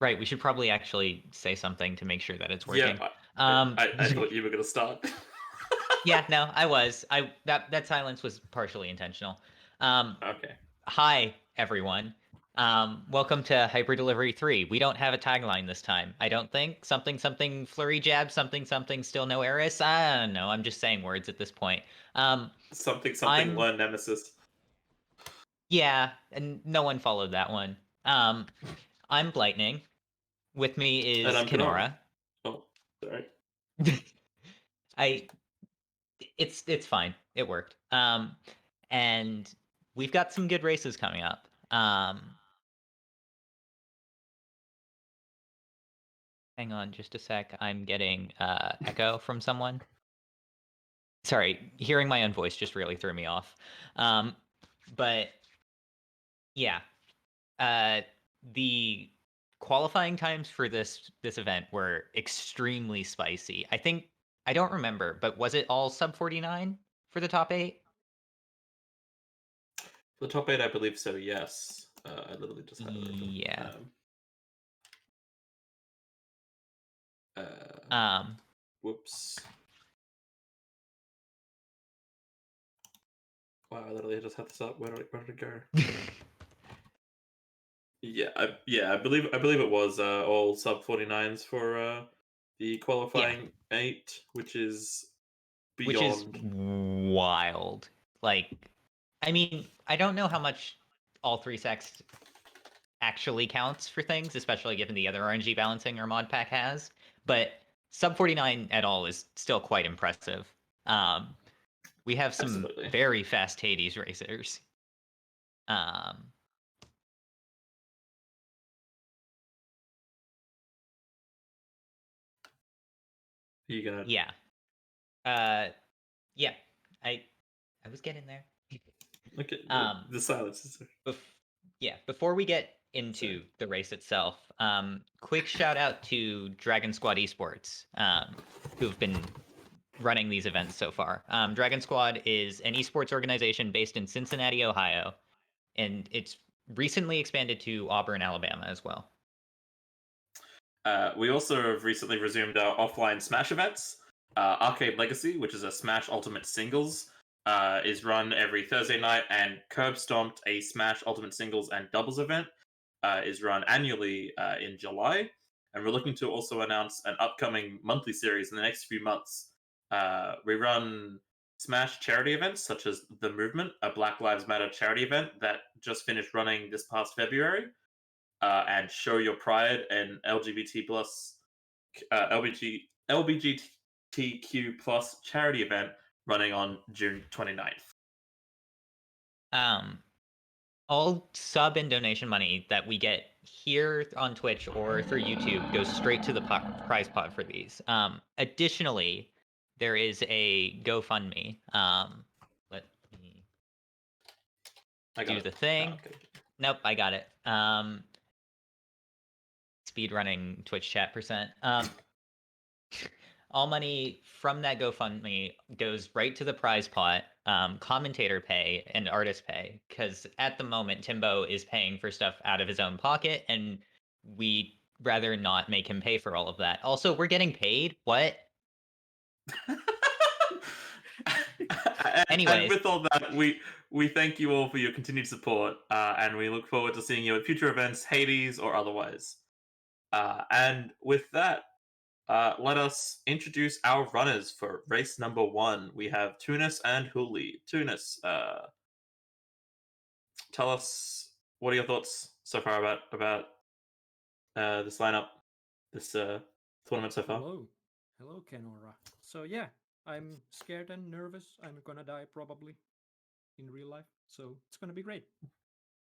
Right, we should probably actually say something to make sure that it's Yeah, working. Um, I thought you were gonna start. yeah, no, I was. That silence was partially intentional. Um, Okay. Hi, everyone. Welcome to Hyper Delivery 3. We don't have a tagline this time, I don't think. Something, something, flurry jab, something, something, still no Eris. I don't know. I'm just saying words at this point. Um, Something I'm, learn Nemesis. yeah, and no one followed that one. I'm Lightning. With me And is I'm Kenora. Kenora. Oh, sorry. I, it's fine. It worked. And we've got some good races coming up. Hang on just a sec. I'm getting echo from someone. Sorry, hearing my own voice just really threw me off. But yeah, the qualifying times for this event were extremely spicy. I don't remember, but was it all sub 49 for the top 8? The top 8, I believe so, yes. I literally just have it open. Yeah. Uh, Um, whoops. Wow, I literally just had this up. Where did it go? I believe it was all sub 49s for the yeah, qualifying 8, which is which is beyond. wild. Like, I mean, I don't know how much all 3 sex actually counts for things, especially given the other RNG balancing our mod pack has. But sub 49 at all is still quite impressive. We have some Absolutely. very fast Hades racers. Um, You gonna yeah. Uh, yeah. I I was getting there. look at Um, the silence is bef- yeah, before we get sorry. into the race itself, quick shout out to DragonSquad eSports, who've been running these events so far. DragonSquad is an esports organization based in Cincinnati, Ohio, and it's recently expanded to Auburn, Alabama as well. We also have recently resumed our offline Smash events. Arcade Legacy, which is a Smash Ultimate Singles, is run every Thursday night, and Curb Stomped, a Smash Ultimate Singles and Doubles event, is run annually in July. And we're looking to also announce an upcoming monthly series in the next few months. We run Smash charity events such as The Movement, a Black Lives Matter charity event that just finished running this past February, and Show Your Pride, an LGBT plus LGBTQ plus charity event running on June 29th. Um, all sub and donation money that we get here on Twitch or through YouTube goes straight to the prize pot for these. Additionally, there is a GoFundMe. Let me I got do it. the Oh, thing. okay. Nope, I got it. Speed running Twitch chat percent. All money from that GoFundMe goes right to the prize pot, commentator pay and artist pay, because at the moment Timbo is paying for stuff out of his own pocket, and we rather not make him pay for all of that. Also, we're getting paid. What? And Anyways, with all that, we thank you all for your continued support, and we look forward to seeing you at future events, Hades or otherwise. And with that, let us introduce our runners for race number 1. We have Tunis and Huli. Tunis, tell us, what are your thoughts so far about this lineup, this tournament so far? Hello. Hello, Kenora. So yeah, I'm scared and nervous. I'm gonna die probably in real life. So it's gonna be great.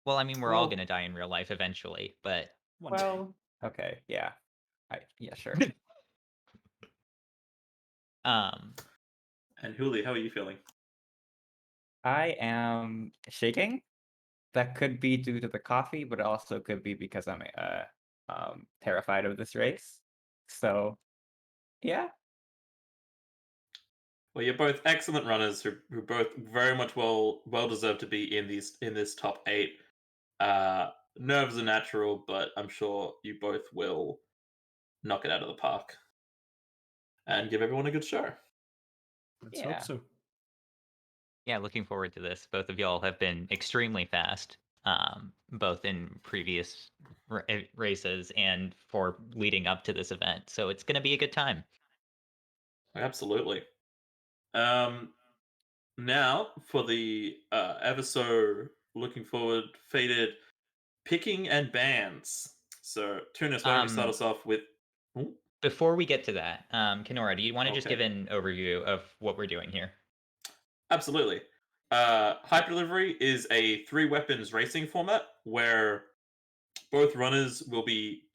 well, I mean, we're all Well, gonna die in real life eventually, but One day. well, okay, yeah. Yeah, sure. um, And Huli, how are you feeling? I am shaking. That could be due to the coffee, but it also could be because I'm terrified of this race. So, yeah. Well, you're both excellent runners who both very much well deserve to be in this top 8. nerves are natural, but I'm sure you both will knock it out of the park and give everyone a good show. Let's Yeah. hope so. Yeah, looking forward to this. Both of y'all have been extremely fast, both in previous races and for leading up to this event. So it's going to be a good time. Absolutely. Now for the ever so looking forward, faded picking and bans. So, Tunis, why don't you start us off with? Ooh, Before we get to that, Kenora, do you want to just Okay. give an overview of what we're doing here? Absolutely. Hyper Delivery is a 3 weapons racing format where both runners will be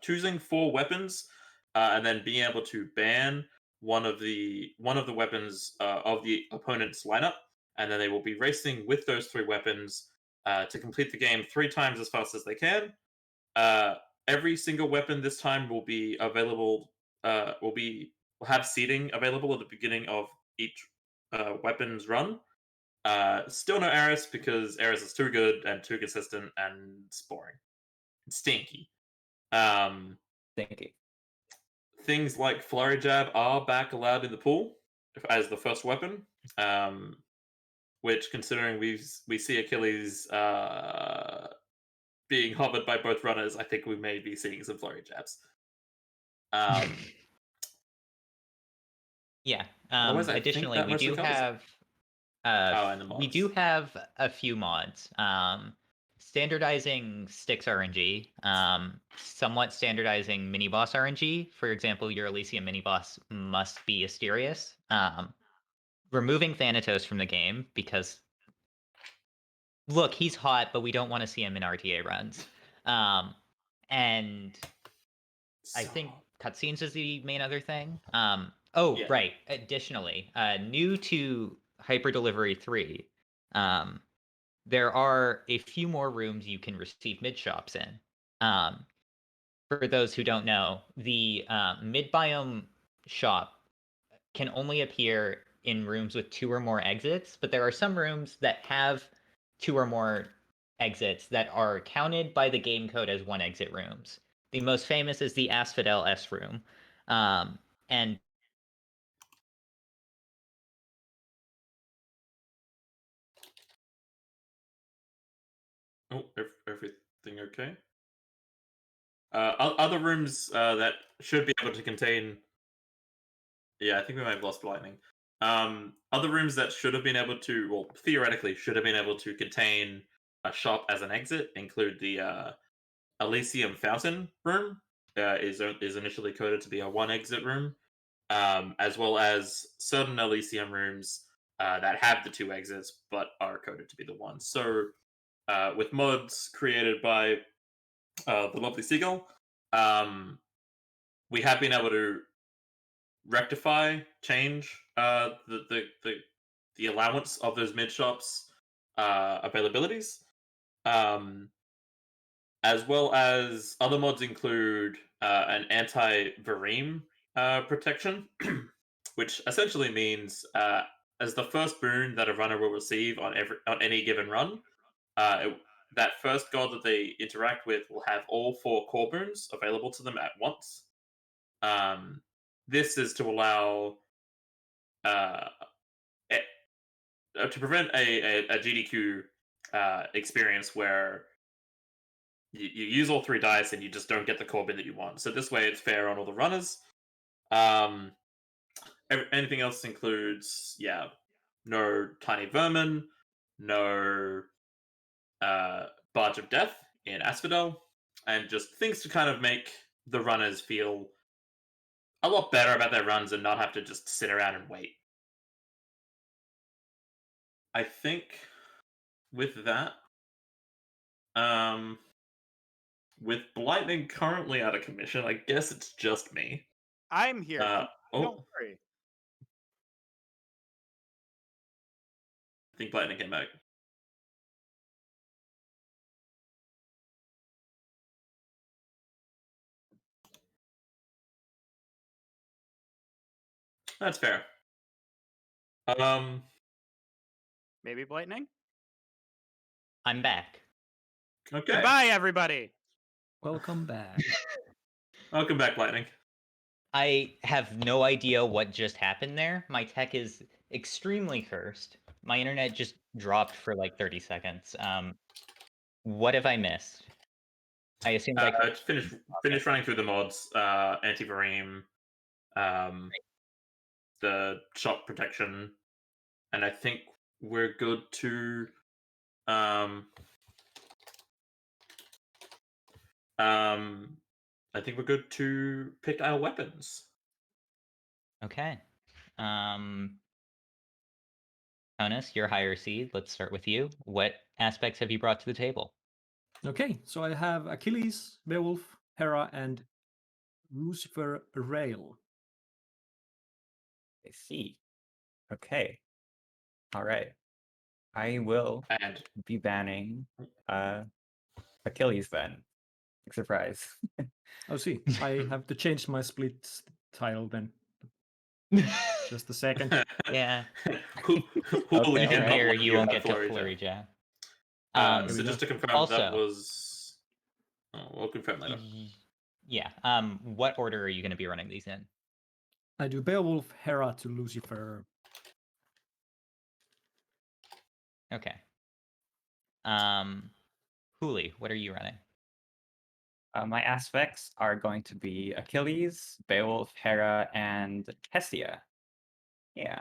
choosing 4 weapons and then being able to ban one of the weapons of the opponent's lineup, and then they will be racing with those 3 weapons to complete the game 3 times as fast as they can. Every single weapon this time will be available. Will have seating available at the beginning of each weapons run. Still no Eris because Eris is too good and too consistent and it's boring. It's stinky. Thinking. Things like Flurry Jab are back allowed in the pool as the first weapon, which, considering we see Achilles being hovered by both runners, I think we may be seeing some Flurry Jabs. Yeah. Otherwise, I think Additionally, that we mostly do covers it. have And the we mods. do have a few mods. Standardizing Styx RNG, somewhat standardizing mini boss RNG. For example, your Elysium mini boss must be Asterius. Removing Thanatos from the game because look, he's hot, but we don't want to see him in RTA runs. And I think cutscenes is the main other thing. Yeah. Right. Additionally, new to Hyper Delivery 3, there are a few more rooms you can receive mid shops in. For those who don't know, the mid biome shop can only appear in rooms with 2 or more exits, but there are some rooms that have 2 or more exits that are counted by the game code as 1 exit rooms. The most famous is the Asphodel S room. And Oh, everything okay? Other rooms that should be able to contain. Yeah, I think we might have lost lightning. Other rooms that should have been able to, well, theoretically, should have been able to contain a shop as an exit include the Elysium Fountain room. Is initially coded to be a 1 exit room, as well as certain Elysium rooms that have the 2 exits but are coded to be the 1. So, with mods created by the lovely Seagull, we have been able to rectify, change the allowance of those mid shops availabilities, as well as other mods include an anti-Vareem protection, which essentially means as the first boon that a runner will receive on any given run, that first god that they interact with will have all 4 core boons available to them at once. This is to allow uh, to prevent a GDQ experience where you use all 3 dice and you just don't get the core bin that you want. So this way, it's fair on all the runners. Anything else includes, no tiny vermin, no barge of death in Asphodel, and just things to kind of make the runners feel a lot better about their runs and not have to just sit around and wait. I think with that, with Blightning currently out of commission, I guess it's just me. I'm here. Don't worry. I think Blightning came back. That's fair. Maybe Blightning? I'm back. Okay. Goodbye, everybody. Welcome back. Welcome back, Lightning. I have no idea what just happened there. My tech is extremely cursed. My internet just dropped for like 30 seconds. What have I missed? I assumed I could. Finish running through the mods. Anti-Vareem, the shot protection, and I think we're good to I think we're good to pick our weapons. Okay. Jonas, you're higher seed. Let's start with you. What aspects have you brought to the table? Okay, so I have Achilles, Beowulf, Hera, and Lucifer Rail. I see. Okay. All right. I will And be banning Achilles then. Surprise. Oh, see, I have to change my split tile then. Just a second. Yeah. Who will Okay, again alright. not Here, let you you won't have get to Flurry flurry Jab? jab. So we just go. to confirm, Also- that was. Oh, we'll confirm later. Yeah. What order are you going to be running these in? I do Beowulf, Hera to Lucifer. Okay. Hooli, what are you running? My aspects are going to be Achilles, Beowulf, Hera, and Hestia. Yeah.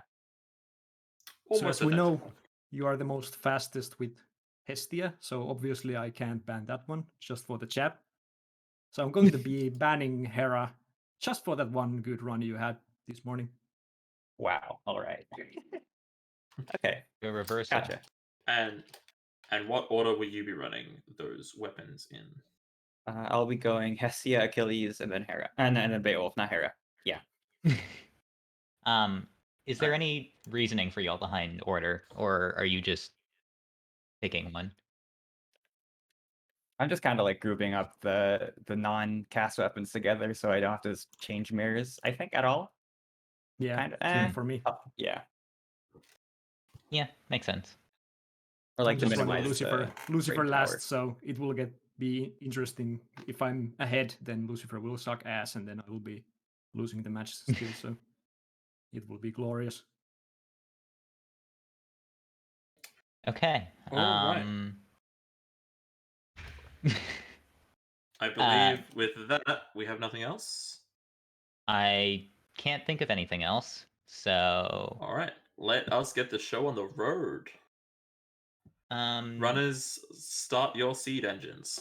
So Almost as we know, identical. you are the most fastest with Hestia, so obviously I can't ban that one, just for the chat. So I'm going to be banning Hera just for that one good run you had this morning. Wow. All right. Okay. Go reverse. Gotcha. And what order will you be running those weapons in? I'll be going Hestia, Achilles, and then Hera, and then Beowulf, not Hera. Yeah. Is there any reasoning for y'all behind order, or are you just picking one? I'm just kind of like grouping up the non-cast weapons together, so I don't have to change mirrors. I think at all. Yeah, Kind of. same for me. Yeah. Yeah, makes sense. Or like I'm to just running minimize Lucifer range last, power. so it will be interesting. If I'm ahead, then Lucifer will suck ass, and then I will be losing the match still. So it will be glorious. Okay. All right. I believe with that we have nothing else. I can't think of anything else. So All right, let us get the show on the road. Runners, start your seed engines.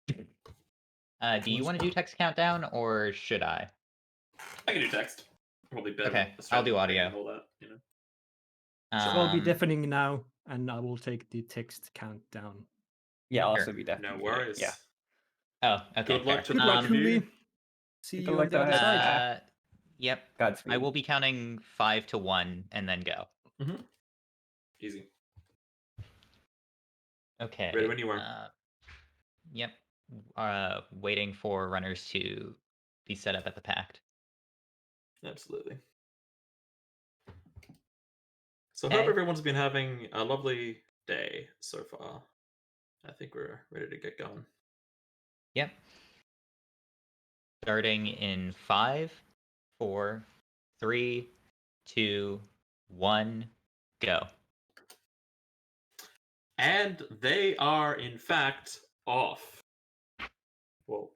Do you want to do text countdown or should I? I can do text. Probably better. Okay, than I'll do strategy audio. and all that, you know. So I'll be deafening now, and I will take the text countdown. Yeah, I'll Sure. also be definitely. No worries. Yeah. Oh, okay. Good luck to Good the luck, both of you. Hooli. See Good you luck, on the other guys. side. Yep. Godspeed. I will be counting 5 to 1 and then go. Easy. Okay. Ready when you are. Yep. Waiting for runners to be set up at the pact. Absolutely. So I hope Okay. everyone's been having a lovely day so far. I think we're ready to get going. Yep. Starting in 5, 4, 3, 2, 1, go. And they are, in fact, off. Well,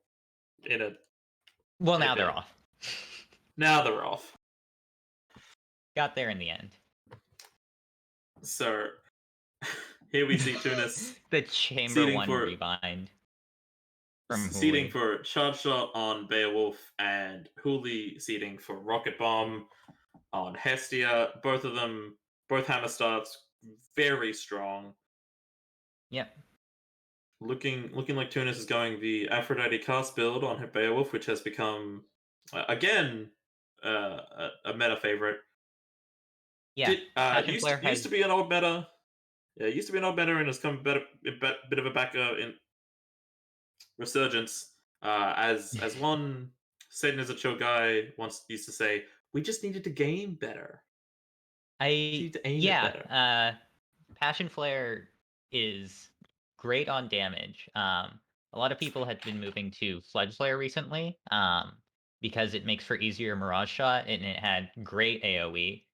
Well, now Okay. they're off. now they're off. Got there in the end. So here we see Tunis The Chamber seeding 1 for- rebind. From seeding Hooli. for Charge Shot on Beowulf and Hooli seeding for Rocket Bomb on Hestia. Both of them, both hammer starts, very strong. Yep. Looking like Tunis is going the Aphrodite cast build on her Beowulf, which has become again a meta favorite. Yeah. Used to be an old meta. Yeah, it used to be an old meta and has come a bit of a back in resurgence. As one Satan is a chill guy once used to say, we just needed to game better. Need to aim it better. Passion Flare is great on damage. A lot of people have been moving to Fledgelair recently, because it makes for easier Mirage Shot and it had great AoE.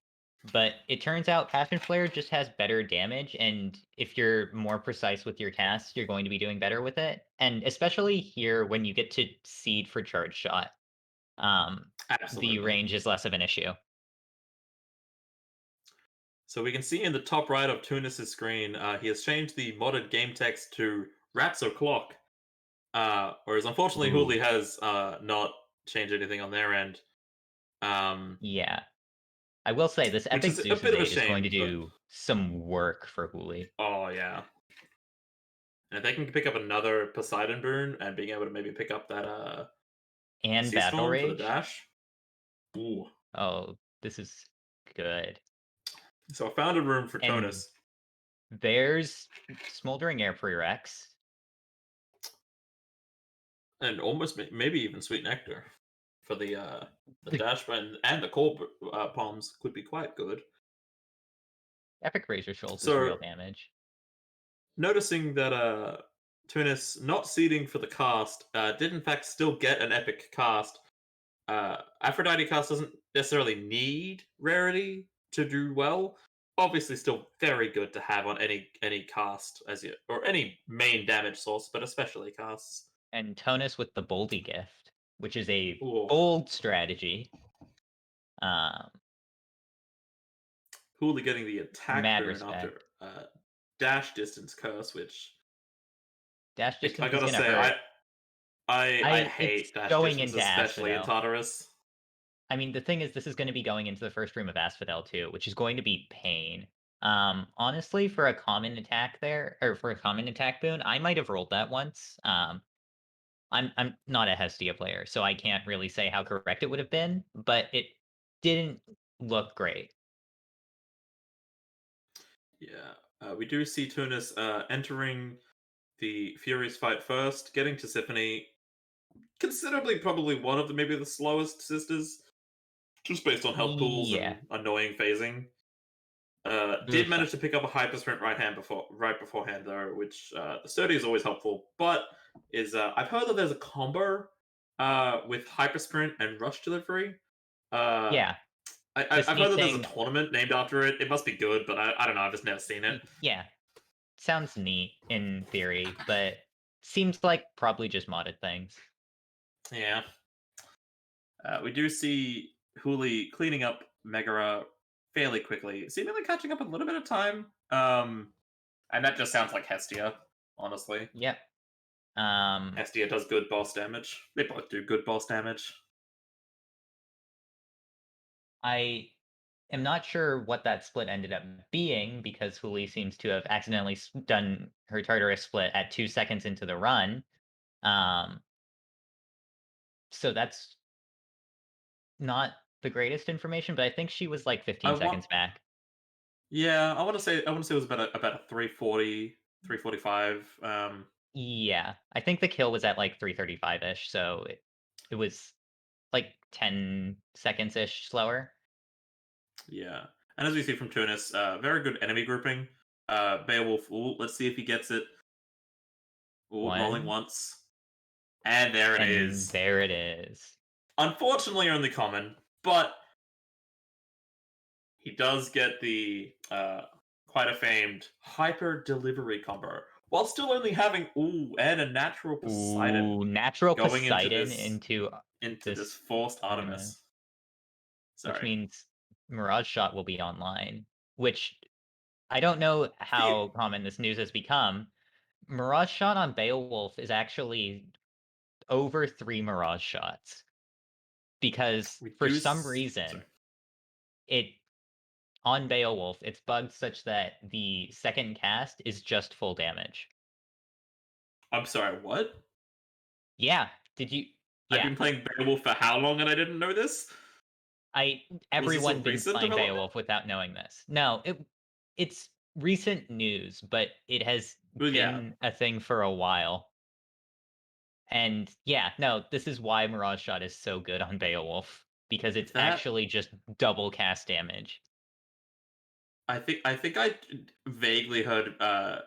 But it turns out Passion Flare just has better damage, and if you're more precise with your cast, you're going to be doing better with it. And especially here, when you get to seed for Charge Shot, Absolutely. the range is less of an issue. So we can see in the top right of Tunis's screen, he has changed the modded game text to Rats O'Clock. Whereas unfortunately, Ooh. Hooli has not changed anything on their end. Yeah. I will say, this Which Epic is a Zeus bit of a evade is going to shame, but- do some work for Hooli. Oh, yeah. And if they can pick up another Poseidon boon and being able to maybe pick up that And Sea Battle Storm for the Rage. dash. Ooh. Oh, this is good. So I found a room for And Tonus. there's Smoldering Air for your X. And almost maybe even Sweet Nectar for the dash and the core palms could be quite good. Epic Razor Shoals is So- real damage. Noticing that Tunis not seeding for the cast did in fact still get an epic cast. Aphrodite cast doesn't necessarily need rarity to do well. Obviously, still very good to have on any cast or any main damage source, but especially casts. And Tonus with the Boldy Gift, which is a Ooh. bold strategy. Hooli getting the attack Mad boon respect. after dash distance curse, which Dash I distance is gotta gonna say hurt. I hate it's dash going distance, into especially in Asphodel. Tartarus. I mean, the thing is, this is going to be going into the first room of Asphodel too, which is going to be pain. Honestly, for a common attack there, or for a common attack boon, I might have rolled that once. I'm not a Hestia player, so I can't really say how correct it would have been, but it didn't look great. Yeah, we do see Tunis entering the Furious fight first, getting to Symphony, considerably probably one of maybe the slowest sisters, just based on health pools Yeah. and annoying phasing. Did manage to pick up a hyper sprint right beforehand though, which the sturdy is always helpful. But I've heard that there's a combo with hyper sprint and rush delivery. Yeah. I've heard that there's a thing- tournament named after it. It must be good, but I don't know. I've just never seen it. Yeah. Sounds neat in theory, but seems like probably just modded things. Yeah. We do see Hooli cleaning up Megara fairly quickly, seemingly catching up a little bit of time. And that just sounds like Hestia, honestly. Yep. Hestia does good boss damage. They both do good boss damage. I am not sure what that split ended up being, because Hooli seems to have accidentally done her Tartarus split at 2 seconds into the run. So that's not the greatest information, but I think she was like 15 seconds back. Yeah, I want to say it was about a 340, 345. Yeah, I think the kill was at like 335-ish, so it was like 10 seconds-ish slower. Yeah. And as we see from Tunis, very good enemy grouping. Beowulf, let's see if he gets it. Rolling once. And there it is. There it is. Unfortunately, only common, but he does get the quite a famed hyper delivery combo, while still only having and a natural Poseidon Natural going Poseidon into this forced Artemis. Sorry. Which means Mirage Shot will be online, which I don't know how common this news has become. Mirage Shot on Beowulf is actually over 3 Mirage Shots, because for some reason it on Beowulf it's bugged such that the second cast is just full damage. I'm sorry, what? Yeah, did you? I've Yeah, been playing Beowulf for how long and I didn't know this? everyone didn't recent find development? Beowulf without knowing this. No, it's recent news, but it has Well, yeah. been a thing for a while. And yeah, no, this is why Mirage Shot is so good on Beowulf, because it's actually just double cast damage. I think I vaguely heard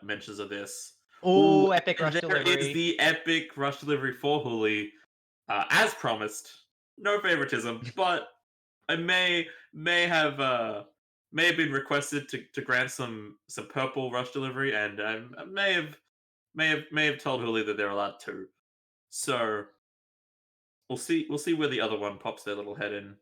mentions of this, Oh, epic and rush there is delivery. the epic rush delivery for Hooli. As promised, no favoritism, but I may have been requested to grant some purple rush delivery, and I may have told Hooli that they're allowed to. So we'll see where the other one pops their little head in.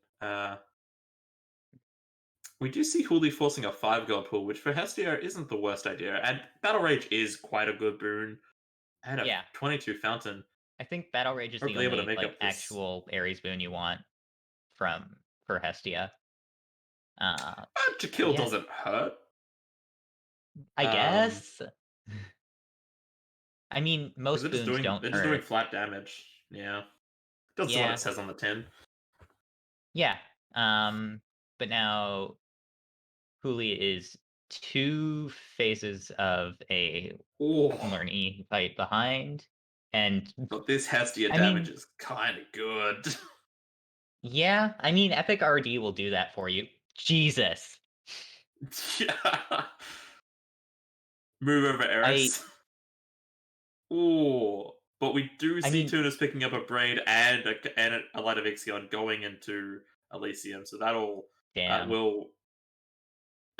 We do see Hooli forcing a 5-god pool, which for Hestia isn't the worst idea, and Battle Rage is quite a good boon, and a Yeah. 22 fountain. I think Battle Rage is the Hopefully able to only make up this. actual Ares boon you want for Hestia. To kill Yeah. doesn't hurt. I Um, guess. I mean, 'cause most they're just boons doing don't they're just doing hurt. flat damage. Yeah, doesn't what Yeah. it says on the tin. Yeah. But now Hooli is 2 phases of a Oh, learn E fight behind, and but this Hestia I damage mean, is kind of good. yeah, I mean, Epic RD will do that for you. Jesus. Yeah. Move over Eris. Oh, but we do I see mean, Tunas picking up a Braid and a Light of Ixion going into Elysium, so that'll damn. will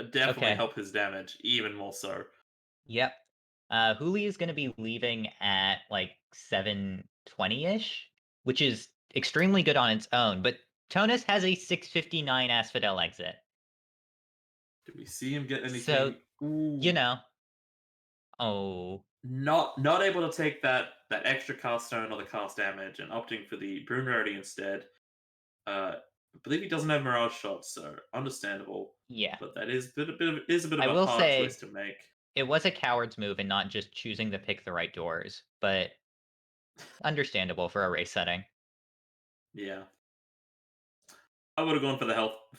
definitely Okay. help his damage even more so. Yep. Hooli is going to be leaving at like 720-ish, which is extremely good on its own, but Tonus has a 659 Asphodel exit. Did we see him get anything? So, you Ooh. know. Oh. Not able to take that extra cast stone or the cast damage and opting for the Boon Rarity instead. I believe he doesn't have Mirage Shot, so understandable. Yeah. But that is a bit of I a will hard say choice to make. it was a coward's move and not just choosing to pick the right doors, but understandable for a race setting. Yeah. I would have gone for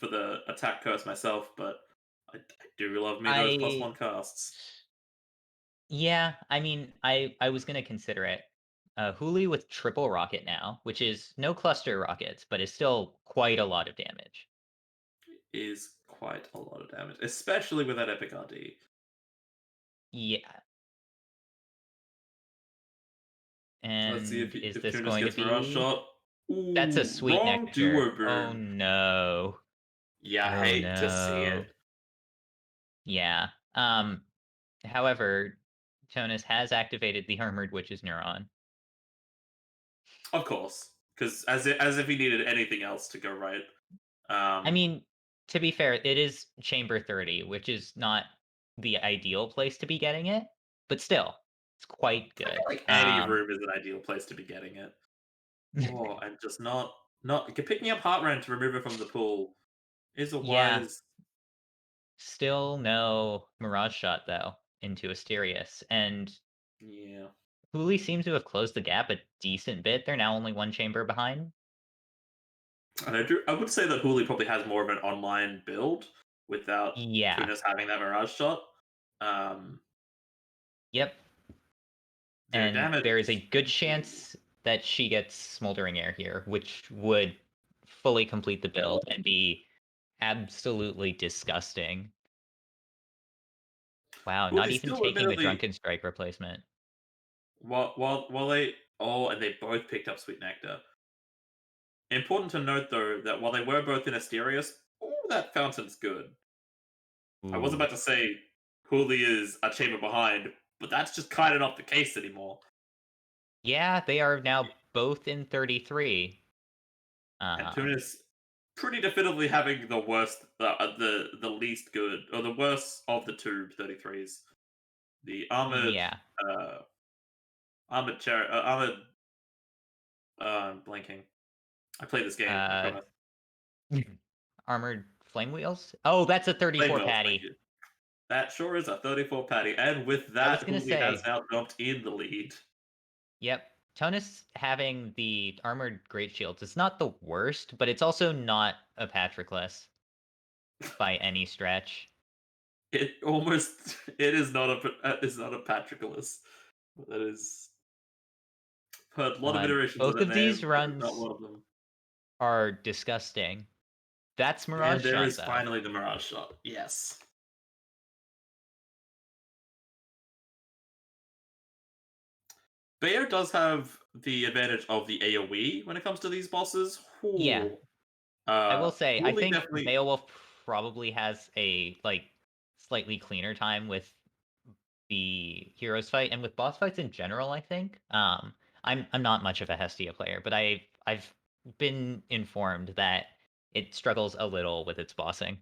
the attack curse myself, but I do love me those +1 casts. Yeah, I mean, I was gonna consider it. Hooli with triple rocket now, which is no cluster rockets, but is still quite a lot of damage. Is quite a lot of damage, especially with that epic RD. Yeah. Let's see And is if this Tunas going to gets Mirage be? Shot. Ooh, That's a sweet wrong duo nectar. boon. Oh no. Yeah, I Oh hate to see no. it. Yeah. However, Tonus has activated the Armored Witch's Neuron. Of course, because as if he needed anything else to go right. I mean, to be fair, it is Chamber 30, which is not the ideal place to be getting it, but still, it's quite I good. feel like any room is an ideal place to be getting it. Oh, and just not picking up Heartrend to remove it from the pool is a Yeah. wise. Still no Mirage Shot, though, into Asterius. And Yeah. Hooli seems to have closed the gap a decent bit. They're now only 1 chamber behind. And I would say that Hooli probably has more of an online build without Yeah. Tunas having that Mirage Shot. Yep. Their And damage. there is a good chance that she gets Smoldering Air here, which would fully complete the build and be absolutely disgusting. Wow, not Hooli's even still taking the admittedly Drunken Strike replacement. while they and they both picked up Sweet Nectar. Important to note though that while they were both in Asterius, that fountain's good. I was Ooh. about to say Hooli is a chamber behind, but that's just kind of not the case anymore. Yeah, they are now both in 33. And Tunis pretty definitively having the worst, the least good, or the worst of the two 33s. The armored, Yeah. armored chariot, armored. I'm blanking. I played this game. I promise. Armored Flame Wheels? Oh, that's a 34 Flame Wheels, thank patty. you. That sure is a 34 patty, and with I was that, gonna Hooli has say, now jumped in the lead. yep. Tonus having the Armored Great Shields is not the worst, but it's also not a Patroclus by any stretch. It is not a Patroclus. That is heard a lot of iterations of Both that of these name. That is not runs one of them. are disgusting. That's And Mirage there Shot, is though. finally the Mirage Shot. Yes. Bayo does have the advantage of the AoE when it comes to these bosses. Yeah. Ooh. I will say, I Hooli think definitely. Beowulf probably has a slightly cleaner time with the heroes fight and with boss fights in general. I think. I'm not much of a Hestia player, but I've been informed that it struggles a little with its bossing.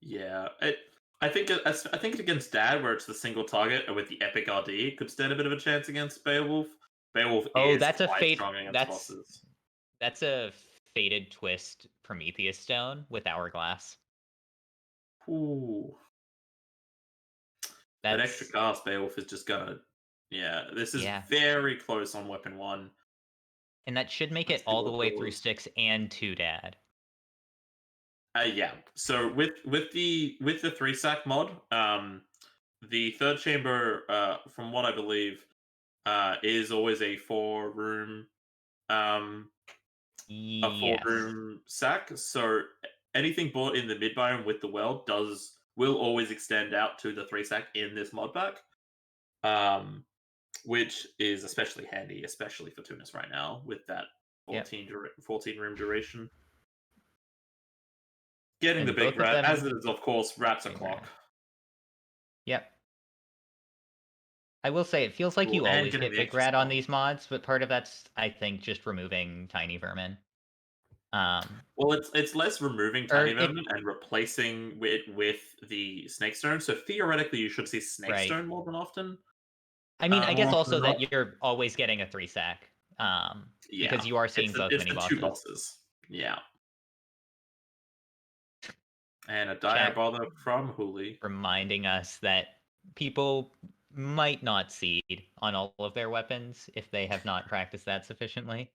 Yeah, I think I think against Dad, where it's the single target and with the epic RD, it could stand a bit of a chance against Beowulf. Beowulf Oh, is that's a quite fate. strong against bosses. That's a fated twist Prometheus stone with Hourglass. Ooh, that extra That's cast Beowulf is just gonna. Yeah, this is yeah, very close on weapon 1. and that should make Let's it see all the what way through doors. 6 and 2 dad. Yeah. So with the 3-sack mod, the third chamber, from what I believe, is always a 4-room Yes. sack. So anything bought in the mid biome with the well will always extend out to the 3-sack in this mod pack. Which is especially handy, especially for Tunis right now with that Yep. 14 room duration. Getting the And big both of rat, as them it is, of course, rat's a big clock. rat. Yep. I will say it feels like Ooh, you and always getting get the big extra rat on spell. these mods, but part of that's I think just removing tiny vermin. Well, it's less removing Or tiny it vermin and replacing it with the snake stone. So theoretically, you should see snake right. stone more than often. I mean, I More guess often also than not. that you're always getting a 3-sack. Yeah, Because you are seeing both it's mini the 2 bosses. bosses. Yeah, and a dire Chat bother from Hooli. reminding us that people might not seed on all of their weapons if they have not practiced that sufficiently.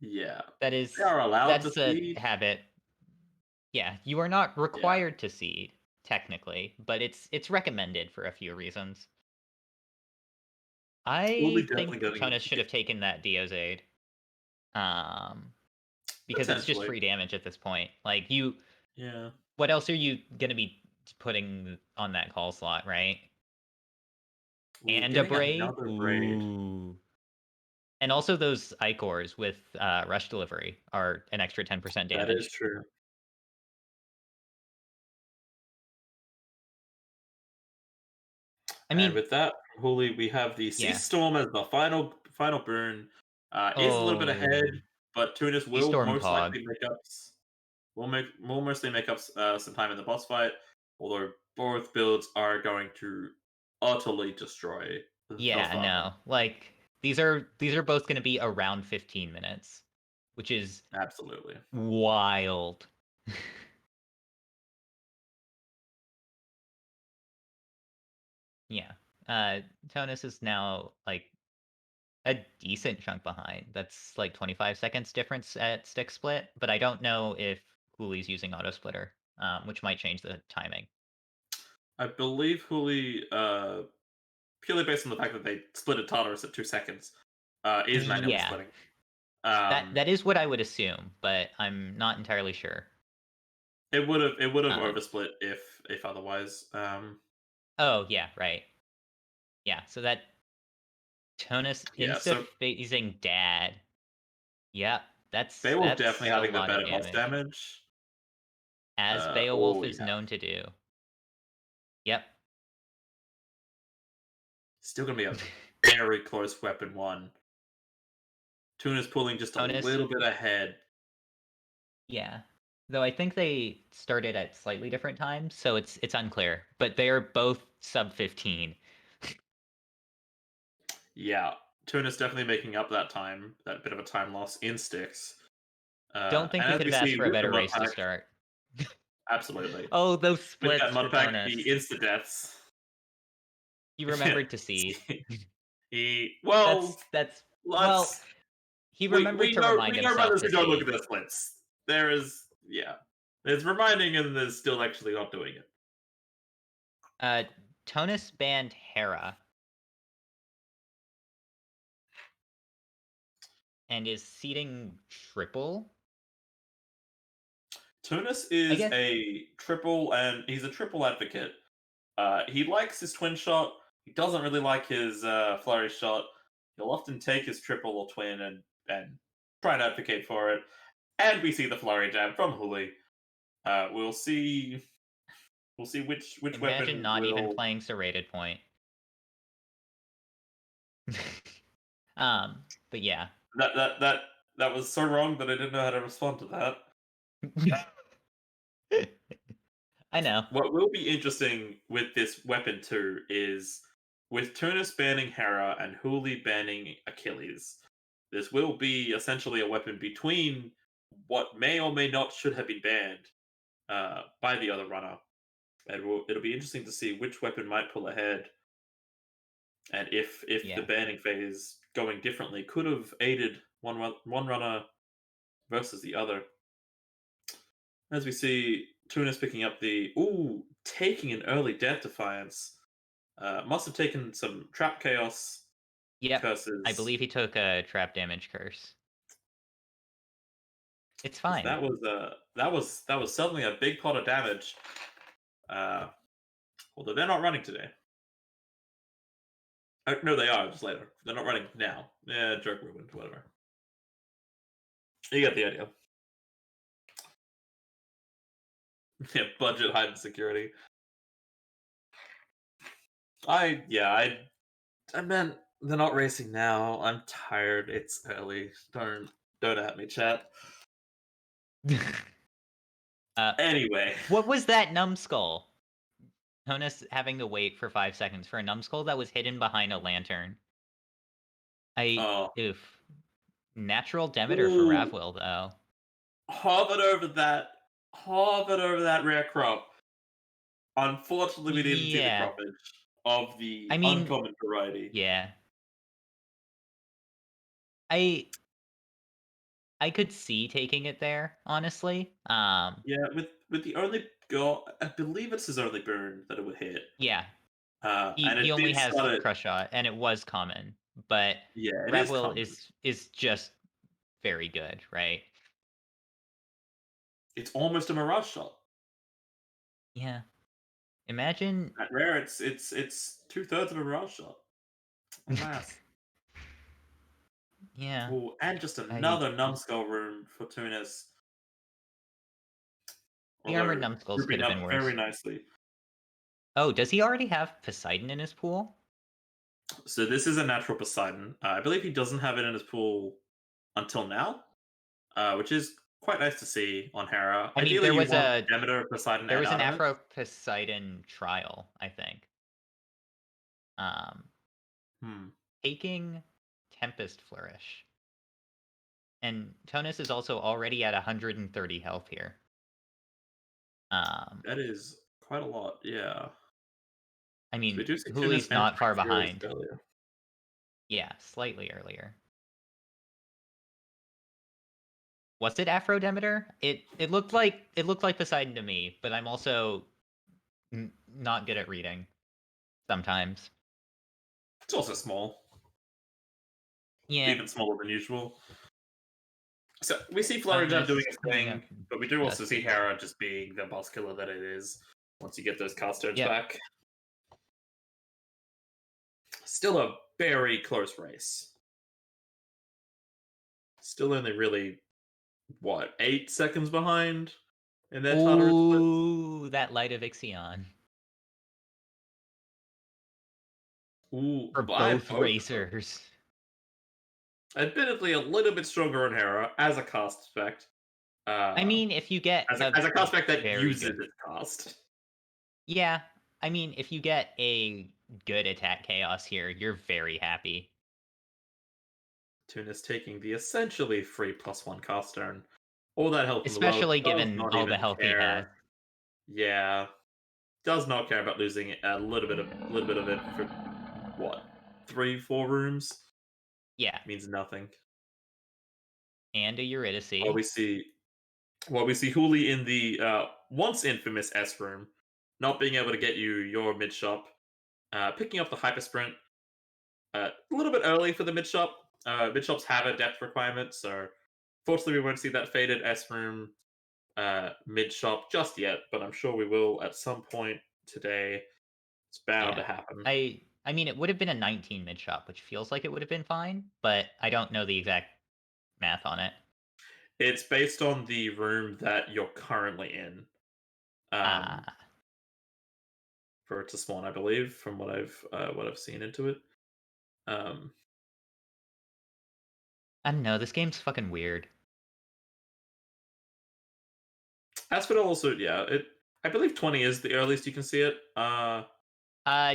Yeah, That they are allowed to that's a seed. habit. Yeah, you are not Yeah, required to seed technically, but it's recommended for a few reasons. Hooli I definitely think getting Jonas should have taken that Dio's aid. Because it's just potentially. free damage at this point. Yeah. What else are you gonna be putting on that call slot, right? Ooh, And a getting braid? another braid. Ooh. And also those Icors with rush delivery are an extra 10% That is damage. true. I And mean, with that, Hooli, we have the Sea yeah. Storm as the final burn. Is a little bit ahead, Oh, but Tunis will Storm most Cog. likely make ups. Will mostly make up some time in the boss fight. Although both builds are going to utterly destroy the Yeah, farmer. no. These are both going to be around 15 minutes, which is Absolutely. wild. Yeah. Tonus is now like a decent chunk behind. That's like 25 seconds difference at stick split, but I don't know if Hooli's using auto splitter, which might change the timing. I believe Hooli, purely based on the fact that they split Tartarus at 2 seconds, is manually Yeah, splitting. that is what I would assume, but I'm not entirely sure. It would have Um, oversplit if otherwise. oh yeah, right. Yeah, so that Tonus Yeah, so insta-phasing dad. Yep, Beowulf that's definitely a having the lot of better boss damage, damage. as Beowulf Oh is yeah, known to do. Yep. still gonna be a very close weapon 1. Tuna's pulling just a Tonus, little bit ahead. yeah. Though I think they started at slightly different times, so it's unclear. But they are both sub 15. Yeah, Tuna's definitely making up that time, that bit of a time loss in sticks. Don't think And we as could we have asked see for a with the better mod race to pack, start. absolutely. Oh, those With that splits for mod pack, the Tonus. insta deaths. He remembered to seed. Well, That's well, let's he remembered to remind we know himself runners to who don't look at seed. their splits. There is there's reminding and there's still actually not doing it. Tonus banned Hera and is seeding triple. Tunis I is guess. a triple, and he's a triple advocate. He likes his twin shot. He doesn't really like his flurry shot. He'll often take his triple or twin and try and advocate for it. And we see the flurry jab from Huli. We'll see which Imagine weapon not even will. playing serrated point. But yeah. That was so wrong that I didn't know how to respond to that. I know. What will be interesting with this weapon too is with Tunis banning Hera and Huli banning Achilles, this will be essentially a weapon between what may or may not should have been banned by the other runner. And it'll be interesting to see which weapon might pull ahead, and if Yeah. the banning phase going differently could have aided one runner versus the other. As we see Tunis picking up taking an early Death Defiance. Must have taken some Trap Chaos Yep. curses. I believe he took a trap damage curse. It's fine. That was suddenly a big pot of damage. Although they're not running today. No, they are just later. They're not running now. Yeah, joke ruined. Whatever. You get the idea. Yeah, budget heightened security. I meant they're not racing now. I'm tired. It's early. Don't at me, chat. Anyway, What was that numbskull? Honus having to wait for 5 seconds for a numbskull that was hidden behind a lantern. Oof. Natural Demeter for Ooh. Ravwell, though. Hovered over that rare crop. Unfortunately, we didn't see the Yeah. croppage of the I mean, uncommon variety. Yeah. I could see taking it there, honestly. Yeah, with the only go, I believe it's his only burn that it would hit. Yeah. And He it only did has start it. Crush Shot, and it was common. But Yeah, it Ravwell is is just very good, right? It's almost a Mirage Shot. Yeah. Imagine At rare, it's 2/3 of a Mirage Shot. Alas. Yeah. Oh, and just another numbskull room for Tunis. The armored numbskulls could have been worse. Very nicely. Oh, does he already have Poseidon in his pool? So this is a natural Poseidon. I believe he doesn't have it in his pool until now, which is quite nice to see on Hera. I mean, Ideally, there was you want Demeter, Poseidon, there and was an Artemis. Afro Poseidon trial, I think. Taking Tempest Flourish. And Tonus is also already at 130 health here. That is quite a lot, yeah. I mean, So Huli's not far behind. Earlier. Yeah, slightly earlier. Was it Afro Demeter? It looked like Poseidon to me, but I'm also not good at reading sometimes. It's also small. Yeah. Even smaller than usual. So we see Flurry Jab doing his thing, but we do also see Hera just being the boss killer that it is once you get those cast stones back. Still a very close race. Still only really, 8 seconds behind in their Tartarus split? Ooh, that Light of Ixion. Ooh, for both racers. Admittedly, a little bit stronger on Hera as a cast spec. I mean, if you get as a cast spec that uses its cast. Yeah, I mean, if you get a good attack chaos here, you're very happy. Tunis taking the essentially free +1 cast turn. All that help Especially in the world. given all the health he has. Yeah. Does not care about losing a little bit of it for what? 3-4 rooms? Yeah. Means nothing. And a Eurydice. While we see Huli in the once infamous S room, not being able to get you your mid shop, picking up the hyper sprint a little bit early for the mid shop. Mid shops have a depth requirement, so fortunately we won't see that faded S room mid shop just yet, but I'm sure we will at some point today. It's bound to happen. I mean, it would have been a 19 mid shop, which feels like it would have been fine, but I don't know the exact math on it. It's based on the room that you're currently in. Ah, For it to spawn, I believe, from what I've seen into it. Um, I don't know. This game's fucking weird. Asphodel also, yeah, I believe 20 is the earliest you can see it.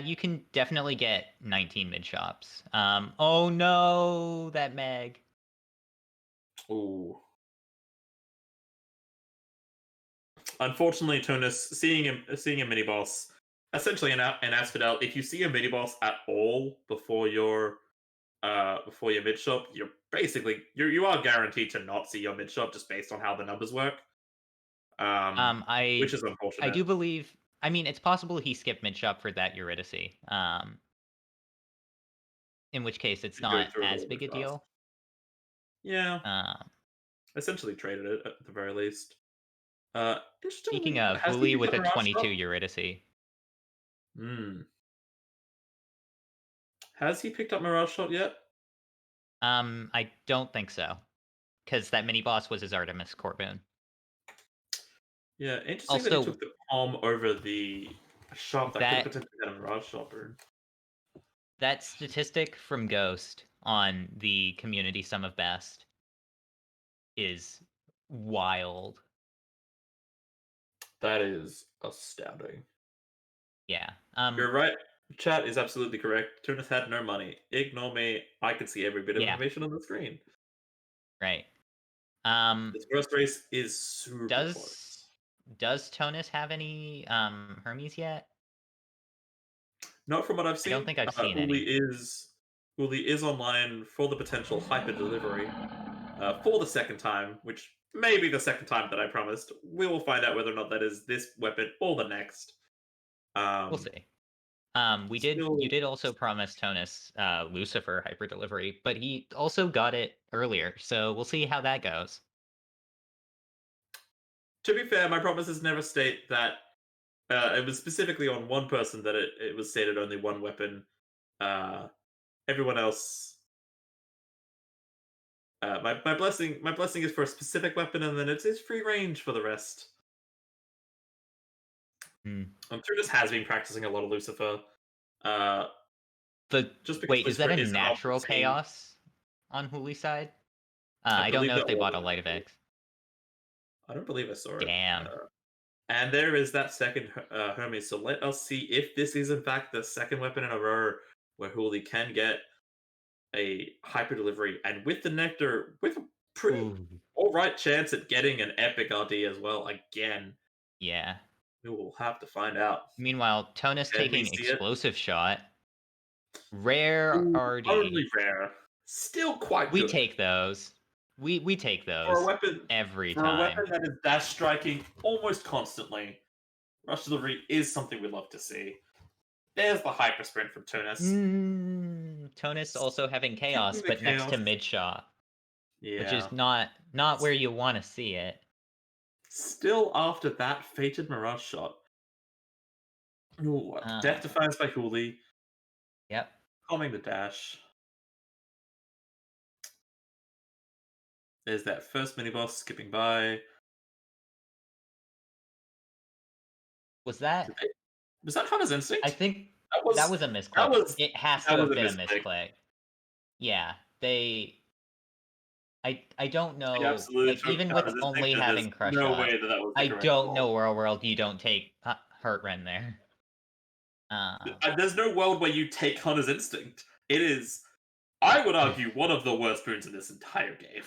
You can definitely get 19 mid shops. Oh no, that Meg. Ooh. Unfortunately, Tunis, seeing a mini boss, essentially in Asphodel, if you see a mini boss at all before your mid shop, you're basically you are guaranteed to not see your mid shop just based on how the numbers work. Which is I unfortunate. do believe. I mean, it's possible he skipped mid shop for that Eurydice. In which case it's Go not through it a as little big a bit fast. deal. Yeah, essentially traded it at the very least. Interestingly, Speaking of, has he Huli with a become Mirage 22 Shop? Eurydice. Has he picked up Mirage Shot yet? I don't think so, because that mini boss was his Artemis Corboon. Yeah, interesting that he Also, took the palm over the shop that could have that potentially had a Mirage Shop. that statistic from Ghost on the community sum of best is wild. That is astounding. Yeah. You're right. Chat is absolutely correct. Tunis had no money. Ignore me. I can see every bit of Yeah. information on the screen. Right. This first race is super close. Does Tonus have any Hermes yet? Not from what I've seen. I don't think I've seen Uli any. is online for the potential hyper delivery for the second time, which may be the second time that I promised. We will find out whether or not that is this weapon or the next. We'll see. Still, You did also promise Tonus Lucifer hyper delivery, but he also got it earlier, so we'll see how that goes. to be fair, my promises never state that. It was specifically on one person that it was stated only one weapon. Everyone else. My blessing is for a specific weapon, and then it is free range for the rest. I'm sure this has been practicing a lot of Lucifer. Just because Wait, is that Lucifer a isn't often natural seen. chaos on Huli's side? I don't believe know if that they bought a was Light of natural. X. I don't believe I saw it. Damn. And there is that second Hermes. So let us see if this is in fact the second weapon in a row where Huli can get a hyper delivery, and with the nectar, with a pretty alright chance at getting an epic RD as well. Again, Yeah. we will have to find out. Meanwhile, Tonus Can we taking see it? explosive shot. Rare RD. Only rare. Still quite We good. take those. We take those For a weapon every for time. a weapon that is dash striking almost constantly. Rush delivery is something we'd love to see. There's the hyper sprint from Tunis. Tonus also having chaos, but next to mid shot. Yeah. Which is not where you want to see it. Still after that fated Mirage shot. Ooh, Death Defiance by Huli. Yep. Calming the dash. There's that first mini boss skipping by. Was that Hunter's Instinct? I think that was a misclick. It has to have been a misclick. Yeah, I don't know. Like even with only having crush no shot, way that was the I correct don't call. know world you don't take Hurt Ren there. There's no world where you take Hunter's Instinct. It is, I would argue, one of the worst runes in this entire game.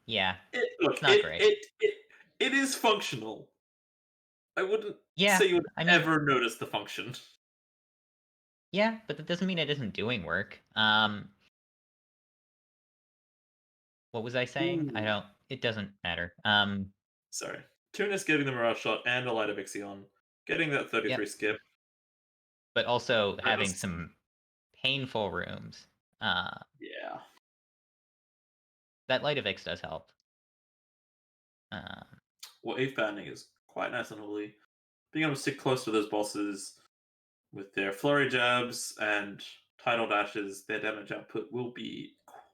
Yeah. Look, not great. It is functional. I wouldn't Yeah, say you would I mean, ever notice the function. Yeah, but that doesn't mean it isn't doing work. What was I saying? Ooh. It doesn't matter. Sorry. Tunis getting the Mirage shot and a Light of Ixion. Getting that 33 skip. But also having some painful rooms. Yeah. That Light of Ix does help. Well, Eve banding is quite nice on Huli. being able to stick close to those bosses with their flurry jabs and tidal dashes, their damage output will be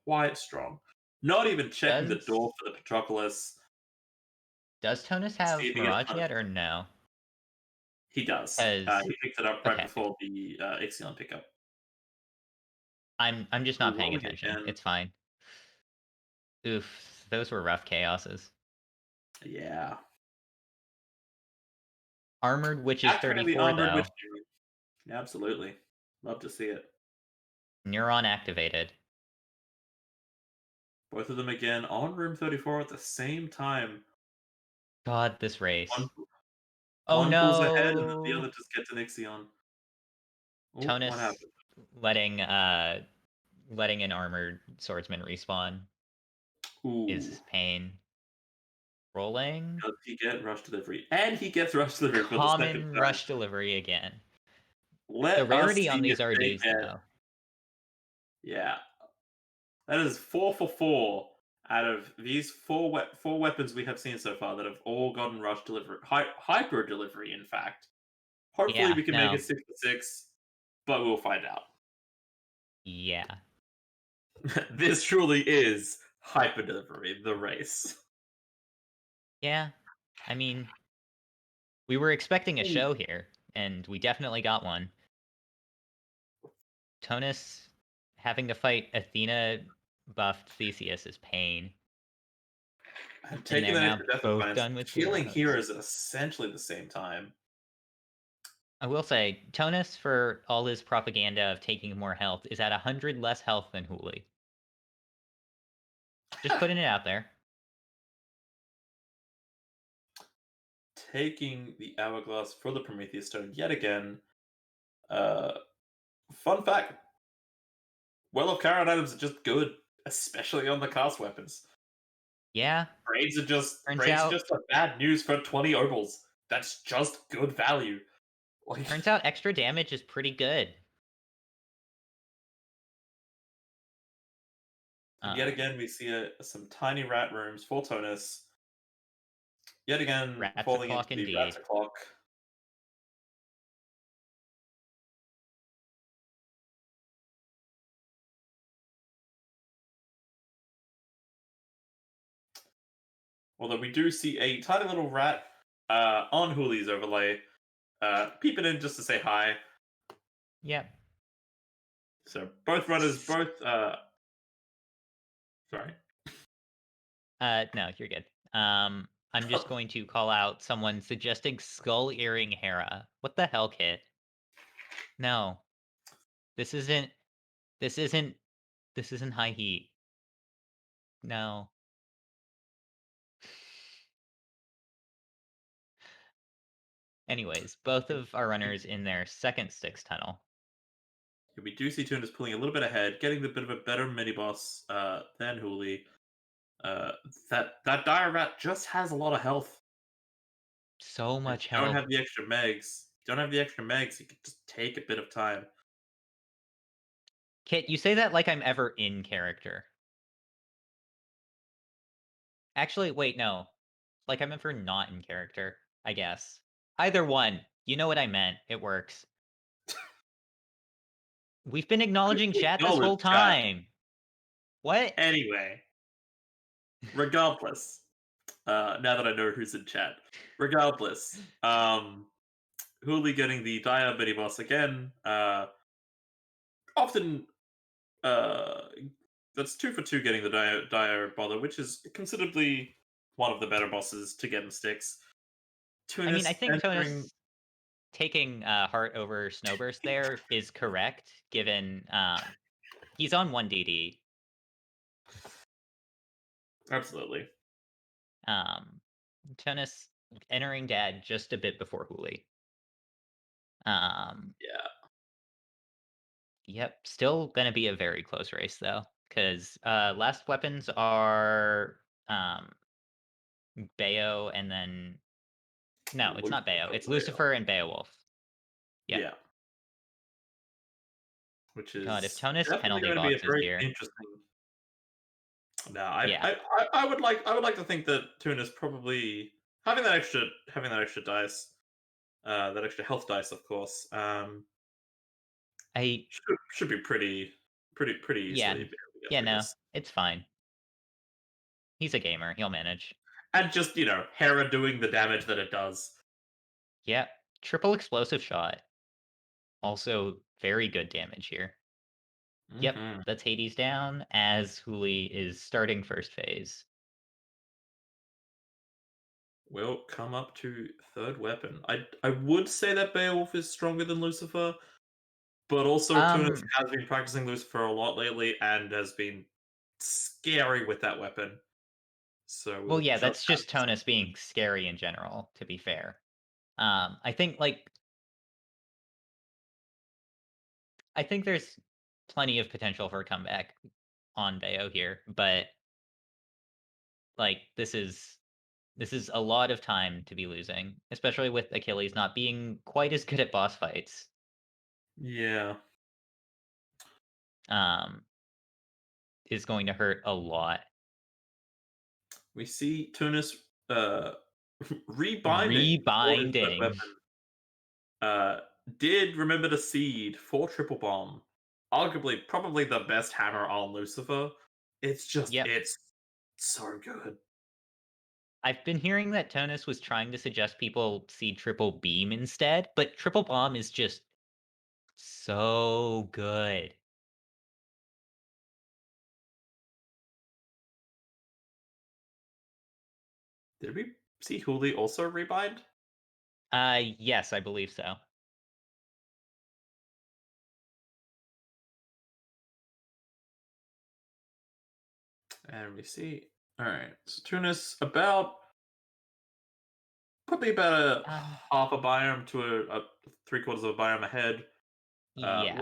quite strong. Not even checking the door for the Patroclus. Does Tonus have See if he gets Mirage punished. yet or no? He does. He picked it up right Okay. before the Ixion pickup. I'm just not paying Rolling attention. again. It's fine. Oof, those were rough chaoses. Yeah. Armored Witch is Activating the 34 Armored though. Witch. Yeah, absolutely. Love to see it. Neuron activated. Both of them again on room 34 at the same time. God, this race. One no! pulls ahead and the other just gets an Ixion. Ooh, what Tonus happened? letting an armored swordsman respawn is pain. Rolling. Does he get rush delivery? And he gets rush delivery for the second Common time. rush delivery again. Let The rarity us on see these if are they Ds get- though. Yeah. That is 4 for 4 out of these four weapons we have seen so far that have all gotten rush delivery, hyper delivery. In fact, hopefully Yeah, we can no. make it 6 for 6, but we'll find out. Yeah. This truly is hyper delivery, the race. Yeah. I mean, we were expecting a show here, and we definitely got one. Tonus having to fight Athena buffed Theseus is pain. And taking they're that now extra death both advantage, done with killing heroes. heroes at essentially the same time. I will say, Tonus, for all his propaganda of taking more health, is at 100 less health than Huli. Just putting it out there. Taking the hourglass for the Prometheus stone yet again. Fun fact: Well of Karen items are just good, especially on the cast weapons. Yeah. Braids are just Turns braids are out- just like bad news for 20 opals. That's just good value. Like, Turns out extra damage is pretty good. and yet again, we see some tiny rat rooms for Tonus. Yet again, Rats falling into o'clock the indeed. rats o'clock. Although we do see a tiny little rat on Huli's overlay, peeping in just to say hi. Yep. So both runners, sorry. No, you're good. I'm just going to call out someone suggesting skull earring Hera. What the hell, Kit? No. This isn't high heat. No. Anyways, both of our runners in their second Styx tunnel. We do see Tunis pulling a little bit ahead, getting a bit of a better mini boss than Huli. That dire rat just has a lot of health. So much If you don't health. have the extra megs. You can just take a bit of time. Kit, you say that like I'm ever in character. Actually, wait, no. Like I'm ever not in character, I guess. Either one. You know what I meant. It works. We've been acknowledging chat this whole Acknowledge chat. time. What? Anyway, regardless, now that I know who's in chat, regardless, Huli getting the dire mini boss again. Often, that's 2 for 2 getting the dire bother, which is considerably one of the better bosses to get in Styx. I mean, I think entering... Tonus taking Heart over Snowburst there is correct, given he's on 1 DD. Absolutely. Tonus entering Dad just a bit before Huli. Yeah. Yep, still gonna be a very close race though, because last weapons are Bayo and then no, it's not Bayo. It's Lucifer and Beowulf. Yep. Yeah. Which is God, if Tonus definitely penalty going to be a boxes very here. interesting. No, Yeah. I would like to think that Tunis probably having that extra dice That extra health dice, of course. I Should be pretty yeah. easily be able to get Yeah, through no. this. It's fine. He's a gamer. He'll manage. And just, Hera doing the damage that it does. Yep. Triple explosive shot. Also very good damage here. Yep, Mhm. that's Hades down as Huli is starting first phase. We'll come up to third weapon. I would say that Beowulf is stronger than Lucifer, but also Tunis has been practicing Lucifer a lot lately and has been scary with that weapon. So Well, we'll yeah, just that's have just to see. Tonus being scary in general, to be fair. I think I think there's plenty of potential for a comeback on Bayo here, but this is a lot of time to be losing, especially with Achilles not being quite as good at boss fights. Yeah. Is going to hurt a lot. We see Tunis rebinding for his third Rebinding. weapon. Did remember the seed for triple bomb. Arguably, probably the best hammer on Lucifer. Yep. It's so good. I've been hearing that Tonus was trying to suggest people see triple beam instead, but triple bomb is just so good. Did we see Huli also rebind? Yes, I believe so. And we see. Alright. So Tunis probably about a half a biome to a 3/4 of a biome ahead. Yeah.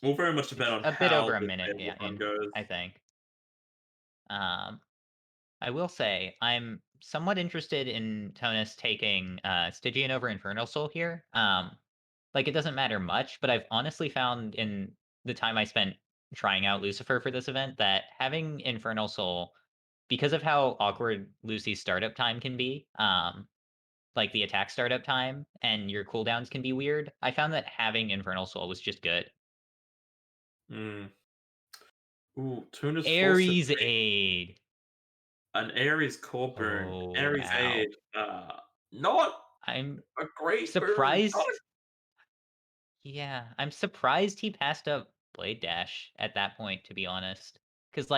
We'll very much depend It's on a bit how over a this minute, yeah, run goes. I think. I will say I'm somewhat interested in Tonus taking Stygian over Infernal Soul here. It doesn't matter much, but I've honestly found in the time I spent trying out Lucifer for this event that having Infernal Soul, because of how awkward Lucy's startup time can be, the attack startup time and your cooldowns can be weird, I found that having Infernal Soul was just good. Mm. Ooh, Tunis forced Ares Aid. an Ares core burn. Oh, Ares wow. Aid. Not I'm a great burn. surprised. Yeah, I'm surprised he passed up Blade Dash at that point, to be honest. Because,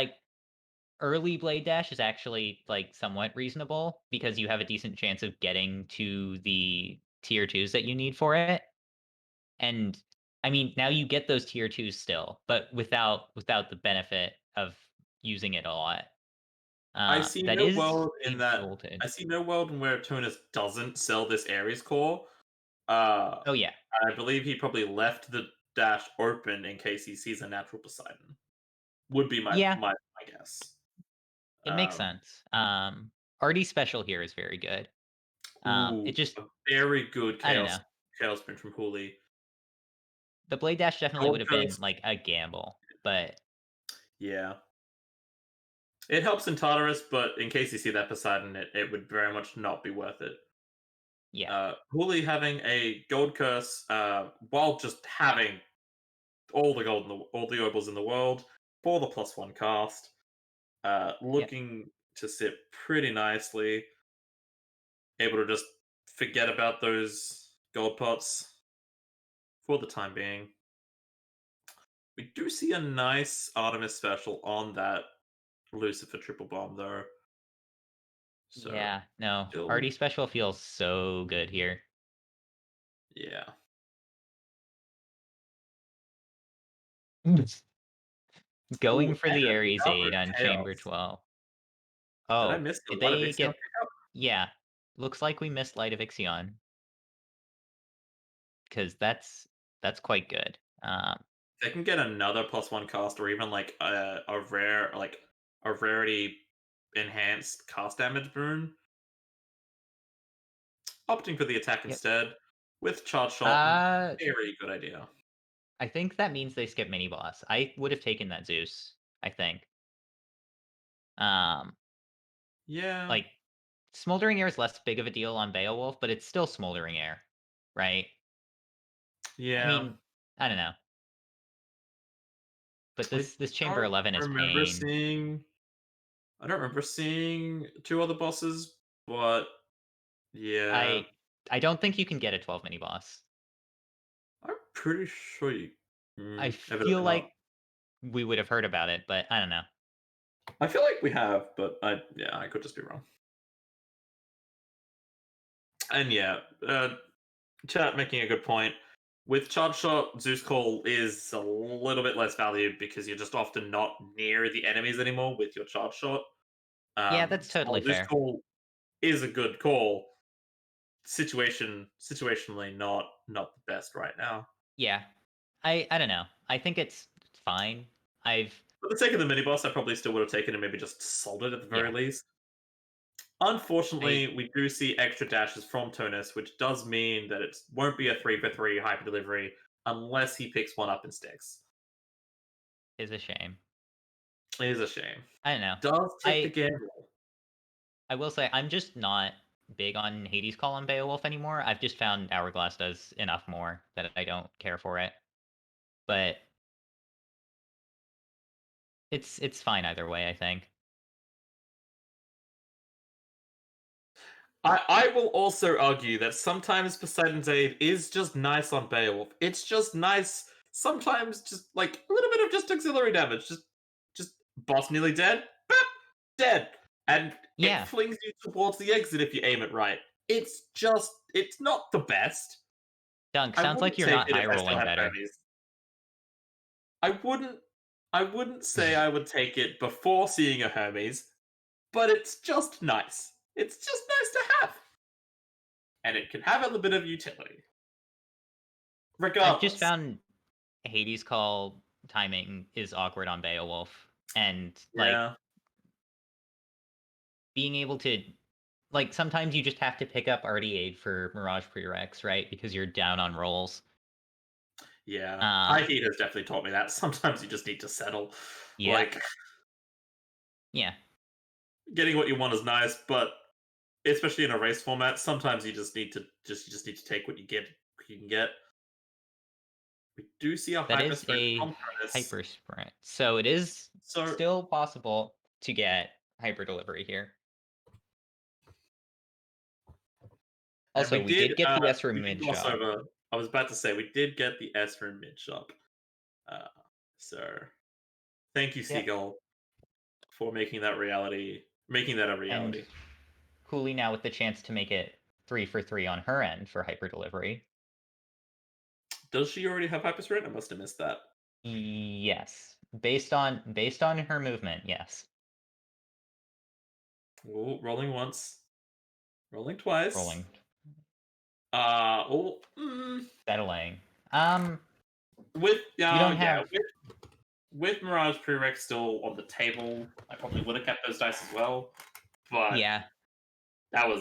early Blade Dash is actually, somewhat reasonable because you have a decent chance of getting to the tier 2s that you need for it. And, I mean, now you get those tier 2s still, but without the benefit of using it a lot. I see That no is world in a that. voltage. I see no world in where Tunis doesn't sell this Ares core. Oh, yeah. I believe he probably left the dash open in case he sees a natural Poseidon. Would be my Yeah, my guess. it makes sense. RD special here is very good. Ooh, It just, a very good I don't know. chaos sprint from Huli. The Blade Dash definitely would Gold have been, Curse. a gamble, but Yeah. It helps in Tartarus, but in case you see that Poseidon, it would very much not be worth it. yeah. Huli having a gold curse, while just having all the all the opals in the world for the +1 cast, Yep. looking to sit pretty nicely, able to just forget about those gold pots for the time being. We do see a nice Artemis special on that Lucifer triple bomb though. So Yeah, no. still, RD special feels so good here. yeah. Going Ooh, for the and Ares aid another on Chamber chaos. 12. Did I Oh, miss a did lot of they Ixion get... pickup? Yeah. Looks like we missed Light of Ixion. Because that's quite good. They can get another +1 cast, or even like a rare, like a rarity enhanced cast damage boon. Opting for the attack Yep. instead with charge shot, very good idea. I think that means they skip mini boss. I would have taken that Zeus, I think. Yeah. Like, Smoldering Air is less big of a deal on Beowulf, but it's still Smoldering Air, right? Yeah. I mean, I don't know. But this Chamber 11 is pain. I don't remember seeing 2 other bosses, but yeah, I don't think you can get a 12 mini boss. I'm pretty sure you. I Evidently feel not. like we would have heard about it, but I don't know. I feel like we have, but I could just be wrong. And yeah, chat making a good point. With Charge Shot, Zeus Call is a little bit less valued because you're just often not near the enemies anymore with your Charge Shot. Yeah, that's totally Zeus fair. Call is a good call. Situationally, not the best right now. Yeah. I don't know. I think it's fine. For the sake of the mini boss, I probably still would have taken it and maybe just sold it at the very Yeah. least. Unfortunately, we do see extra dashes from Tonus, which does mean that it won't be a 3-for-3 hyper delivery unless he picks one up and sticks. Is a shame. It is a shame. I don't know. Does take the gamble. I will say I'm just not big on Hades Call on Beowulf anymore. I've just found Hourglass does enough more that I don't care for it. But it's fine either way, I think. I will also argue that sometimes Poseidon's Aid is just nice on Beowulf. It's just nice. Sometimes just like a little bit of just auxiliary damage. Just boss nearly dead. Boop, dead. And Yeah. it flings you towards the exit if you aim it right. It's not the best. Dunk, I sounds like wouldn't you're take not it if high I still rolling had better. Hermes. I wouldn't say I would take it before seeing a Hermes, but it's just nice. It's just nice to have. And it can have a little bit of utility. Regardless. I've just found Hades Call timing is awkward on Beowulf. And like being able to like sometimes you just have to pick up RD8 for Mirage Prereqs, right? Because you're down on rolls. Yeah. High Heat has definitely taught me that. Sometimes you just need to settle. Yeah. Like yeah. Getting what you want is nice, but especially in a race format, sometimes you just need to take what you can get. We do see a that hyper is sprint a from Turnus. hyper sprint. So it is still possible to get hyper delivery here. Also, we did get the S-Room mid shop. I was about to say we did get the S-Room mid shop. So thank you, Seagull, for making that a reality. And Cooley now with the chance to make it 3-for-3 on her end for hyper delivery. Does she already have hyper sprint? I must have missed that. Yes, based on her movement, yes. Oh, rolling once, rolling twice, rolling. Settling. With Mirage Prereq still on the table, I probably would have kept those dice as well. But yeah, that would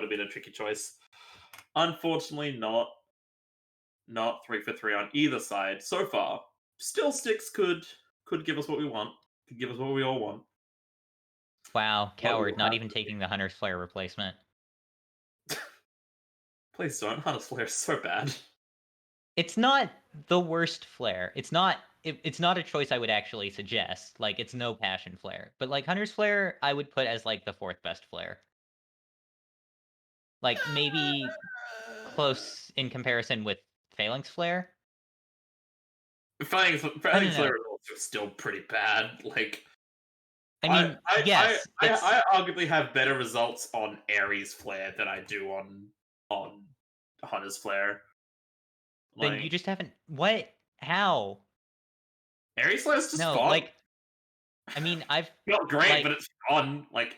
have been a tricky choice. Unfortunately, not 3-for-3 on either side so far. Still, sticks could give us what we want. Could give us what we all want. Wow, coward! Not even taking the Hunter's Flare replacement. Please don't. Hunter's Flare is so bad. It's not the worst flare. It's not a choice I would actually suggest. Like, it's no passion flare. But like Hunter's Flare, I would put as like the 4th best flare. Like maybe close in comparison with Phalanx Flare. Phalanx Flare is also still pretty bad. Like, I mean, yes, I arguably have better results on Ares Flare than I do on Hunter's Flare. Then you just haven't. What? How? Ares Flare is just fun. Like, I mean, I've not great, but it's fun. Like,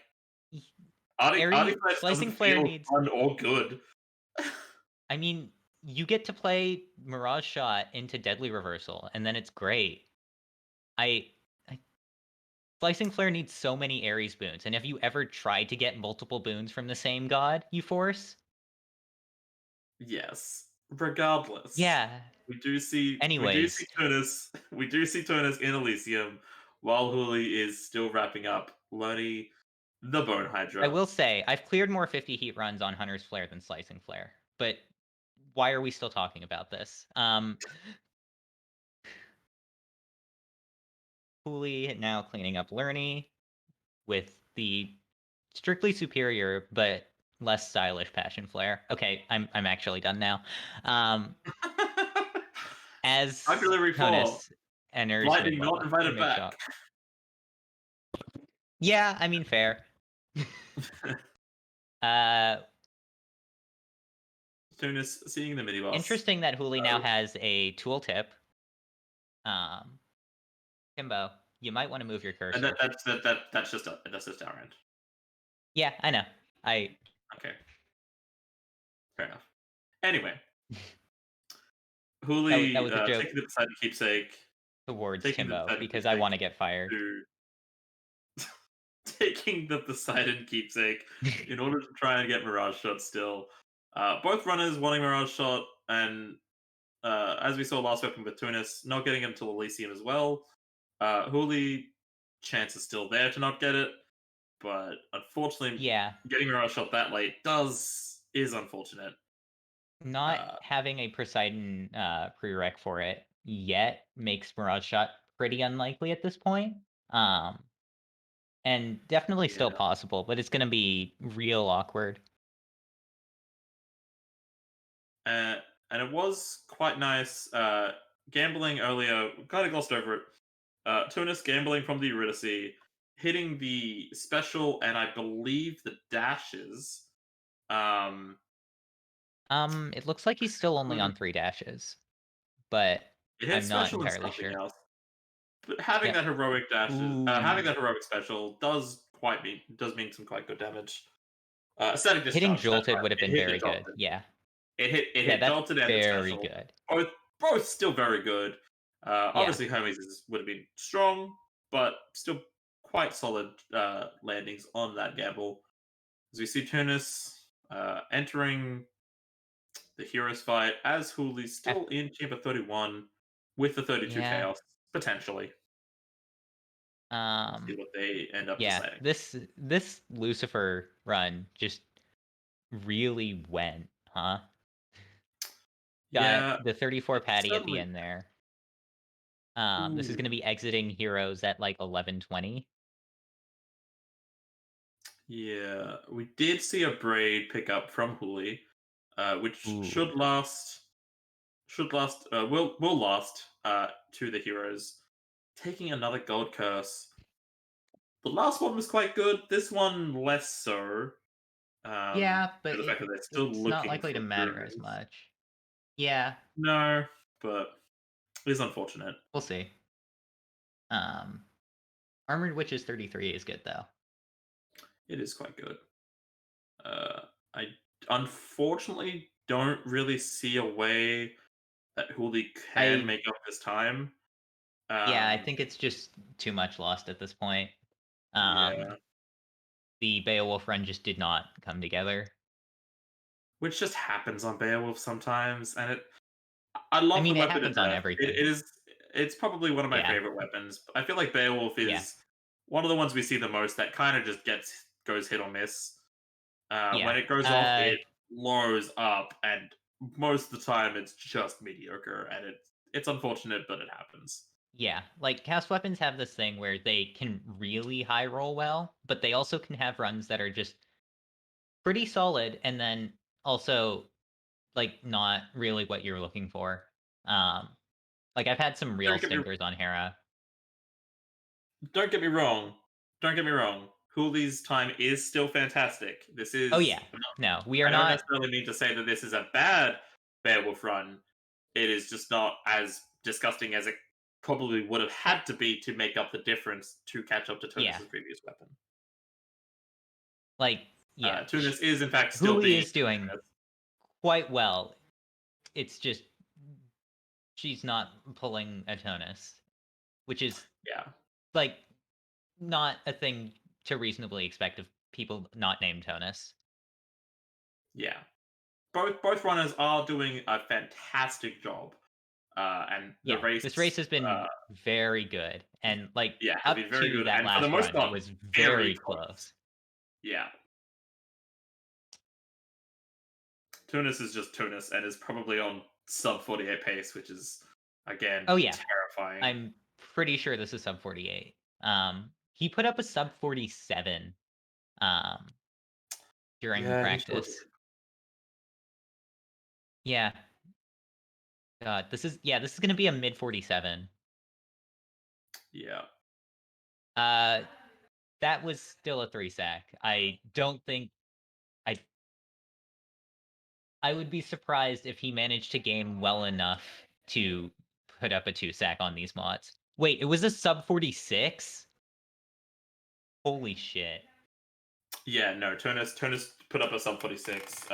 Slicing Flare needs fun or good. I mean, you get to play Mirage Shot into Deadly Reversal, and then it's great. Slicing Flare needs so many Ares boons, and have you ever tried to get multiple boons from the same god you force? Yes. Regardless. Yeah. We do see Turnus. We do see Turnus in Elysium while Huli is still wrapping up. Loney the Bone Hydra. I will say, I've cleared more 50 heat runs on Hunter's Flare than Slicing Flare, but why are we still talking about this? Hooli now cleaning up Lerny with the strictly superior but less stylish Passion Flare. Okay, I'm actually done now. As Drug Delivery 4. Tonus enters Lightning mid not lava, invited mid back. shot. Yeah, I mean fair. Tunis seeing the mini boss. Interesting that Hooli now has a tooltip. Kimbo, you might want to move your cursor. And that's just our end. Yeah, I know. Okay. Fair enough. Anyway, Hooli that was a joke taking the Poseidon keepsake towards taking the Kimbo Poseidon because I keepsake want to get fired. taking the Poseidon keepsake in order to try and get Mirage Shot still. Both runners wanting Mirage Shot, and as we saw last weapon with Tunis, not getting it until Elysium as well. Hooli, chance is still there to not get it, but unfortunately, Yeah, getting Mirage Shot that late is unfortunate. not having a Poseidon prereq for it yet makes Mirage Shot pretty unlikely at this point. And definitely still possible, but it's going to be real awkward. And it was quite nice. Gambling earlier, kind of glossed over it. Tunis gambling from the Eurydice, hitting the special and I believe the dashes. It looks like he's still only on 3 dashes, but it hit I'm not special and entirely something sure. else. But having that heroic dashes, having that heroic special does mean some quite good damage. Static discharge. Hitting jolted would have been very good. Yeah. It hit jolted and the very special. good. Both still very good. Obviously, Hermes would have been strong, but still quite solid landings on that gamble. As we see Tunis entering the Heroes fight as Hooli's still in Chamber 31 with the 32 Chaos, potentially. See what they end up deciding. This Lucifer run just really went, huh? Got the 34 patty at the end there. This is going to be exiting Heroes at like 11:20. Yeah, we did see a braid pick up from Hooli, which should last. Will last to the Heroes. Taking another gold curse. The last one was quite good. This one less so. Yeah, but the fact that they're still it's looking not likely to matter runes. as much. Yeah. No, but it's unfortunate. We'll see. Armored Witches 33 is good though. It is quite good. I unfortunately don't really see a way that Hooli can make up this time. Yeah, I think it's just too much lost at this point. The Beowulf run just did not come together. Which just happens on Beowulf sometimes, and I love the weapon. It happens on everything. It's probably one of my favorite weapons. I feel like Beowulf is one of the ones we see the most that kind of just goes hit or miss. When it goes off, it blows up, and most of the time it's just mediocre, and it's unfortunate, but it happens. Yeah, like cast weapons have this thing where they can really high roll well, but they also can have runs that are just pretty solid, and then also like not really what you're looking for. Like I've had some real stinkers on Hera. Don't get me wrong. Hooli's time is still fantastic. This is. Oh yeah. No, we are not. I don't necessarily mean to say that this is a bad Beowulf run. It is just not as disgusting as it probably would have had to be to make up the difference to catch up to Tunis' previous weapon. Like, yeah. Tunis is in fact still is doing quite well. It's just she's not pulling a Tonus, which is like not a thing to reasonably expect of people not named Tonus. Yeah. Both runners are doing a fantastic job. And the race this race has been very good, and like up very to good. that and last for the most run, part, it was very close. Yeah. Tunis is just Tunis and is probably on sub 48 pace, which is again Oh yeah, terrifying. I'm pretty sure this is sub 48. He put up a sub 47 during Yeah, he sure practice. Yeah. God, this is gonna be a mid 47. Yeah. That was still a 3-sack. I don't think I would be surprised if he managed to game well enough to put up a 2-sack on these mods. Wait, it was a sub 46? Holy shit. Yeah, no, Tunis put up a sub 46.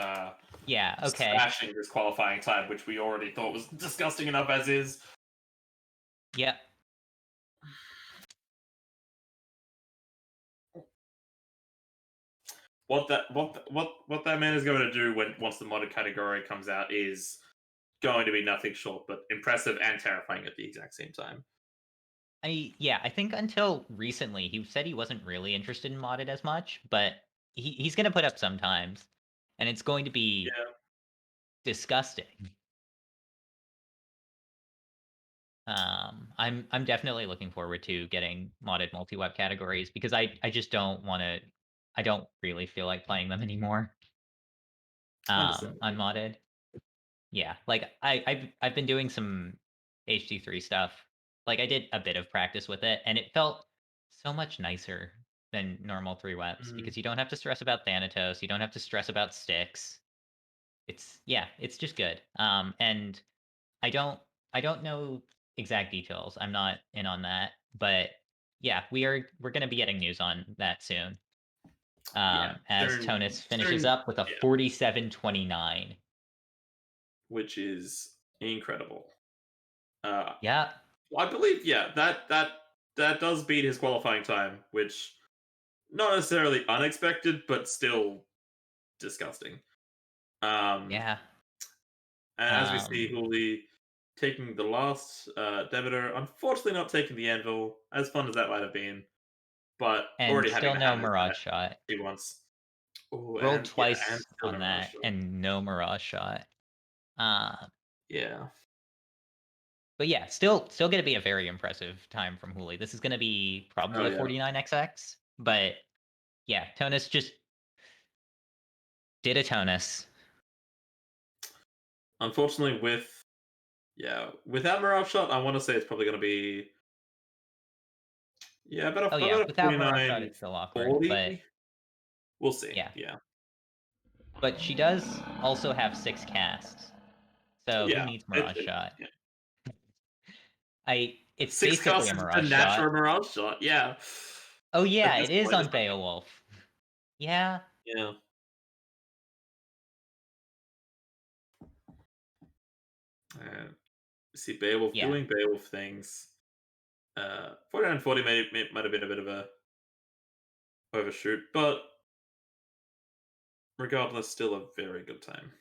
Yeah, okay. Smashing his qualifying time, which we already thought was disgusting enough as is. Yep. What that man is going to do once the modded category comes out is going to be nothing short but impressive and terrifying at the exact same time. I think until recently he said he wasn't really interested in modded as much, but he's gonna put up sometimes, and it's going to be disgusting. I'm definitely looking forward to getting modded multi-web categories because I just don't want to. I don't really feel like playing them anymore. Understandable. Unmodded. Yeah, like I've been doing some HD3 stuff. Like I did a bit of practice with it, and it felt so much nicer than normal 3 webs because you don't have to stress about Thanatos, you don't have to stress about sticks. It's just good. And I don't know exact details. I'm not in on that, but yeah, we're gonna be getting news on that soon. As Tonus finishes up with a 47-29. Which is incredible. Yeah. I believe, that does beat his qualifying time, which not necessarily unexpected, but still disgusting. Yeah. And as we see, Hooli taking the last Demeter, unfortunately not taking the Anvil, as fun as that might have been, but And already still having no had Mirage shot. he wants. Ooh, Rolled and twice still on no that, shot. and no Mirage shot. Yeah. But yeah, still gonna be a very impressive time from Hooli. This is gonna be probably a 49XX, but yeah, Tonus just did a Tonus. Unfortunately, without Mirage shot, I want to say it's probably going to be about a Without Mirage shot, it's still awkward, 40. but We'll see. yeah. But she does also have 6 casts, so who needs Mirage shot? It's 6 basically casts a is Mirage a shot. natural Mirage shot. Yeah. Oh yeah, At this it is point, on it's like- Beowulf. Yeah. Yeah. See Beowulf doing Beowulf things. 49-40 might have been a bit of a overshoot, but regardless, still a very good time.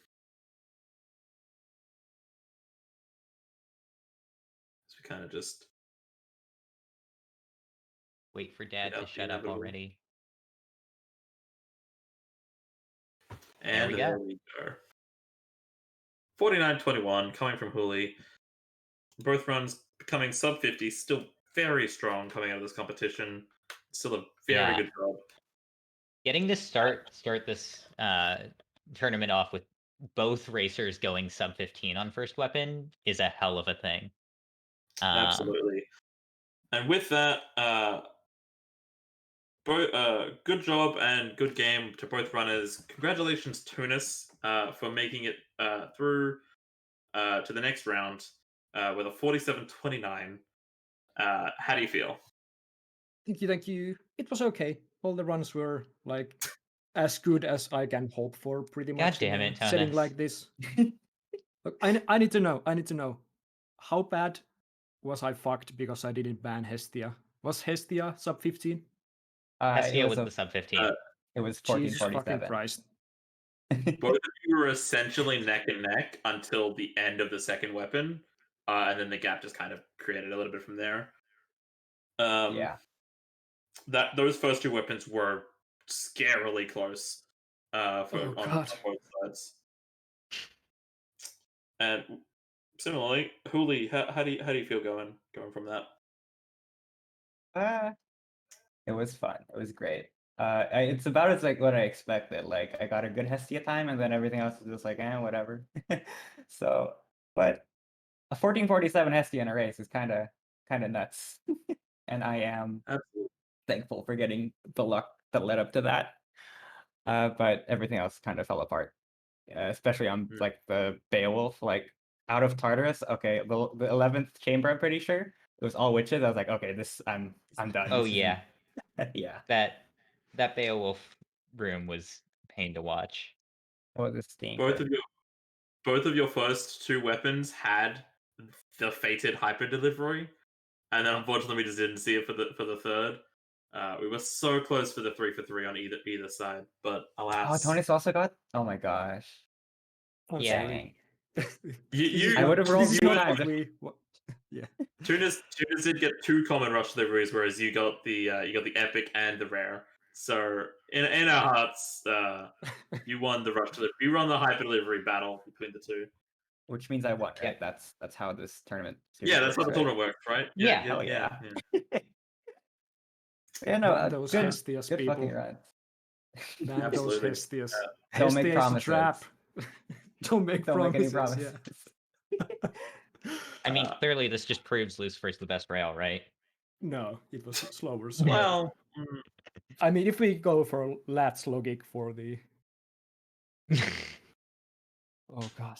So we kind of just wait for Dad to shut up already. And there we go. 49-21 coming from Hooli. Both runs becoming sub 50, still very strong coming out of this competition. Still a very good job. Getting to start this tournament off with both racers going sub 15 on first weapon is a hell of a thing. Absolutely. And with that, good job and good game to both runners. Congratulations, Tunis, for making it through to the next round with a 47-29. How do you feel? Thank you. It was okay. All the runs were like as good as I can hope for, pretty much. God damn in it, a setting Tonus. like this. Look, I need to know. How bad was I fucked because I didn't ban Hestia? Was Hestia sub 15? Hestia was the sub 15. It was Jesus 1447. fucking Christ. Both of you were essentially neck and neck until the end of the second weapon, and then the gap just kind of created a little bit from there. Yeah. Those first 2 weapons were scarily close on God. both sides. And similarly, Hooli, how do you feel going from that? It was fun. It was great. It's about as like what I expected. Like I got a good Hestia time, and then everything else is just like, whatever. So, but a 1447 Hestia in a race is kind of nuts, and I am Absolutely. thankful for getting the luck that led up to that. But everything else kind of fell apart, especially on like the Beowulf, like out of Tartarus. Okay, the 11th chamber, I'm pretty sure it was all witches. I was like, okay, this I'm done. Oh This isn't- yeah, yeah. that Beowulf room was pain to watch. Oh, this steam. Both of your first two weapons had the fated hyper delivery, and then unfortunately we just didn't see it for the third. We were so close for the 3-for-3 on either side, but Oh, alas, Tony's also got. Oh my gosh. I'm Yeah. sorry. Dang. you I would have rolled This is two not times. what we. Yeah. Tunas did get two common rush deliveries, whereas you got the epic and the rare. So in our hearts, you won the rush delivery. You won the hyper delivery battle between the two. Which means I won, right? Yep. That's how this tournament series Yeah, that's how works, the right? tournament works, right? Yeah, hell yeah. yeah. Yeah, no, Ban those good, Hestias, good people. fucking run. Ban those Absolutely. Hestias. Don't make Hestia is a promises. trap. Don't make Don't make any promises. promises. Yeah. I mean, clearly this just proves Lucifer's the best rail, right? No, it was slower. So. Well, I mean, if we go for Lat's logic for the. Oh god.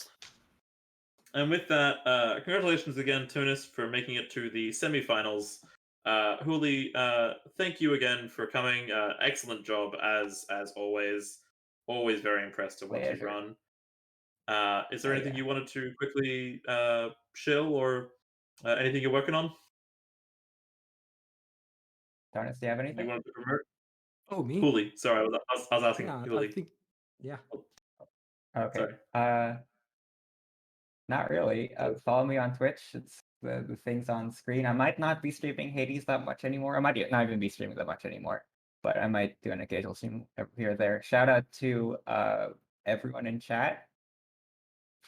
and with that, congratulations again, Tunis, for making it to the semifinals. Hooli, thank you again for coming. Excellent job as always. Always very impressed to watch you Pleasure. run. Is there Oh, anything yeah. you wanted to quickly shill or anything you're working on? Darnus, do you have You anything? wanted to promote? Oh, me? Hooli, sorry, I was asking Yeah, I Hooli. think. Yeah. Okay. Sorry. Not really. Follow me on Twitch. It's the things on screen. I might not be streaming Hades that much anymore. I might not even be streaming that much anymore, but I might do an occasional stream here or there. Shout out to everyone in chat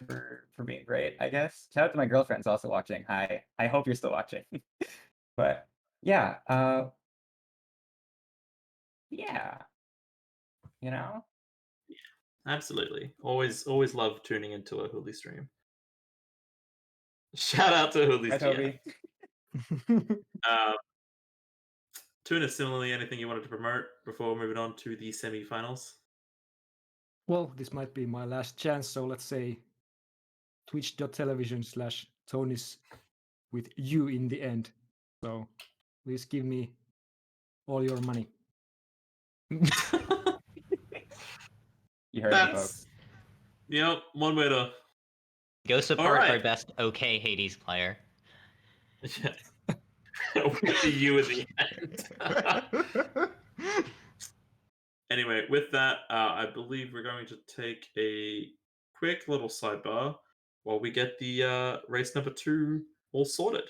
for being great, I guess. Shout out to my girlfriend's also watching. Hi. I hope you're still watching. But yeah, yeah. You know? Absolutely. Always love tuning into a Hooli stream. Shout out to Hooli's Hi, Toby. Tuna, similarly, anything you wanted to promote before moving on to the semi-finals? Well, this might be my last chance, so let's say twitch.tv/Tonys with you in the end. So please give me all your money. You heard it, folks. Yep, one way to Go support right. our best okay Hades player. with the you at the end. Anyway, with that, I believe we're going to take a quick little sidebar while we get the race number 2 all sorted.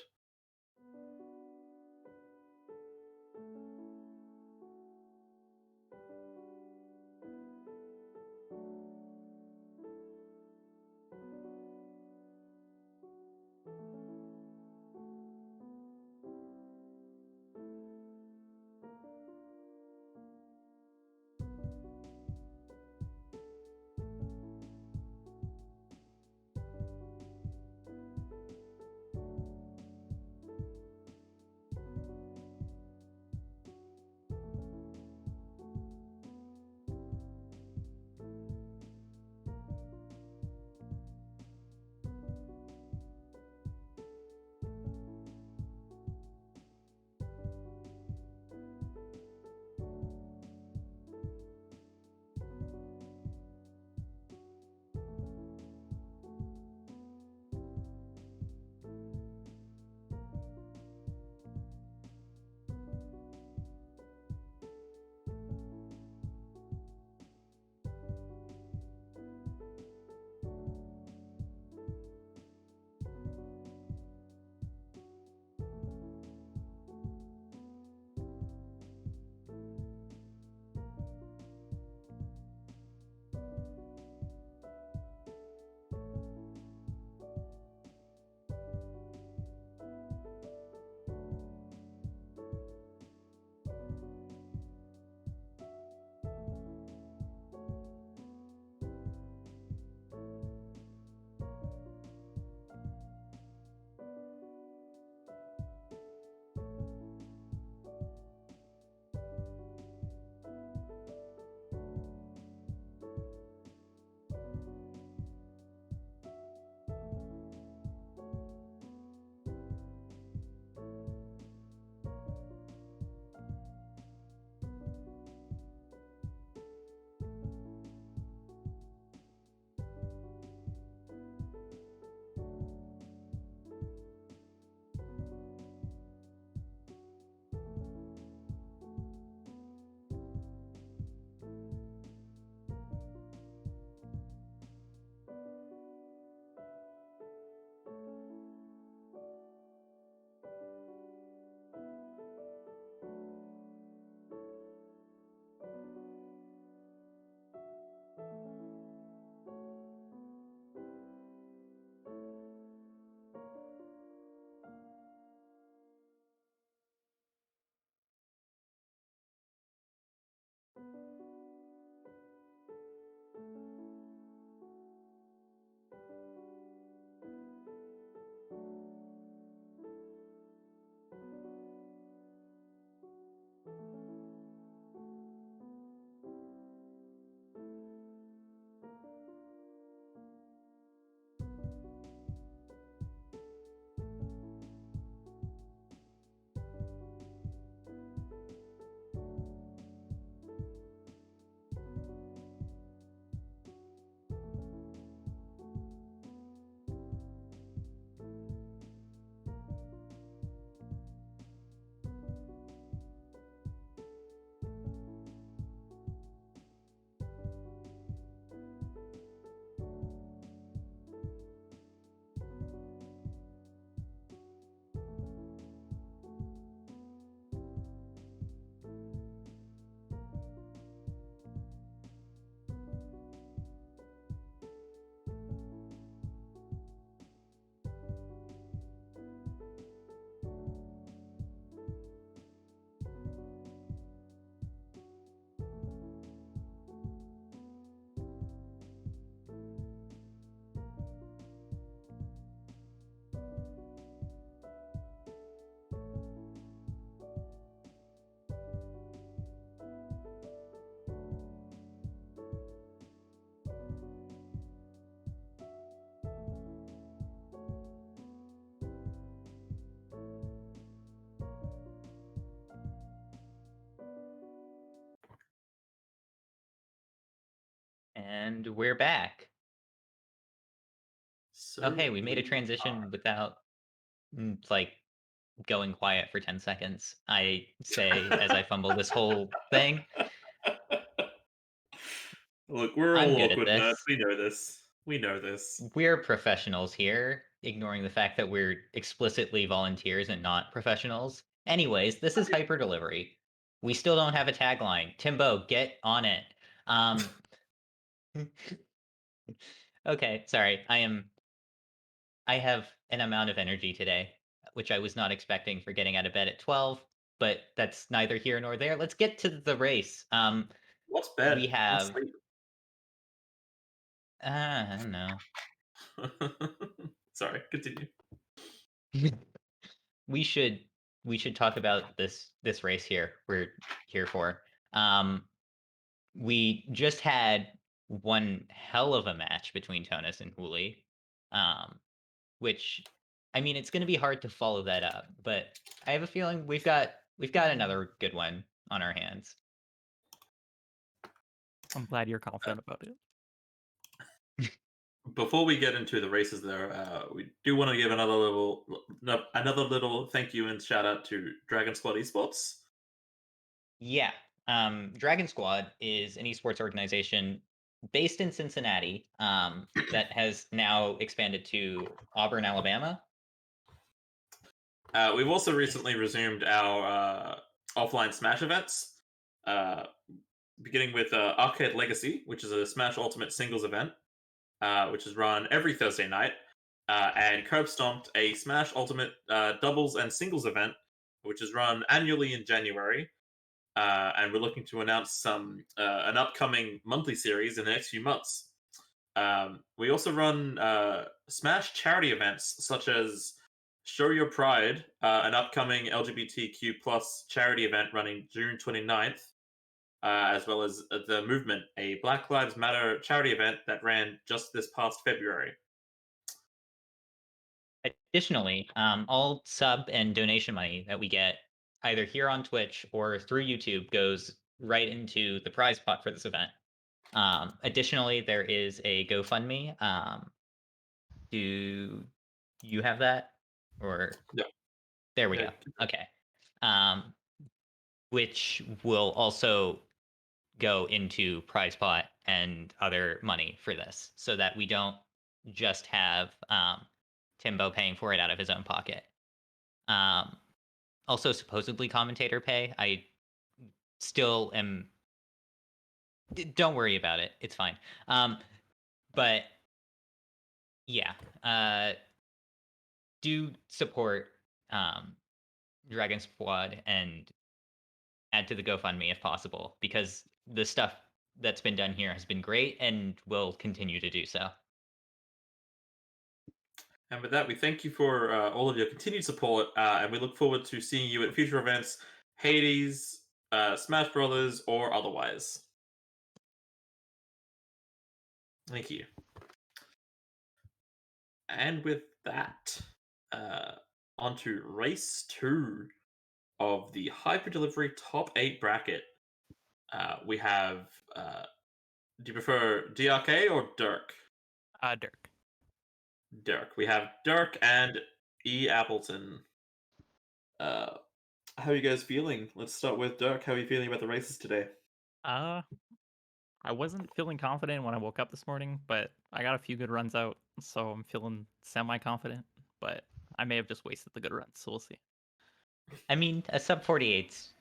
And we're back. Okay, we made a Certainly transition without like going quiet for 10 seconds. I say as I fumble this whole thing. Look, we're I'm all good at awkward nerds. this. We know this. We know this. We're professionals here, ignoring the fact that we're explicitly volunteers and not professionals. Anyways, this is hyper delivery. We still don't have a tagline. Timbo, get on it. Okay, sorry. I have an amount of energy today, which I was not expecting for getting out of bed at 12, but that's neither here nor there. Let's get to the race. What's bed? We What's have sleep? I don't know. Sorry, continue. we should talk about this race here. We're here for. We just had one hell of a match between Tonus and Hooli. Which I mean it's gonna be hard to follow that up, but I have a feeling we've got another good one on our hands. I'm glad you're confident about it. Before we get into the races, there, we do want to give another little thank you and shout out to DragonSquad eSports. Yeah. DragonSquad is an esports organization based in Cincinnati that has now expanded to Auburn, Alabama. We've also recently resumed our offline Smash events, beginning with Arcade Legacy, which is a Smash Ultimate singles event, which is run every Thursday night, and Curb Stomped, a Smash Ultimate doubles and singles event, which is run annually in January. And we're looking to announce an upcoming monthly series in the next few months. We also run Smash charity events such as Show Your Pride, an upcoming LGBTQ plus charity event running June 29th, as well as The Movement, a Black Lives Matter charity event that ran just this past February. Additionally, all sub and donation money that we get either here on Twitch or through YouTube goes right into the prize pot for this event. Additionally, there is a GoFundMe. Do you have that? Or Yeah. There we Yeah. go. Okay. Which will also go into prize pot and other money for this, so that we don't just have Timbo paying for it out of his own pocket. Also, supposedly commentator pay. I still am. Don't worry about it. It's fine. But yeah, do support Dragon Squad and add to the GoFundMe if possible, because the stuff that's been done here has been great and will continue to do so. And with that, we thank you for all of your continued support, and we look forward to seeing you at future events, Hades, Smash Brothers, or otherwise. Thank you. And with that, on to race 2 of the Hyper Delivery Top 8 bracket. We have, do you prefer DRK or Dirk? Dirk. Dirk. We have Dirk and E. Appleton. How are you guys feeling? Let's start with Dirk. How are you feeling about the races today? I wasn't feeling confident when I woke up this morning, but I got a few good runs out, so I'm feeling semi-confident. But I may have just wasted the good runs, so we'll see. I mean, a sub 48's.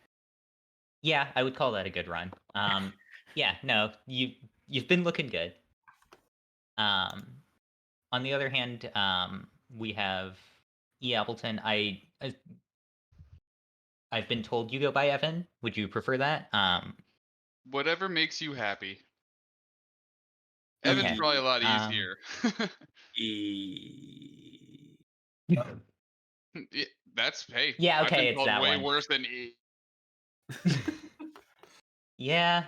Yeah, I would call that a good run. Yeah, no, you've been looking good. On the other hand, we have E. Appleton. I've been told you go by Evan. Would you prefer that? Whatever makes you happy. Evan's Okay. probably a lot easier. E. Yeah, that's hey. Yeah, I've okay, been it's called that way one. worse than E. Yeah.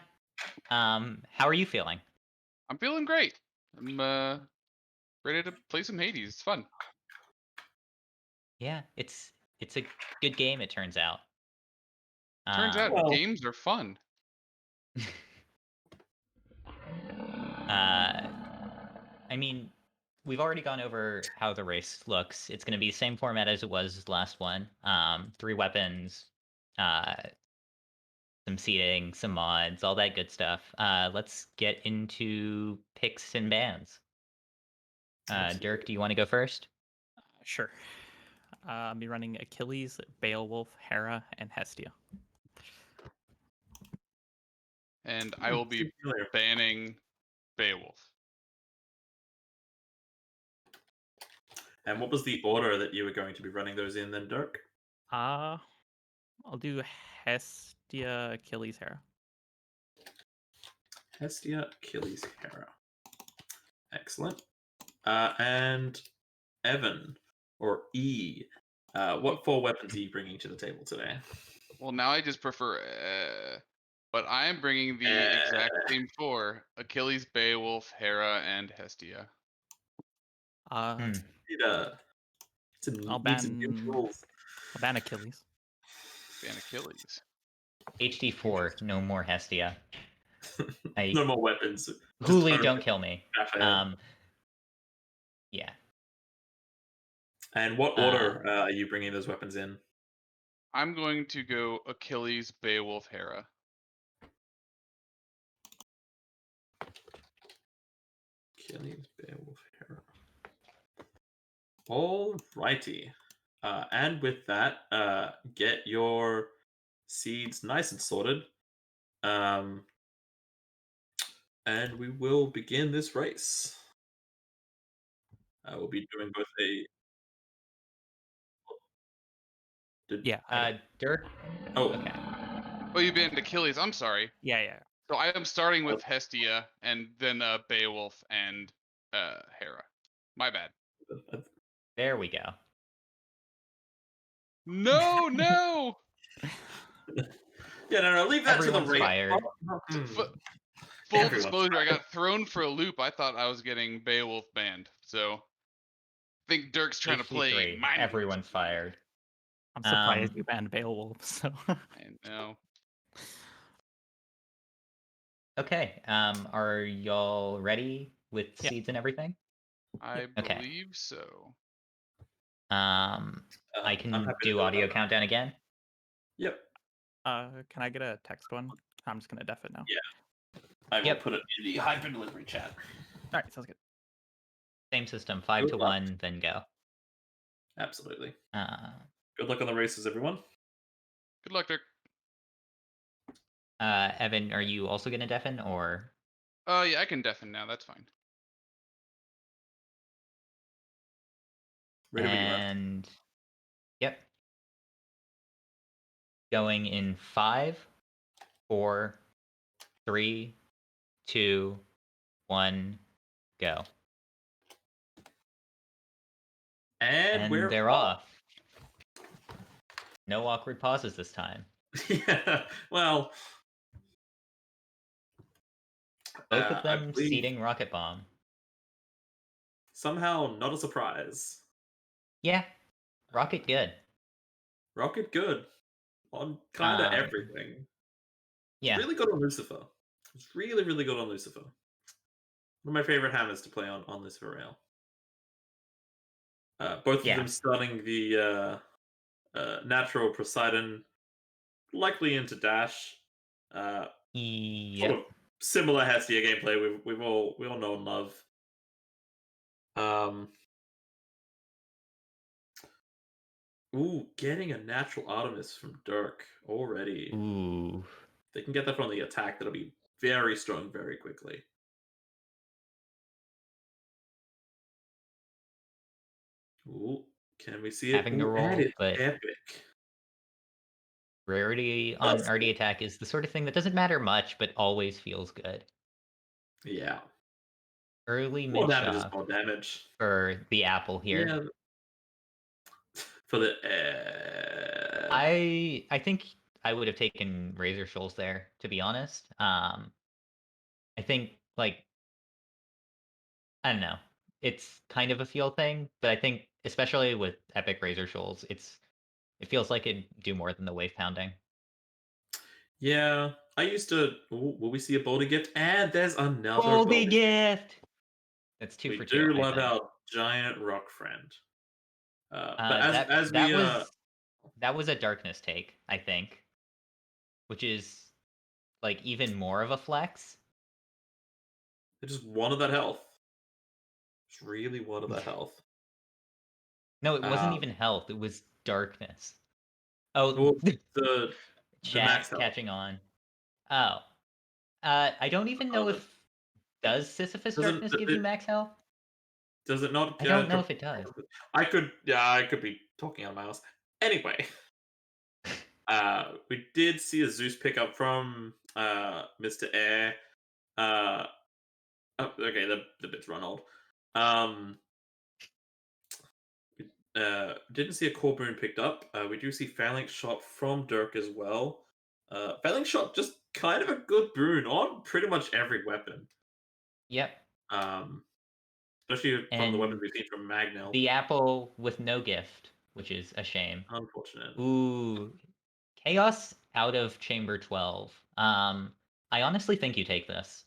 How are you feeling? I'm feeling great. I'm ready to play some Hades. It's fun. Yeah, it's a good game, it turns out. Turns out Well- games are fun. I mean, we've already gone over how the race looks. It's going to be the same format as it was last one. 3 weapons, some seating, some mods, all that good stuff. Let's get into picks and bans. Dirk, do you want to go first? Sure. I'll be running Achilles, Beowulf, Hera, and Hestia. And I will be banning Beowulf. And what was the order that you were going to be running those in then, Dirk? I'll do Hestia, Achilles, Hera. Hestia, Achilles, Hera. Excellent. And Evan, or E, what 4 weapons are you bringing to the table today? Well, now I just prefer, but I am bringing the exact same 4: Achilles, Beowulf, Hera, and Hestia. I'll ban Achilles. Ban Achilles. HD4, no more Hestia. No more weapons. Hulu, don't kill me. Yeah. And what order are you bringing those weapons in? I'm going to go Achilles, Beowulf, Hera. Achilles, Beowulf, Hera. Alrighty. And with that, get your seeds nice and sorted. And we will begin this race. We'll be doing both a... Dirk? Oh. Okay. Oh, you banned Achilles. I'm sorry. Yeah. So I am starting with Hestia and then Beowulf and Hera. My bad. There we go. No. Yeah, no, leave that Everyone's to the race. fired. Full disclosure, I got thrown for a loop. I thought I was getting Beowulf banned. So I think Dirk's trying to play HD3, mind everyone's fired. I'm surprised you banned Beowulf. So I know. Okay. Are y'all ready with seeds and everything? I Okay. believe so. I can do audio countdown again. Yep. Can I get a text one? I'm just gonna def it now. Yeah. I will put it in the hyper delivery chat. All right, sounds good. Same system, 5 to 1, then go. Absolutely. Good luck on the races, everyone. Good luck, Dirk. Evan, are you also gonna deafen or? Yeah, I can deafen now. That's fine. Ready when you are. And yep. Going in 5, 4, 3, 2, 1, go. And we're they're off. No awkward pauses this time. Yeah, well, Both of them seeding Rocket Bomb. Somehow not a surprise. Yeah, Rocket good. Rocket good on kind of everything. Yeah. Really good on Lucifer. It's really, really good on Lucifer. One of my favorite hammers to play on Lucifer Rail. Both of them stunning the natural Poseidon, likely into dash. Sort of similar Hestia gameplay we all know and love. Ooh, getting a natural Artemis from Dirk already. Ooh. If they can get that from the attack, that'll be very strong very quickly. Ooh, can we see it? Having the roll, but epic. Rarity on RD attack is the sort of thing that doesn't matter much, but always feels good. Yeah. Early More mid damage is shop more damage. for the apple here. Yeah. For the I think I would have taken Razor Shoals there, to be honest. I think I don't know. It's kind of a feel thing, but I think especially with Epic Razor Shoals, it feels like it'd do more than the wave pounding. Yeah, I used to. Ooh, will we see a Baldy gift? And there's another Baldy Baldy. gift. That's 2 We for 2. do I love think. our giant rock friend. But as that was a darkness take, I think, which is like even more of a flex. they just wanted that health. Just really wanted that health. No, it wasn't Um, even health. It was darkness. Oh, Well, the max chat health. catching on. Oh, I don't even know if does Sisyphus Doesn't Darkness give you max health? Does it not? I don't know if it does. I could be talking out of my ass. Anyway, we did see a Zeus pickup from Mr. Air. Okay, the bit's run old. Didn't see a core boon picked up. We do see Phalanx Shot from Dirk as well. Phalanx Shot just kind of a good boon on pretty much every weapon. Yep. Especially from the weapons And we've seen from Magnell. the apple with no gift, which is a shame. Unfortunate. Ooh, Chaos out of Chamber 12. I honestly think you take this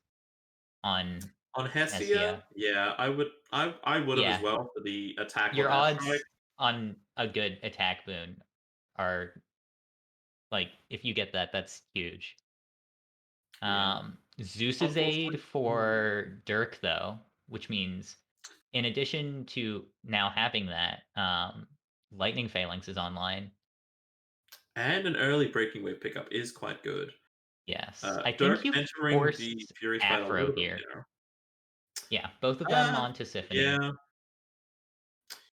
on Hestia. Yeah, I would have Yeah. as well for the attack Your or dash odds strike. on a good attack boon are like if you get that, that's huge. Yeah. Zeus's aid for Dirk though, which means in addition to now having that, Lightning Phalanx is online. And an early breaking wave pickup is quite good. Yes. I Dirk think you entering forced the Fury fight a Afro little bit here. later. Yeah, both of them onto Symphony. Yeah.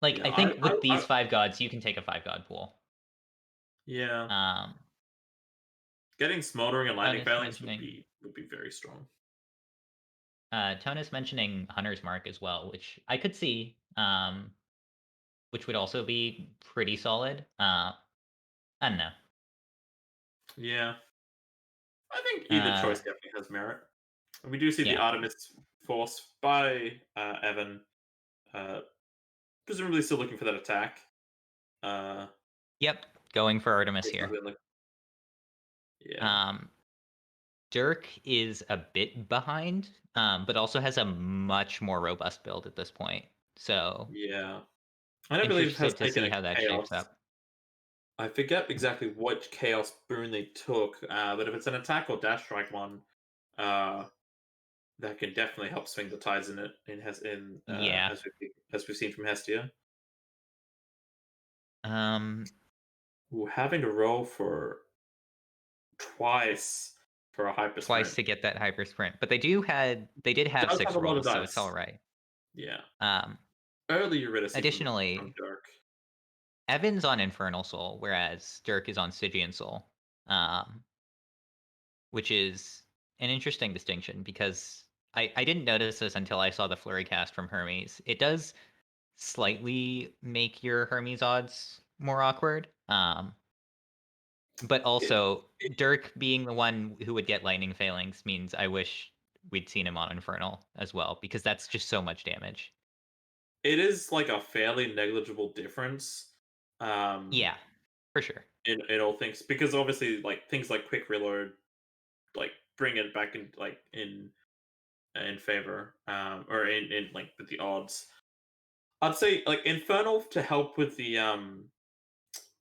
Like Yeah, I think with these 5 gods, you can take a 5 god pool. Yeah. Getting Smoldering and Lightning Tonus Phalanx mentioning would be very strong. Tonus mentioning Hunter's Mark as well, which I could see, which would also be pretty solid. I don't know. Yeah. I think either choice definitely has merit. We do see the Artemis Force by Evan. Presumably still looking for that attack. Yep, going for Artemis here. Yeah. Dirk is a bit behind, but also has a much more robust build at this point. So yeah, I don't believe it has to see how that shapes up. I forget exactly what chaos boon they took, but if it's an attack or dash strike one, that can definitely help swing the tides in it. As we've seen from Hestia. Having to roll for twice for a hyper sprint. Twice to get that hyper sprint, but they did have 6 rolls, so it's all right. Yeah. Early Eurydice. Additionally, from Dirk. Evan's on Infernal Soul, whereas Dirk is on Stygian Soul, which is an interesting distinction because I didn't notice this until I saw the flurry cast from Hermes. It does slightly make your Hermes odds more awkward. But also, Dirk being the one who would get Lightning Phalanx means I wish we'd seen him on Infernal as well, because that's just so much damage. It is like a fairly negligible difference. Yeah, for sure. In all things, because obviously, like things like quick reload, like bring it back in favor, or in like with the odds. I'd say like Infernal to help with the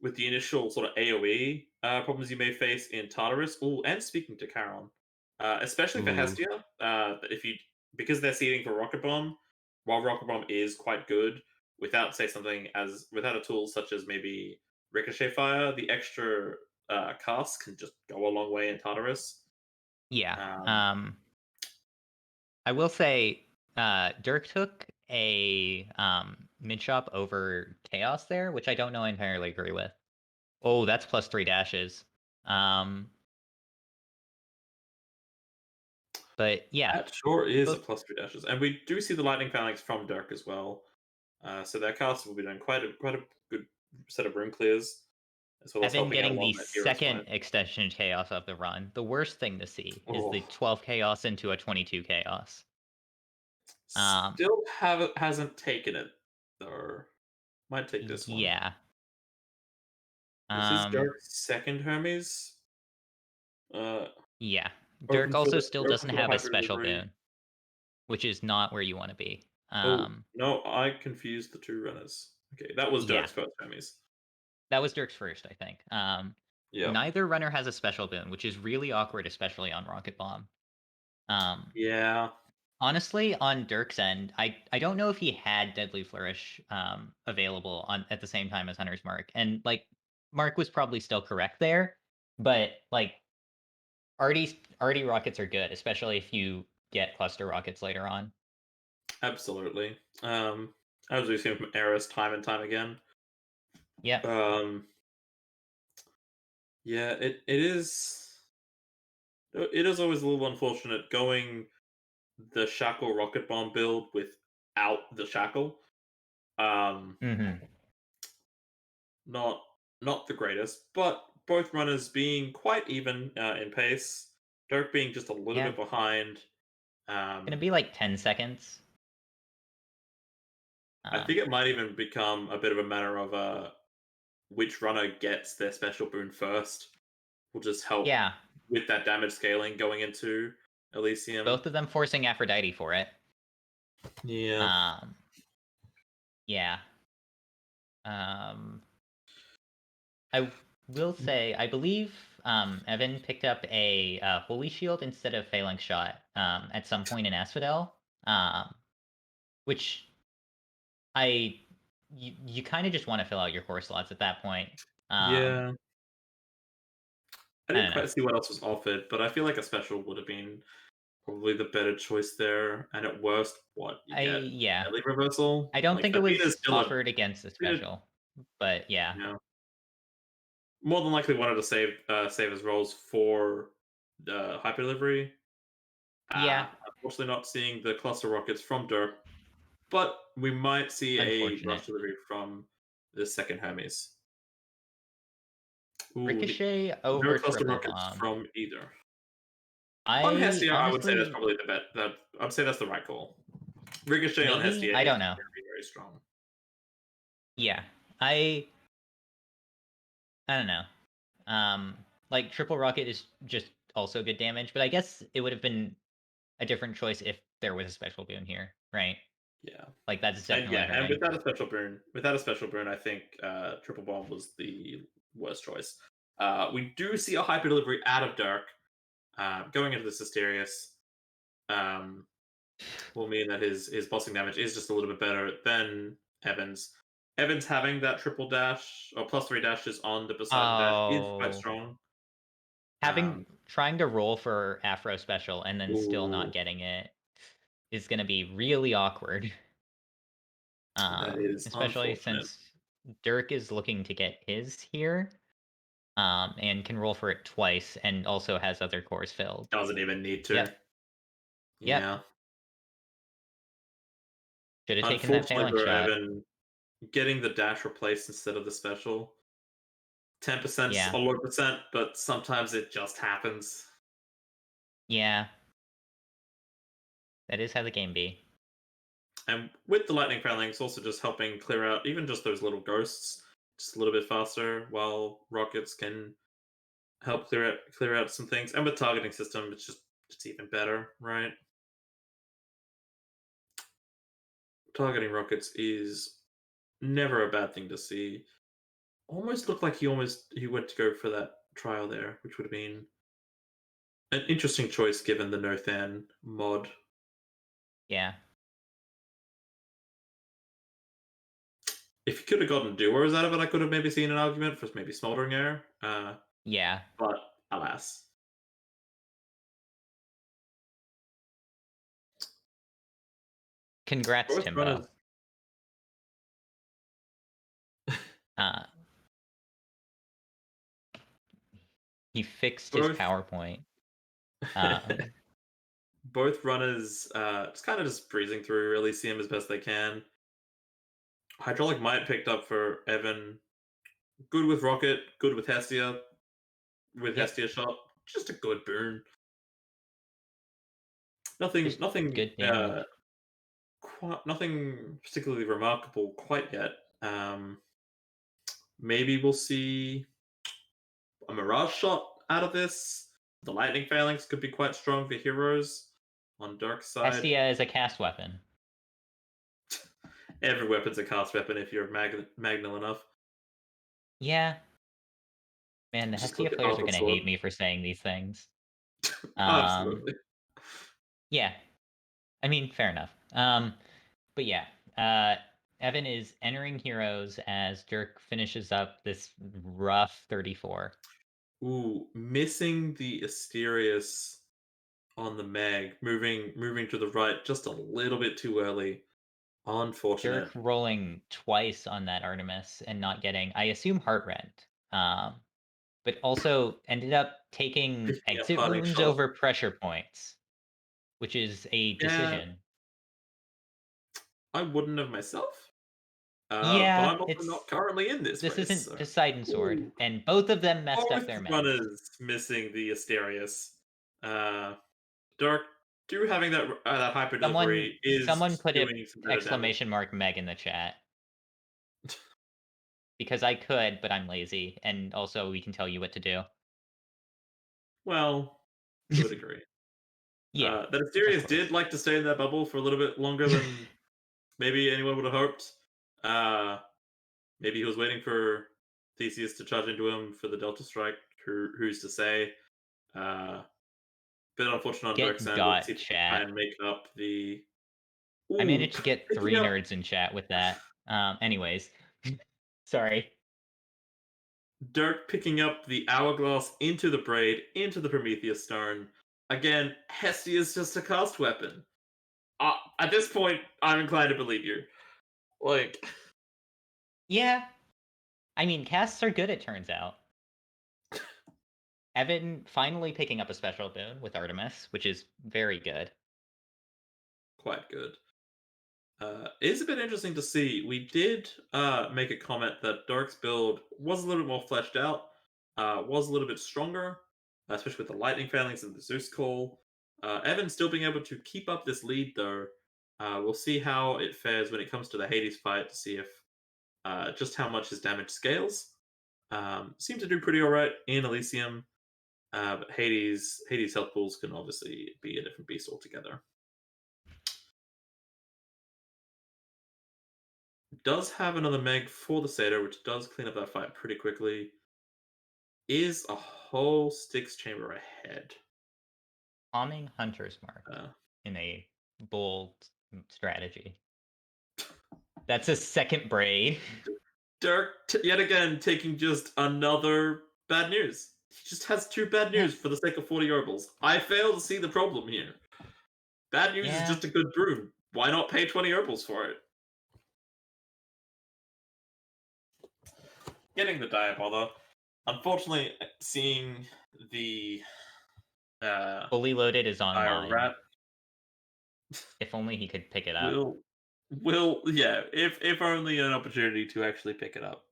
initial sort of AoE problems you may face in Tartarus. Oh, and speaking to Charon, especially for Hestia, because they're seeding for Rocket Bomb, while Rocket Bomb is quite good, without a tool such as maybe Ricochet Fire, the extra cast can just go a long way in Tartarus. Yeah. I will say, Dirk took a mid shop over Chaos there, which I don't know I entirely agree with. Oh, that's +3 dashes. But yeah, that sure is a +3 dashes, and we do see the Lightning Phalanx from Dirk as well. So their cast will be doing quite a good set of room clears, as well as Evan helping out getting along the that hero second side. extension chaos of the run. The worst thing to see is the 12 chaos into a 22 chaos. Still hasn't taken it though. Might take this one. Yeah. This is Dirk's second Hermes. Yeah. Open Dirk for also the- still open doesn't for the have a hybrid special delivery. boon, which is not where you want to be. Oh no, I confused the two runners. Okay, that was Yeah. Dirk's first Hermes. That was Dirk's first, I think. Yeah. Neither runner has a special boon, which is really awkward, especially on Rocket Bomb. Yeah. Honestly, on Dirk's end, I don't know if he had Deadly Flourish available on at the same time as Hunter's Mark, and like Mark was probably still correct there, but like arty rockets are good, especially if you get cluster rockets later on. Absolutely. As we've seen from Eris time and time again. Yeah. Yeah, it is. It is always a little unfortunate going the Shackle Rocket Bomb build without the Shackle. Mm-hmm. Not the greatest, but both runners being quite even in pace. Dirk being just a little Yeah. bit behind. Gonna be like 10 seconds. I think it might even become a bit of a matter of which runner gets their special boon first. Will just help Yeah. with that damage scaling going into Elysium. Both of them forcing Aphrodite for it. Yeah. Yeah. I will say, I believe Evan picked up a Holy Shield instead of Phalanx Shot at some point in Asphodel, which you kind of just want to fill out your core slots at that point. Yeah. I didn't don't quite know. see what else was offered, but I feel like a special would have been probably the better choice there. And at worst, what you get? Yeah. Deadly reversal. I don't Like, think it was Athena's still offered against the special, but yeah. More than likely wanted to save his rolls for the hyper delivery. Yeah. Unfortunately, not seeing the cluster rockets from Dirk, but we might see a rush delivery from the second Hermes. Ooh, Ricochet over cluster triple rockets bomb from either. On Hestia, honestly, I would say that's probably the bet. I'd say that's the right call. Ricochet on Hestia, I don't know. Very strong. Yeah, I don't know. Like triple rocket is just also good damage, but I guess it would have been a different choice if there was a special boon here, right? Yeah, like that's definitely and without a special burn, I think triple bomb was the worst choice. We do see a hyper delivery out of Dark going into this Asterius. Will mean that his bossing damage is just a little bit better than Evan's. Evan's having that triple dash or +3 dashes on the Poseidon dash is quite strong. Trying to roll for Afro special and then still not getting it is going to be really awkward. That is especially since Dirk is looking to get his here, and can roll for it twice, and also has other cores filled. Doesn't even need to. Yep. Yeah. Should have taken that Phalanx shot. Evan getting the dash replaced instead of the special. 10% is a low percent, but sometimes it just happens. Yeah. That is how the game be. And with the Lightning Phalanx also just helping clear out even just those little ghosts just a little bit faster, while rockets can help clear out some things. And with targeting system, it's even better, right? Targeting rockets is never a bad thing to see. Almost looked like he went to go for that trial there, which would have been an interesting choice given the Nothan mod. Yeah. If he could have gotten duos out of it, I could have maybe seen an argument for maybe Smoldering Air. Yeah. But alas. Congrats, Timbo. He fixed his PowerPoint. Both runners just kind of just breezing through, really see him as best they can. Hydraulic Might picked up for Evan. Good with Rocket, good with Hestia. With Hestia shot, just a good boon. Nothing good damage. Nothing particularly remarkable quite yet. Maybe we'll see a Mirage shot out of this. The lightning phalanx could be quite strong for heroes on Dark's side. Hestia is a cast weapon. Every weapon's a cast weapon if you're magnal enough. Yeah. Man, the Just Hestia click the players are Alpha going to Sword. hate me for saying these things. Absolutely. Yeah. I mean, fair enough. But yeah, Evan is entering heroes as Dirk finishes up this rough 34. Ooh, missing the Asterius on the Meg, moving to the right just a little bit too early. Unfortunate. Dirk rolling twice on that Artemis and not getting, I assume, heart rent. But also ended up taking Picking up exit parting wounds shot. over pressure points, which is a decision. I wouldn't have myself. Yeah, but I'm also it's not currently in this this race. isn't So. Poseidon Sword, Ooh. and both of them messed up Both their megs. runners missing the Asterius. Dark do having that hyper delivery is Someone put it doing some better exclamation mark Meg in the chat. Because I could, but I'm lazy, and also we can tell you what to do. Well, to a degree. Yeah. That Asterius did like to stay in that bubble for a little bit longer than maybe anyone would have hoped. Maybe he was waiting for Theseus to charge into him for the Delta Strike. Who's to say? Bit unfortunate on Dark's end. We'll see if he can try and make up the. Ooh, I managed to get 3 up... nerds in chat with that. Anyways, sorry. Dirk picking up the Hourglass into the Braid, into the Prometheus Stone. Again, Hestia is just a cast weapon. At this point, I'm inclined to believe you. Like, yeah. I mean, casts are good, it turns out. Evan finally picking up a special boon with Artemis, which is very good. Quite good. It's a bit interesting to see. We did make a comment that Dark's build was a little bit more fleshed out, was a little bit stronger, especially with the Lightning Phalanx and the Zeus Call. Evan still being able to keep up this lead, though. We'll see how it fares when it comes to the Hades fight to see if just how much his damage scales. Seemed to do pretty alright in Elysium, but Hades health pools can obviously be a different beast altogether. Does have another Meg for the Satyr, which does clean up that fight pretty quickly. Is a whole Styx chamber ahead. Calming Hunter's Mark in a bold strategy. That's a second braid. Dirk, yet again, taking just another bad news. He just has 2 bad news for the sake of 40 oracles. I fail to see the problem here. Bad news is just a good broom. Why not pay 20 opals for it? Getting the Diabol, though. Unfortunately, seeing the fully loaded is online. Rat. If only he could pick it up. Yeah, if only an opportunity to actually pick it up.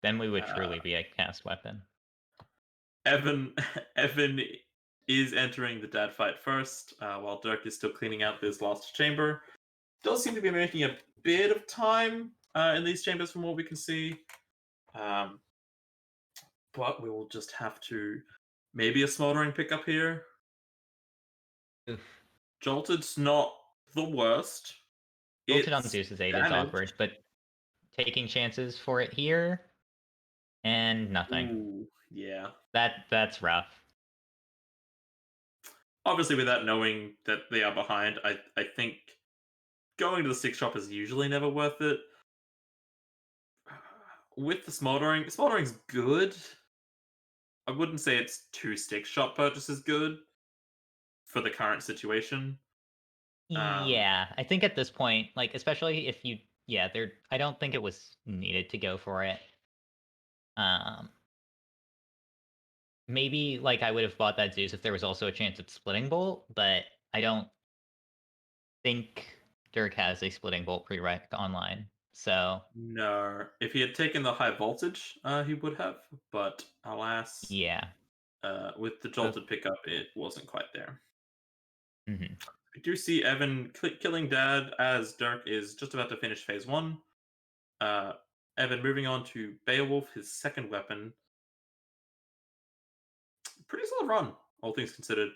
Then we would truly be a cast weapon. Evan is entering the dad fight first, while Dirk is still cleaning out this last chamber. Does seem to be making a bit of time in these chambers from what we can see. But we will just have to maybe a smoldering pickup here. Oof. Jolted's not the worst. Jolted on Zeus's 8 is awkward, but taking chances for it here and nothing. Ooh, yeah. That's rough. Obviously, without knowing that they are behind, I think going to the stick shop is usually never worth it. With the smoldering's good. I wouldn't say it's 2 stick shop purchases good for the current situation. Yeah, I think at this point, like especially if you, I don't think it was needed to go for it. Maybe like I would have bought that Zeus if there was also a chance at splitting bolt, but I don't think Dirk has a splitting bolt prereq online. So no, if he had taken the high voltage, he would have. But alas, yeah, with the jolted pickup, it wasn't quite there. Mm-hmm. We do see Evan killing Dad as Dirk is just about to finish phase 1. Evan moving on to Beowulf, his second weapon. pretty solid run, all things considered.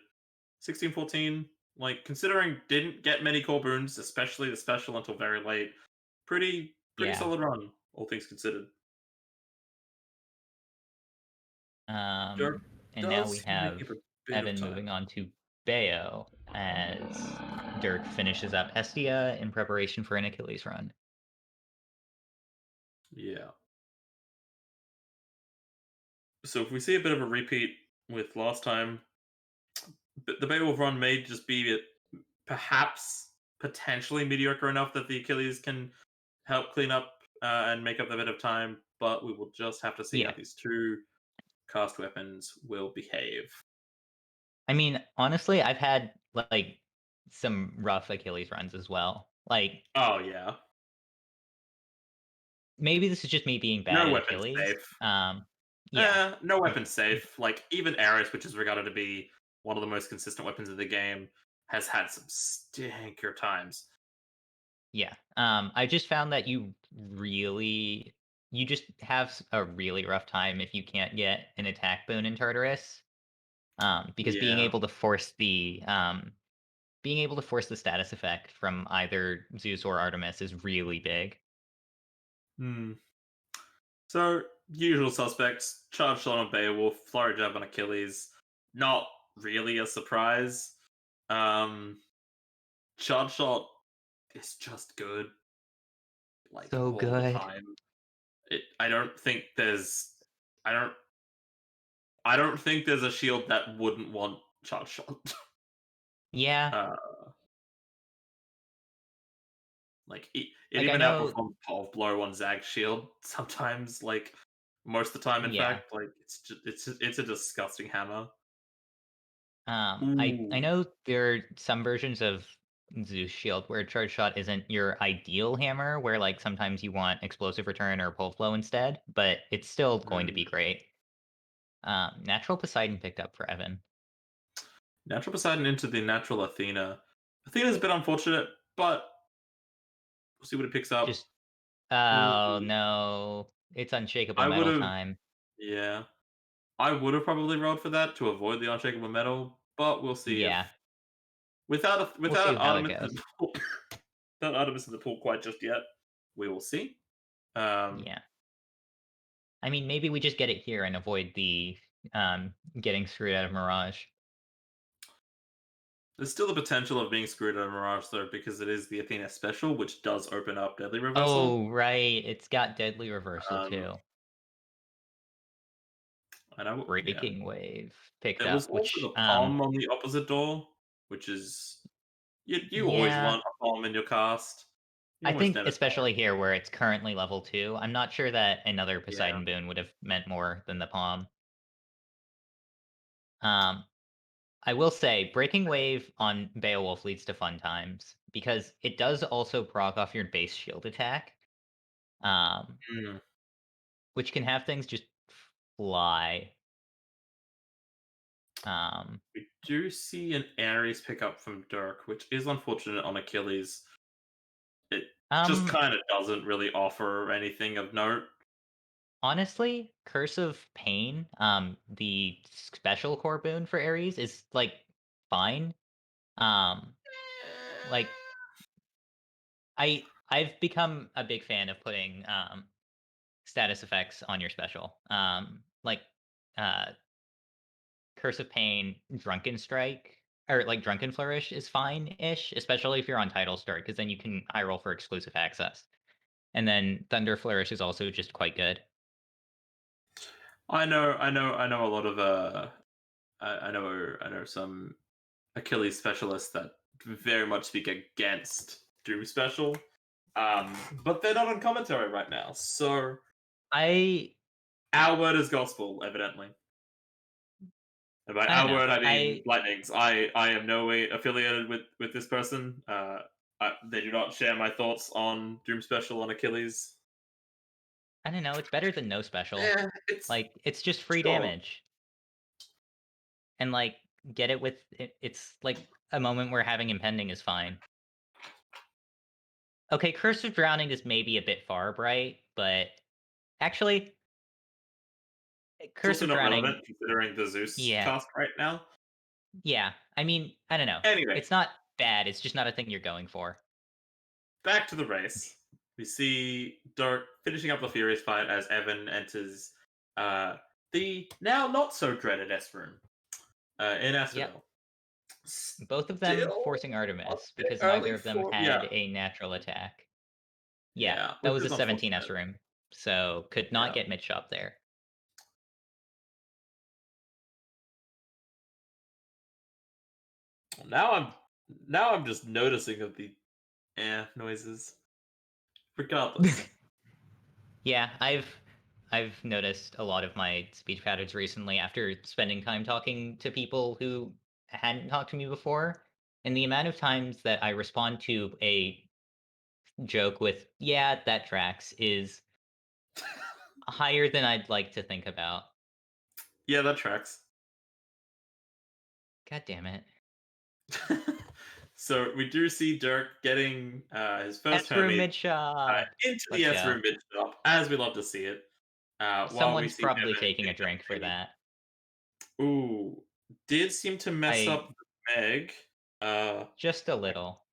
16-14, like considering didn't get many core boons, especially the special until very late. Pretty Yeah. solid run, all things considered. And now we have Evan moving on to Bayo as Dirk finishes up Hestia in preparation for an Achilles run. Yeah. So if we see a bit of a repeat with last time, the Beowulf run may just be perhaps potentially mediocre enough that the Achilles can help clean up and make up a bit of time, but we will just have to see how these two cast weapons will behave. I mean, honestly, I've had like some rough Achilles runs as well. Like, oh yeah, maybe this is just me being bad no at weapon Achilles. safe. Yeah, no weapon safe. Like even Ares, which is regarded to be one of the most consistent weapons of the game, has had some stinker times. Yeah. I just found that you just have a really rough time if you can't get an attack boon in Tartarus. Because being able to force the status effect from either Zeus or Artemis is really big. So usual suspects: charge shot on Beowulf, flurry jab on Achilles. Not really a surprise. Charge shot is just good. Like So all good. the time. I don't think there's a shield that wouldn't want charge shot. Yeah. Like it Like, even outperforms Path Blow on Zag's shield sometimes. Like most of the time, in fact, like it's a disgusting hammer. I know there are some versions of Zeus Shield where Charge Shot isn't your ideal hammer, where like sometimes you want Explosive Return or Pull Flow instead, but it's still going to be great. Natural Poseidon picked up for Evan. Natural Poseidon into the natural Athena. Athena's a bit unfortunate, but we'll see what it picks up. Oh no, it's Unshakable Metal time. Yeah, I would have probably rolled for that to avoid the Unshakable Metal, but we'll see. Yeah. Without We'll see how it Artemis in goes. the pool, not Artemis in the pool quite just yet. We will see. Yeah. I mean, maybe we just get it here and avoid the getting screwed out of Mirage. There's still the potential of being screwed out of Mirage, though, because it is the Athena special, which does open up Deadly Reversal. Oh, right. It's got Deadly Reversal, too. And Breaking Wave picked there up, was also the palm on the opposite door, which is... You always want a palm in your cast. I think especially here where it's currently level 2, I'm not sure that another Poseidon boon would have meant more than the palm. I will say, Breaking Wave on Beowulf leads to fun times, because it does also proc off your base shield attack, which can have things just fly. We do see an Ares pickup from Dirk, which is unfortunate on Achilles. It just kind of doesn't really offer anything of note. Honestly, Curse of Pain, the special core boon for Ares is like fine. Like I've become a big fan of putting status effects on your special. Like Curse of Pain, Drunken Strike, or like Drunken Flourish is fine-ish, especially if you're on title start, because then you can high roll for exclusive access. And then Thunder Flourish is also just quite good. I know a lot of I know some Achilles specialists that very much speak against Doom Special. But they're not on commentary right now, so our word is gospel, evidently. And by our word, I mean Lightning's. I am no way affiliated with this person. They do not share my thoughts on Doom Special on Achilles. I don't know. It's better than no special. Yeah, it's just free damage, and like get it with it. It's like a moment where having impending is fine. Okay, Curse of Drowning is maybe a bit far bright, but actually, It's Curse also of not Drowning. relevant considering the Zeus Yeah. cast right now. Yeah, I mean, I don't know. Anyway. It's not bad. It's just not a thing you're going for. Back to the race. We see Dirk finishing up the Furious fight as Evan enters the now not so dreaded S room in Asphodel. Both of them Still forcing Artemis bit because early neither of them for- had yeah. a natural attack. Yeah, Yeah, that which was a is 17S unfortunate. room, so could not Yeah. get mid shop there. Now I'm just noticing of the noises. Regardless. Yeah, I've noticed a lot of my speech patterns recently after spending time talking to people who hadn't talked to me before. And the amount of times that I respond to a joke with, yeah, that tracks, is higher than I'd like to think about. Yeah, that tracks. God damn it. So we do see Dirk getting his first S-room homie mid shop. into the Let's S room go. mid shop, as we love to see it. While we Someone's see probably Evan taking a getting drink for that. Ooh, did seem to mess up Meg. Just a little.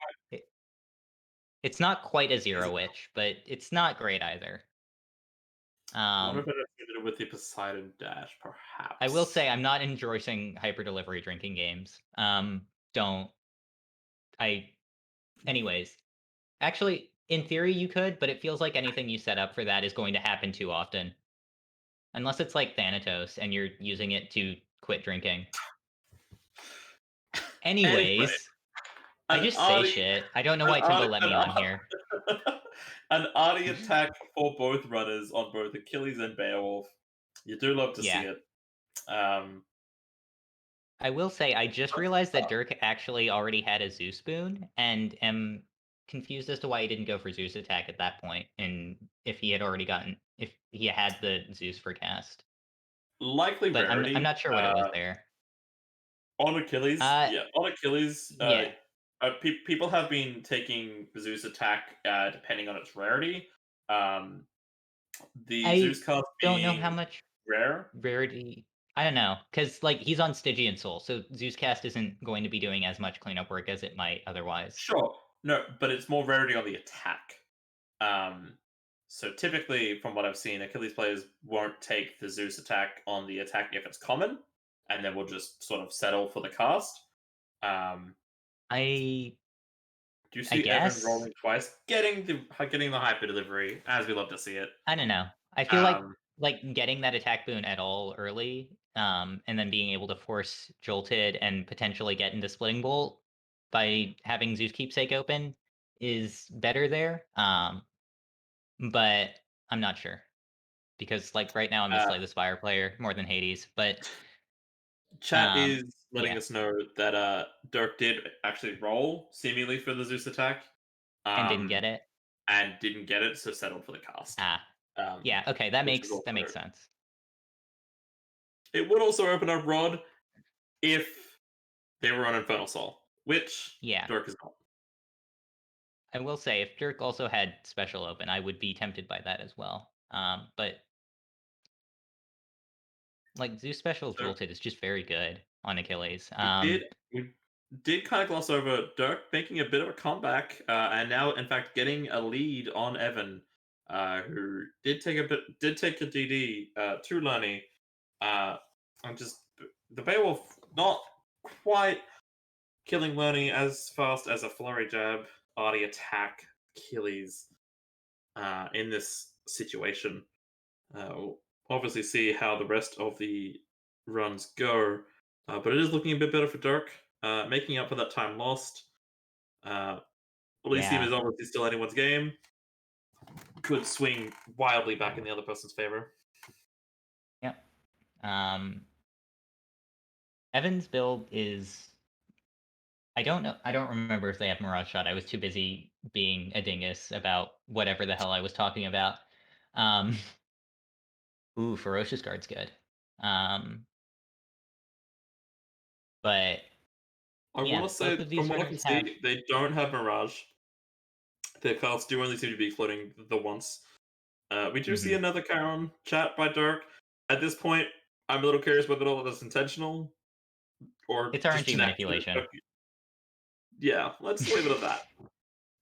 It's not quite a zero-witch, but it's not great either. I wonder if it has to do with the Poseidon dash, perhaps. I will say I'm not endorsing hyper delivery drinking games. Don't. Anyways, actually, in theory you could, but it feels like anything you set up for that is going to happen too often. Unless it's like Thanatos and you're using it to quit drinking. Anyways, I just say shit. I don't know why Timbo let me on here. An Artie attack for both runners on both Achilles and Beowulf. You do love to see it. I will say I just realized that Dirk actually already had a Zeus boon, and am confused as to why he didn't go for Zeus attack at that point, and if he had the Zeus for cast. Likely But rarity. I'm not sure what it was there. On Achilles, on Achilles, people have been taking Zeus attack depending on its rarity. The Zeus cast don't know how much rare rarity. I don't know, because like he's on Stygian Soul, so Zeus cast isn't going to be doing as much cleanup work as it might otherwise. Sure, no, but it's more rarity on the attack. So typically, from what I've seen, Achilles players won't take the Zeus attack on the attack if it's common, and then we'll just sort of settle for the cast. Do you see Evan rolling twice, getting the hyper delivery, as we love to see it? I don't know. I feel like getting that attack boon at all early, and then being able to force Jolted and potentially get into Splitting Bolt by having Zeus Keepsake open is better there. But I'm not sure. Because like right now I'm a Slay the Spire player more than Hades, but chat is letting us know that Dirk did actually roll seemingly for the Zeus attack. And didn't get it. And didn't get it, so settled for the cast. Yeah, okay, that makes sense. It would also open up Rod if they were on Infernal Soul, which Dirk is not. I will say, if Dirk also had special open, I would be tempted by that as well. But like Zeus special Jolted is just very good on Achilles. We did kind of gloss over Dirk making a bit of a comeback, and now in fact getting a lead on Evan, who did take a DD to Lunny. I'm just the Beowulf not quite killing Lunny as fast as a flurry jab, Artie attack, Achilles in this situation. We'll obviously see how the rest of the runs go, but it is looking a bit better for Dirk, making up for that time lost. Elysium is obviously still anyone's game. Could swing wildly back in the other person's favor. Yep. Evan's build is... I don't know. I don't remember if they have Mirage Shot. I was too busy being a dingus about whatever the hell I was talking about. Ooh, Ferocious Guard's good. But I want to say, from what I can see, they don't have Mirage. Their cards do only seem to be floating the once. We do see another Charon chat by Dirk. At this point, I'm a little curious whether all of that's intentional or It's just RNG genetic. manipulation. Yeah, let's leave it at that.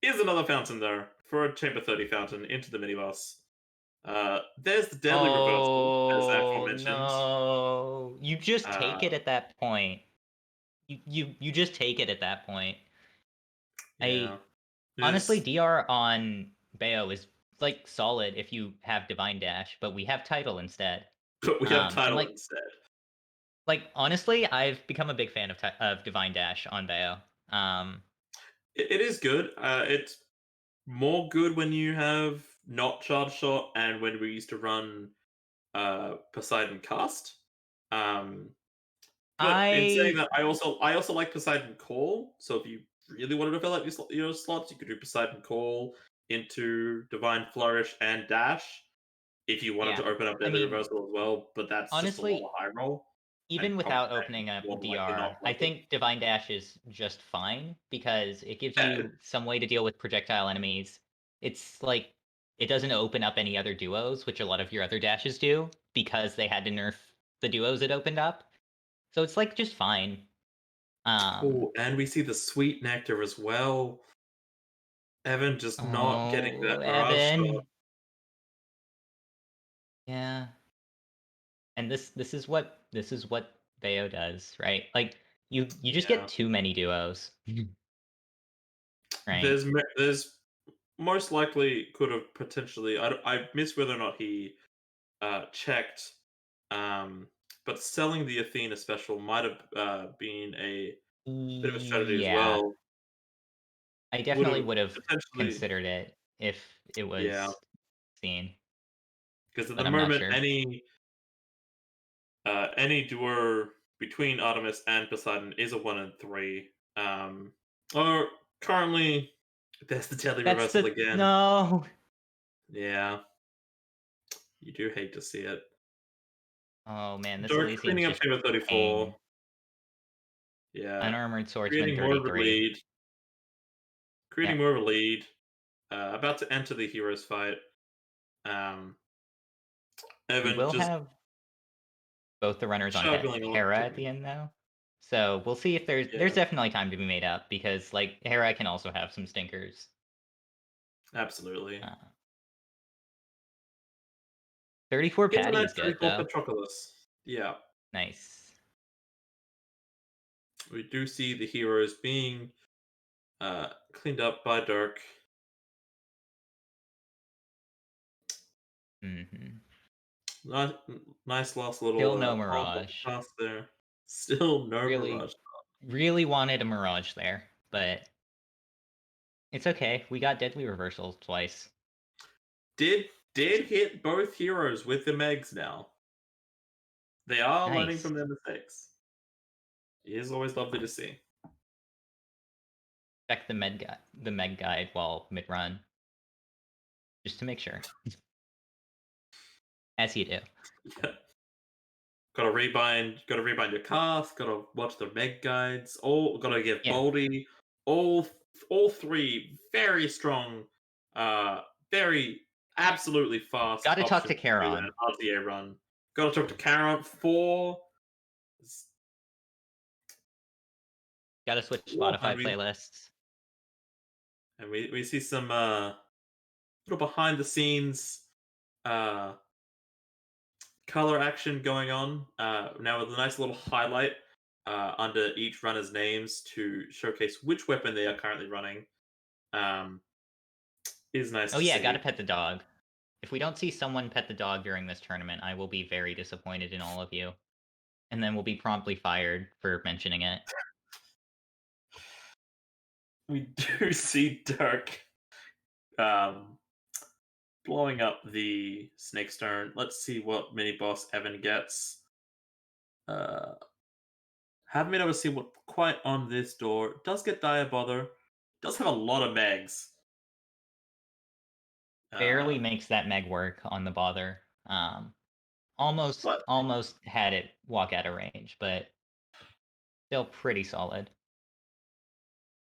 Here's another fountain there for a Chamber 30 fountain into the minibus. There's the deadly reversal, as aforementioned. No, you just take it at that point. You just take it at that point. Yeah. Honestly, It's- DR on Bayo is like solid if you have Divine Dash, but we have Title instead. But we have and title like instead. honestly, I've become a big fan of Divine Dash on Bayo. It is good. It's more good when you have not charge shot and when we used to run Poseidon cast. But in saying that, I also like Poseidon Call. So if you really wanted to fill out your slots, you could do Poseidon Call into Divine Flourish and Dash. If you wanted to open up Deadly Reversal as well, but that's honestly, just a lot of high roll. Even without opening up more than likely DR, not I worth it. think Divine Dash is just fine because it gives you some way to deal with projectile enemies. It's like it doesn't open up any other duos, which a lot of your other dashes do, because they had to nerf the duos it opened up. So it's like just fine. Oh, and we see the sweet nectar as well. Evan just not getting that Mirage shot. Evan. Yeah. And this is what Bayo does, right? Like you just Yeah. get too many duos. Right. There's most likely could have potentially I missed whether or not he checked, but selling the Athena special might have been a bit of a strategy as Yeah. well. I definitely Would've would have potentially- considered it if it was Yeah. seen. Because at But the I'm not moment, sure. any duo between Artemis and Poseidon is a 1 and 3. Or currently, there's the deadly reversal again. No. Yeah, you do hate to see it. Oh man, this Dark Elysium's cleaning up just Chamber 34. pain. Yeah, Unarmored Swordsman creating more of a 33. lead. Creating more of a lead. About to enter the heroes fight. We Evan will just have both the runners on juggling Hera at the end though. So we'll see if there's Yeah. definitely time to be made up because like Hera can also have some stinkers. Absolutely. 34 It's a Patty nice is good 34 though. Patroclus. Yeah. Nice. We do see the heroes being cleaned up by Dark. Mm-hmm. Nice last little Still no pop Mirage. pass there. Still no Mirage. Really wanted a Mirage there, but it's okay. We got Deadly Reversal twice. Did hit both heroes with the Megs now. They are learning from their mistakes. It is always lovely to see. Check the Meg guide while mid run, just to make sure. As you do. Yeah. Gotta rebind your cast, gotta watch the Meg guides, gotta give Boldy all three very strong, very absolutely fast. Gotta talk to options Charon. an RTA run. Gotta talk to Charon for. Gotta switch Spotify playlists. And we see some little behind the scenes color action going on now with a nice little highlight under each runner's names to showcase which weapon they are currently running. Is nice. Oh yeah, gotta pet the dog. If we don't see someone pet the dog during this tournament, I will be very disappointed in all of you, and then we'll be promptly fired for mentioning it. We do see Dark blowing up the Snake Stone. Let's see what mini boss Evan gets. Haven't been able to see what quite on this door. Does get Diabother. Does have a lot of Megs. Barely makes that Meg work on the bother. Almost had it walk out of range, but still pretty solid.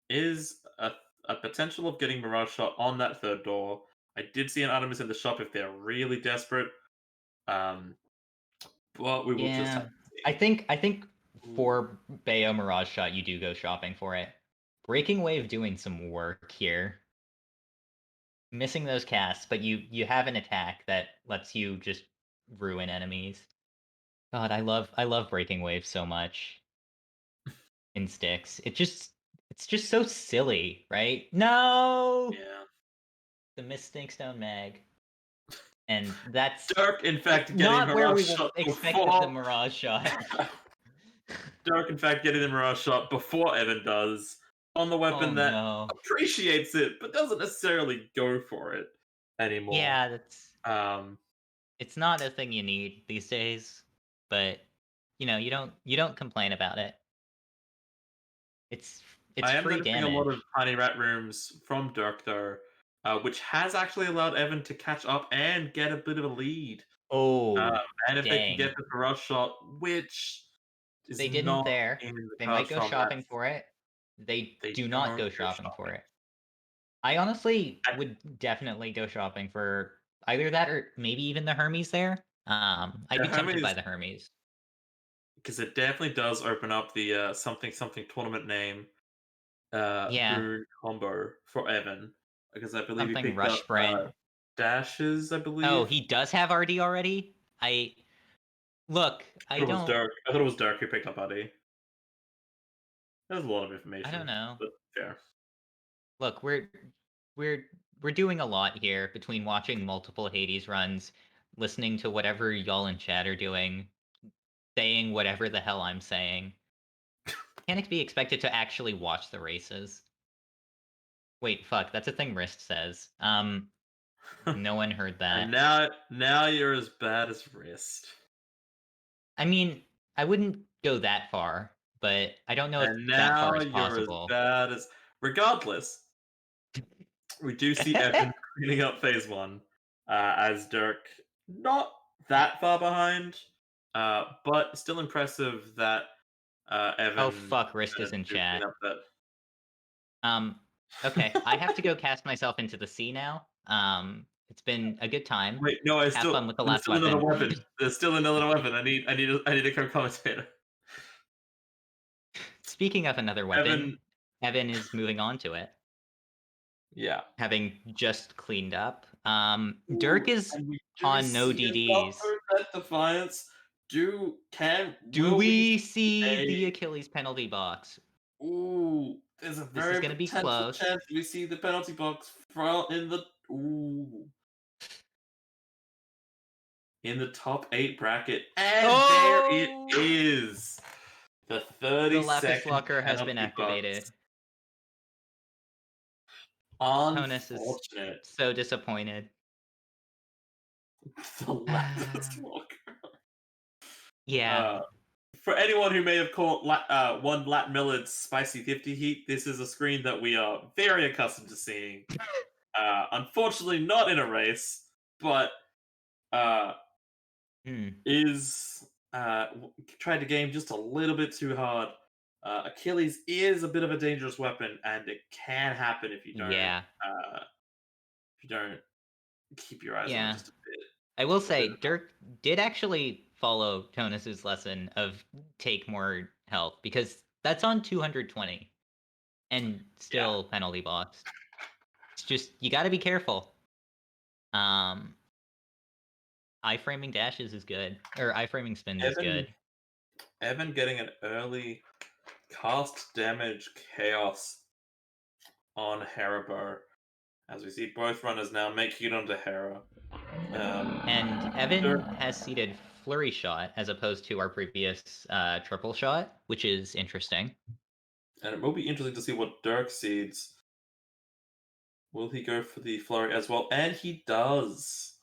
Is a potential of getting Mirage Shot on that third door. I did see an Artemis in the shop if they're really desperate. but we will just Yeah. have to see. I think for Bayo Mirage Shot, you do go shopping for it. Breaking Wave doing some work here. Missing those casts, but you have an attack that lets you just ruin enemies. God, I love Breaking Wave so much in Styx. It's just so silly, right? No, Yeah. the Mist Stinkstone Mag, and that's Dark, in fact, getting not where we Mirage Shot expected the before. Mirage Shot. Dark, in fact, getting the Mirage Shot before Evan does on the weapon Oh that no. appreciates it, but doesn't necessarily go for it anymore. Yeah, that's Um, it's not a thing you need these days, but you know, you don't complain about it. It's I am free noticing damage. a lot of Tiny Rat rooms from Dirk, though, which has actually allowed Evan to catch up and get a bit of a lead. Oh, And if they can dang. get the Mirage Shot, which is They didn't not there. in the They cards might go from shopping that, for it. They they do not go don't go shopping for shopping. it. I honestly I- would definitely go shopping for either that or maybe even the Hermes there. I'd The be tempted by Hermes- the Hermes. because it definitely does open up the something something tournament name Yeah. rune combo for Evan, because I believe he Something picked Rush up Sprint. dashes. I believe. Oh, he does have RD already? Look, I I thought it was don't Dirk. I thought it was Dirk who picked up RD. There's a lot of information. I don't know. But fair. Look, we're doing a lot here between watching multiple Hades runs, listening to whatever y'all in chat are doing, saying whatever the hell I'm saying. Can't be expected to actually watch the races. Wait, fuck, that's a thing Wrist says. No one heard And that. now you're as bad as Wrist. I mean, I wouldn't go that far, but I don't know if And that now far is you're possible. as bad as. Regardless, we do see Evan cleaning up phase one, as Dirk not that far behind, but still impressive that Evan. Oh fuck, Wrist is in managed to clean chat. up that. Okay, I have to go cast myself into the sea now. It's been a good time. Wait, no, Have fun with the there's last still another weapon. weapon. There's still another weapon. I need a co-commentator. Speaking of another weapon, Evan is moving on to it, Yeah. having just cleaned up. Dirk is And we do on no see DDs. another Defiance. Do Will we see a- the Achilles penalty box? Ooh, there's a This is very gonna be potential close. chance we see the penalty box in the top 8 bracket, and there it Oh! is. The The 30-second Lapis Locker has been penalty activated. box. Tonus is Unfortunate. so disappointed. The Lapis Locker. Yeah. For anyone who may have caught won Lat Millard's Spicy 50 Heat, this is a screen that we are very accustomed to seeing. Unfortunately, not in a race, but is tried to game just a little bit too hard. Achilles is a bit of a dangerous weapon, and it can happen if you don't. Yeah. If you don't keep your eyes on Yeah. it just a bit. I will say, Dirk did actually follow Tonus's lesson of take more health, because that's on 220 and still penalty boxed. It's just, you gotta be careful. Iframing dashes is good, or iframing spins is good. Evan getting an early cast damage chaos on Haribo, as we see both runners now making it onto Hera. And Evan has seeded Flurry Shot as opposed to our previous Triple Shot, which is interesting. And it will be interesting to see what Dirk seeds. Will he go for the Flurry as well? And he does.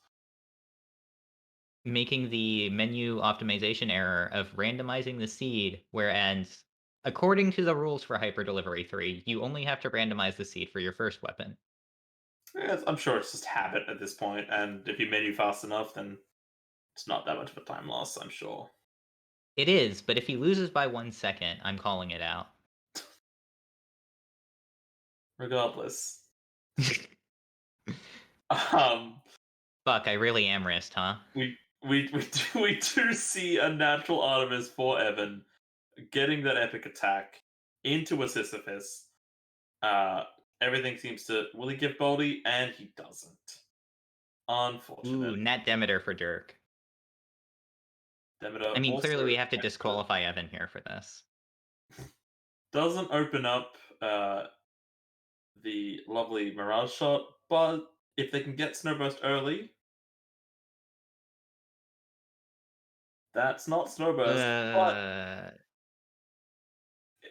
Making the menu optimization error of randomizing the seed, whereas according to the rules for Hyper Delivery 3, you only have to randomize the seed for your first weapon. Yeah, I'm sure it's just habit at this point, and if you menu fast enough, then it's not that much of a time loss, I'm sure. It is, but if he loses by 1 second, I'm calling it out. Regardless. Fuck, I really am Wrist, huh? we do see a natural Artemis for Evan getting that epic attack into a Sisyphus. Everything seems to. Will he give Baldy? And he doesn't. Unfortunate. Ooh, Nat Demeter for Dirk. Demeter I mean, also clearly we have to disqualify Evan here for this. doesn't open up the lovely Mirage shot, but if they can get Snowburst early, that's not Snowburst. But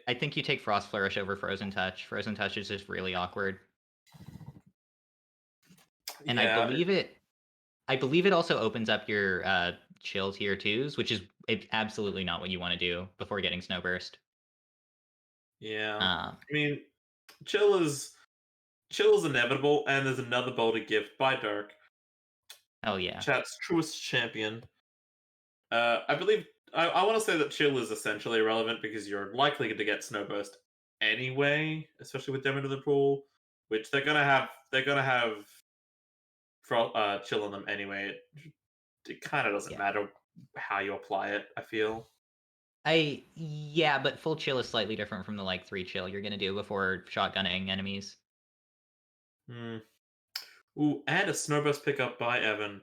I think you take Frost Flourish over Frozen Touch. Frozen Touch is just really awkward. And yeah, I believe it also opens up your chill tier 2s, which is absolutely not what you want to do before getting Snowburst. yeah. I mean, chill is inevitable, and there's another Boulder gift by Dirk. Oh yeah. Chat's truest champion. I believe I want to say that chill is essentially irrelevant because you're likely to get Snowburst anyway, especially with Demon to the Pool, which they're gonna have chill on them anyway. It kind of doesn't matter how you apply it, I feel. Yeah, but full chill is slightly different from the like 3 chill you're gonna do before shotgunning enemies. Ooh, and a Snowburst pickup by Evan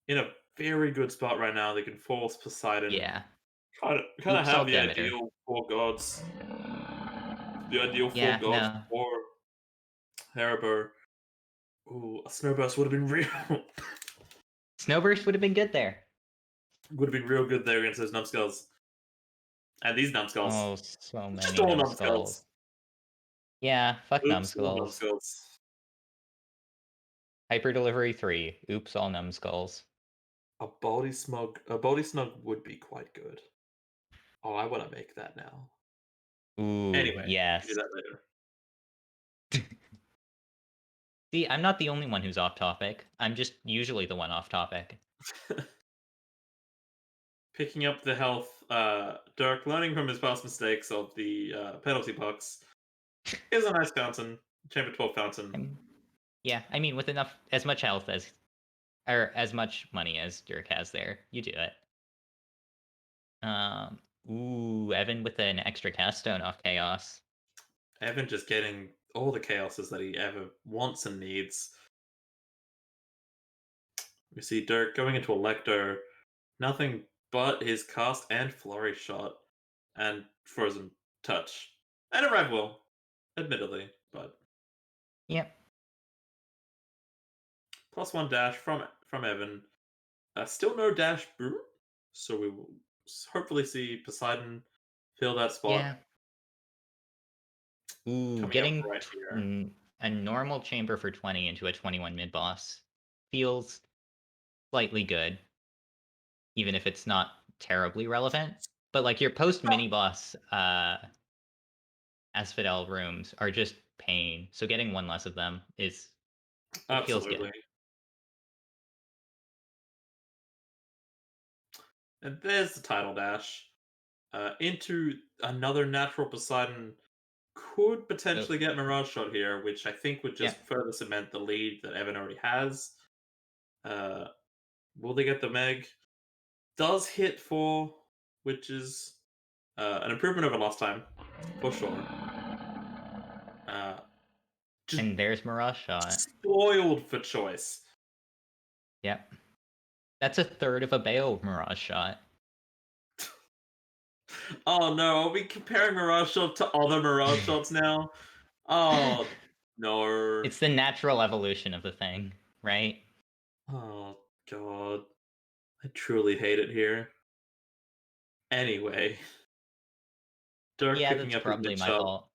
in a very good spot right now. They can force Poseidon. Yeah. Kind of have the ideal 4 gods. The ideal 4 gods for Haribo. Ooh, a Snowburst would have been real. Snowburst would have been good there. Would have been real good there against those numbskulls. And these numbskulls. Oh, so many Just all numbskulls. Yeah, fuck numbskulls. Hyper Delivery 3. Oops, all numbskulls. A Baldy Snug would be quite good. Oh, I want to make that now. Ooh, anyway, yes. Do that later. See, I'm not the only one who's off topic. I'm just usually the one off topic. Picking up the health, Dirk, learning from his past mistakes of the penalty pucks, is a nice fountain. Chamber 12 fountain. Yeah, I mean, with as much health or as much money as Dirk has there, you do it. Ooh, Evan with an extra cast stone off Chaos. Evan just getting all the chaoses that he ever wants and needs. We see Dirk going into Elector, nothing but his cast and flurry shot, and frozen touch, and a Rev Will, admittedly, but yep. +1 dash from Evan. Still no dash brew, so we will hopefully see Poseidon fill that spot. Yeah. Ooh, getting right a normal chamber for 20 into a 21 mid boss feels slightly good, even if it's not terribly relevant. But like your post mini boss Asphodel rooms are just pain, so getting one less of them feels good. And there's the title dash into another natural Poseidon. Could potentially get Mirage Shot here, which I think would just further cement the lead that Evan already has. Will they get the Meg? Does hit 4, which is an improvement over last time, for sure. And there's Mirage Shot. Spoiled for choice. Yep. That's a third of a Bayo Mirage Shot. Oh no, are we comparing Mirage Shot to other Mirage Shots now? Oh no. It's the natural evolution of the thing, right? Oh god. I truly hate it here. Anyway. Dirk picking up his mid shot.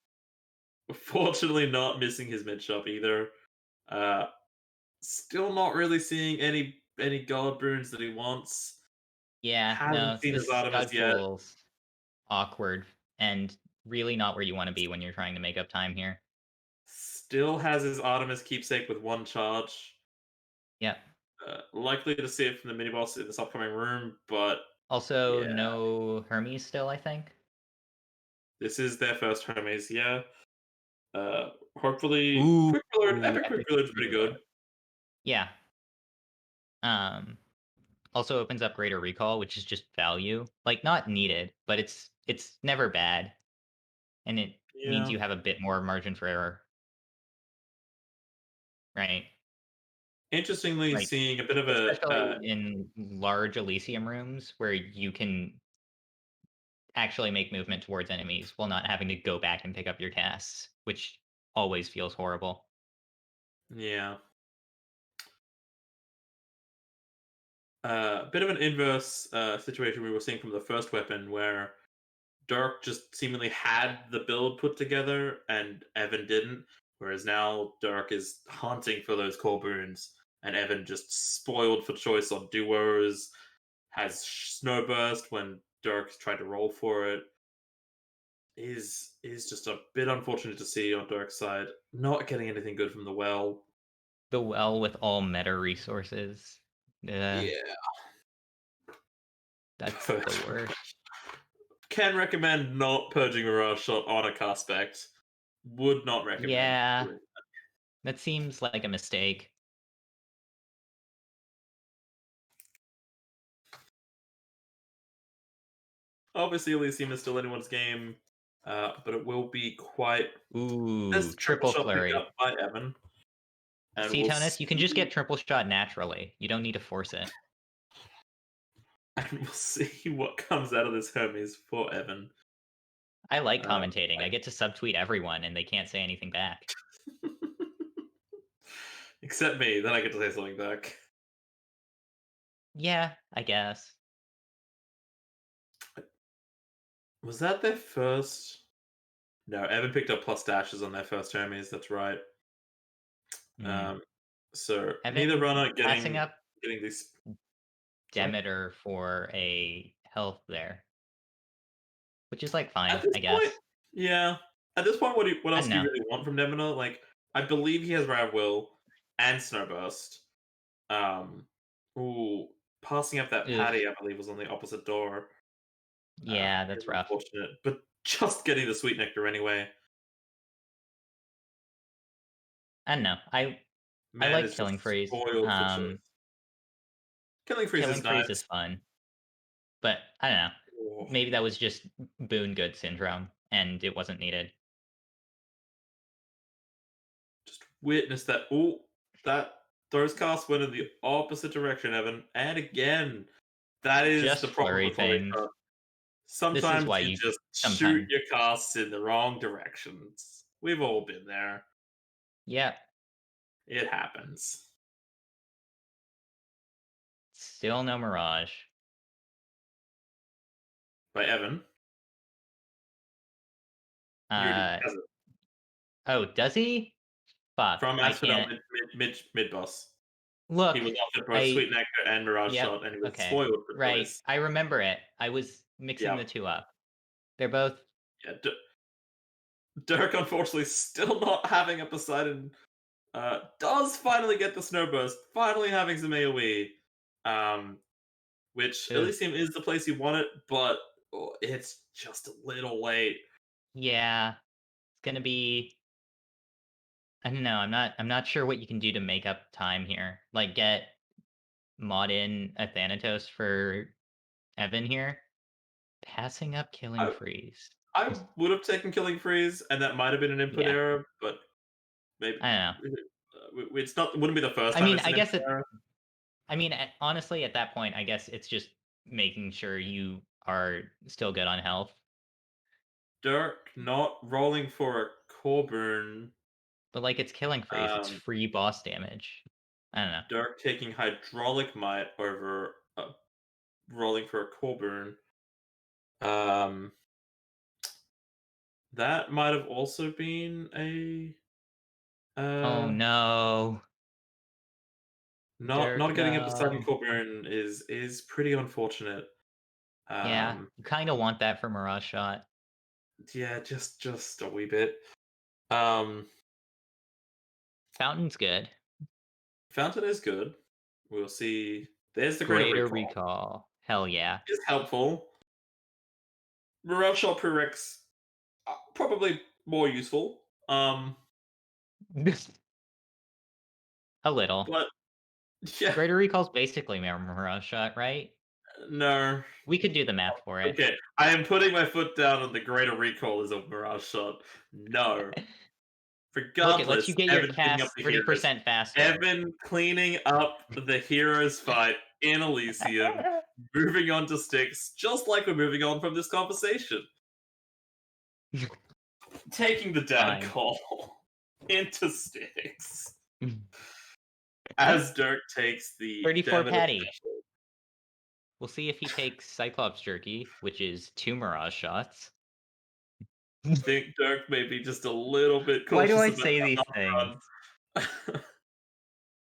Fortunately not missing his mid shot either. Still not really seeing any god runes that he wants. Yeah, Hasn't seen his Artemis yet. Awkward and really not where you want to be when you're trying to make up time here. Still has his Artemis keepsake with 1 charge. Yep. Likely to see it from the mini boss in this upcoming room, but also no Hermes still, I think. This is their first Hermes, yeah. Hopefully, Quick Reload, Epic Quick Reload's pretty good. Yeah. also opens up greater recall, which is just value. Like not needed, but it's never bad. And it means Yeah. you have a bit more margin for error. Right. Interestingly, Like seeing a bit of especially in large Elysium rooms where you can actually make movement towards enemies while not having to go back and pick up your casts, which always feels horrible. yeah. Bit of an inverse situation we were seeing from the first weapon, where Dirk just seemingly had the build put together and Evan didn't, whereas now Dirk is hunting for those core boons, and Evan just spoiled for choice on duos, has Snowburst when Dirk tried to roll for it. Is just a bit unfortunate to see on Dirk's side. Not getting anything good from the well. The well with all meta resources. Yeah. That's the worst. Can recommend not purging Mirage Shot on a Caspect. Would not recommend. Yeah. That seems like a mistake. Obviously, Elysium is still anyone's game, but it will be quite. Ooh, There's triple shot picked flurry. up by Evan. And See, we'll Tonus, you can just see- get triple shot naturally. You don't need to force it. And we'll see what comes out of this Hermes for Evan. I like commentating. I get to subtweet everyone and they can't say anything back. Except me, then I get to say something back. Yeah, I guess. Was that their first? No, Evan picked up plus dashes on their first Hermes. That's right. So Evan neither runner passing getting up these. Demeter for a health there, which is like fine, At this I guess. point, yeah. At this point, what I else don't do you know. really want from Demeter? Like, I believe he has Rav Will and Snowburst. Ooh, passing up that Oof. patty, I believe, was on the opposite door. Yeah, that's Is rough. unfortunate, but just getting the sweet nectar anyway. I don't know. I Man like is Killing just Freeze. spoiled for choice. Killing Freeze Killing is Freeze nice. is fun. But I don't know. Oh, Maybe that was just boon good syndrome and it wasn't needed. just witness that. Oh, that those casts went in the opposite direction, Evan. And again, that is Just the problem flurry with flurry things. card. Sometimes why you you just shoot sometimes- your casts in the wrong directions. We've all been there. Yeah. It happens. Still no Mirage. By Evan. He already has it. Oh, does he? Fuck. From I Asphodel can't mid boss. look. He was offered both Sweet Nectar and Mirage Yep, Shot, and he was okay. spoiled for Right. choice. I remember it. I was mixing the two up. They're both. Yeah, Dirk, unfortunately, still not having a Poseidon. Does finally get the Snowburst, finally having some AoE. Which Ugh. Elysium is the place you want it, but it's just a little late. Yeah. It's gonna be. I don't know. I'm not sure what you can do to make up time here. Like get mod in a Thanatos for Evan here. Passing up Killing Freeze. I would have taken Killing Freeze, and that might have been an input error, but maybe I don't know. It's not. It wouldn't be the first I time. mean, It's I an guess input error. I mean, honestly, at that point, I guess it's just making sure you are still good on health. Dirk not rolling for a core burn. But like, it's Killing Freeze. It's free boss damage. I don't know. Dirk taking Hydraulic Might over rolling for a core burn. That might have also been a. Oh no! Not getting a Poseidon core burn is pretty unfortunate. Yeah, you kind of want that for Mirage Shot. Yeah, just a wee bit. Fountain's good. Fountain is good. We'll see. There's the Greater recall. recall. Hell yeah. Is helpful. Mirage Shot prereqs probably more useful. A little. But Yeah. Greater Recall's basically Mirage Shot, right? No. We could do the math for it. Okay, I am putting my foot down on the Greater Recall is a Mirage Shot. No. Look, it lets Regardless, you get your Evan cleaning up cast the heroes. 30% faster. Evan cleaning up the heroes fight in Elysium, moving on to Styx, just like we're moving on from this conversation. Taking the dad Fine. call into Styx. As Dirk takes the 34 Demeter Patty. special. We'll see if he takes Cyclops Jerky, which is 2 Mirage Shots. I think Dirk may be just a little bit Why cautious do I about say that these number things? run.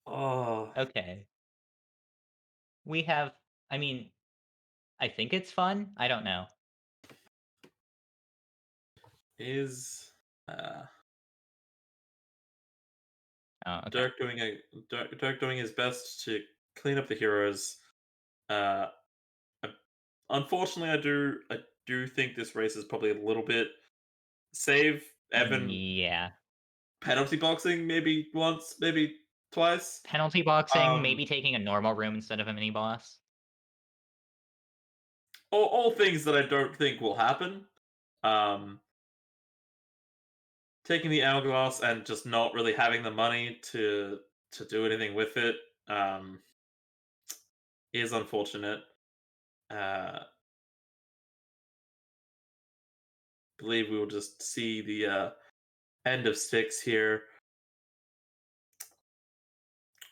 Oh, Okay. We have, I mean, I think it's fun. I don't know. is Oh, okay. Dirk doing his best to clean up the heroes. Uh, unfortunately, I do think this race is probably a little bit save Evan Yeah. penalty boxing maybe once, maybe twice. Penalty boxing, maybe taking a normal room instead of a mini boss. All things that I don't think will happen. Taking the hourglass and just not really having the money to do anything with it is unfortunate. Believe we will just see the end of Styx here.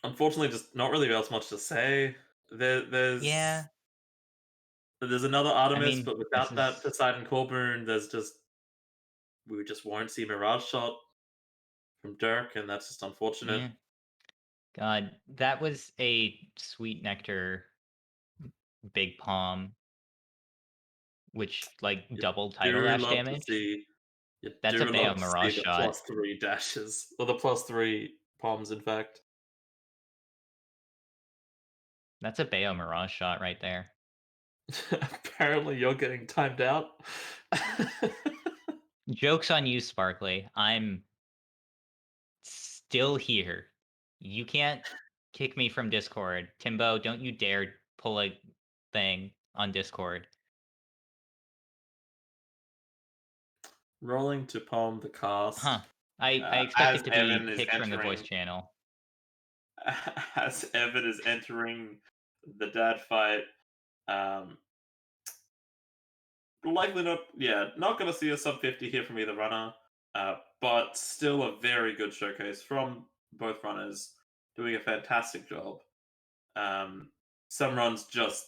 Unfortunately, just not really else much to say. There's another Artemis, mean, but without this that is- Poseidon Colburn, we just won't see Mirage Shot from Dirk, and that's just unfortunate. Yeah. God, that was a Sweet Nectar Big Palm, which like doubled title Do dash love to damage. see. You That's do a Bayo love to see Mirage the Shot. +3 dashes, or the +3 palms, in fact. That's a Bayo Mirage Shot right there. Apparently, you're getting timed out. Joke's on you, Sparkly. I'm still here. You can't kick me from Discord. Timbo, don't you dare pull a thing on Discord. Rolling to palm the cast. Huh. I as expect it to be Evan is kicked from the voice entering- channel. As Evan is entering the dad fight, likely not going to see a sub 50 here from either runner, but still a very good showcase from both runners, doing a fantastic job. Some runs just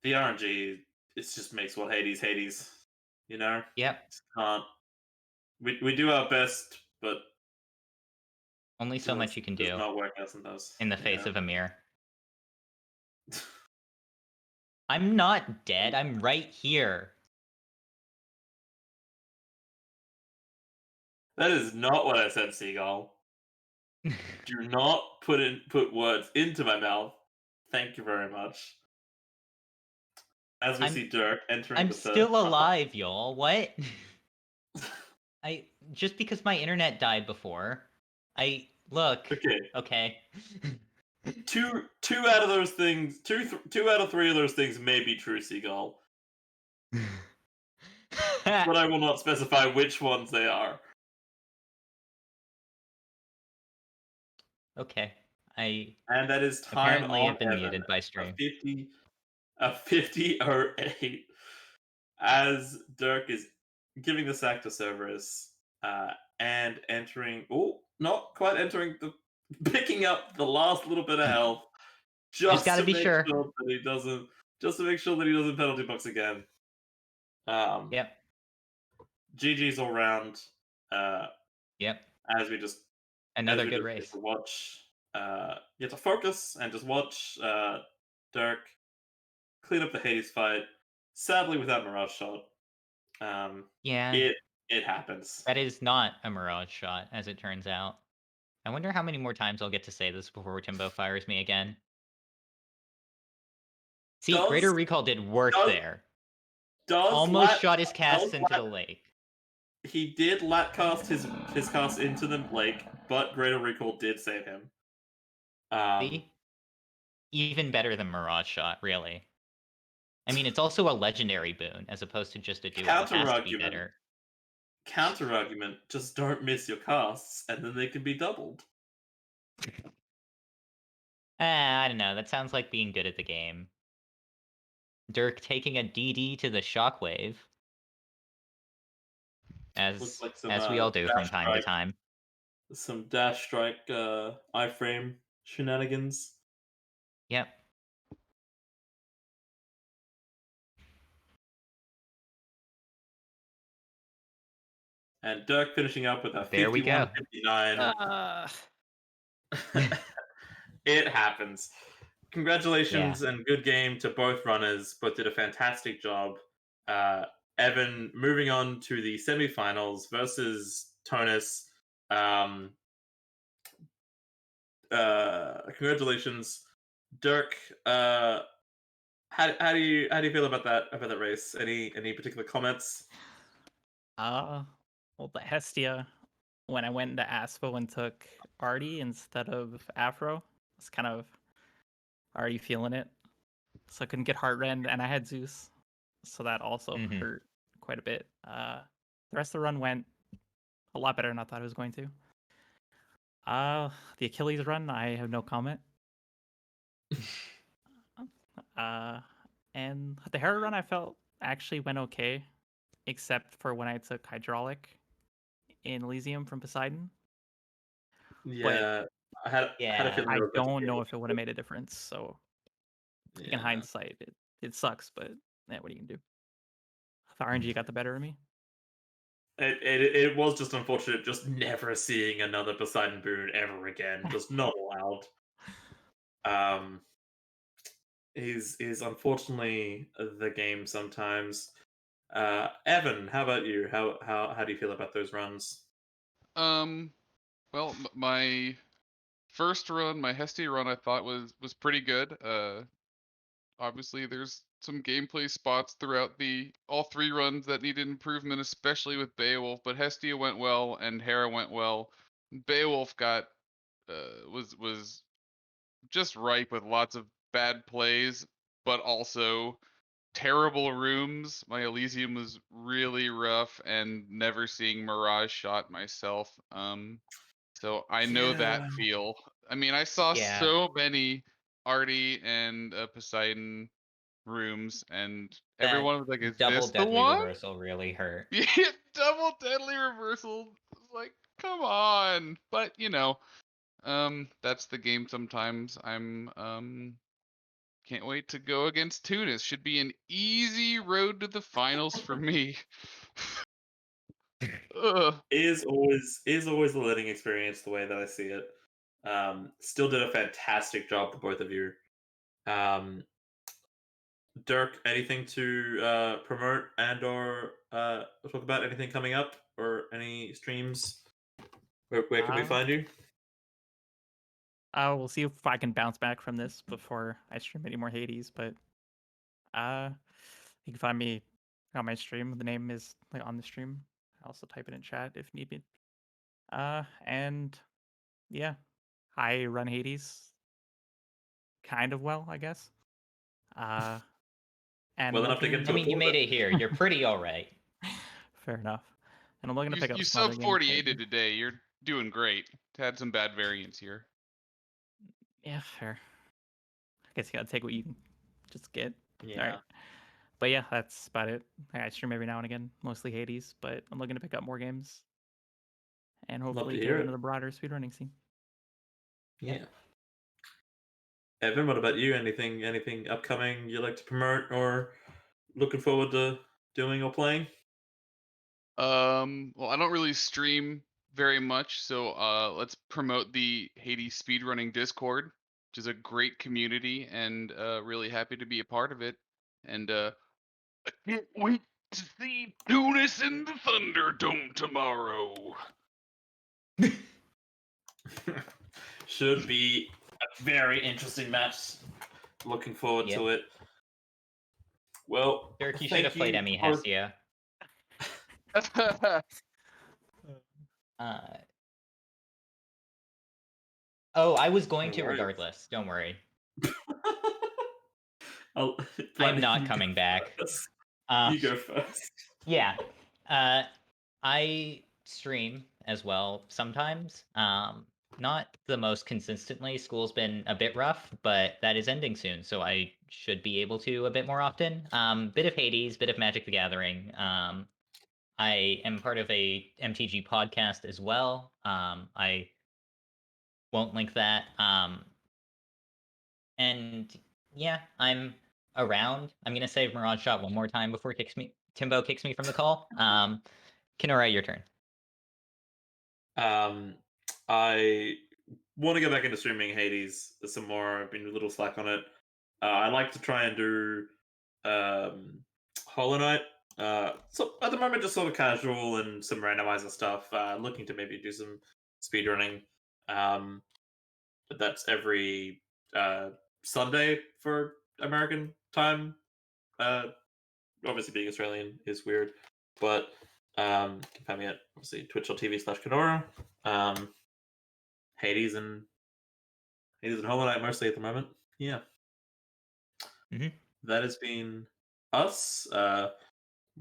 the RNG, it just makes what Hades, you know. Yep. Just can't. We do our best, but Only so much you can do not work out sometimes. in the face of a mirror. I'm not dead. I'm right here. That is not what I said, Seagull. Do not put words into my mouth. Thank you very much. As we see Dirk entering I'm the third still round. alive, y'all. What? Just because my internet died before. Look. Okay. 2 out of those things, two out of 3 of those things may be true, Seagull. But I will not specify which ones they are. Okay. And that is time apparently on have been Evan, muted by stream. A 50-08 as Dirk is giving the sack to Cerberus and entering. Oh, not quite entering picking up the last little bit of health. Just gotta to be make sure. that he doesn't. Just to make sure that he doesn't penalty box again. Yep. GG's all round. Yep. As we just another good race. To watch. You have to focus and just watch Dirk clean up the Hades fight. Sadly, without Mirage Shot. Yeah. It happens. That is not a Mirage Shot, as it turns out. I wonder how many more times I'll get to say this before Timbo fires me again. See, Greater Recall did work there. Almost shot his casts into the lake. He did lat cast his cast into the lake, but Greater Recall did save him. See? Even better than Mirage Shot, really. I mean, it's also a legendary boon as opposed to just a duo. It has to be better. Counter argument: just don't miss your casts, and then they can be doubled. I don't know. That sounds like being good at the game. Dirk taking a DD to the Shockwave. As Like some, we all do from dash time to strike. time. Some dash strike iframe shenanigans. Yep. And Dirk finishing up with a There we go. 51-59. It happens. Congratulations and good game to both runners. Both did a fantastic job. Evan moving on to the semifinals versus Tonus. Congratulations, Dirk. How do you feel about that race? Any particular comments? Well, the Hestia, when I went into Aspo and took Artie instead of Afro, I was kind of already feeling it. So I couldn't get Heartrend, and I had Zeus. So that also hurt quite a bit. The rest of the run went a lot better than I thought it was going to. The Achilles run, I have no comment. And the Hera run, I felt actually went okay, except for when I took Hydraulic in Elysium from Poseidon. Yeah, I had a feeling. I don't know if it would have made a difference. So, in hindsight, it sucks, but what are you gonna do? The RNG got the better of me. It was just unfortunate, just never seeing another Poseidon boon ever again. Just not allowed. Is unfortunately the game sometimes. Evan, how about you? How do you feel about those runs? Well, my first run, my Hestia run, I thought was pretty good. Obviously, there's some gameplay spots throughout all three runs that needed improvement, especially with Beowulf. But Hestia went well, and Hera went well. Beowulf got was just ripe with lots of bad plays, but also terrible rooms. My Elysium was really rough, and never seeing Mirage Shot myself. So I know that feel. I mean, I saw so many Artie and Poseidon rooms, and everyone was like, "Is double this the deadly one?" reversal really hurt. Yeah, double deadly reversal. It's like, come on. But that's the game sometimes. I'm can't wait to go against Tunis. Should be an easy road to the finals for me. Is always a learning experience the way that I see it. Still did a fantastic job for both of you. Dirk, anything to promote and or talk about? Anything coming up or any streams? Where can we find you? We'll see if I can bounce back from this before I stream any more Hades. But you can find me on my stream. The name is on the stream. I'll also type it in chat if needed. And yeah, I run Hades kind of well, I guess. And well enough to get. I mean, you made it here. You're pretty all right. Fair enough. And I'm looking to pick up. You some sub 48 today. You're doing great. Had some bad variants here. Yeah, fair. I guess you gotta take what you can just get. Yeah. All right. But yeah, that's about it. I stream every now and again, mostly Hades, but I'm looking to pick up more games and hopefully get into the broader speedrunning scene. Yeah. Evan, what about you? Anything upcoming you like to promote or looking forward to doing or playing? Well, I don't really stream very much, so let's promote the Hades speedrunning Discord, which is a great community, and really happy to be a part of it. And I can't wait to see Tunis in the Thunderdome tomorrow. Should be a very interesting match. Looking forward to it. Well, Dirk, you should have played Emmy Hestia. Oh, I was going to No worries. regardless. Don't worry. I'm I'm not coming back. You go first. Yeah. I stream as well sometimes. Not the most consistently. School's been a bit rough, but that is ending soon, so I should be able to a bit more often. Bit of Hades, bit of Magic the Gathering. I am part of a MTG podcast as well. I won't link that. And yeah, I'm around. I'm gonna save Mirage Shot one more time before Timbo kicks me from the call. Kinora, your turn. I want to go back into streaming Hades some more. I've been a little slack on it. I like to try and do Hollow Knight. So at the moment, just sort of casual and some randomizer stuff. Looking to maybe do some speedrunning. But that's every Sunday for American time. Obviously, being Australian is weird, but can find me at obviously twitch.tv/Kenora. Hades and Hollow Knight mostly at the moment. Yeah. Mhm. That has been us. We'll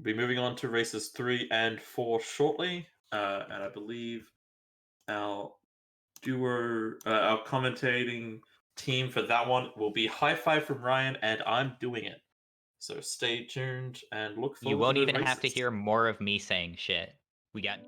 be moving on to races 3 and 4 shortly. And I believe our our commentating team for that one will be High Five from Ryan, and I'm doing it. So stay tuned and look forward You won't to the even have to races. hear more of me saying shit. We got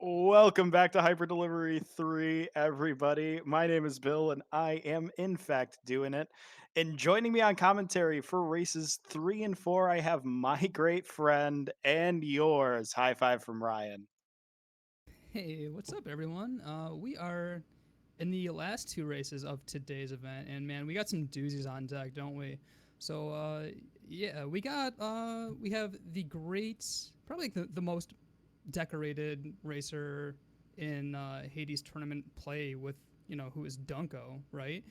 Welcome back to Hyper Delivery 3, everybody. My name is Bill, and I am, in fact, doing it. And joining me on commentary for races 3 and 4, I have my great friend and yours. High five from Ryan. Hey, what's up, everyone? We are in the last two races of today's event, and man, we got some doozies on deck, don't we? So, yeah, we have the great, probably the most decorated racer in Hades tournament play with, who is Dunko, right?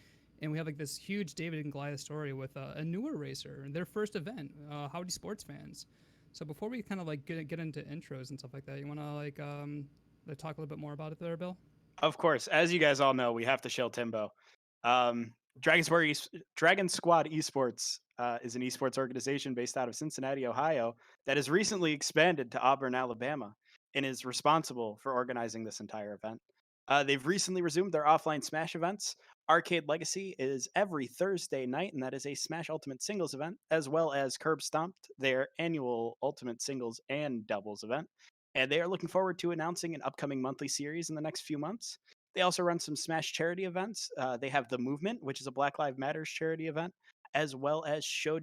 And we have like this huge David and Goliath story with a newer racer, their first event, Howdy Sports fans. So before we kind of like get into intros and stuff like that, you want to like talk a little bit more about it there, Bill? Of course, as you guys all know, we have to shill Timbo. DragonSquad eSports is an esports organization based out of Cincinnati, Ohio, that has recently expanded to Auburn, Alabama, and is responsible for organizing this entire event. They've recently resumed their offline Smash events. Arcade Legacy is every Thursday night, and that is a Smash Ultimate Singles event, as well as Curb Stomped, their annual Ultimate Singles and Doubles event. And they are looking forward to announcing an upcoming monthly series in the next few months. They also run some Smash charity events. They have The Movement, which is a Black Lives Matters charity event, as well as Show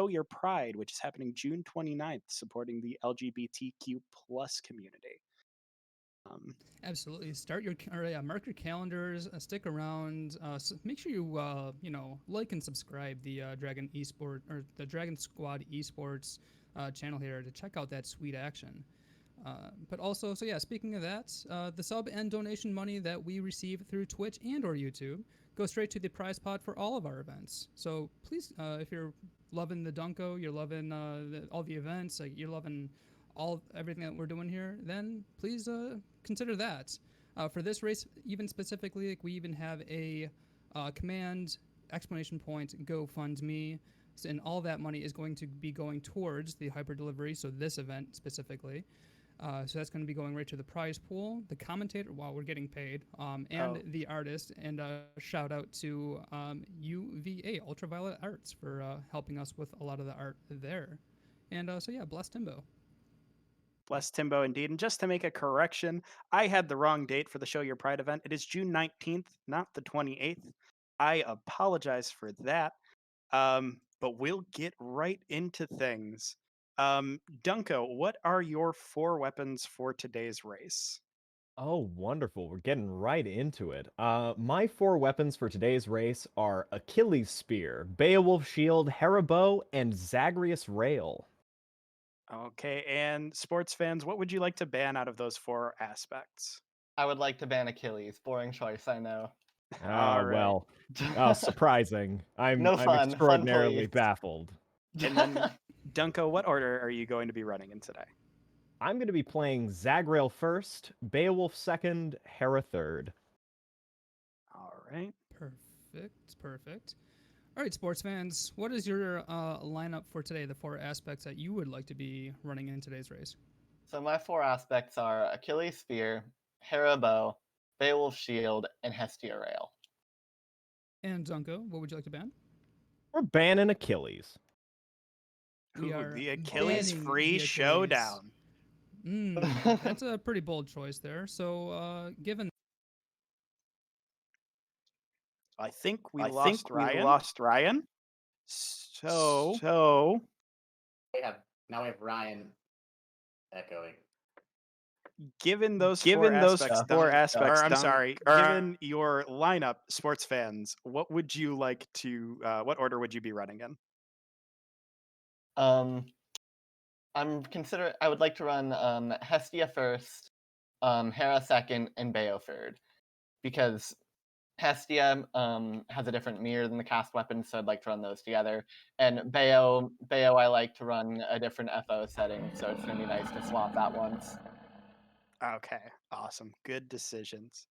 Your Pride, which is happening June 29th, supporting the LGBTQ plus community. Absolutely. Mark your calendars. Stick around. Make sure you like and subscribe the DragonSquad eSports channel here to check out that sweet action. But also, so yeah, speaking of that, the sub and donation money that we receive through Twitch and or YouTube goes straight to the prize pot for all of our events. So please, if you're loving the Dunko, you're loving all the events, like you're loving everything that we're doing here, then please consider that. For this race, even specifically, like we even have a command exclamation point GoFundMe, and all that money is going to be going towards the hyper delivery. So this event specifically. So that's going to be going right to the prize pool. The commentator, while we're getting paid, and the artist. And shout out to UVA Ultraviolet Arts for helping us with a lot of the art there. And so yeah, bless Timbo. Bless Timbo indeed. And just to make a correction, I had the wrong date for the Show Your Pride event. It is June 19th, not the 28th. I apologize for that. But we'll get right into things. Dunko, what are your 4 weapons for today's race? Oh, wonderful. We're getting right into it. My 4 weapons for today's race are Achilles Spear, Beowulf Shield, Haribo, and Zagreus Rail. Okay, and sports fans, what would you like to ban out of those 4 aspects? I would like to ban Achilles. Boring choice, I know. Ah, well, surprising. I'm No fun. extraordinarily Fun, baffled. And then, Dunko, what order are you going to be running in today? I'm going to be playing Zagrael first, Beowulf second, Hera third. All right. Perfect. All right, sports fans, what is your lineup for today, the 4 aspects that you would like to be running in today's race? So my 4 aspects are Achilles Spear, Hera Bow, Beowulf Shield, and Hestia Rail. And Dunko, what would you like to ban? We're banning Achilles. We are the Achilles banning free the Achilles. showdown. That's a pretty bold choice there. So, given I think we lost Ryan. So now we have Ryan echoing. Given those 4 aspects, given your lineup, sports fans, what would you like to? What order would you be running in? I would like to run Hestia first, Hera second, and Beo third, because Hestia has a different mirror than the cast weapon, so I'd like to run those together. And Beo I like to run a different FO setting, so it's gonna be nice to swap that once. Okay, awesome. Good decisions.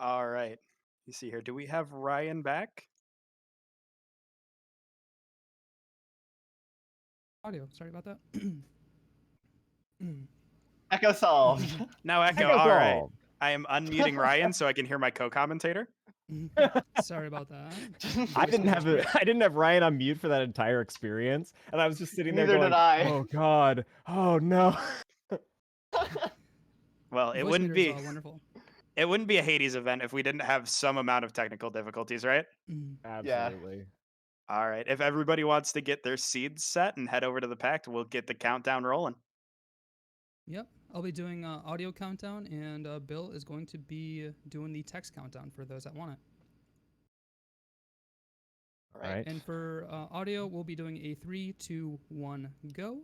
All right. You see here, do we have Ryan back? audio, sorry about that. Echo solved. No echo. All right. I am unmuting Ryan so I can hear my co-commentator. Sorry about that. I didn't have Ryan on mute for that entire experience, and I was just sitting there Neither going, did I. "Oh God, oh no." Well, it Voice wouldn't meters be are wonderful. it wouldn't be a Hades event if we didn't have some amount of technical difficulties, right? Mm. Absolutely. All right. If everybody wants to get their seeds set and head over to the pact, we'll get the countdown rolling. Yep, I'll be doing audio countdown, and Bill is going to be doing the text countdown for those that want it. All All right. right. And for audio, we'll be doing a 3, 2, 1, go.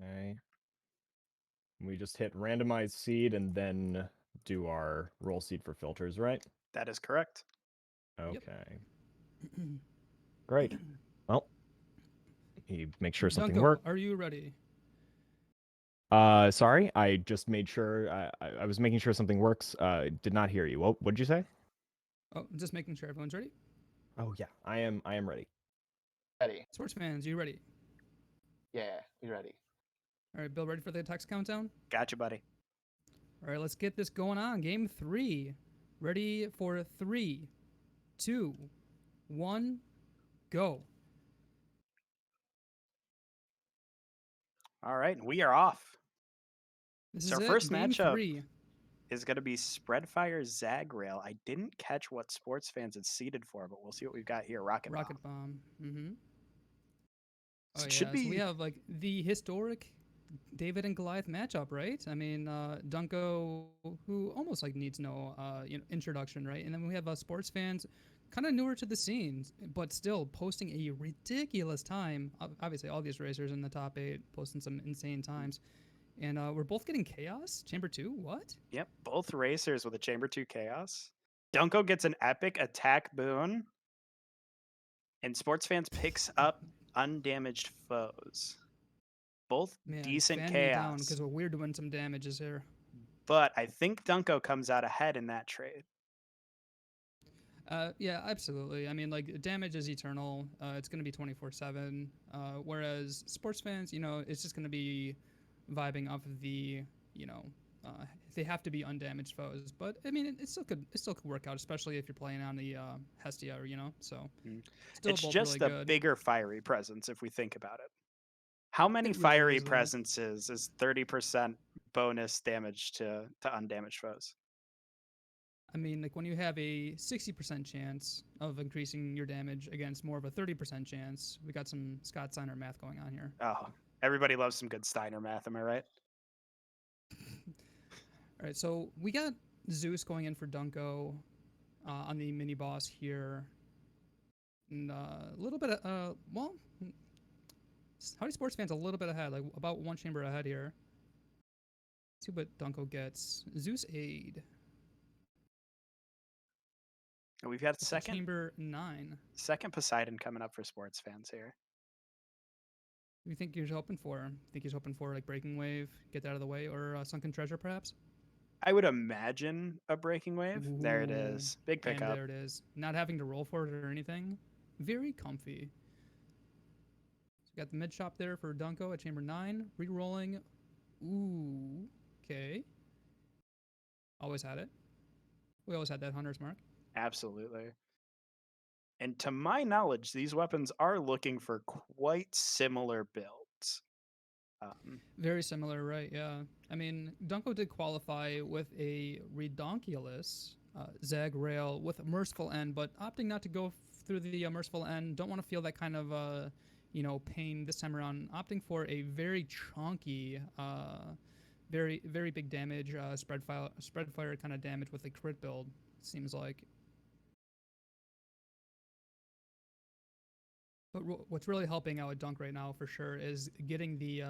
Okay. We just hit randomize seed and then do our roll seed for filters, right? That is correct. Okay. Great. Well, you make sure something Dunko, works. are you ready? Sorry, I just made sure. I was making sure something works. Did not hear you. What did you say? Oh, just making sure everyone's ready. Oh yeah, I am ready. Ready. Sports fans, you ready? Yeah, we ready. All right, Bill, ready for the text countdown? Gotcha, buddy. All right, let's get this going on. Game 3. Ready for 3, 2, 1, go. All right, we are off. This So is our it. first Game matchup 3. is going to be Spreadfire Zagrail. I didn't catch what sports fans had seeded for, but we'll see what we've got here. Rocket Bomb. Mm-hmm. So Oh it yeah, should be so we have like the historic David and Goliath matchup, right? I mean, Dunko, who almost like needs no introduction, right? And then we have sports fans, kind of newer to the scene, but still posting a ridiculous time. Obviously, all these racers in the top 8 posting some insane times, and we're both getting chaos. Chamber 2, what? Yep, both racers with a Chamber 2 Chaos. Dunko gets an epic attack boon. And sports fans picks up undamaged foes. Both Man, decent fan me down chaos. because we're doing some damages here. But I think Dunko comes out ahead in that trade. Yeah, absolutely. I mean, like, damage is eternal. It's going to be 24/7. Whereas sports fans, it's just going to be vibing off of the, they have to be undamaged foes. But I mean, it still could work out, especially if you're playing on the Hestia, So still It's both just really a good. bigger fiery presence if we think about it. How many It really fiery is, though. presences is 30% bonus damage to undamaged foes? I mean, like when you have a 60% chance of increasing your damage against more of a 30% chance, we got some Scott Steiner math going on here. Oh, everybody loves some good Steiner math, am I right? All right, so we got Zeus going in for Dunko on the mini boss here. And a little bit of, Howdy Sports fans a little bit ahead, like about one chamber ahead here. Let's see what Dunko gets. Zeus Aid. And we've got That's second chamber 9. second Poseidon coming up for sports fans here. What do you think you're hoping for? Think he's hoping for like Breaking Wave, get that out of the way, or Sunken Treasure perhaps? I would imagine a breaking wave. There it Ooh, is. Big and pickup. there it is. Not having to roll for it or anything. Very comfy. So we got the mid shop there for Dunko at chamber 9. Rerolling. Ooh. Okay. Always had it. We always had that hunter's mark. Absolutely. And to my knowledge, these weapons are looking for quite similar builds. Very similar, right? Yeah. I mean, Dunko did qualify with a redonkulous Zag Rail with a Merciful End, but opting not to go through the Merciful End. Don't want to feel that kind of, pain this time around. Opting for a very chunky, very, very big damage, spread fire kind of damage with a crit build, seems like. But what's really helping out with Dunk right now, for sure, is getting the,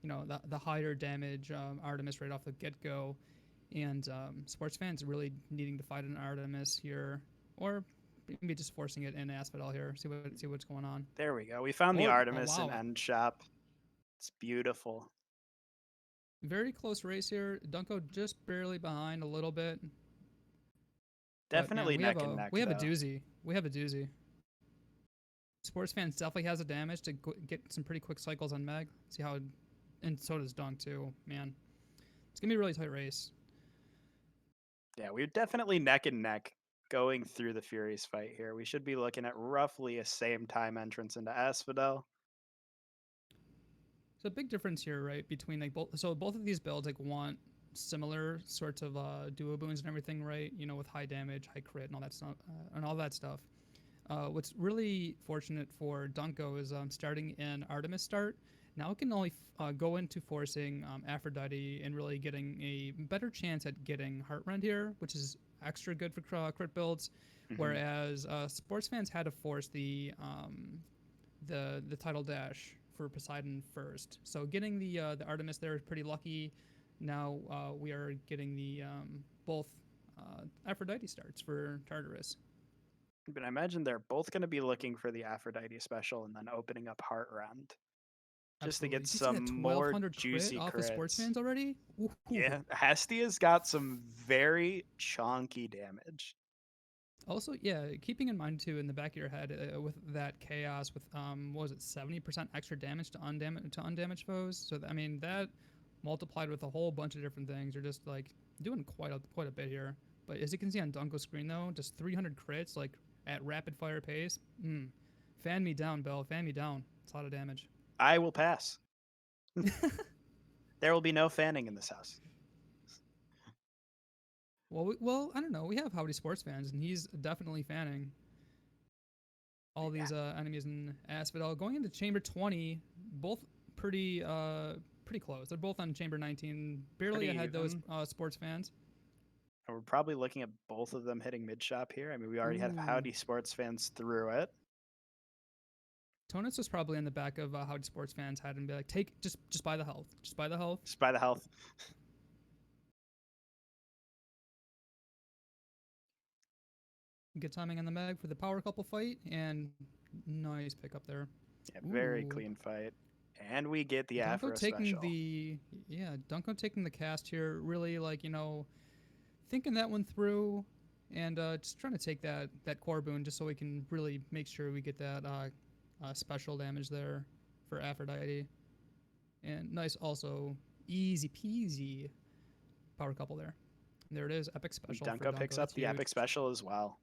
the higher damage Artemis right off the get-go, and sports fans really needing to fight an Artemis here, or maybe just forcing it in Asphodel here. See what's going on. There we go. We found the Oh, Artemis wow. in End Shop. It's beautiful. Very close race here. Dunko just barely behind a little bit. Definitely but, man, neck and neck. We have a though. doozy. We have a doozy. Sports fans definitely has a damage to get some pretty quick cycles on Meg. See how, and so does Dunk too. Man, it's gonna be a really tight race. Yeah, we're definitely neck and neck going through the Furies fight here, we should be looking at roughly a same time entrance into Asphodel. So a big difference here, right, between like both. So both of these builds like want similar sorts of duo boons and everything, right? You know, with high damage, high crit, and all that stuff. What's really fortunate for Dunko is starting in Artemis start. Now it can only go into forcing Aphrodite and really getting a better chance at getting Heartrend here, which is extra good for crit builds. Whereas sports fans had to force the title dash for Poseidon first. So getting the Artemis there is pretty lucky. Now we are getting the both Aphrodite starts for Tartarus. But I imagine they're both going to be looking for the Aphrodite special and then opening up Heartrend. Just to get some more juicy off of sports crits. fans already. Ooh. Yeah, Hestia's got some very chunky damage. Also, yeah, keeping in mind too in the back of your head with that chaos with what was it, 70% extra damage to undamaged foes. So I mean that multiplied with a whole bunch of different things are just like doing quite a bit here. But as you can see on Dunko's screen though, just 300 crits like at rapid fire pace. Fan me down, Bell. Fan me down. It's a lot of damage. I will pass. There will be no fanning in this house. Well, I don't know. We have Howdy Sports fans, and he's definitely fanning all these enemies in Asphodel. Going into Chamber 20, both pretty close. They're both on Chamber 19, barely Pretty ahead those even. sports fans. And we're probably looking at both of them hitting mid shop here. I mean, we already had Howdy Sports fans through it. Tonus was probably in the back of Howdy Sports fans had and be like, just buy the health. Just buy the health. Just buy the health. Good timing on the Meg for the power couple fight, and nice pickup there. Yeah, very clean fight. And we get the Afro special. Dunko taking the cast here, really like, you know, thinking that one through and just trying to take that core boon just so we can really make sure we get that special damage there for Aphrodite. And nice also, easy peasy power couple there. And there it is, epic special. Dunko picks up the epic special as well.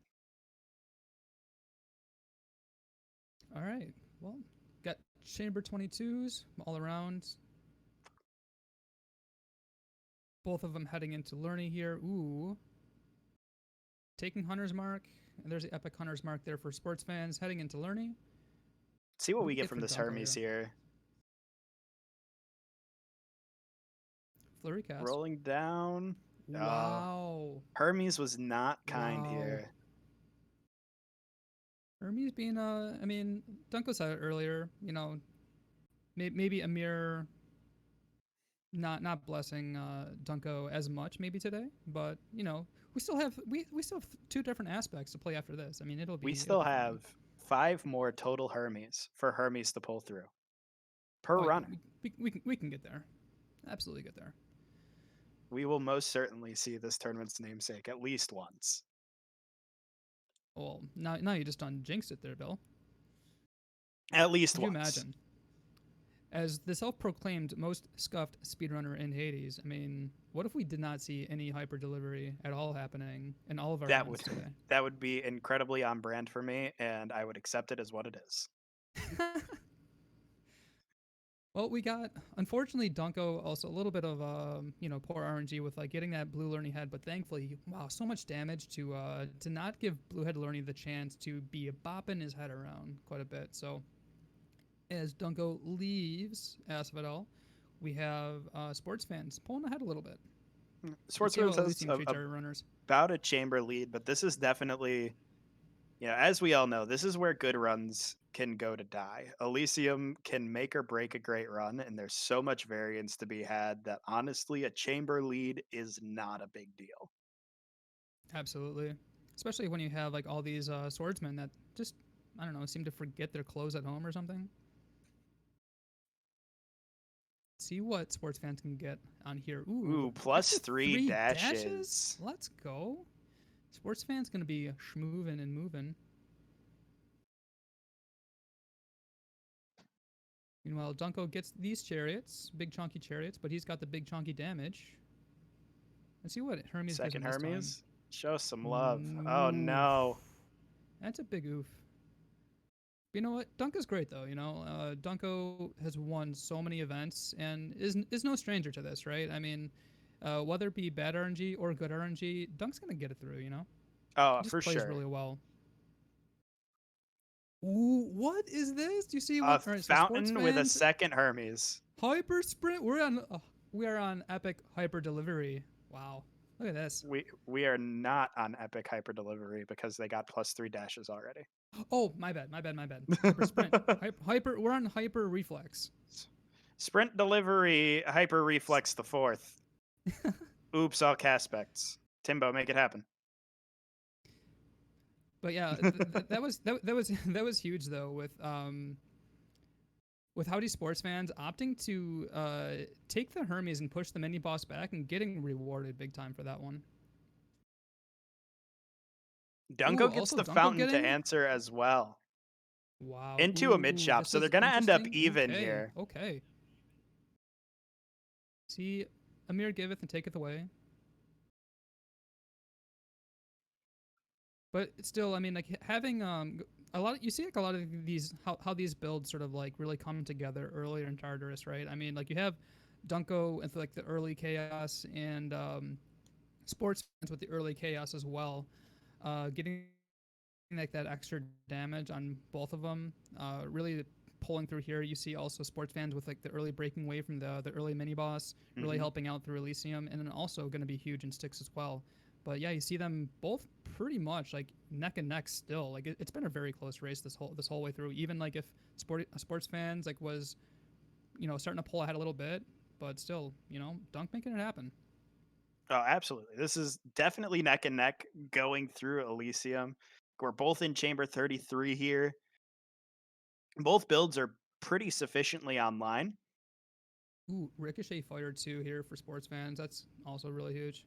All right, well, got Chamber 22s all around. Both of them heading into Lerny here. Ooh. Taking Hunter's Mark. And there's the epic Hunter's Mark there for sports fans heading into Lerny. See what we get from this Hermes here. Flurry cast. Rolling down. Wow. Hermes was not kind here. Hermes being, I mean, Dunko said it earlier, you know, maybe Amir not blessing Dunko as much maybe today, but, you know, we still have two different aspects to play after this. I mean, we still have 5 more total Hermes for Hermes to pull through per runner. We can get there. Absolutely get there. We will most certainly see this tournament's namesake at least once. Well, now you just jinxed it there, Bill. At least Could once. you imagine? As the self-proclaimed most scuffed speedrunner in Hades, I mean, what if we did not see any hyper delivery at all happening in all of our runs today? That would be incredibly on brand for me, and I would accept it as what it is. Well, we got, unfortunately, Dunko also a little bit of, poor RNG with like getting that blue Lerny head, but thankfully, wow, so much damage to not give blue head Lerny the chance to be bopping his head around quite a bit. So, as Dunko leaves Asphodel, we have sports fans pulling ahead a little bit. Sports fans has about a chamber lead, but this is definitely, as we all know, this is where good runs can go to die. Elysium can make or break a great run, and there's so much variance to be had that honestly, a chamber lead is not a big deal. Absolutely. Especially when you have like all these swordsmen that just, I don't know, seem to forget their clothes at home or something. See what sports fans can get on here. Ooh, plus 3 dashes. Let's go. Sports fans gonna be schmoovin' and moving. Meanwhile, Dunko gets these chariots, big chunky chariots, but he's got the big chunky damage. Let's see what Hermes Second gives him Hermes. Show some love. Oh Oof. no. That's a big oof. You know what? Dunko's great though. Dunko has won so many events and is no stranger to this, right? I mean, whether it be bad RNG or good RNG, Dunk's gonna get it through. Oh, He just for plays sure. really well. Ooh, what is this? Do you see A what? All right, so sports fountain with a fans, second Hermes. hyper sprint. We are on epic hyper delivery. Wow, look at this. We are not on epic hyper delivery because they got +3 dashes already. Oh, my bad. Hyper sprint. Hyper. We're on hyper reflex. Sprint delivery hyper reflex the fourth. Oops, all caspects. Timbo, make it happen. But yeah, that was huge though with Howdy Sports fans opting to take the Hermes and push the mini boss back and getting rewarded big time for that one. Dunko Ooh, gets also the Dunko fountain to getting- answer as well. Wow. Into a mid Ooh, shop, this so they're is gonna end up interesting. even Okay, here. Okay. See, Amir giveth and taketh away. But still, I mean, like having a lot. You see like a lot of these how these builds sort of like really come together earlier in Tartarus, right? I mean, like you have Dunko with like the early chaos and sports fans with the early chaos as well, getting like that extra damage on both of them. Really pulling through here. You see also sports fans with like the early breaking wave from the early mini boss, really helping out through Elysium, and then also going to be huge in sticks as well. But yeah, you see them both pretty much like neck and neck still. Like it's been a very close race this whole way through. Even like if sports fans like was, starting to pull ahead a little bit, but still, Dunk making it happen. Oh, absolutely. This is definitely neck and neck going through Elysium. We're both in chamber 33 here. Both builds are pretty sufficiently online. Ooh, Ricochet Fire 2 here for sports fans. That's also really huge.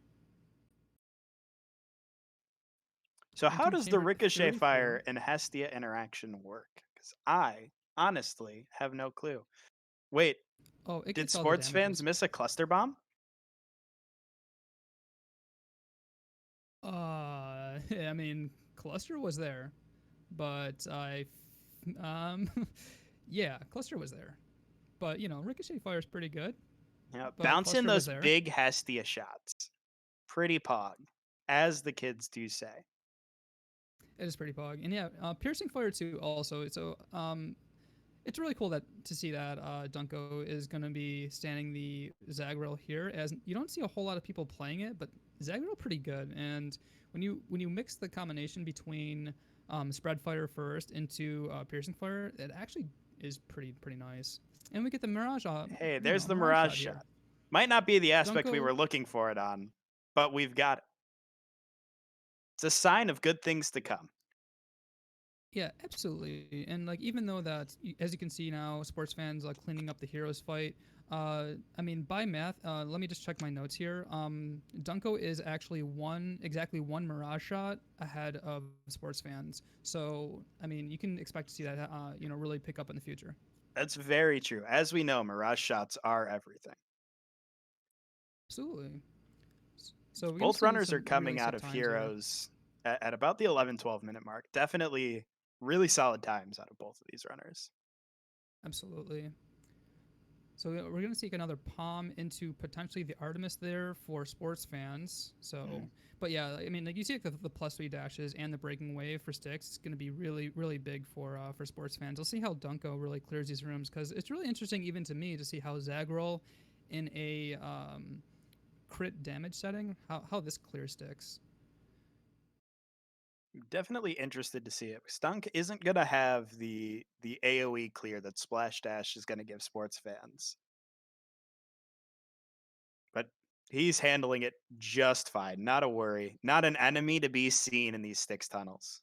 So how Into does the chamber Ricochet 34. Fire and Hestia interaction work? Because I honestly have no clue. Wait, Oh, it did gets all the sports fans damages. miss a cluster bomb? I mean, Cluster was there, but yeah, Cluster was there, but Ricochet Fire is pretty good. Yeah, But bouncing Cluster was those there. big Hestia shots. Pretty pog, as the kids do say. It is pretty pog, and yeah, Piercing Fire 2 also. So it's really cool to see that Dunko is going to be standing the Zagreal here, as you don't see a whole lot of people playing it, but Zagreal pretty good. And when you mix the combination between Spread Fire first into Piercing Fire, it actually is pretty nice. And we get the Mirage. Hey, there's the Mirage shot. Might not be the aspect we Dunko- were looking for it on, but we've got it. It's a sign of good things to come. Yeah, absolutely. And like even though that, as you can see now, sports fans like cleaning up the heroes fight. I mean, by math, let me just check my notes here. Dunko is actually exactly one Mirage shot ahead of sports fans. So I mean, you can expect to see that really pick up in the future. That's very true. As we know, Mirage shots are everything. Absolutely. So we're gonna Both see runners some are coming really out sick of times here. heroes at about the 11-12 minute mark. Definitely really solid times out of both of these runners. Absolutely. So we're going to see another palm into potentially the Artemis there for sports fans. So, but yeah, I mean, like you see like the +3 dashes and the breaking wave for sticks. It's going to be really big for sports fans. We'll see how Dunko really clears these rooms, because it's really interesting even to me to see how Zagreal in a crit damage setting, how this clears sticks. Definitely interested to see it. Stunk isn't going to have the AoE clear that Splash Dash is going to give sports fans. But he's handling it just fine. Not a worry. Not an enemy to be seen in these Styx tunnels.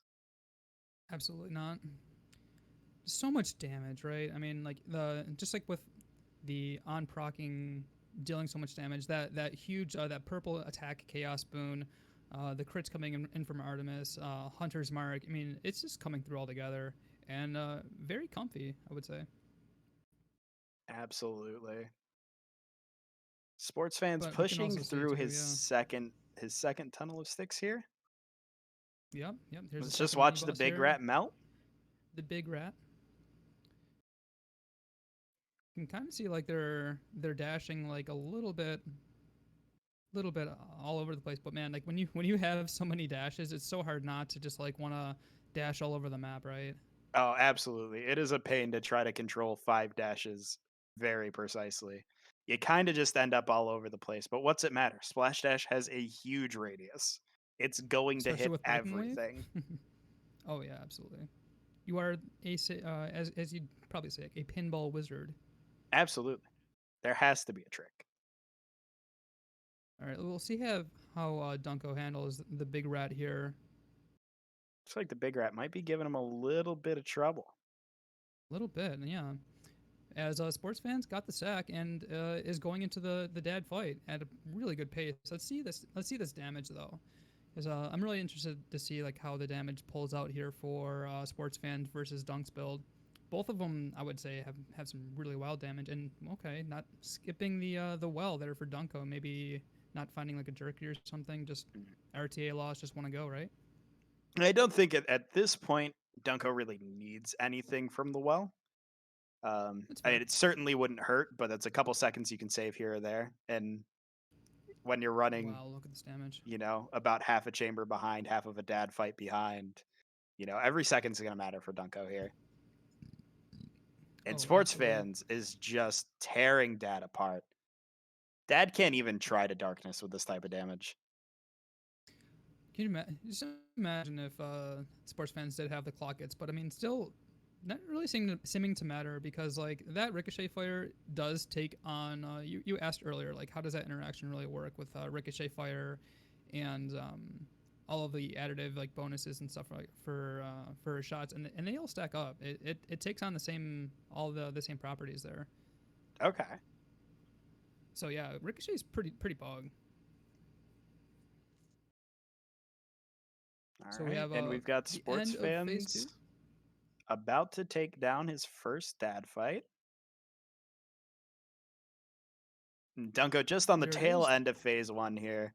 Absolutely not. So much damage, right? I mean, like just like with the on procking dealing so much damage, that huge that purple attack chaos boon, the crits coming in from Artemis, Hunter's Mark. I mean, it's just coming through all together, and very comfy, I would say. Absolutely. Sports fans But we can pushing also see through too, his yeah. second his second tunnel of sticks here. Yep. Here's Let's the just second mini watch the boss big here. rat melt. The big rat. You can kind of see like they're dashing like a little bit all over the place. But man, like when you have so many dashes, it's so hard not to just like want to dash all over the map, right? Oh, absolutely. It is a pain to try to control 5 dashes very precisely. You kind of just end up all over the place. But what's it matter? Splash Dash has a huge radius. It's going to Especially hit with Breaking Wave. everything. Oh yeah, absolutely. You are as you'd probably say a pinball wizard. Absolutely. There has to be a trick. All right, we'll see how Dunko handles the big rat here. Looks like the big rat might be giving him a little bit of trouble. A little bit, yeah. As sports fans got the sack and is going into the dad fight at a really good pace. Let's see this damage though, because I'm really interested to see like how the damage pulls out here for sports fans versus Dunk's build. Both of them, I would say, have some really wild damage. And okay, not skipping the well there for Dunko. Maybe not finding like a jerky or something. Just RTA loss. Just want to go right. I don't think at this point Dunko really needs anything from the well. I mean, it certainly wouldn't hurt, but it's a couple seconds you can save here or there. And when you're running, wow, look at this damage. About half a chamber behind, half of a dad fight behind, every second's going to matter for Dunko here. And sports fans is just tearing dad apart. Dad can't even try to darkness with this type of damage. Can you just imagine if sports fans did have the clock hits, but I mean, still not really seeming to matter because like that ricochet fire does take on. You asked earlier like how does that interaction really work with ricochet fire, and all of the additive like bonuses and stuff like for shots, and they all stack up. It takes on the same same properties there. Okay. So yeah, ricochet is pretty bug. All so right. we have and we've got the sports end of phase fans 2. about to take down his first dad fight. And Dunko just on the There it tail is. end of phase 1 here.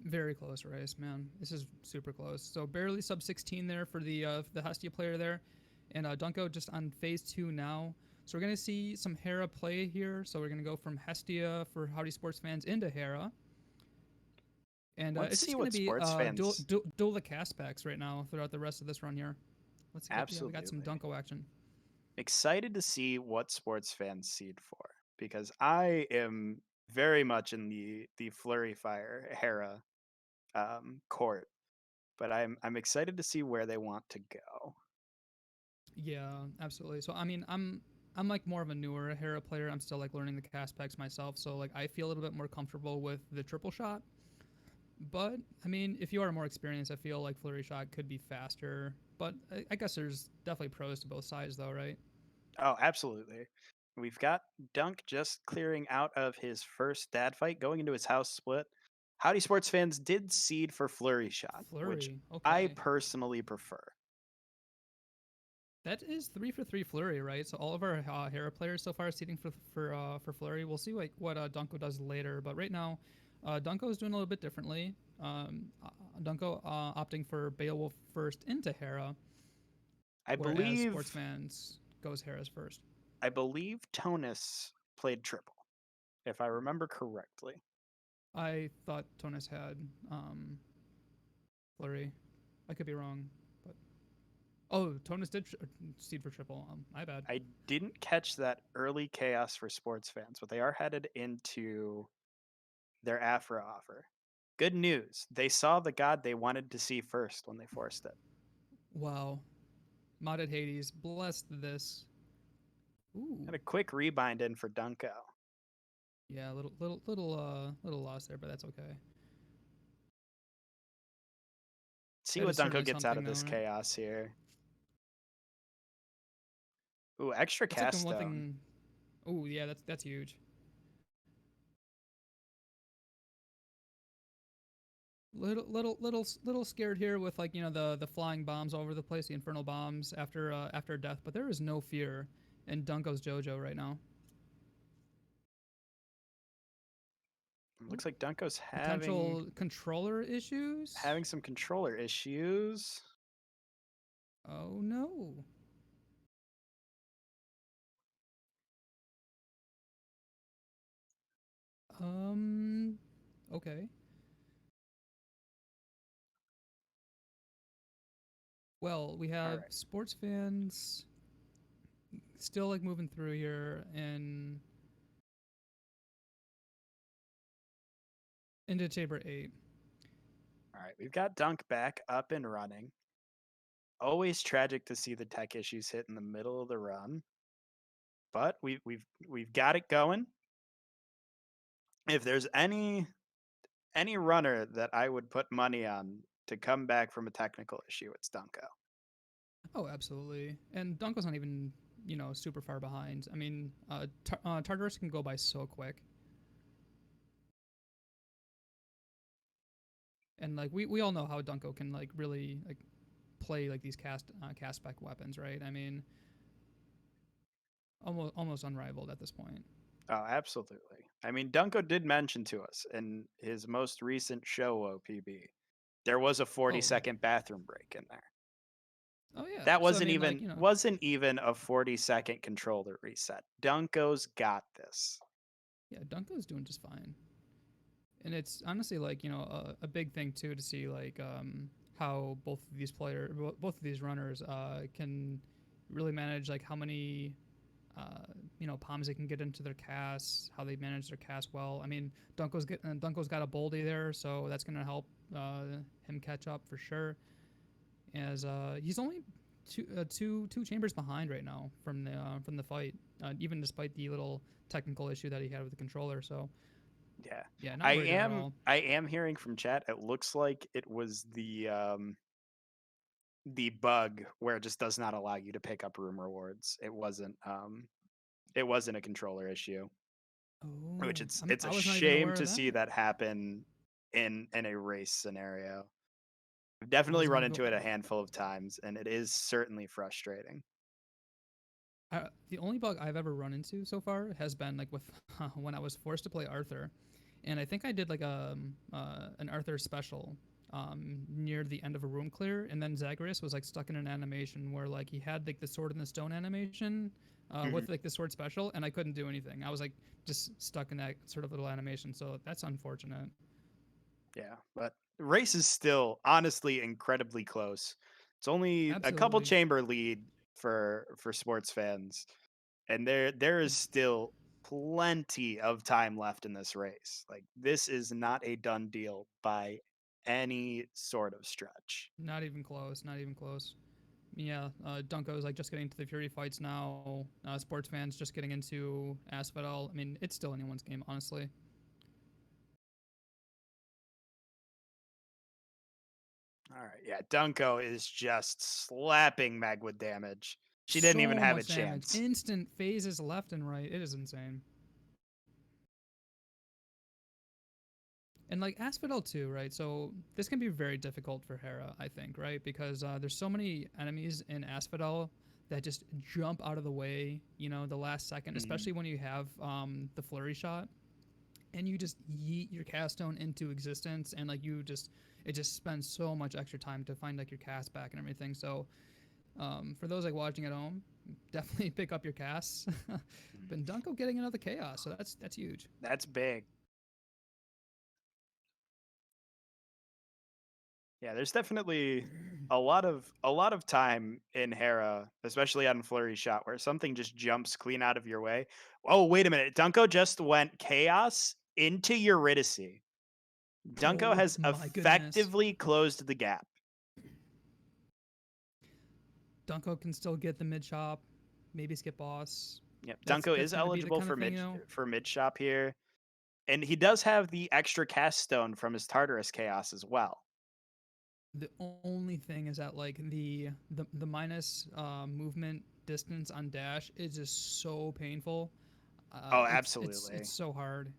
Very close race, man. This is super close. So barely sub 16 there for the Hestia player there, and Dunko just on phase 2 now. So we're gonna see some Hera play here. So we're gonna go from Hestia for Howdy Sports fans into Hera, and Let's it's see just gonna what be sports fans. dual the cast packs right now throughout the rest of this run here. Let's get we got some Absolutely. Dunko action. Excited to see what sports fans seed for, because I am very much in the Flurry Fire Hera court, but I'm excited to see where they want to go. Yeah, absolutely. So I mean, I'm like more of a newer Hera player. I'm still like learning the cast packs myself, so like I feel a little bit more comfortable with the triple shot. But I mean, if you are more experienced, I feel like Flurry Shot could be faster. But I guess there's definitely pros to both sides, though, right? Oh, absolutely. We've got Dunk just clearing out of his first dad fight, going into his house split. Howdy Sports fans did seed for Flurry Shot, which Flurry, I okay. personally prefer. That is 3 for 3 Flurry, right? So all of our Hera players so far are seeding for Flurry. We'll see what Dunko does later, but right now, Dunko is doing a little bit differently. Dunko opting for Beowulf first into Hera. I whereas believe sports fans goes Hera's first. I believe Tonus played triple, if I remember correctly. I thought Tonus had Flurry. I could be wrong, but Tonus did seed for triple. My bad. I didn't catch that early chaos for sports fans, but they are headed into their Afro offer. Good news. They saw the god they wanted to see first when they forced it. Wow. Modded Hades blessed this. Ooh. Got a quick rebind in for Dunko. Yeah, little loss there, but that's okay. See That what is Dunko certainly gets out of something, this though, right? chaos here. Ooh, extra That's like cast the one stone. thing. Ooh, yeah, that's huge. Little scared here with like the flying bombs all over the place, the infernal bombs after death, but there is no fear in Dunko's JoJo right now. Looks like Dunko's Potential controller issues. having some controller issues. Oh no. Okay. Well, we have right. sports fans still like moving through here and into chamber 8. All right, we've got Dunk back up and running. Always tragic to see the tech issues hit in the middle of the run, but we've got it going. If there's any runner that I would put money on to come back from a technical issue, it's Dunko. Oh, absolutely. And Dunko's not even, super far behind. I mean, Tartarus can go by so quick. And like we all know how Dunko can like really like play like these cast back weapons, right? I mean, almost unrivaled at this point. Oh, absolutely. I mean, Dunko did mention to us in his most recent show OPB, there was a 40-second bathroom break in there. Oh yeah. That So, wasn't I mean, even like, wasn't even a 40-second controller reset. Dunko's got this. Yeah, Dunko's doing just fine. And it's honestly like, a big thing too to see like how both of these runners can really manage like how many palms they can get into their casts, how they manage their cast well. I mean, Dunko's got a boldy there, so that's going to help him catch up for sure. As he's only two chambers behind right now from the fight, even despite the little technical issue that he had with the controller. So yeah, not worried at all. I am hearing from chat. It looks like it was the bug where it just does not allow you to pick up room rewards. It wasn't a controller issue. Oh, Which it's I a was not even shame aware to of see that. that happen in a race scenario. We've I definitely was run not into even- it a handful of times, and it is certainly frustrating. The only bug I've ever run into so far has been like with when I was forced to play Arthur, and I think I did like an Arthur special near the end of a room clear, and then Zagreus was like stuck in an animation where like he had like the sword in the stone animation with like the sword special, and I couldn't do anything. I was like just stuck in that sort of little animation, so that's unfortunate. Yeah, but the race is still honestly incredibly close. It's only a couple Absolutely. chamber lead for sports fans, and there is still plenty of time left in this race. Like this is not a done deal by any sort of stretch. Not even close. Not even close. Yeah, Dunko's like just getting into the Fury fights now. Sports fans just getting into Asphodel. I mean, it's still anyone's game, honestly. All right, yeah, Dunko is just slapping Meg with damage. She didn't even So have a much damage. chance. Instant phases left and right. It is insane. And like Asphodel too, right? So this can be very difficult for Hera, I think, right? Because there's so many enemies in Asphodel that just jump out of the way, the last second, especially when you have the flurry shot, and you just yeet your cast stone into existence, and like it just spends so much extra time to find like your cast back and everything. So for those like watching at home, definitely pick up your casts. But Dunko getting another chaos, so that's huge. That's big. Yeah, there's definitely a lot of time in Hera, especially on Flurry Shot, where something just jumps clean out of your way. Oh, wait a minute. Dunko just went Chaos into Eurydice. Dunko Oh has my goodness. effectively closed the gap. Dunko can still get the mid shop, maybe skip boss. Yep, That's Dunko is gonna be the eligible kind for of thing, mid shop here. And he does have the extra cast stone from his Tartarus Chaos as well. The only thing is that like the minus movement distance on dash is just so painful. Oh, absolutely. It's so hard.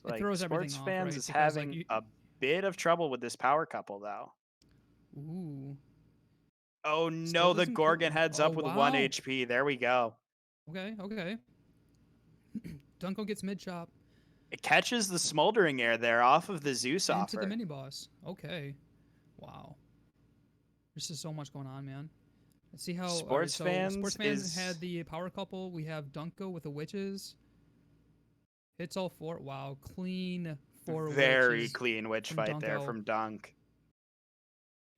Like, it throws everything sports off, fans right? is Because having like a bit of trouble with this power couple, though. ooh. Oh Still no, the doesn't Gorgon heads up with 1 wow. HP. There we go. Okay. Dunko gets mid chop. It catches the smoldering air there off of the Zeus Into offer. the mini boss. Okay. Wow. There's just so much going on, man. Let's see how Sports Sports Fans Fans had is the power couple. We have Dunko with the witches. Hits all four. Wow, clean four very witches clean witch from fight there Dunko. from Dunk.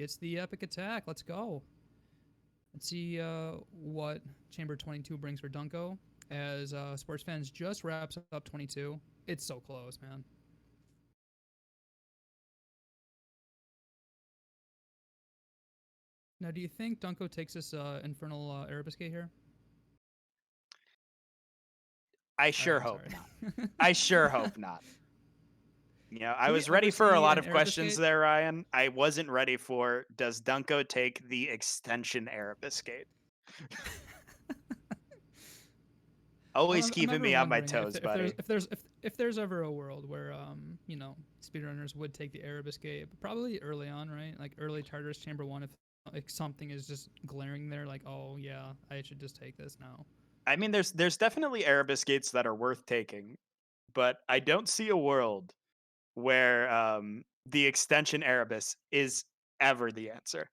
It's the epic attack. Let's go. Let's see what Chamber 22 brings for Dunko as Sports Fans just wraps up 22. It's so close, man. Now, do you think Dunko takes this Infernal Arabesque here? I sure I'm hope sorry. not. I sure hope not. You know, I Do we was ready ever for a see lot an of questions Arabesque? there, Ryan. I wasn't ready for, does Dunko take the extension Arabesque? Always I'm keeping ever me on my wondering toes, buddy. if there's ever a world where you know, speedrunners would take the Arabesque, probably early on, right? Like early Tartarus Chamber 1, if like something is just glaring there, like, oh yeah, I should just take this now. I mean, there's definitely Arabesques that are worth taking, but I don't see a world where the extension Arabis is ever the answer.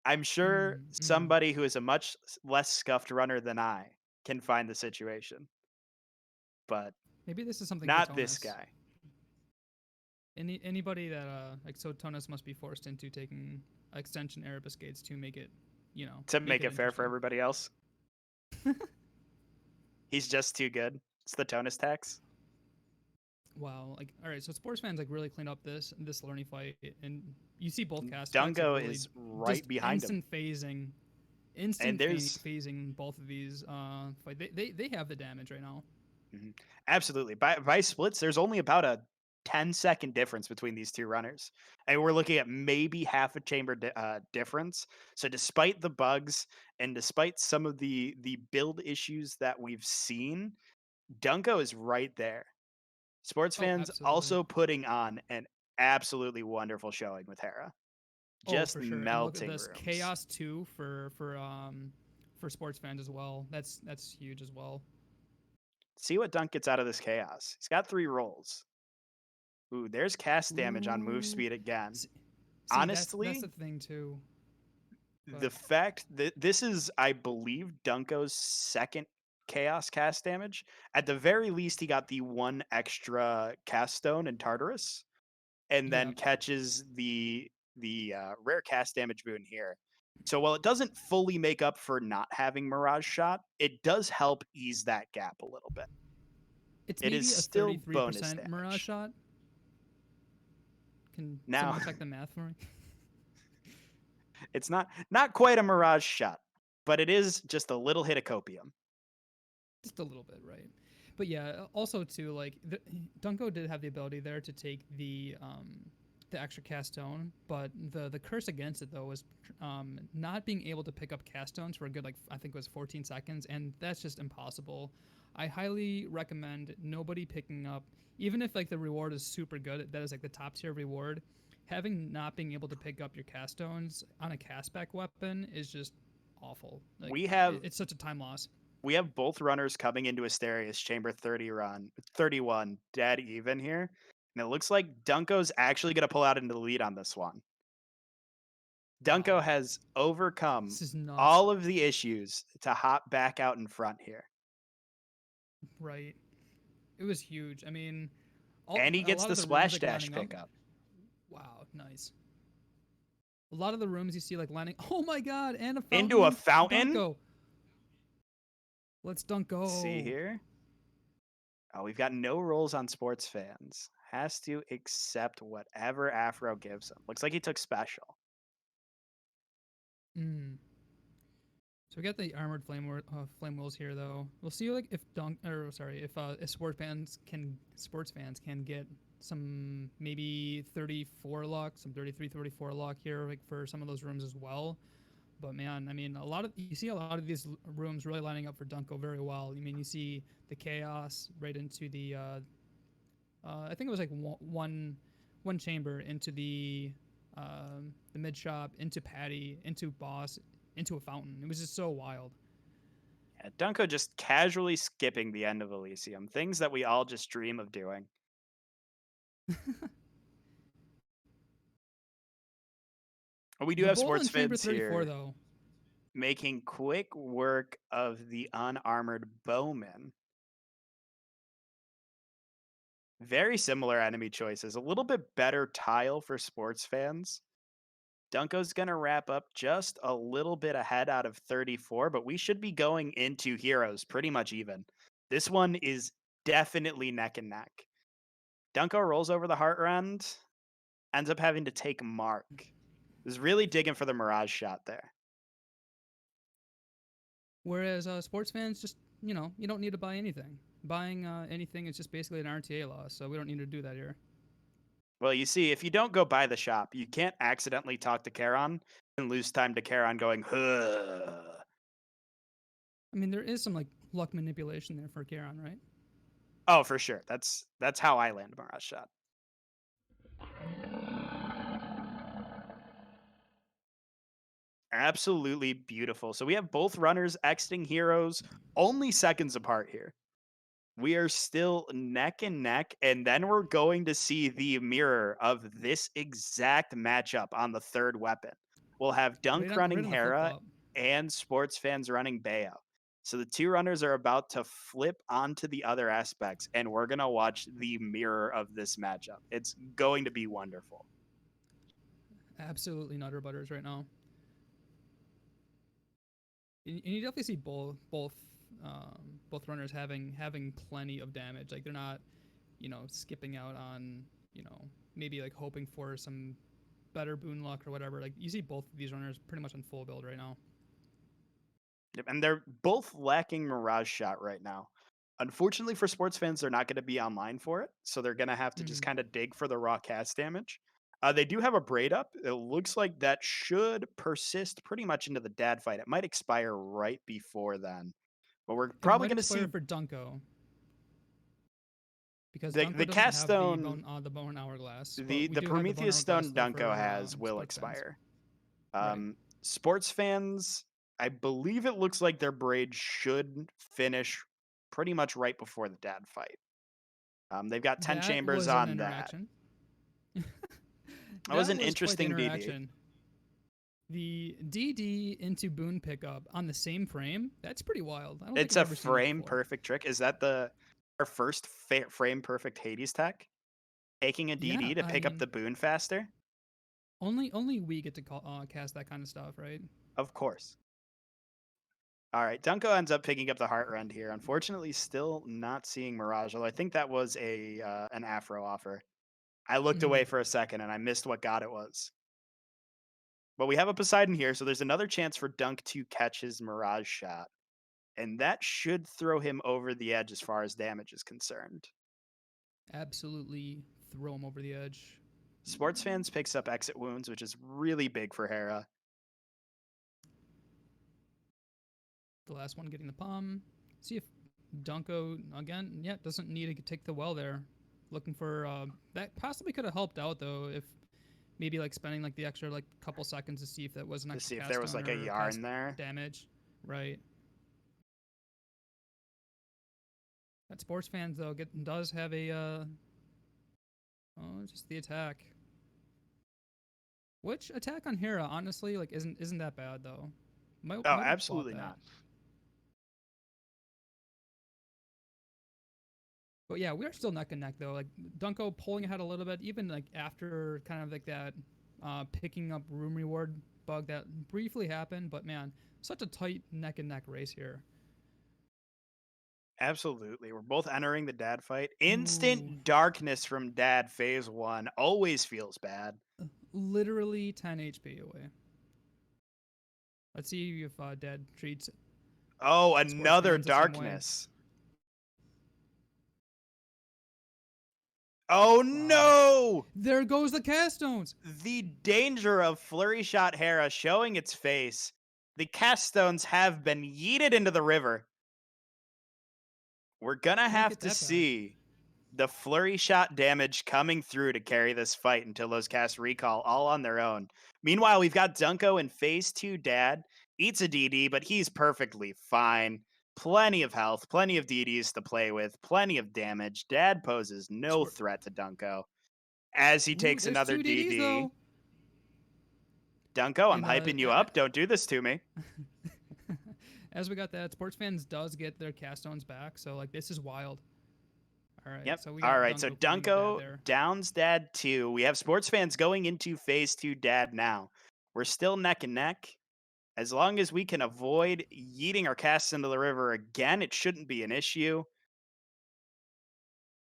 I'm sure somebody who is a much less scuffed runner than I can find the situation, but Maybe this is something not for this Tonus. guy. Anybody that like, so Tonus must be forced into taking extension Arabesques to make it, you know, To make it fair for interesting. everybody else. He's just too good. It's the Tonus tax. Wow, like, all right, so Sports Fans like really cleaned up this learning fight, and you see both cast Dungo really is right just behind him. instant there's- phasing both of these fight. They have the damage right now. Absolutely. By splits, there's only about a 10-second difference between these two runners. And we're looking at maybe half a chamber difference. So despite the bugs and despite some of the build issues that we've seen, Dunko is right there. Sports Fans absolutely. also putting on an absolutely wonderful showing with Hera. Just for sure. And look at melting this rooms. Chaos 2 for Sports Fans as well. That's huge as well. See what Dunk gets out of this Chaos. He's got 3 rolls. Ooh, there's cast damage on move Ooh. speed again. See, Honestly, that's the thing too. the fact that this is, I believe, Dunko's second Chaos cast damage. At the very least, he got the 1 extra cast stone in Tartarus, and then Yep. catches the rare cast damage boon here. So while it doesn't fully make up for not having Mirage Shot, it does help ease that gap a little bit. It's It maybe is a still bonus 33% damage. Mirage Shot. Can Now- someone check the math for me? It's not quite a Mirage Shot, but it is just a little hit of copium. Just a little bit, right? But yeah, also too, like Dunko did have the ability there to take the extra cast stone, but the curse against it though was not being able to pick up cast stones for a good, like, I think it was 14 seconds, and that's just impossible. I highly recommend nobody picking up, even if like the reward is super good, that is like the top tier reward. Having not being able to pick up your cast stones on a castback weapon is just awful. Like, it's such a time loss. We have both runners coming into Asterius Chamber 31 dead even here. And it looks like Dunko's actually going to pull out into the lead on this one. Dunko Wow. has overcome This is nuts. all of the issues to hop back out in front here. Right. It was huge. I mean, And he a gets lot the of rooms, splash like, dash lining up- pickup. Wow, nice. A lot of the rooms you see like lining. Oh my god! And a fountain. Into a fountain? Dunko. Let's Dunko. See here. Oh, we've got no rolls on Sports Fans. Has to accept whatever Afro gives him. Looks like he took special. So we got the armored flame wheels here, though. We'll see like if if sports fans can get some maybe 34 luck, some 33, 34 luck here, like for some of those rooms as well. But man, I mean, you see a lot of these rooms really lining up for Dunko very well. I mean, you see the chaos right into the, I think it was like one chamber into the mid shop, into Patty, into boss, into a fountain. It was just so wild. Yeah, Dunko just casually skipping the end of Elysium. Things that we all just dream of doing. We do The have bolt on sports chamber fans 34 here though. making quick work of the unarmored bowman. Very similar enemy choices. A little bit better tile for sports fans. Dunko's going to wrap up just a little bit ahead out of 34, but we should be going into heroes pretty much even. This one is definitely neck and neck. Dunko rolls over the heart rend, ends up having to take mark. Is really digging for the mirage shot there. Whereas sports fans just, you don't need to buy anything. Buying anything is just basically an RTA loss, so we don't need to do that here. Well, you see, if you don't go by the shop, you can't accidentally talk to Charon and lose time to Charon going, huh. I mean, there is some like luck manipulation there for Charon, right? Oh, for sure. That's how I land Mirage Shot. Absolutely beautiful. So we have both runners exiting heroes only seconds apart here. We are still neck and neck, and then we're going to see the mirror of this exact matchup on the third weapon. We'll have Dunk running right on the Hera flip-flop. and sports fans running Bayo. So the two runners are about to flip onto the other aspects, and we're going to watch the mirror of this matchup. It's going to be wonderful. Absolutely nutter butters right now. And you definitely see both runners having plenty of damage. Like they're not, skipping out on, maybe like hoping for some better boon luck or whatever. Like you see both of these runners pretty much on full build right now. Yep, and they're both lacking Mirage Shot right now. Unfortunately for sports fans, they're not going to be online for it, so they're going to have to just kind of dig for the raw cast damage. They do have a braid up. It looks like that should persist pretty much into the dad fight. It might expire right before then, but we're probably going to see for Dunko. Because the Dunko cast doesn't stone. have the bone hourglass. The Prometheus stone Dunko has will expire. Right. Sports fans, I believe it looks like their braid should finish pretty much right before the dad fight. They've got 10 chambers on that. That was an interesting DD. The DD into boon pickup on the same frame, that's pretty wild. I don't It's think a I've ever seen that frame before. perfect trick. Is that our first frame perfect Hades tech? Taking a DD to pick up the boon faster? Only we get to cast that kind of stuff, right? Of course. All right, Dunko ends up picking up the heart rend here. Unfortunately, still not seeing Mirage, although I think that was an Afro offer. I looked away for a second and I missed what god it was. But we have a Poseidon here, so there's another chance for Dunk to catch his Mirage Shot. And that should throw him over the edge as far as damage is concerned. Absolutely throw him over the edge. Sports fans picks up exit wounds, which is really big for Hera. The last one getting the palm. See if Dunko, again, doesn't need to take the well there. Looking for, that possibly could have helped out, though, if maybe, like, spending, like, the extra, like, couple seconds to see if that was an extra To see if there was, like, a yarn there. Damage. Right. That sports fans, though, does have a, just the attack. Which attack on Hera, honestly, like, isn't that bad, though. Might absolutely not. But yeah, we are still neck and neck though. Like Dunko pulling ahead a little bit, even like after kind of like that picking up room reward bug that briefly happened. But man, such a tight neck and neck race here. Absolutely. We're both entering the dad fight. Instant darkness from dad phase 1 always feels bad. Literally 10 HP away. Let's see if dad treats. Oh, another darkness. Oh no! There goes the cast stones. The danger of Flurry Shot Hera showing its face. The cast stones have been yeeted into the river. We're gonna have to see the Flurry Shot damage coming through to carry this fight until those casts recall all on their own. Meanwhile, we've got Dunko in phase 2 dad. Eats a DD, but he's perfectly fine. plenty of health, plenty of DDs to play with, plenty of damage. Dad poses no Swear- threat to Dunko as he Ooh, takes there's another 2 DDs DD. though. Dunko, I'm And, hyping you up. Don't do this to me. As we got that, sports fans does get their cast stones back, so like this is wild. All right. Yep. So we got All right. So Dunko cleaning up Dunko Dad there. downs Dad 2. We have sports fans going into phase 2 Dad now. We're still neck and neck. As long as we can avoid yeeting our casts into the river again, it shouldn't be an issue.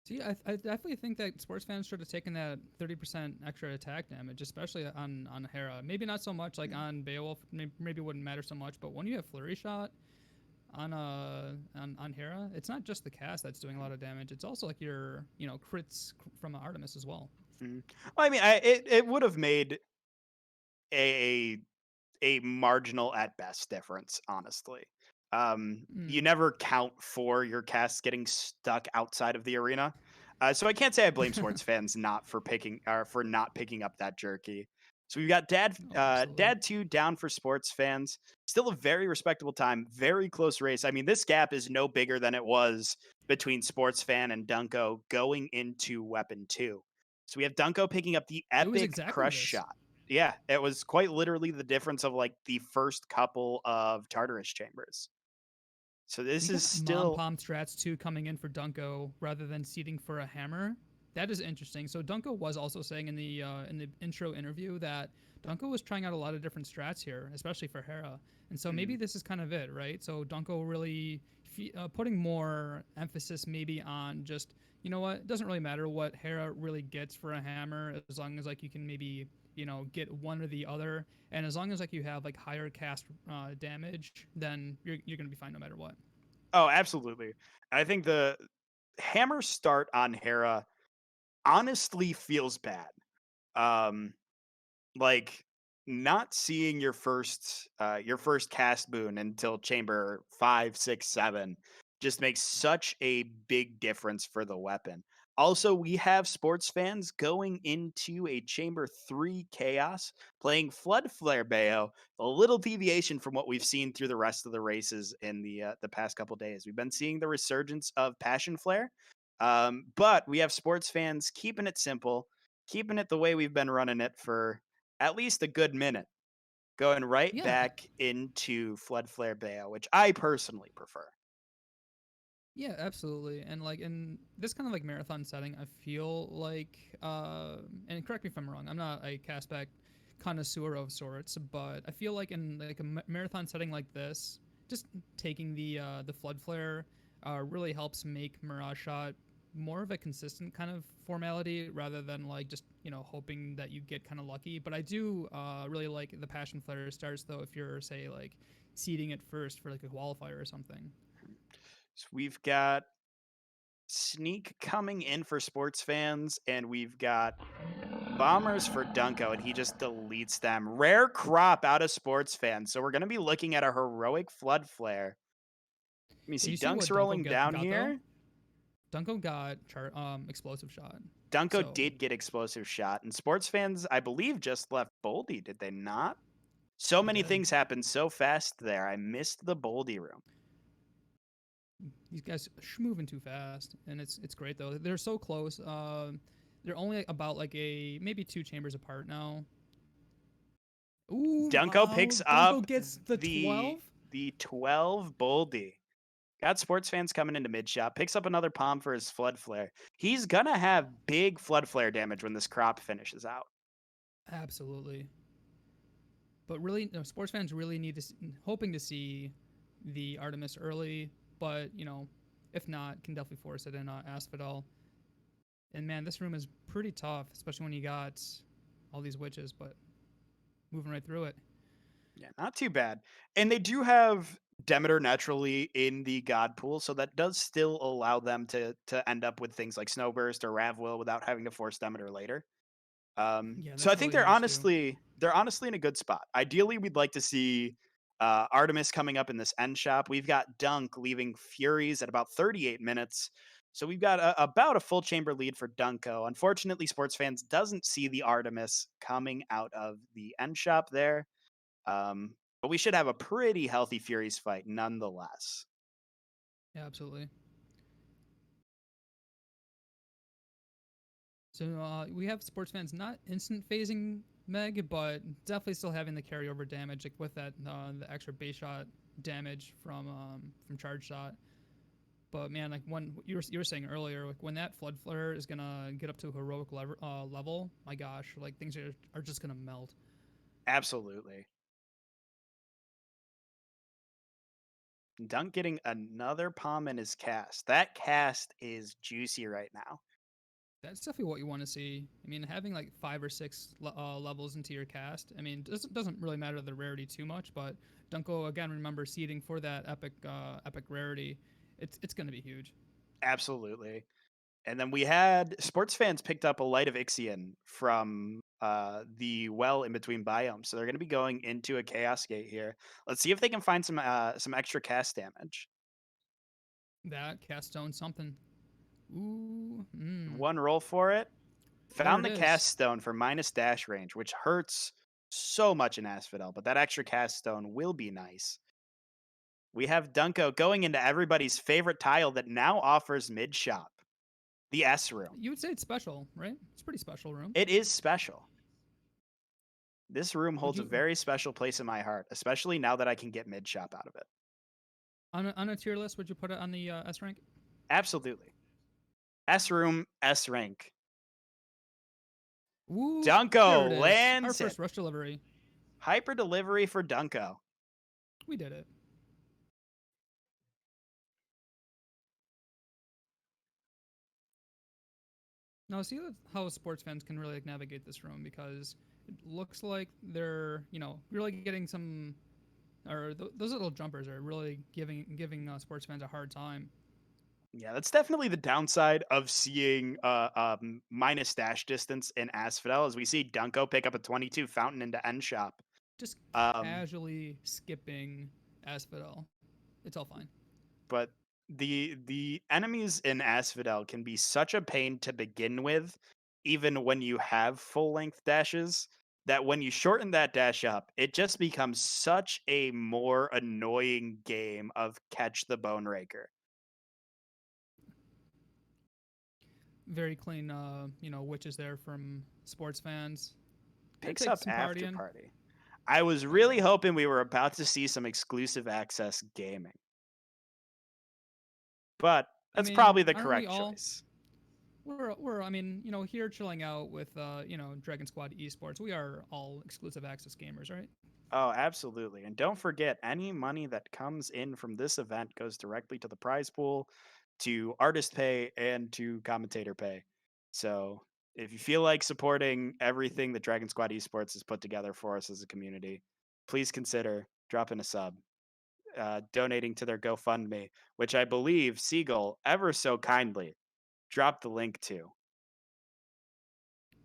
See, I definitely think that sports fans should have taken that 30% extra attack damage, especially on Hera. Maybe not so much like on Beowulf. Maybe wouldn't matter so much, but when you have flurry shot on Hera, it's not just the cast that's doing a lot of damage. It's also like your crits from Artemis as well. Well, I mean, it would have made a marginal at best difference, honestly. You never count for your casts getting stuck outside of the arena. So I can't say I blame sports fans for not picking up that jerky. So we've got Dad 2 down for sports fans. Still a very respectable time, very close race. I mean, this gap is no bigger than it was between sports fan and Dunko going into weapon 2. So we have Dunko picking up the It was epic exactly crush this. shot. Yeah, it was quite literally the difference of like the first couple of Tartarus chambers. So this We is got still Mom Pom strats too coming in for Dunko rather than seeding for a hammer. That is interesting. So Dunko was also saying in the intro interview that Dunko was trying out a lot of different strats here, especially for Hera. And so maybe this is kind of it, right? So Dunko really putting more emphasis maybe on just, you know what, it doesn't really matter what Hera really gets for a hammer as long as like you can maybe get one or the other, and as long as like you have like higher cast damage, then you're gonna be fine no matter what. Oh, absolutely. I think the hammer start on Hera honestly feels bad. Like not seeing your first cast boon until chamber 5, 6, 7 just makes such a big difference for the weapon. Also, we have sports fans going into a chamber 3 chaos playing Flood Flare Bayo, a little deviation from what we've seen through the rest of the races in the past couple days. We've been seeing the resurgence of Passion Flare, but we have sports fans keeping it simple, keeping it the way we've been running it for at least a good minute, going right Yeah. back into Flood Flare Bayo, which I personally prefer. Yeah, absolutely. And like in this kind of like marathon setting, I feel like and correct me if I'm wrong, I'm not a castback connoisseur of sorts, but I feel like in like a marathon setting like this, just taking the flood flare really helps make Mirage Shot more of a consistent kind of formality rather than like just hoping that you get kind of lucky. But I do really like the Passion Flare starts though if you're say like seeding it first for like a qualifier or something. So we've got Sneak coming in for sports fans, and we've got Bombers for Dunko, and he just deletes them. Rare crop out of sports fans. So we're going to be looking at a heroic Flood Flare. Let me see. You see what Dunk's Dunko rolling got down though? here. Dunko got explosive shot. Dunko So- did get explosive shot, and sports fans, I believe, just left Boldy, did they not? So many did. things happened so fast there. I missed the Boldy room. These guys moving too fast, and it's great though. They're so close. They're only about like maybe 2 chambers apart now. Ooh, Dunko wow, picks Dunko up gets the 12. The 12 Boldy. Got sports fans coming into mid shot. Picks up another palm for his Flood Flare. He's gonna have big Flood Flare damage when this crop finishes out. Absolutely. But really, no, sports fans really need to hoping to see the Artemis early, but if not, can definitely force it in Asphodel. And man, this room is pretty tough, especially when you got all these witches, but moving right through it. Yeah, not too bad. And they do have Demeter naturally in the God pool, so that does still allow them to end up with things like Snowburst or Ravwill without having to force Demeter later. Yeah, So I that's think really nice too. they're honestly in a good spot. Ideally, we'd like to see Artemis coming up in this end shop. We've got Dunk leaving Furies at about 38 minutes. So we've got about a full chamber lead for Dunko. Unfortunately, sports fans doesn't see the Artemis coming out of the end shop there. But we should have a pretty healthy Furies fight nonetheless. Yeah, absolutely. So we have sports fans not instant phasing Meg, but definitely still having the carryover damage, like with that the extra base shot damage from charge shot. But man, like when you were saying earlier, like when that flood flare is gonna get up to a heroic level, my gosh, like things are just gonna melt. Absolutely. Dunk getting another palm in his cast. That cast is juicy right now. That's definitely what you want to see. I mean, having like 5 or 6 levels into your cast. I mean, doesn't really matter the rarity too much, but Dunko again. Remember seeding for that epic rarity. It's gonna be huge. Absolutely. And then we had sports fans picked up a Light of Ixion from the well in between biomes. So they're going to be going into a Chaos Gate here. Let's see if they can find some extra cast damage. That cast stone something. Ooh. One roll for it. Found There the it cast is. stone for minus dash range, which hurts so much in Asphodel, but that extra cast stone will be nice. We have Dunko going into everybody's favorite tile that now offers mid shop, the S room. You would say it's special, right? It's a pretty special room. It is special. This room Would holds a you- very special place in my heart, especially now that I can get mid shop out of it. On a tier list, would you put it on the S rank? Absolutely. S room, S rank. Ooh, Dunko there it is. Our lands first it. rush delivery. Hyper delivery for Dunko. We did it. Now, see how sports fans can really like, navigate this room because it looks like they're really getting some, or those little jumpers are really giving sports fans a hard time. Yeah, that's definitely the downside of seeing minus dash distance in Asphodel, as we see Dunko pick up a 22 fountain into end shop. Just Um, casually skipping Asphodel. It's all fine. But the enemies in Asphodel can be such a pain to begin with, even when you have full length dashes, that when you shorten that dash up, it just becomes such a more annoying game of catch the bone raker. Very clean, witches there from sports fans. Gonna Picks take up some after partying. party. I was really hoping we were about to see some exclusive access gaming. But that's probably the aren't we correct all- choice. We're here chilling out with DragonSquad eSports. We are all exclusive access gamers, right? Oh, absolutely. And don't forget, any money that comes in from this event goes directly to the prize pool, to artist pay, and to commentator pay. So if you feel like supporting everything that Dragon Squad Esports has put together for us as a community, please consider dropping a sub, donating to their GoFundMe, which I believe Seagull ever so kindly dropped the link to.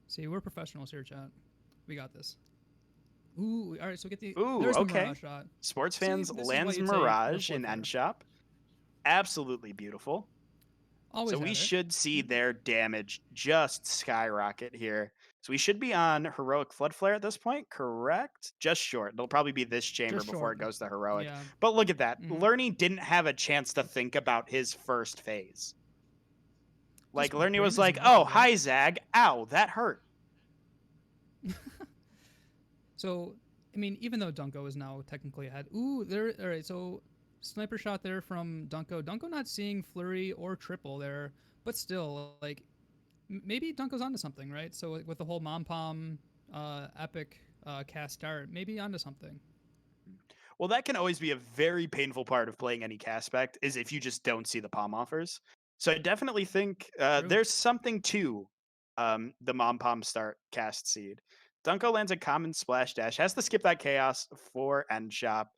See, we're professionals here, chat. We got this. Ooh, all right. So get the. Ooh, There's the okay. Mirage shot. Sports See, fans this is why lands you take the Mirage floor in flare. end shop. Absolutely beautiful. Always So had we it. should see their damage just skyrocket here. So we should be on heroic flood flare at this point, correct? Just short. It'll probably be this chamber Just before short. it goes to heroic. Yeah. But look at that. Mhm. Lerny didn't have a chance to think about his first phase. Like Just Lerny bring was his like, muscle, "Oh, right? hi Zag. Ow, that hurt." So, I mean, even though Dunko is now technically ahead. Ooh, there. All right. So, sniper shot there from Dunko. Dunko not seeing flurry or triple there, but still, like, maybe Dunko's onto something, right? So with the whole mom pom epic cast start, maybe onto something. Well, that can always be a very painful part of playing any Caspect, is if you just don't see the palm offers. So I definitely think True. there's something to the mom pom start cast seed. Dunko lands a common splash dash, has to skip that chaos for end shop.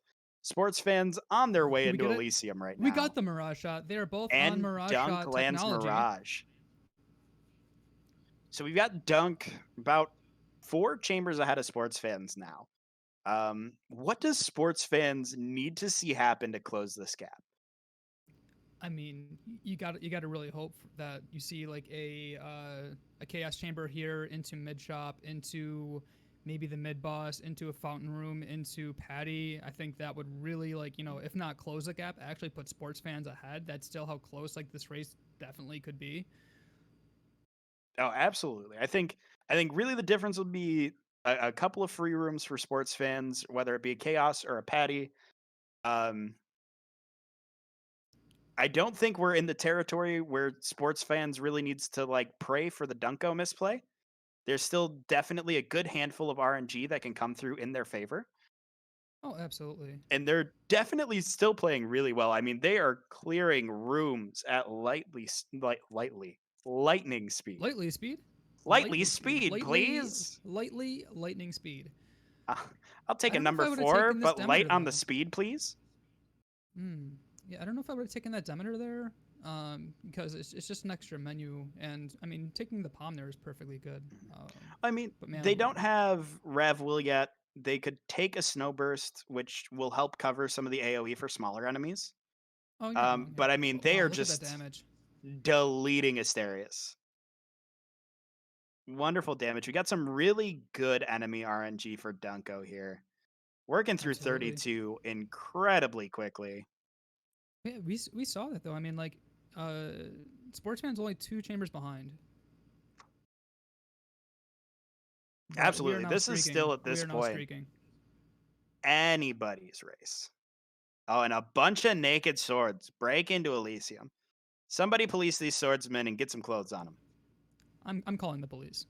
Sports fans on their way We into get it? Elysium right now. We got the Mirage shot. They are both on and Mirage Dunk shot lands technology. Mirage. So we've got Dunk about 4 chambers ahead of sports fans now. What does sports fans need to see happen to close this gap? I mean, you got to really hope that you see like a chaos chamber here into mid shop into maybe the mid boss into a fountain room into Patty. I think that would really if not close the gap, actually put sports fans ahead. That's still how close this race definitely could be. Oh, absolutely. I think really the difference would be a couple of free rooms for sports fans, whether it be a chaos or a patty. I don't think we're in the territory where sports fans really needs to pray for the Dunko misplay. There's still definitely a good handful of RNG that can come through in their favor. Oh, absolutely. And they're definitely still playing really well. I mean, they are clearing rooms at lightning speed. Lightly speed. Lightly speed, please. Lightly lightning speed. I'll take I a don't know if I number would've 4, taken this but light Demeter, on the though. speed, please. Yeah, I don't know if I would have taken that Demeter there, because it's just an extra menu, and I mean, taking the Palm there is perfectly good. I mean, But man, they don't have Rev Will yet. They could take a Snowburst, which will help cover some of the AoE for smaller enemies. Oh, you're wrong. But I mean, Wow, they are look at that just damage. deleting Asterius. Wonderful damage. We got some really good enemy RNG for Dunko here. Working through Absolutely. 32 incredibly quickly. Yeah, we saw that though. I mean, Sportsman's only 2 chambers behind. But we are Absolutely. now This is still at we this are now point streaking. anybody's race. Oh, and a bunch of naked swords break into Elysium. Somebody police these swordsmen and get some clothes on them. I'm calling the police.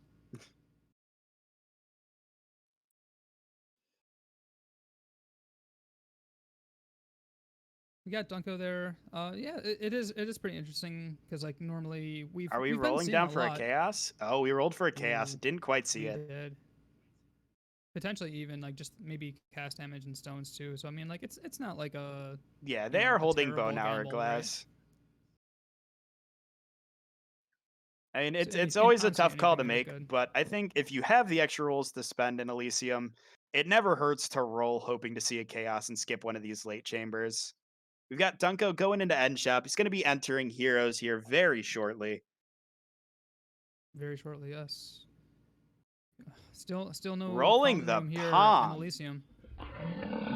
We got Dunko there. Yeah, it is pretty interesting because normally we've Are we we've been rolling seeing down a for a lot. chaos? Oh, we rolled for a chaos. Ooh, Didn't quite see we it. did. Potentially even just maybe cast damage and stones too. So I mean, it's not like a Yeah, they are a holding terrible bone gamble, right? hourglass. I mean, So, it's always a honestly, tough call to anything is make, good. but I think if you have the extra rolls to spend in Elysium, it never hurts to roll hoping to see a chaos and skip one of these late chambers. We've got Dunko going into End Shop. He's going to be entering Heroes here very shortly. Very shortly, yes. Still no Rolling fountain the room here in palm. Elysium.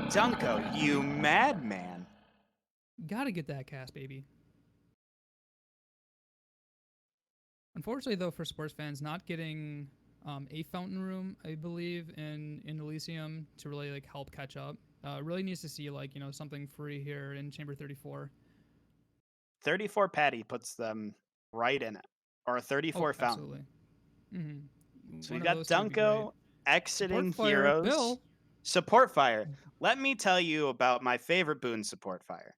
Dunko, you madman. Gotta get that cast, baby. Unfortunately, though, for sports fans, not getting a fountain room, I believe, in Elysium to really help catch up. Really needs to see something free here in Chamber 34. 34 Patty puts them right in it, or a 34 fountain. Absolutely. Mm-hmm. So we've got Dunko exiting Support fire, Heroes. Bill. Support Fire. Let me tell you about my favorite boon, Support Fire.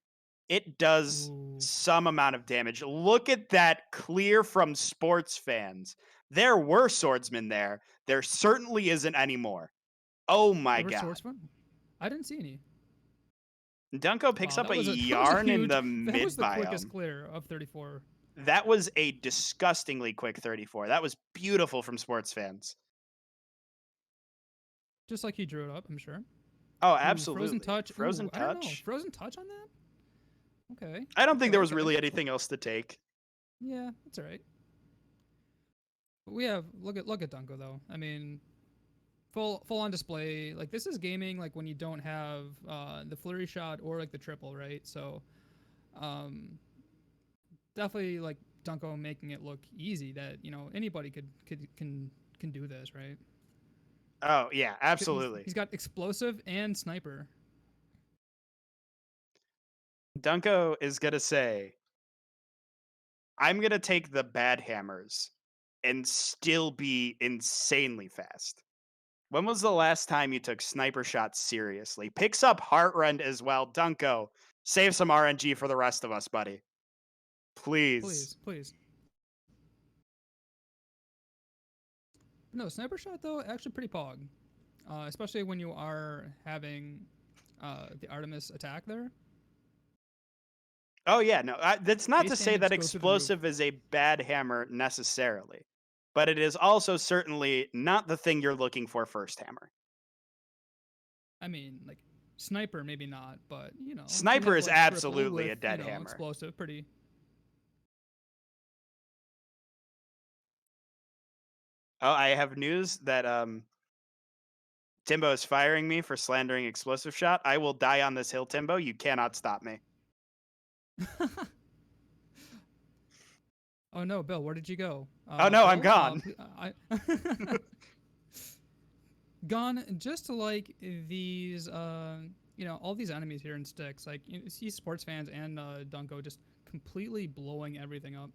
It does some amount of damage. Look at that clear from sports fans. There were swordsmen there. There certainly isn't anymore. Oh my god. Swordsmen? I didn't see any. Dunko picks up a that was yarn in huge, the that mid was the quickest biome. clear of 34. That was a disgustingly quick 34. That was beautiful from sports fans. Just like he drew it up, I'm sure. Oh, Ooh, absolutely. Frozen touch. Frozen I don't know. touch. Frozen touch on that? Okay. I don't think there was okay. really anything else to take. Yeah, that's all right. But we have look at Dunko though. I mean, full on display. This is gaming. When you don't have the flurry shot or the triple, right? So, definitely Dunko making it look easy. That anybody can do this, right? Oh yeah, absolutely. He's got explosive and sniper. Dunko is gonna say, I'm gonna take the bad hammers and still be insanely fast. When was the last time you took sniper shots seriously? Picks up Heartrend as well. Dunko, save some RNG for the rest of us, buddy. Please. Please. No, sniper shot though, actually pretty pog. Especially when you are having the Artemis attack there. Oh yeah, no, that's not to Base say damage that goes through the roof. explosive is a bad hammer necessarily, but it is also certainly not the thing you're looking for first hammer. I mean, sniper maybe not, but Sniper is triple absolutely with, a dead hammer. Explosive, pretty. Oh, I have news that Timbo is firing me for slandering explosive shot. I will die on this hill, Timbo. You cannot stop me. Oh no, Bill, where did you go? Oh, no, I'm Bill, gone. Gone, just like these, all these enemies here in Sticks. Like, you see sports fans and Dunko just completely blowing everything up.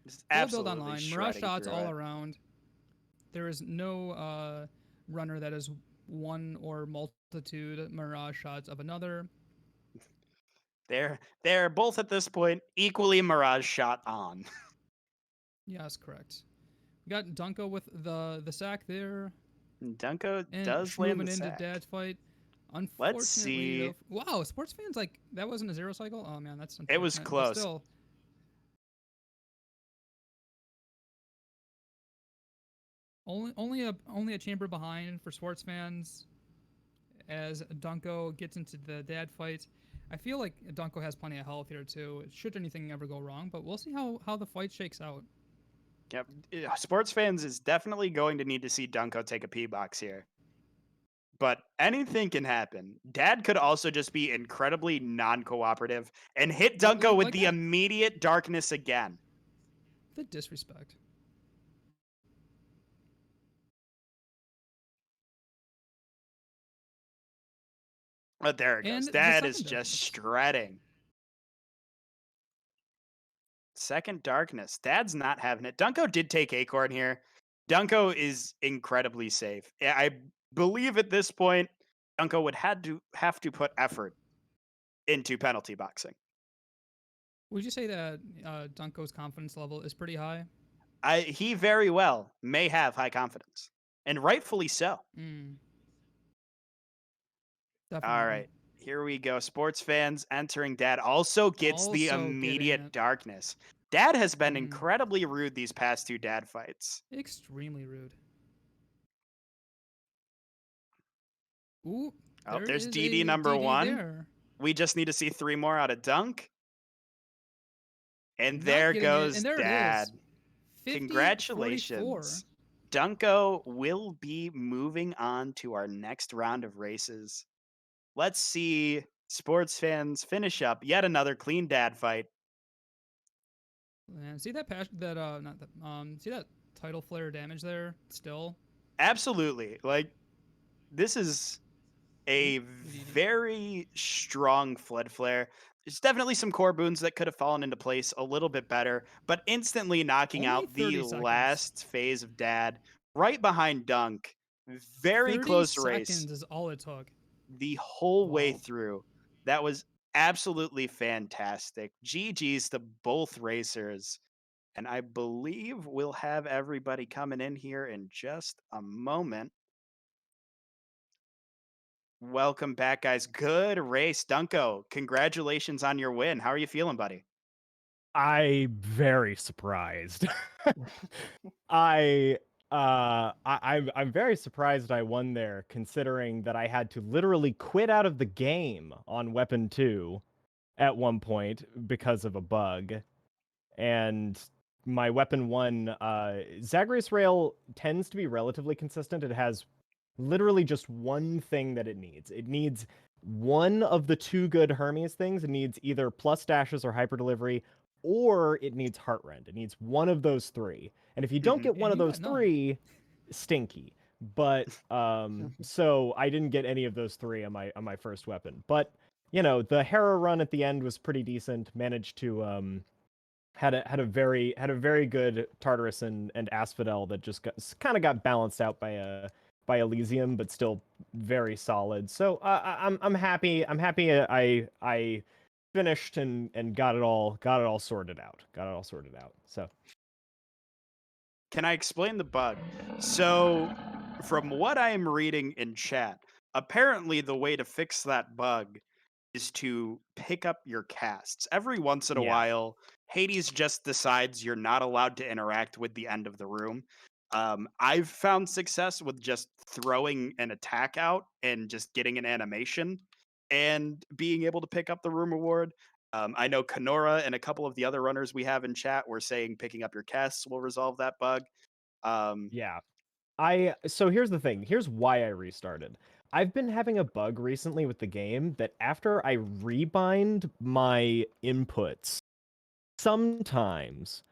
Just Full build absolutely online, mirage shredding shots through all it. around. There is no runner that is one or multitude mirage shots of another. They're both at this point equally mirage shot on. Yes, correct. We got Dunko with the sack there. Dunko And does land the moving into sack. Dad's fight. Let's Unfortunately, see. though, wow, sports fans, like, that wasn't a 0 cycle? Oh man, that's unfortunate. It was but close. still, only a chamber behind for sports fans as Dunko gets into the Dad fight. I feel like Dunko has plenty of health here too. Should anything ever go wrong, but we'll see how the fight shakes out. Yep. Sports fans is definitely going to need to see Dunko take a P-box here. But anything can happen. Dad could also just be incredibly non-cooperative and hit Dunko with like the that. immediate darkness again. The disrespect. Oh, there it goes. And the Dad is second just darkness. shredding. Second darkness. Dad's not having it. Dunko did take Acorn here. Dunko is incredibly safe. I believe at this point, Dunko would have to put effort into penalty boxing. Would you say that Dunko's confidence level is pretty high? He very well may have high confidence, and rightfully so. Definitely. All right, here we go. Sports fans entering. Dad also gets the Also getting immediate it. darkness. Dad has been incredibly rude these past two Dad fights. Extremely rude. Ooh, Oh, there there's is DD a number DD 1. there. We just need to see 3 more out of Dunk. And Not there getting it, goes and there it is. Dad. 50, Congratulations. 44. Dunko will be moving on to our next round of races. Let's see sports fans finish up yet another clean Dad fight. And see that see that tidal flare damage there still? Absolutely. Like, this is a very strong Flood Flare. There's definitely some core boons that could have fallen into place a little bit better, but instantly knocking Only out the 30 seconds. last phase of Dad right behind Dunk. Very 30 close seconds race is all it took. the whole way Wow. through. That was absolutely fantastic. GG's to both racers. And I believe we'll have everybody coming in here in just a moment. Welcome back, guys. Good race, Dunko. Congratulations on your win. How are you feeling, buddy? I'm very surprised. I'm very surprised I won there, considering that I had to literally quit out of the game on Weapon 2 at one point because of a bug. And my Weapon 1, Zagreus Rail tends to be relatively consistent. It has literally just one thing that it needs. It needs one of the two good Hermes things. It needs either plus dashes or hyper delivery, or it needs heart rend. It needs one of those three. And if you don't get one of those three, stinky. But so I didn't get any of those three on my first weapon. But you know, the Hera run at the end was pretty decent. Managed to had a very good Tartarus and Asphodel that just kind of got balanced out by Elysium, but still very solid. So I'm happy. I'm happy. I finished and got it all sorted out. So can I explain the bug? So, from what I am reading in chat, apparently the way to fix that bug is to pick up your casts. Every once in a while, Hades just decides you're not allowed to interact with the end of the room. I've found success with just throwing an attack out and just getting an animation and being able to pick up the room reward. I know Kenora and a couple of the other runners we have in chat were saying picking up your casts will resolve that bug. So here's the thing. Here's why I restarted. I've been having a bug recently with the game that after I rebind my inputs, sometimes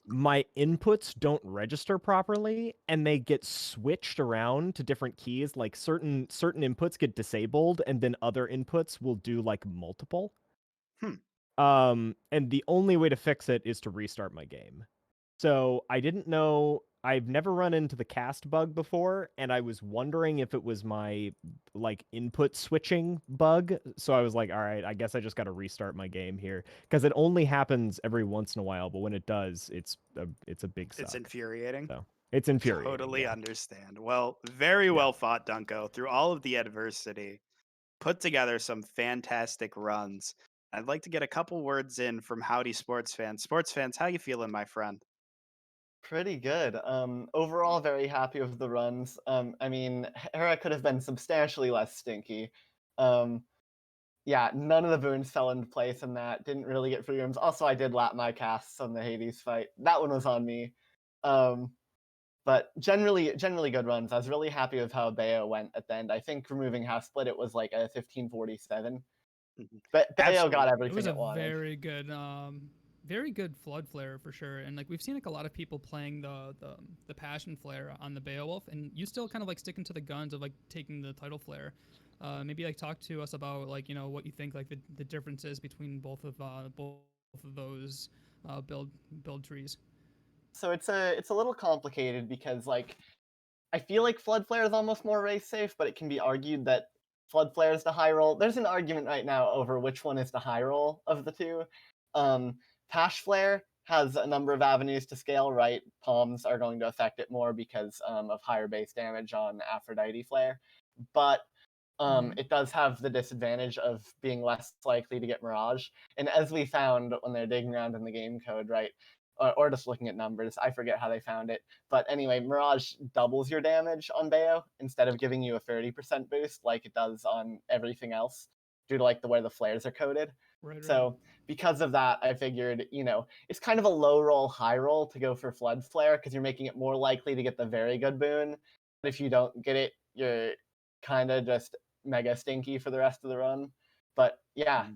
my inputs don't register properly and they get switched around to different keys. Like certain inputs get disabled and then other inputs will do like multiple. And the only way to fix it is to restart my game. So I didn't know, I've never run into the cast bug before, and I was wondering if it was my like input switching bug. So I was like, all right, I guess I just got to restart my game here because it only happens every once in a while, but when it does, it's a big suck. It's infuriating. So it's infuriating. Totally yeah. understand. Well, very well fought, Dunko. Through all of the adversity, put together some fantastic runs. I'd like to get a couple words in from Howdy Sports Fans. Sports fans, how you feeling, my friend? Pretty good. Overall, very happy with the runs. I mean, Hera could have been substantially less stinky. Yeah, none of the boons fell into place in that. Didn't really get free rooms. Also, I did lap my casts on the Hades fight. That one was on me. But generally good runs. I was really happy with how Bayo went at the end. I think removing half split, it was like a 1547. But Bayo got It everything was it a wanted. very good flood flare for sure. And like we've seen like a lot of people playing the passion flare on the Beowulf, and you still kind of like sticking to the guns of like taking the title flare. Maybe like talk to us about like what you think like the differences between both of those build trees. So it's a little complicated because like I feel like Flood Flare is almost more race safe, but it can be argued that Flood Flare is the high roll. There's an argument right now over which one is the high roll of the two. Pash Flare has a number of avenues to scale, right? Palms are going to affect it more because of higher base damage on Aphrodite Flare. But it does have the disadvantage of being less likely to get Mirage. And as we found when they're digging around in the game code, right? Or just looking at numbers, I forget how they found it. But anyway, Mirage doubles your damage on Bayo instead of giving you a 30% boost like it does on everything else due to like the way the flares are coded. Right. So because of that, I figured, it's kind of a low roll, high roll to go for Flood Flare because you're making it more likely to get the very good boon. But if you don't get it, you're kind of just mega stinky for the rest of the run. But yeah,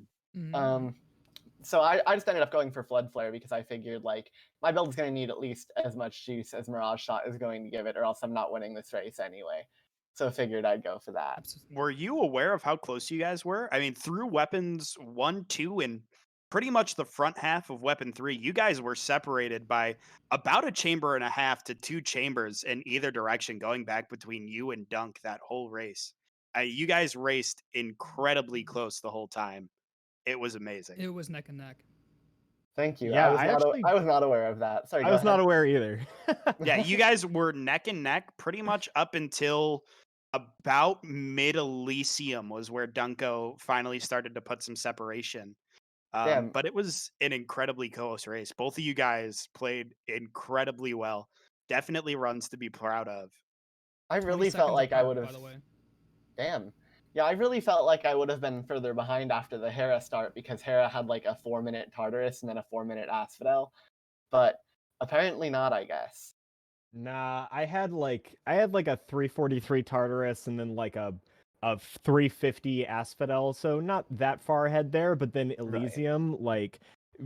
so I just ended up going for Flood Flare because I figured like my build is going to need at least as much juice as Mirage Shot is going to give it, or else I'm not winning this race anyway. So I figured I'd go for that. Were you aware of how close you guys were? I mean, through weapons 1, 2, and pretty much the front half of weapon 3, you guys were separated by about a chamber and a half to 2 chambers in either direction, going back between you and Dunk that whole race. You guys raced incredibly close the whole time. It was amazing. It was neck and neck. Thank you. Yeah, I was not aware of that. Sorry, I was not aware either. Yeah, you guys were neck and neck pretty much up until about mid Elysium was where Dunko finally started to put some separation. But it was an incredibly close race. Both of you guys played incredibly well. Definitely runs to be proud of. I really felt like I would have. By the way. Damn. Yeah, I really felt like I would have been further behind after the Hera start because Hera had like a 4-minute Tartarus and then a 4-minute Asphodel. But apparently not, I guess. Nah, I had like a 343 Tartarus and then like a 350 Asphodel, so not that far ahead there, but then Elysium, like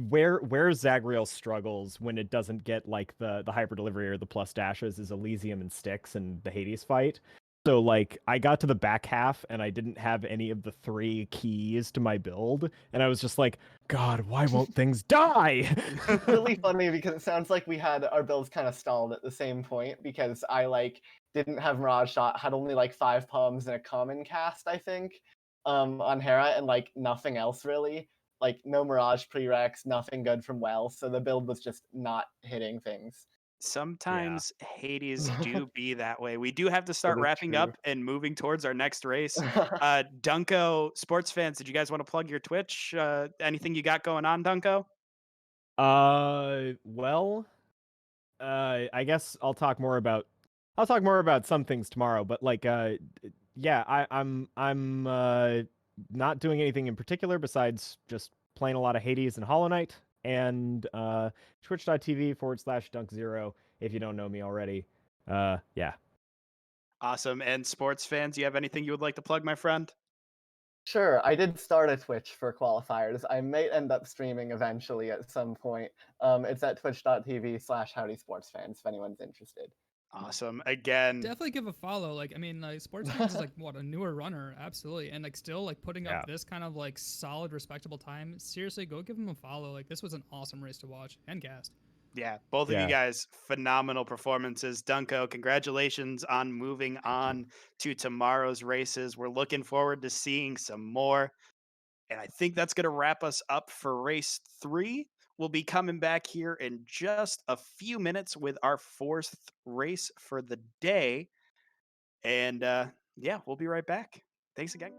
where Zagreal struggles when it doesn't get like the hyper delivery or the plus dashes is Elysium and Styx and the Hades fight. So like I got to the back half and I didn't have any of the 3 keys to my build, and I was just like, God, why won't things die? It's really funny because it sounds like we had our builds kind of stalled at the same point because I like didn't have Mirage Shot, had only like 5 palms and a common cast, I think, on Hera, and like nothing else really. Like no Mirage prereqs, nothing good from Well, so the build was just not hitting things. Sometimes Hades do be that way. We do have to start wrapping up and moving towards our next race. Dunko, sports fans, did you guys want to plug your Twitch? Anything you got going on, Dunko? Well, I guess I'll talk more about some things tomorrow, but like yeah, I'm not doing anything in particular besides just playing a lot of Hades and Hollow Knight, and twitch.tv/Dunk0 if you don't know me already. Yeah. Awesome. And sports fans, you have anything you would like to plug, my friend? Sure, I did start a Twitch for qualifiers. I may end up streaming eventually at some point. It's at twitch.tv/howdysportsfans if anyone's interested. Awesome. Again, Definitely give a follow. Like, I mean, like, Sports Fans is like what, a newer runner, absolutely, and like still like putting Yeah. up this kind of like solid, respectable time. Seriously, go give him a follow. Like, this was an awesome race to watch and cast. yeah, both of you Yeah. guys, phenomenal performances. Dunko, congratulations on moving on to tomorrow's races. We're looking forward to seeing some more. And I think that's going to wrap us up for race 3. We'll be coming back here in just a few minutes with our 4th race for the day. And yeah, we'll be right back. Thanks again.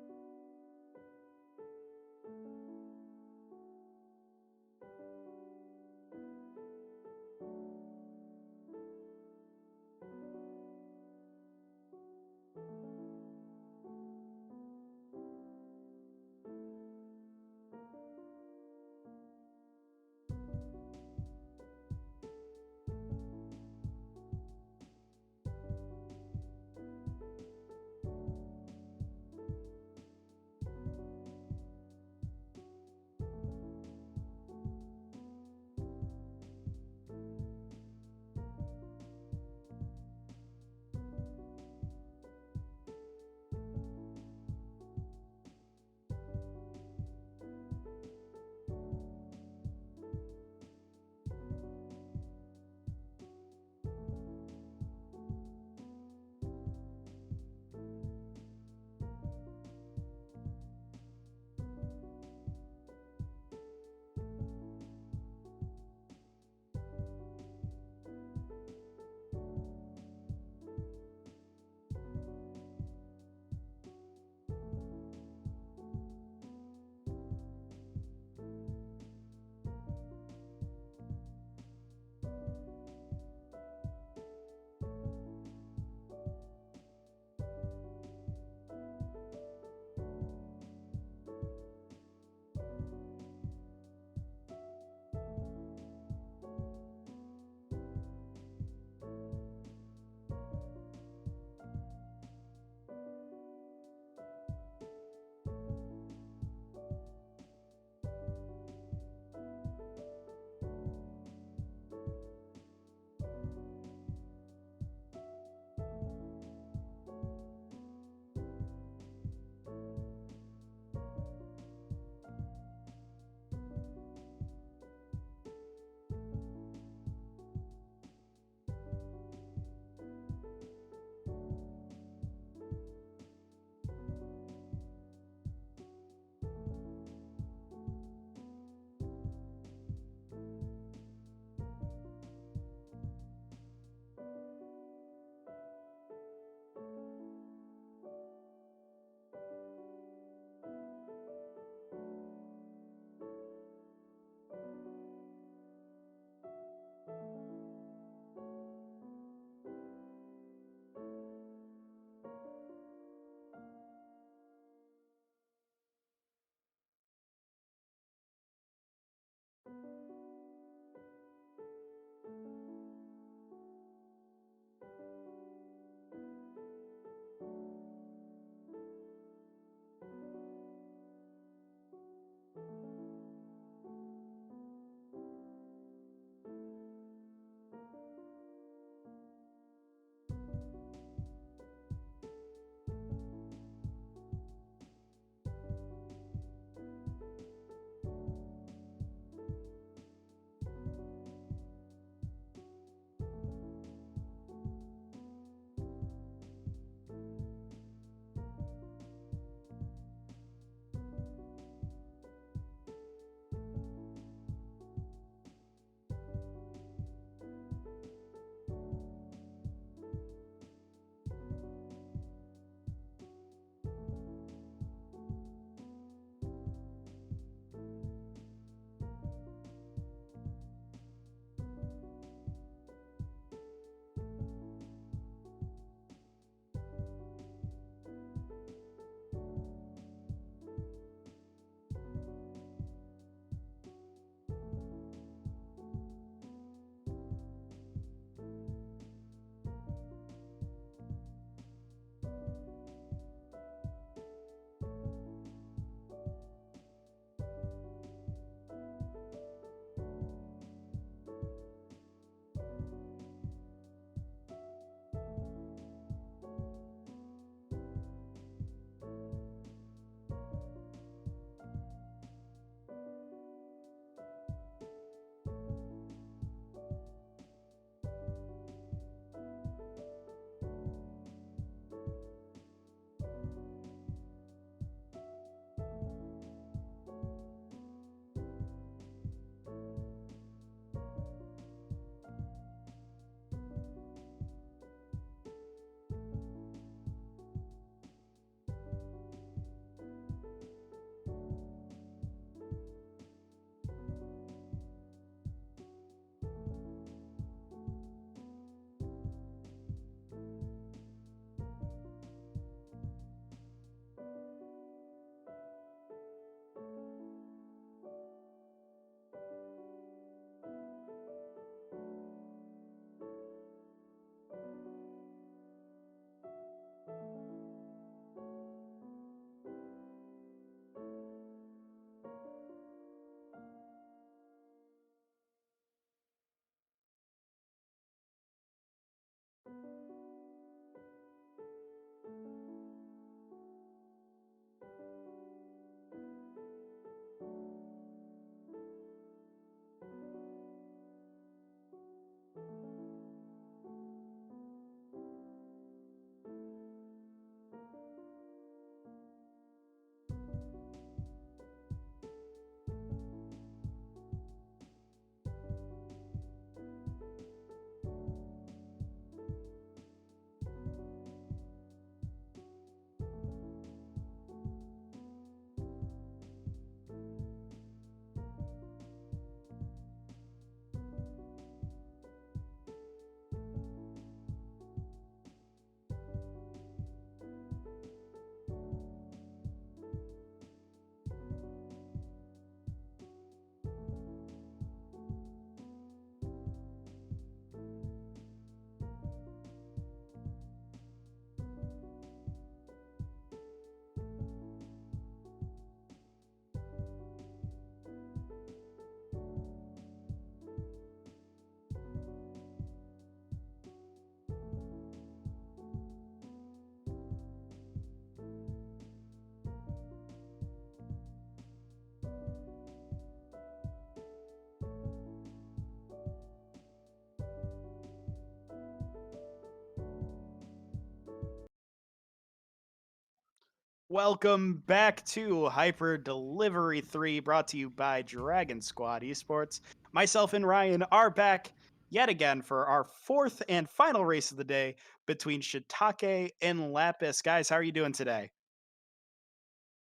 Welcome back to Hyper Delivery 3, brought to you by DragonSquad eSports. Myself and Ryan are back yet again for our fourth and final race of the day between Shiitake and Lapis. Guys, how are you doing today?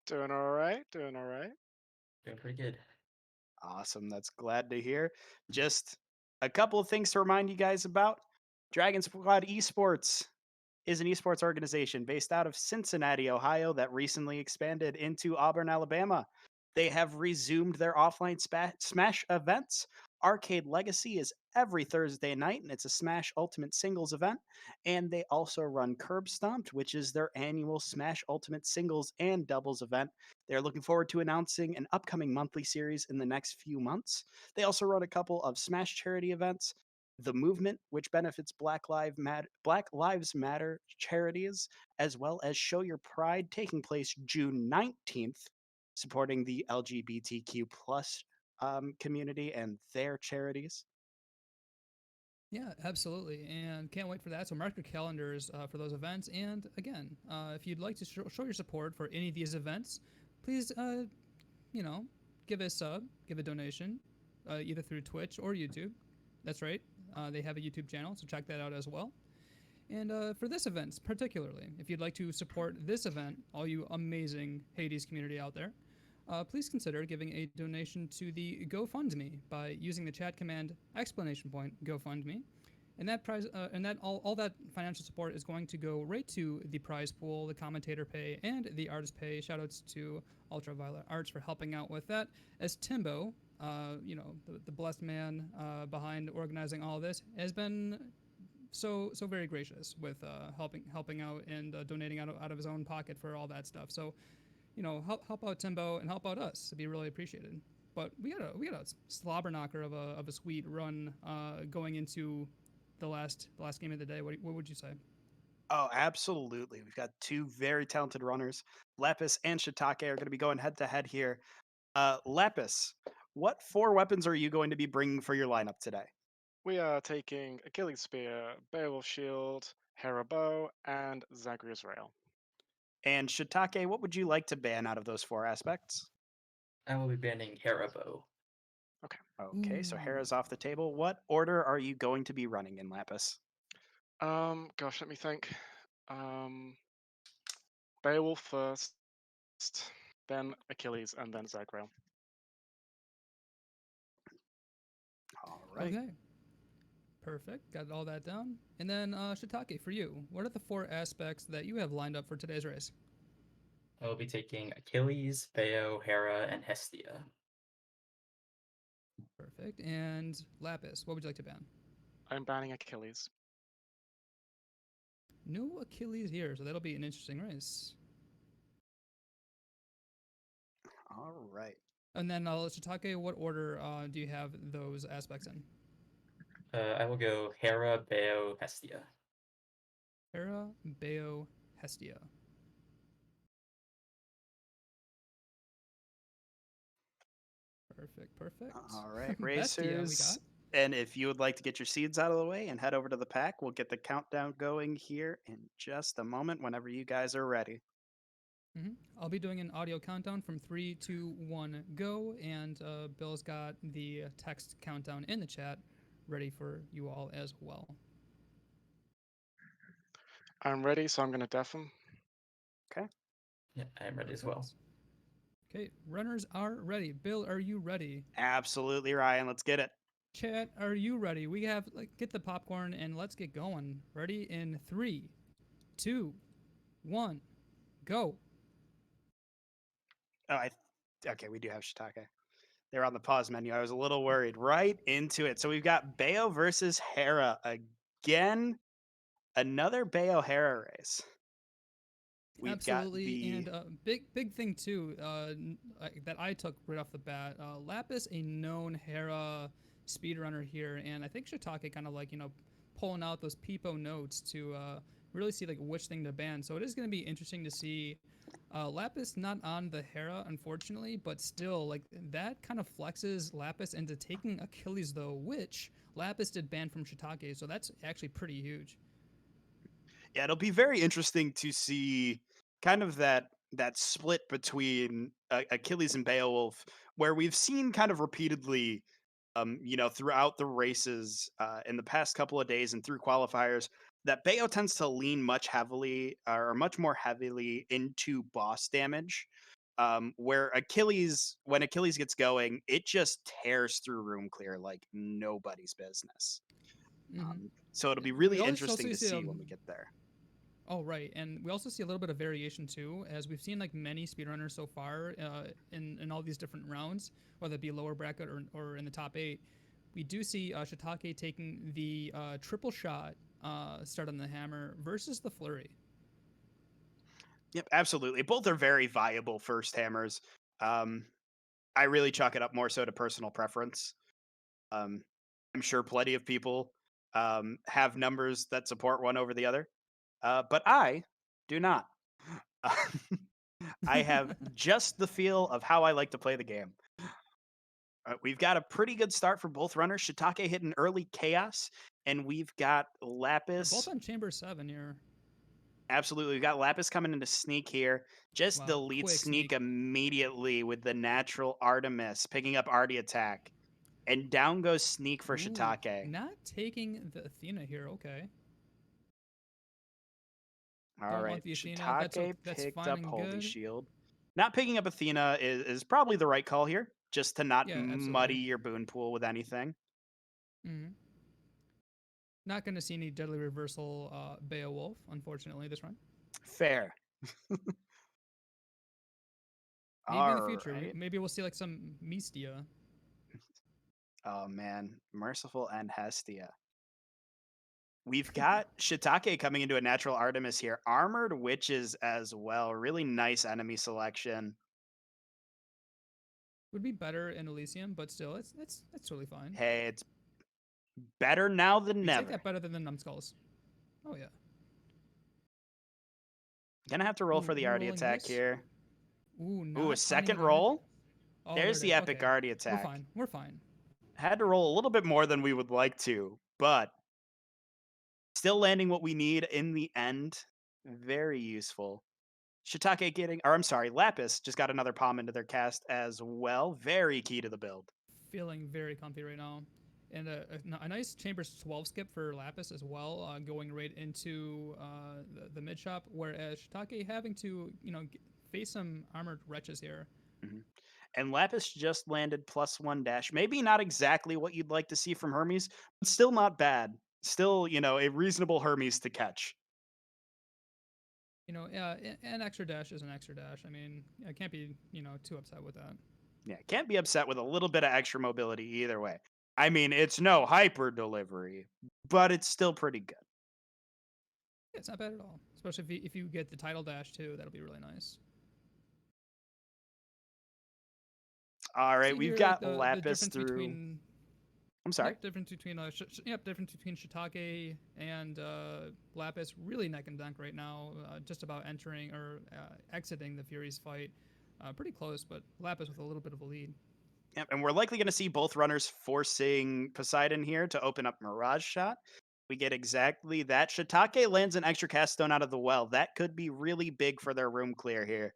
Doing all right. Doing all right. Doing pretty good. Awesome. That's glad to hear. Just a couple of things to remind you guys about. DragonSquad eSports is an esports organization based out of Cincinnati, Ohio, that recently expanded into Auburn, Alabama. They have resumed their offline Smash events. Arcade Legacy is every Thursday night, and it's a Smash Ultimate Singles event. And they also run Curb Stomped, which is their annual Smash Ultimate Singles and Doubles event. They're looking forward to announcing an upcoming monthly series in the next few months. They also run a couple of Smash charity events, the Movement, which benefits Black Lives Matter charities, as well as Show Your Pride, taking place June 19th, supporting the LGBTQ plus community and their charities. Yeah, absolutely, and can't wait for that. So mark your calendars for those events. And again, if you'd like to show your support for any of these events, please, give a sub, give a donation, either through Twitch or YouTube. That's right. They have a YouTube channel, so check that out as well. And for this event particularly, if you'd like to support this event, all you amazing Hades community out there, please consider giving a donation to the GoFundMe by using the chat command !GoFundMe. And that prize, all that financial support is going to go right to the prize pool, the commentator pay, and the artist pay. Shoutouts to Ultraviolet Arts for helping out with that. As Timbo, the blessed man behind organizing all of this, has been so very gracious with helping out and donating out of his own pocket for all that stuff. So, help out Timbo and help out us. It'd be really appreciated. But we got a slobber knocker of a sweet run going into the last game of the day. What would you say? Oh, absolutely. We've got two very talented runners. Lapis and Shiitake are going to be going head to head here. Lapis, what 4 weapons are you going to be bringing for your lineup today? We are taking Achilles Spear, Beowulf Shield, Hera Bow, and Zagreus Rail. And Shiitake, what would you like to ban out of those 4 aspects? I will be banning Hera Bow. Okay, so Hera's off the table. What order are you going to be running in, Lapis? Gosh, let me think. Beowulf first, then Achilles, and then Zagrael. All right. Okay. Perfect. Got all that down. And then Shiitake, for you, what are the 4 aspects that you have lined up for today's race? I will be taking Achilles, Beo, Hera, and Hestia. Perfect. And Lapis, what would you like to ban? I'm banning Achilles. No Achilles here, so that'll be an interesting race. All right. And then Shiitake, what order do you have those aspects in? I will go Hera, Beo, Hestia. Hera, Beo, Hestia. Perfect. All right, Hestia, we racers. got. And if you would like to get your seeds out of the way and head over to the pack, we'll get the countdown going here in just a moment whenever you guys are ready. I'll be doing an audio countdown from 3, 2, 1, go, and Bill's got the text countdown in the chat ready for you all as well. I'm ready, so I'm going to def him. Okay. Yeah, I'm ready as well. Okay, runners are ready. Bill, are you ready? Absolutely, Ryan. Let's get it. Chat, are you ready? We have get the popcorn and let's get going. Ready in 3, 2, 1, go. Oh, okay, we do have Shiitake. They're on the pause menu. I was a little worried. Right into it. So we've got Beo versus Hera again. Another Beo Hera race. We've Absolutely, got and big thing too that I took right off the bat. Lapis, a known Hera speedrunner here, and I think Shiitake kind of pulling out those peepo notes to really see which thing to ban. So it is going to be interesting to see. Lapis not on the Hera, unfortunately, but still, that kind of flexes Lapis into taking Achilles, though, which Lapis did ban from Shiitake, so that's actually pretty huge. Yeah, it'll be very interesting to see kind of that that split between Achilles and Beowulf, where we've seen kind of repeatedly, throughout the races in the past couple of days and through qualifiers, that Beo tends to lean much more heavily into boss damage. Where Achilles, when Achilles gets going, it just tears through room clear like nobody's business. So it'll be really interesting to see when we get there. Oh, right. And we also see a little bit of variation too, as we've seen like many speedrunners so far in all these different rounds, whether it be lower bracket or in the top 8. We do see Shiitake taking the triple shot start on the hammer versus the flurry. Yep, absolutely. Both are very viable first hammers. I really chalk it up more so to personal preference. I'm sure plenty of people have numbers that support one over the other, but I do not. I have just the feel of how I like to play the game. We've got a pretty good start for both runners. Shiitake hit an early chaos, and we've got Lapis. Both on chamber 7 here. Absolutely. We've got Lapis coming into sneak here. Just Wow, delete quick sneak sneak. immediately with the natural Artemis, picking up Artie attack. And down goes sneak for Ooh, Shiitake. not taking the Athena here. Okay. All Don't right. want the Athena. Shiitake That's picked fine up and Holy good. Shield. Not picking up Athena is probably the right call here, just to not Yeah, absolutely. muddy your boon pool with anything. Not going to see any deadly reversal Beowulf, unfortunately, this run. Fair. Maybe in the future. Alright. Maybe we'll see like some Mystia. Oh man, Merciful and Hestia. We've got Shiitake coming into a natural Artemis here. Armored Witches as well. Really nice enemy selection. Would be better in Elysium, but still, it's totally fine. Hey, it's better now than We never. take that better than the numbskulls. Oh yeah. Gonna have to roll Ooh, for the Artie rolling attack this. here. Ooh, Ooh, not a second finding roll? Oh, There's there the it is. epic Okay. Artie attack. We're fine. We're fine. Had to roll a little bit more than we would like to, but still landing what we need in the end. Very useful. Shiitake getting, or I'm sorry, Lapis just got another palm into their cast as well. Very key to the build. Feeling very comfy right now. And a nice Chambers 12 skip for Lapis as well, going right into the mid shop, whereas Shiitake having to, face some armored wretches here. And Lapis just landed +1 dash. Maybe not exactly what you'd like to see from Hermes, but still not bad. Still, a reasonable Hermes to catch. An extra dash is an extra dash. I mean, I can't be, too upset with that. Yeah, can't be upset with a little bit of extra mobility either way. I mean, it's no hyper delivery, but it's still pretty good. Yeah, it's not bad at all. Especially if you get the title dash too, that'll be really nice. All right, See we've here, got the Lapis difference through. between I'm sorry. difference between difference between Shiitake and Lapis, really neck and neck right now. Just about entering or exiting the Furies fight, pretty close, but Lapis with a little bit of a lead. Yep, and we're likely going to see both runners forcing Poseidon here to open up Mirage Shot. We get exactly that. Shiitake lands an extra cast stone out of the well. That could be really big for their room clear here.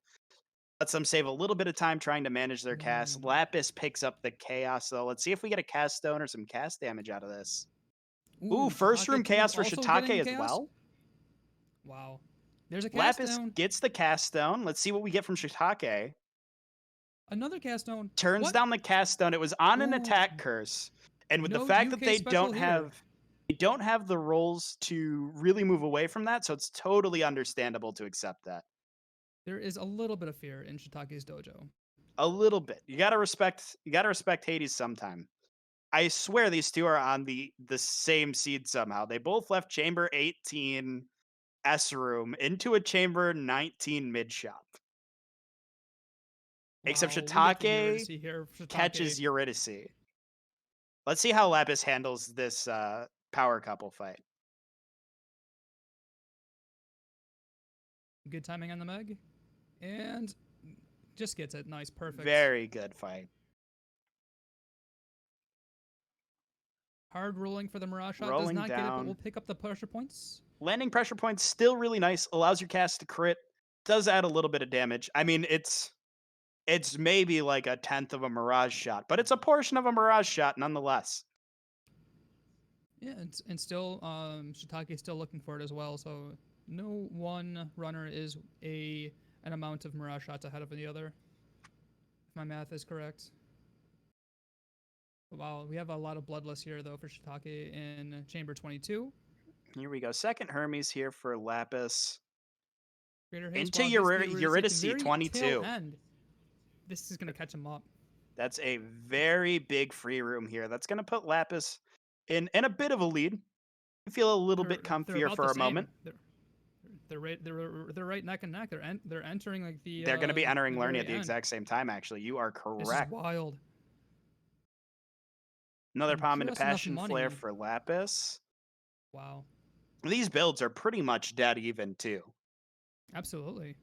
Lets them save a little bit of time trying to manage their cast. Lapis picks up the chaos, though. Let's see if we get a cast stone or some cast damage out of this. Ooh, first room chaos for Shiitake as well. Wow. There's a cast Lapis stone. gets the cast stone. Let's see what we get from Shiitake. Another cast stone. Turns down the cast stone. It was on an attack curse. And with the fact that they don't have the rolls to really move away from that, so it's totally understandable to accept that. There is a little bit of fear in Shiitake's dojo. A little bit. You gotta respect Hades sometime. I swear these two are on the same seed somehow. They both left chamber 18 S room into a chamber 19 mid shop. Except Shiitake catches Eurydice. Let's see how Lapis handles this power couple fight. Good timing on the Meg. And just gets it. Nice, perfect. Very good fight. Hard rolling for the Mirage Shot. Rolling does not down. get it, but we'll pick up the pressure points. Landing pressure points still really nice. Allows your cast to crit. does add a little bit of damage. I mean, it's maybe like a tenth of a Mirage shot, but it's a portion of a Mirage shot nonetheless. Yeah, and still, Shiitake is still looking for it as well. So no one runner is an amount of Mirage shots ahead of the other, if my math is correct. Wow, we have a lot of Bloodless here though for Shiitake in Chamber 22. Here we go. Second Hermes here for Lapis. Greater haste. Into Wow, this is Eurydice the very 22. tail end. This is gonna catch him up. That's a very big free room here. That's going to put Lapis in a bit of a lead. I feel a little bit They're comfier about for the a moment. same. They're right neck and neck. They're entering like the. They're going to be entering the Lerny very at the end. exact same time, actually. You are This is correct. wild. Another And palm into just enough Passion Flare money. for Lapis. Wow. These builds are pretty much dead even, too. Absolutely.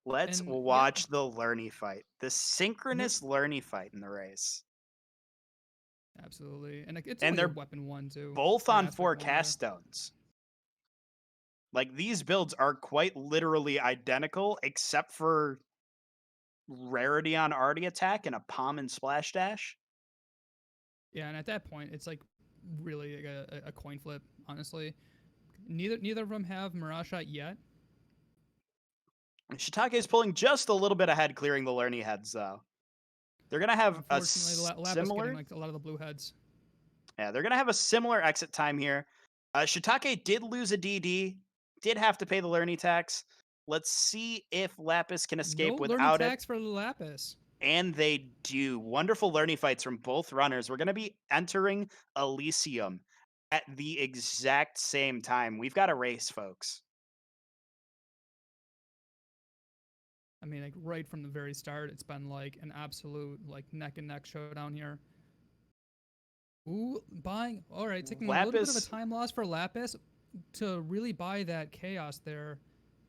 Let's And, watch the Lerny fight. The synchronous Lerny fight in the race. Absolutely. And like, it's And only they're a weapon 1 too. Both or on aspect 4 one, rather. cast stones. Like, these builds are quite literally identical, except for rarity on Artie attack and a palm and splash dash. Yeah, and at that point, it's like really like a coin flip. Honestly, neither of them have Mirage Shot yet. Shiitake is pulling just a little bit ahead, clearing the Lerny heads, though. They're going to have a Unfortunately, Lapis similar... getting like a lot of the blue heads. Yeah, they're going to have a similar exit time here. Shiitake did lose a DD, did have to pay the Lerny tax. Let's see if Lapis can escape No without Lerny it. tax for Lapis. And they do. Wonderful Lerny fights from both runners. We're going to be entering Elysium at the exact same time. We've got a race, folks. I mean, like right from the very start, it's been like an absolute like neck and neck showdown here. Ooh, buying. All right, taking a little bit of a time loss for Lapis to really buy that chaos there.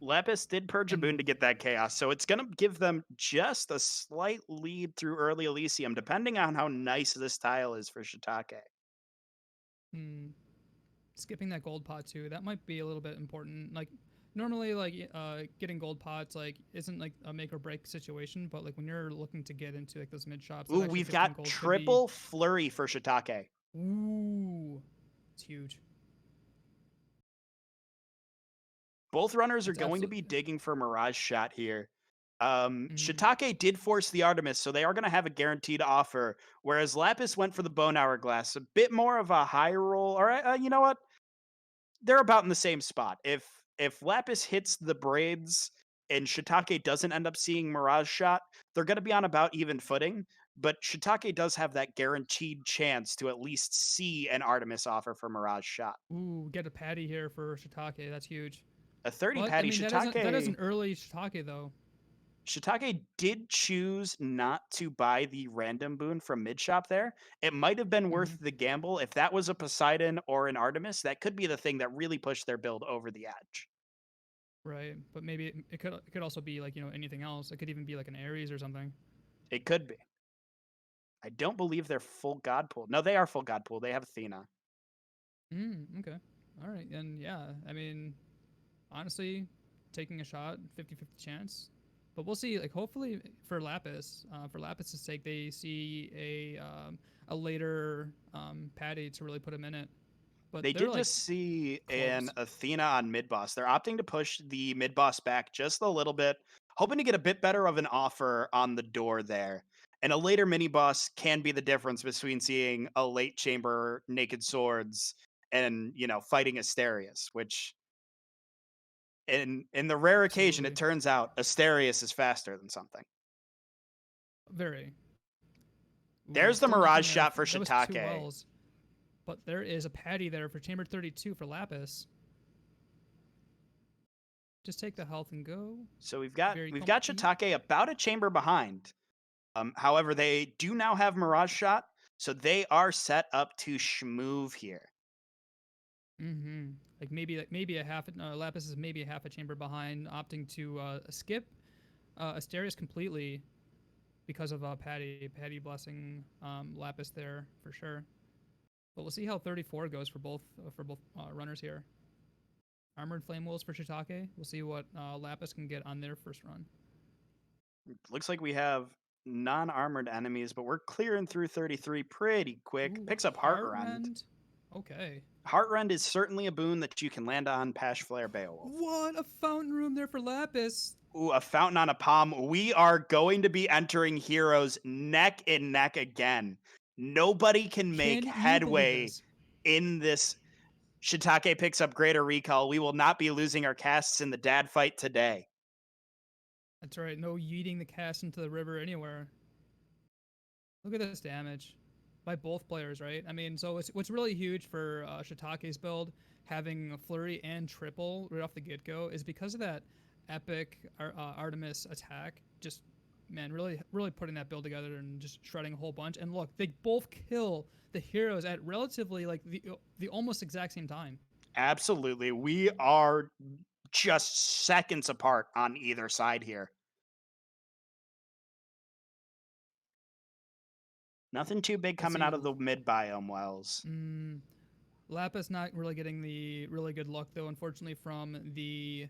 Lapis did purge a boon to get that chaos, so it's going to give them just a slight lead through early Elysium, depending on how nice this tile is for Shiitake. Skipping that gold pot too, that might be a little bit important. Like normally, like getting gold pots like isn't like a make or break situation, but like when you're looking to get into like those mid shops. Ooh, we've got triple flurry for Shiitake. Ooh, it's huge. Both runners are going to be digging for Mirage Shot here. Mm-hmm. Shiitake did force the Artemis, so they are going to have a guaranteed offer, whereas Lapis went for the Bone Hourglass, a bit more of a high roll. All right, you know what? They're about in the same spot. If Lapis hits the braids and Shiitake doesn't end up seeing Mirage Shot, they're going to be on about even footing. But Shiitake does have that guaranteed chance to at least see an Artemis offer for Mirage Shot. Ooh, get a patty here for Shiitake. That's huge. A 30 but, patty I mean, Shiitake. That is an early Shiitake, though. Shiitake did choose not to buy the random boon from mid shop there. It might have been worth the gamble. If that was a Poseidon or an Artemis, that could be the thing that really pushed their build over the edge. Right, but maybe it could also be like, you know, anything else. It could even be like an Ares or something. It could be. I don't believe they're full god pool. No, they are full god pool. They have Athena. Okay. All right. And yeah, I mean, honestly, taking a shot, 50-50 chance. But we'll see. Like, hopefully for Lapis, for Lapis' sake, they see a later patty to really put him in it. But they did just see an Athena on mid boss. They're opting to push the mid boss back just a little bit, hoping to get a bit better of an offer on the door there. And a later mini boss can be the difference between seeing a late chamber Naked Swords and, you know, fighting Asterius, which in the rare occasion, it turns out Asterius is faster than something. Very. There's the Mirage Shot for Shiitake. But there is a patty there for Chamber 32 for Lapis. Just take the health and go. So we've got Shiitake about a chamber behind. However, they do now have Mirage Shot, so they are set up to schmoove here. Like maybe a half. Lapis is maybe a half a chamber behind, opting to skip Asterius completely because of Patty blessing Lapis there for sure. But we'll see how 34 goes for both runners here. Armored Flame Wolves for Shiitake. We'll see what Lapis can get on their first run. Looks like we have non-armored enemies, but we're clearing through 33 pretty quick. Ooh, Picks up Heartrend. Okay. Heartrend is certainly a boon that you can land on Pash Flare Beowulf. What? A fountain room there for Lapis. Ooh, a fountain on a palm. We are going to be entering heroes neck and neck again. Nobody can make Can you believe headway this? in this. Shiitake picks up greater recall. We will not be losing our casts in the dad fight today. That's right. No yeeting the cast into the river anywhere. Look at this damage by both players, right? I mean, so what's really huge for Shiitake's build, having a flurry and triple right off the get-go, is because of that epic Artemis attack. Just, man, really putting that build together and just shredding a whole bunch. And look, they both kill the heroes at relatively like the almost exact same time. Absolutely. We are just seconds apart on either side here. Nothing too big coming out of the mid biome wells. Lapis not really getting the really good luck though, unfortunately, from the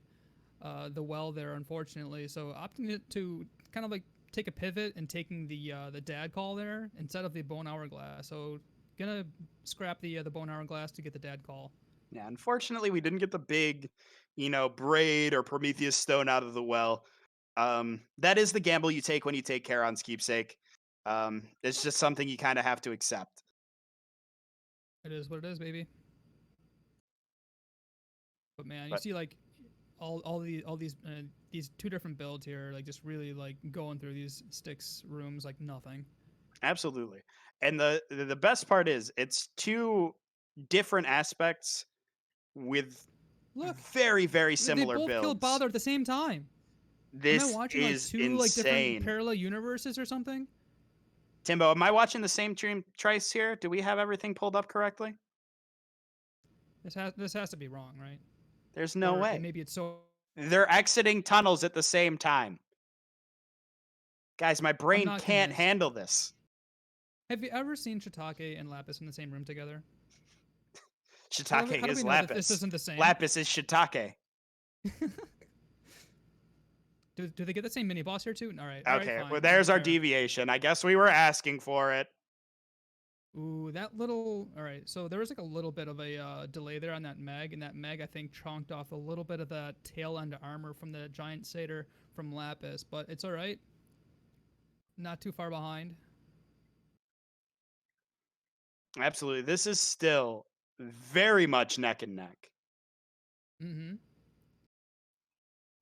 well there, unfortunately. So opting to kind of like take a pivot and taking the dad call there instead of the bone hourglass. So gonna scrap the bone hourglass to get the dad call. Yeah, unfortunately, we didn't get the big, braid or Prometheus stone out of the well. That is the gamble you take when you take Charon's keepsake. It's just something you kind of have to accept. It is what it is, baby. But man, you see like all these two different builds here, like just really like going through these Styx rooms like nothing. Absolutely. And the best part is it's two different aspects with very, very similar they both builds. killed Bother at the same time. This Am I watching is like two like insane. different parallel universes or something? Timbo, am I watching the same stream twice here? Do we have everything pulled up correctly? This has to be wrong, right? There's no way. Maybe it's so. They're exiting tunnels at the same time. Guys, my brain can't convinced. handle this. Have you ever seen Shiitake and Lapis in the same room together? Shiitake how do is we know Lapis. that this isn't the same? Lapis is Shiitake. Do they get the same mini boss here too? All right. Okay, fine. well, there's our Fair. deviation. I guess we were asking for it. Ooh, that little. All right, so there was like a little bit of a delay there on that Meg, and that Meg I think chonked off a little bit of that tail end armor from the giant satyr from Lapis, but it's all right. Not too far behind. Absolutely, this is still very much neck and neck. Mm-hmm.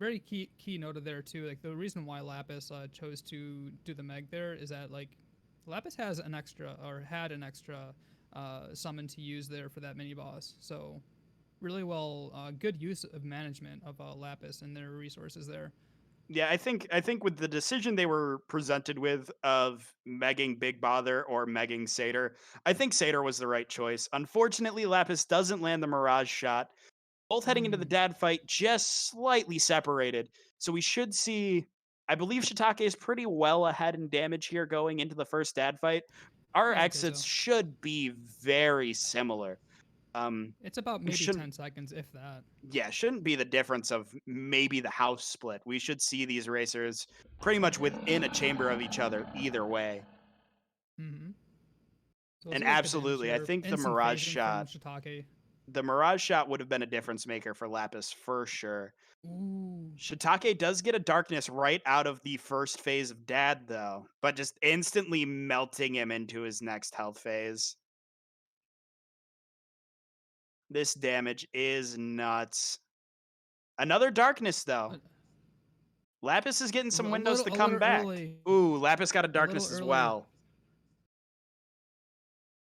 Very key note there too. Like the reason why Lapis chose to do the Meg there is that like Lapis has an extra or had an extra summon to use there for that mini boss. So really good use of management of Lapis and their resources there. Yeah, I think with the decision they were presented with of megging Big Bother or megging Satyr, I think Satyr was the right choice. Unfortunately, Lapis doesn't land the Mirage shot. Both heading into the dad fight, just slightly separated. So we should see, I believe Shiitake is pretty well ahead in damage here going into the first dad fight. Our exits should be very similar. It's about maybe 10 seconds, if that. Yeah, shouldn't be the difference of maybe the house split. We should see these racers pretty much within a chamber of each other either way. Mm-hmm. So and absolutely, I think the Mirage shot, the Mirage shot would have been a difference maker for Lapis for sure. Ooh. Shiitake does get a darkness right out of the first phase of Dad, though, but just instantly melting him into his next health phase. This damage is nuts. Another darkness, though. Lapis is getting some windows to come back. Early. Ooh, Lapis got a darkness as well.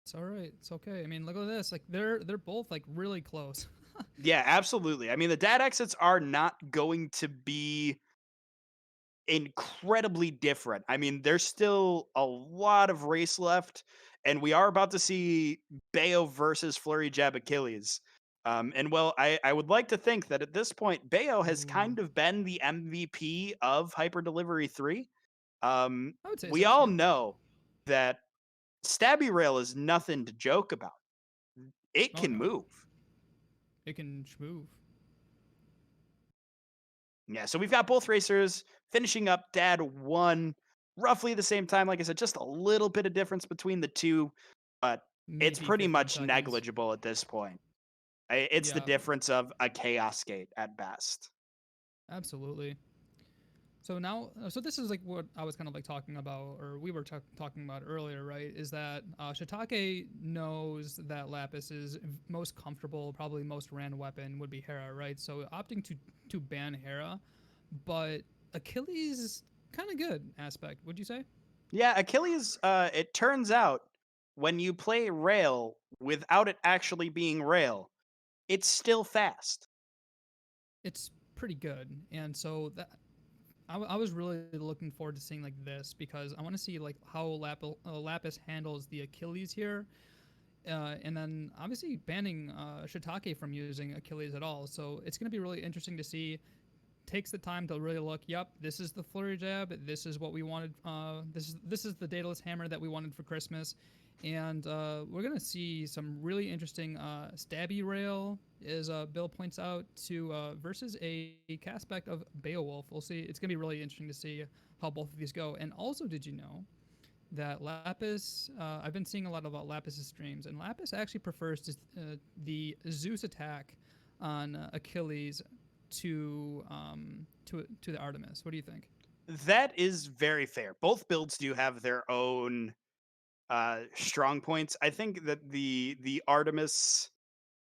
It's all right. It's okay. I mean, look at this. Like they're both like really close. Yeah, absolutely. I mean, the dad exits are not going to be incredibly different. I mean, there's still a lot of race left, and we are about to see Bayo versus Flurry Jab Achilles. And well, I would like to think that at this point, Bayo has kind of been the MVP of Hyper Delivery 3. We all know that Stabby Rail is nothing to joke about. It can move. It can move. Yeah, so we've got both racers finishing up Dad 1 roughly the same time. Like I said, just a little bit of difference between the two, but it's Maybe pretty 15 much seconds. negligible at this point. It's the Yeah. difference of a chaos gate at best. Absolutely. So now, so this is like what I was kind of like talking about, or we were talking about earlier, right? Is that Shiitake knows that Lapis' most comfortable, probably most ran weapon would be Hera, right? So opting to ban Hera, but Achilles kind of good aspect, would you say? Yeah, Achilles, it turns out when you play Rail without it actually being Rail, it's still fast. It's pretty good, and so that I was really looking forward to seeing like this because I want to see like how Lapis handles the Achilles here, and then obviously banning Shiitake from using Achilles at all. So it's going to be really interesting to see. Takes the time to really look. Yep, this is the flurry jab. This is what we wanted. This is the dataless hammer that we wanted for Christmas, and we're gonna see some really interesting stabby rail, as Bill points out, to versus a castback of Beowulf. We'll see. It's gonna be really interesting to see how both of these go. And also, did you know that Lapis? I've been seeing a lot about Lapis' streams, and Lapis actually prefers the Zeus attack on Achilles to the Artemis. What do you think? That is very fair. Both builds do have their own strong points. I think that the Artemis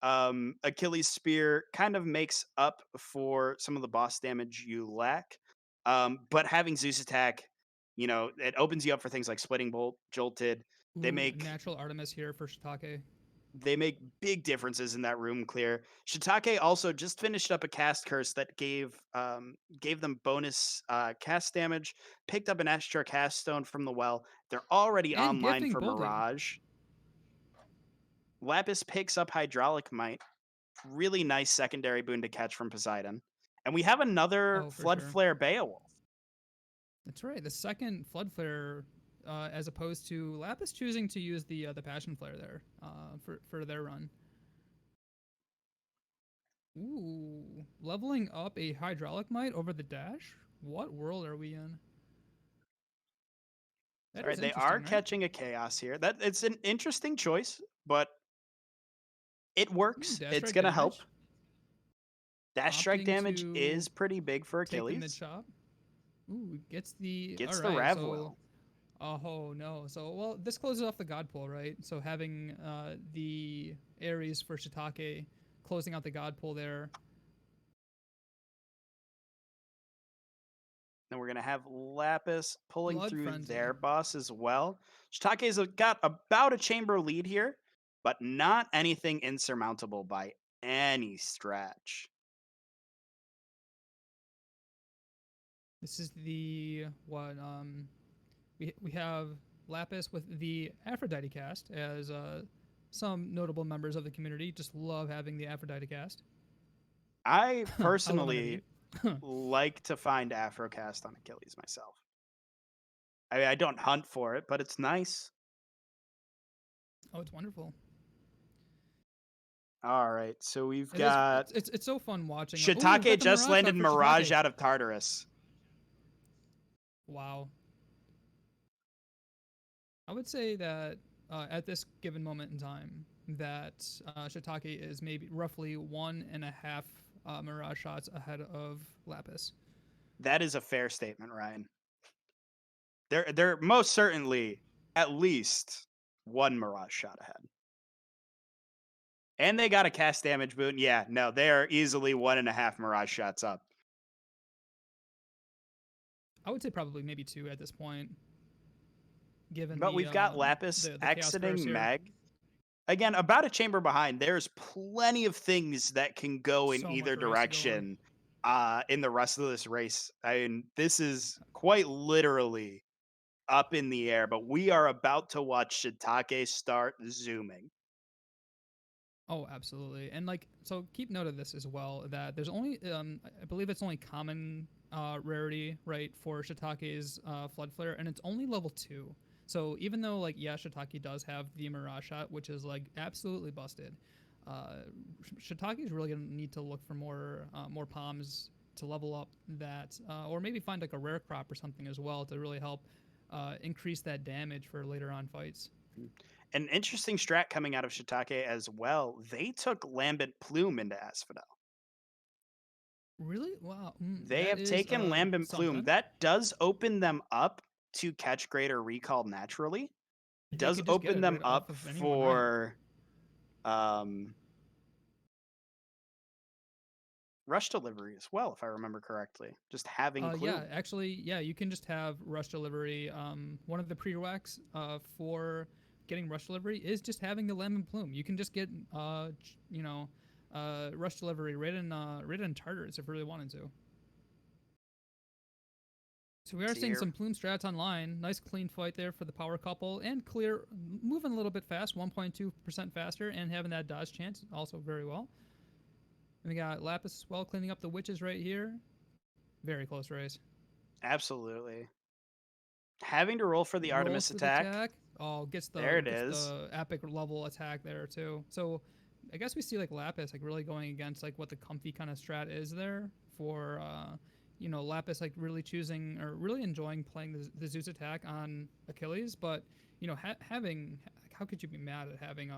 Achilles spear kind of makes up for some of the boss damage you lack. But having Zeus attack, it opens you up for things like splitting bolt, jolted. They Ooh, make natural Artemis here for Shiitake. they make big differences in that room clear. Shiitake also just finished up a cast curse that gave them bonus cast damage. Picked up an extra cast stone from the well. They're already And online gifting for bolted. Mirage. Lapis picks up Hydraulic Might. Really nice secondary boon to catch from Poseidon. And we have another Oh, for Flood sure. Flare Beowulf. That's right. The second Flood Flare, as opposed to Lapis choosing to use the Passion Flare there for their run. Ooh, leveling up a Hydraulic Might over the dash? What world are we in? That All right, is they interesting, are right? catching a Chaos here. It's an interesting choice, but it works. Dash It's strike gonna help. damage. Dash strike Opting damage to is pretty big for taking the Achilles. chop. Ooh, gets the Gets all the right, Rev so Well. oh no. So well, this closes off the God Pool, right? So having the Ares for Shiitake closing out the God Pool there. And we're gonna have Lapis pulling Blood through Frenzy. their boss as well. Shiitake's got about a chamber lead here, but not anything insurmountable by any stretch. This is the what we have Lapis with the Aphrodite cast, as some notable members of the community just love having the Aphrodite cast. I Eleanor personally like to find Afrocast on Achilles myself. I mean, I don't hunt for it, but it's nice. Oh, it's wonderful. All right, so we've It got is, it's so fun watching. Ooh, we've Shiitake got the just Mirage landed shot for Mirage Shiitake. out of Tartarus. Wow. I would say that at this given moment in time, that Shiitake is maybe roughly 1.5 Mirage shots ahead of Lapis. That is a fair statement, Ryan. They're most certainly at least one Mirage shot ahead. And they got a cast damage boon. Yeah, no, they are easily 1.5 Mirage shots up. I would say probably maybe 2 at this point. Given But we've got the Lapis Chaos Curse exiting here. Meg. Again, about a chamber behind. There's plenty of things that can go in So either much race to go on. direction in the rest of this race. I mean, this is quite literally up in the air, but we are about to watch Shiitake start zooming. Oh, absolutely. And like, so keep note of this as well, that there's only, I believe it's only common rarity, right, for Shiitake's Flood Flare, and it's only level 2. So even though, like, yeah, Shiitake does have the Mirage shot, which is like absolutely busted, Shiitake's really gonna need to look for more palms to level up that, or maybe find like a rare crop or something as well to really help increase that damage for later on fights. An interesting strat coming out of Shiitake as well. They took Lambent Plume into Asphodel. Really? Wow. They that have is, taken Lambent Plume. something. That does open them up to catch greater recall naturally. They Does could just get open it them right off up of anyone, right? for rush delivery as well, if I remember correctly. Just having Plume. Yeah, actually, yeah, you can just have rush delivery. One of the prereqs for getting rush delivery is just having the Lambent Plume. You can just get, rush delivery right in Tartars if you really wanted to. So we are See seeing here. some Plume strats online. Nice clean fight there for the power couple and clear, moving a little bit fast, 1.2% faster, and having that dodge chance also very well. And we got Lapis as well, cleaning up the witches right here. Very close race. Absolutely. Having to roll for the Artemis Rolls for attack. Oh, gets the There it gets is. the epic level attack there too. So I guess we see like Lapis like really going against like what the comfy kind of strat is there for Lapis like really choosing or really enjoying playing the Zeus attack on Achilles, but having how could you be mad at having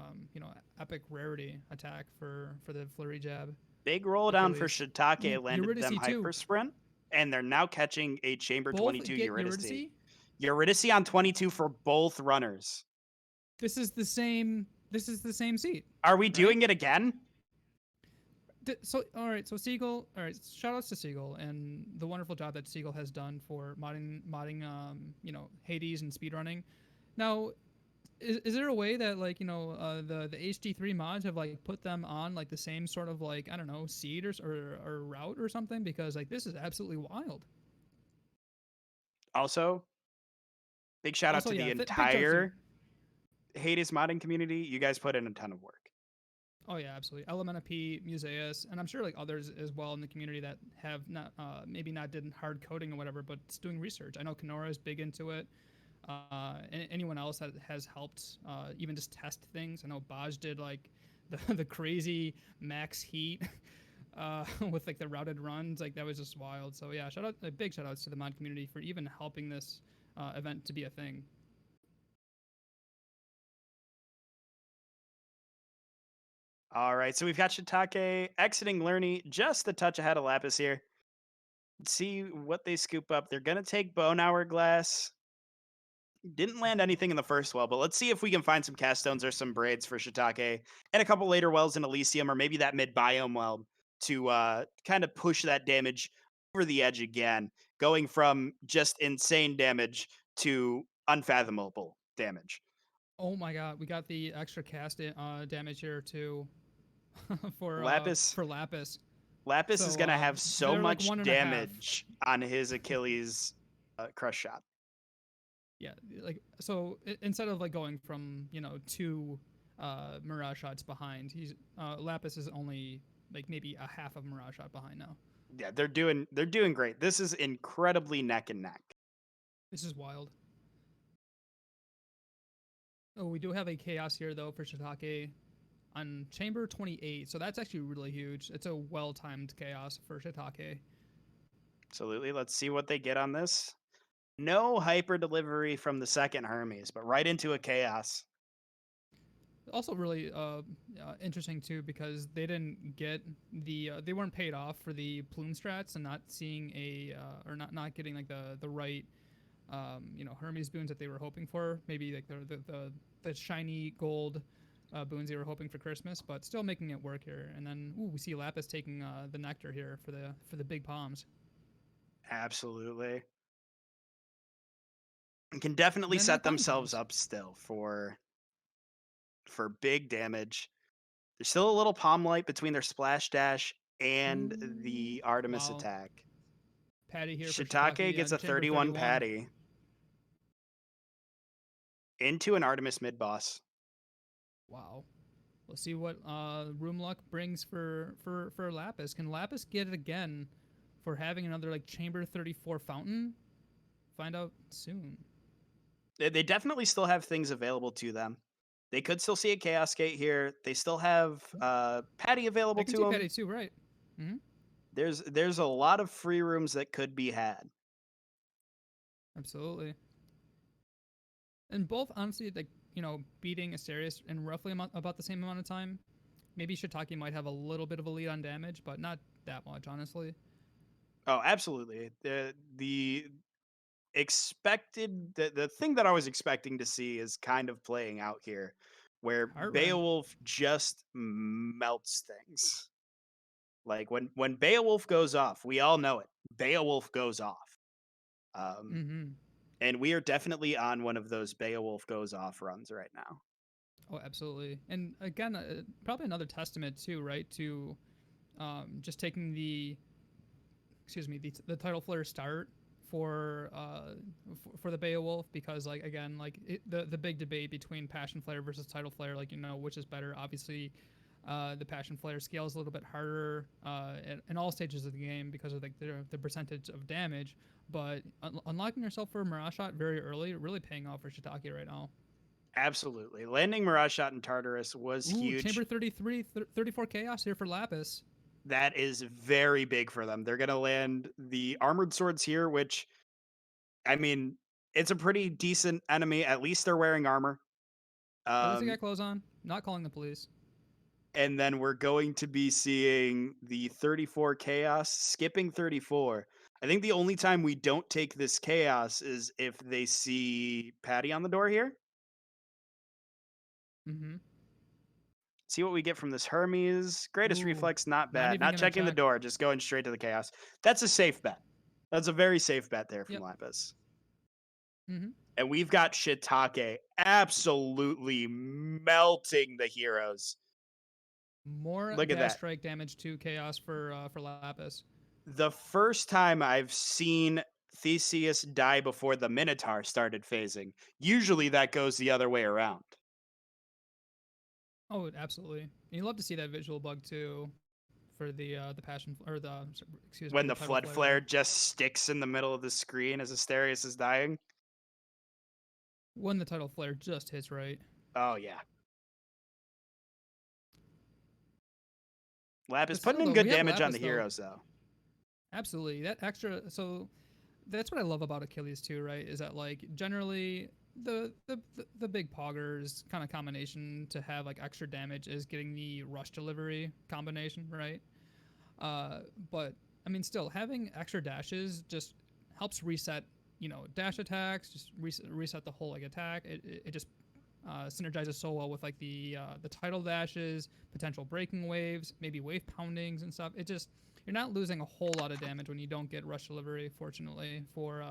epic rarity attack for the flurry jab? Big roll down for Achilles. Shiitake landed them Eurydice too. hyper sprint, and they're now catching a Chamber Both 22 get Eurydice. Eurydice on 22 for both runners. This is the same seat. Are we doing it again? So all right, so Seagull. All right, shout outs to Seagull and the wonderful job that Seagull has done for modding Hades and speedrunning. Now, is there a way that like the HD3 mods have like put them on like the same sort of like, I don't know, seed or route or something, because like this is absolutely wild. Also, big shout out to the entire Hades modding community. You guys put in a ton of work. Oh yeah, absolutely. Elementa P, Museus, and I'm sure like others as well in the community that have not maybe not did hard coding or whatever, but it's doing research. I know Kenora is big into it. And anyone else that has helped even just test things. I know Baj did like the crazy max heat with like the routed runs. Like that was just wild. So yeah, big shout outs to the mod community for even helping this event to be a thing. All right, so we've got Shiitake exiting Lerny just a touch ahead of Lapis here. Let's see what they scoop up. They're going to take Bone Hourglass. Didn't land anything in the first well, but let's see if we can find some cast stones or some braids for Shiitake and a couple later wells in Elysium, or maybe that mid biome well to kind of push that damage over the edge again, going from just insane damage to unfathomable damage. Oh my god, we got the extra cast damage here too for Lapis. Lapis is going to have so much damage on his Achilles crush shot. Yeah, like so instead of like going from 2 Mirage shots behind, he's Lapis is only like maybe a half of Mirage shot behind now. Yeah, they're doing great. This is incredibly neck and neck. This is wild. Oh, we do have a chaos here though for Shiitake on chamber 28, so that's actually really huge. It's a well-timed chaos for Shiitake. Absolutely. Let's see what they get on this. No hyper delivery from the second Hermes, but right into a chaos. Also really interesting too, because they didn't get they weren't paid off for the plume strats and not seeing or not getting like the right Hermes boons that they were hoping for. Maybe like the shiny gold boons they were hoping for Christmas, but still making it work here. And then we see Lapis taking the nectar here for the big palms. Absolutely. And can definitely set themselves up still for big damage. There's still a little palm light between their splash dash and the Artemis attack. Patty here. Shiitake gets a 31 patty into an Artemis mid boss. Wow. Let's see what Room Luck brings for Lapis. Can Lapis get it again for having another like Chamber 34 fountain? Find out soon. They definitely still have things available to them. They could still see a Chaos Gate here. They still have Patty available to them. Patty too, right? Mm-hmm. There's a lot of free rooms that could be had. Absolutely. And both, honestly, like, beating Asterius in roughly about the same amount of time. Maybe Shiitake might have a little bit of a lead on damage, but not that much, honestly. Oh, absolutely. The the thing that I was expecting to see is kind of playing out here, where Heart Rend. Beowulf just melts things. Like when Beowulf goes off, we all know it. Beowulf goes off. Mm-hmm. And we are definitely on one of those Beowulf goes off runs right now. Oh, absolutely. And again, probably another testament too, right? To just taking the the Tidal Flare start for the Beowulf, because like again, like the big debate between Passion Flare versus Tidal Flare, like which is better. Obviously, the Passion Flare scales a little bit harder in all stages of the game because of like the percentage of damage. But unlocking yourself for a Mirage Shot very early, really paying off for Shiitake right now. Absolutely. Landing Mirage Shot in Tartarus was Ooh, huge. Chamber 33, 34 Chaos here for Lapis. That is very big for them. They're going to land the Armored Swords here, which, I mean, it's a pretty decent enemy. At least they're wearing armor. At least they got clothes on. Not calling the police. And then we're going to be seeing the 34 Chaos, skipping 34. I think the only time we don't take this Chaos is if they see Patty on the door here. Mm-hmm. See what we get from this Hermes. Greatest Ooh, reflex, not not bad. even Not gonna checking the check. door, just going straight to the Chaos. That's a safe bet. That's a very safe bet there from Yep. Lapis. Mm-hmm. And we've got Shiitake absolutely melting the heroes. More Look at dash that. strike damage to Chaos for Lapis. The first time I've seen Theseus die before the Minotaur started phasing. Usually that goes the other way around. Oh, absolutely. You love to see that visual bug too, for the passion or the excuse me When the the Tidal flood Flare flare there. just sticks in the middle of the screen as Asterius is dying. When the Tidal Flare just hits right. Oh yeah. Lapis But still, putting in though, good we have damage on Lapis, the though. heroes though. Absolutely, that extra. So that's what I love about Achilles too, right? Is that like generally the big poggers kind of combination to have like extra damage is getting the rush delivery combination, right? But I mean, still having extra dashes just helps reset, dash attacks, just reset the whole like attack. It just synergizes so well with like the tidal dashes, potential breaking waves, maybe wave poundings and stuff. It just, you're not losing a whole lot of damage when you don't get rush delivery. Fortunately for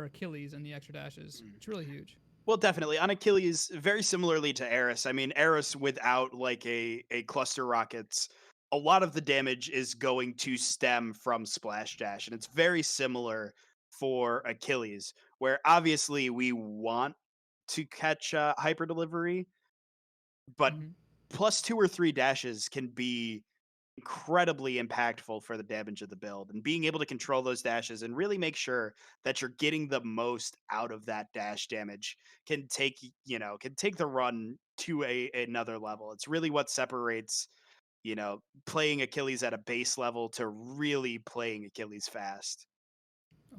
Achilles and the extra dashes, it's really huge. Well, definitely. On Achilles, very similarly to Eris. I mean, Eris without like a cluster rockets, a lot of the damage is going to stem from Splash Dash. And it's very similar for Achilles, where obviously we want to catch hyper delivery, but Mm-hmm. plus 2 or 3 dashes can be incredibly impactful for the damage of the build, and being able to control those dashes and really make sure that you're getting the most out of that dash damage can take the run to another level. It's really what separates playing Achilles at a base level to really playing Achilles fast.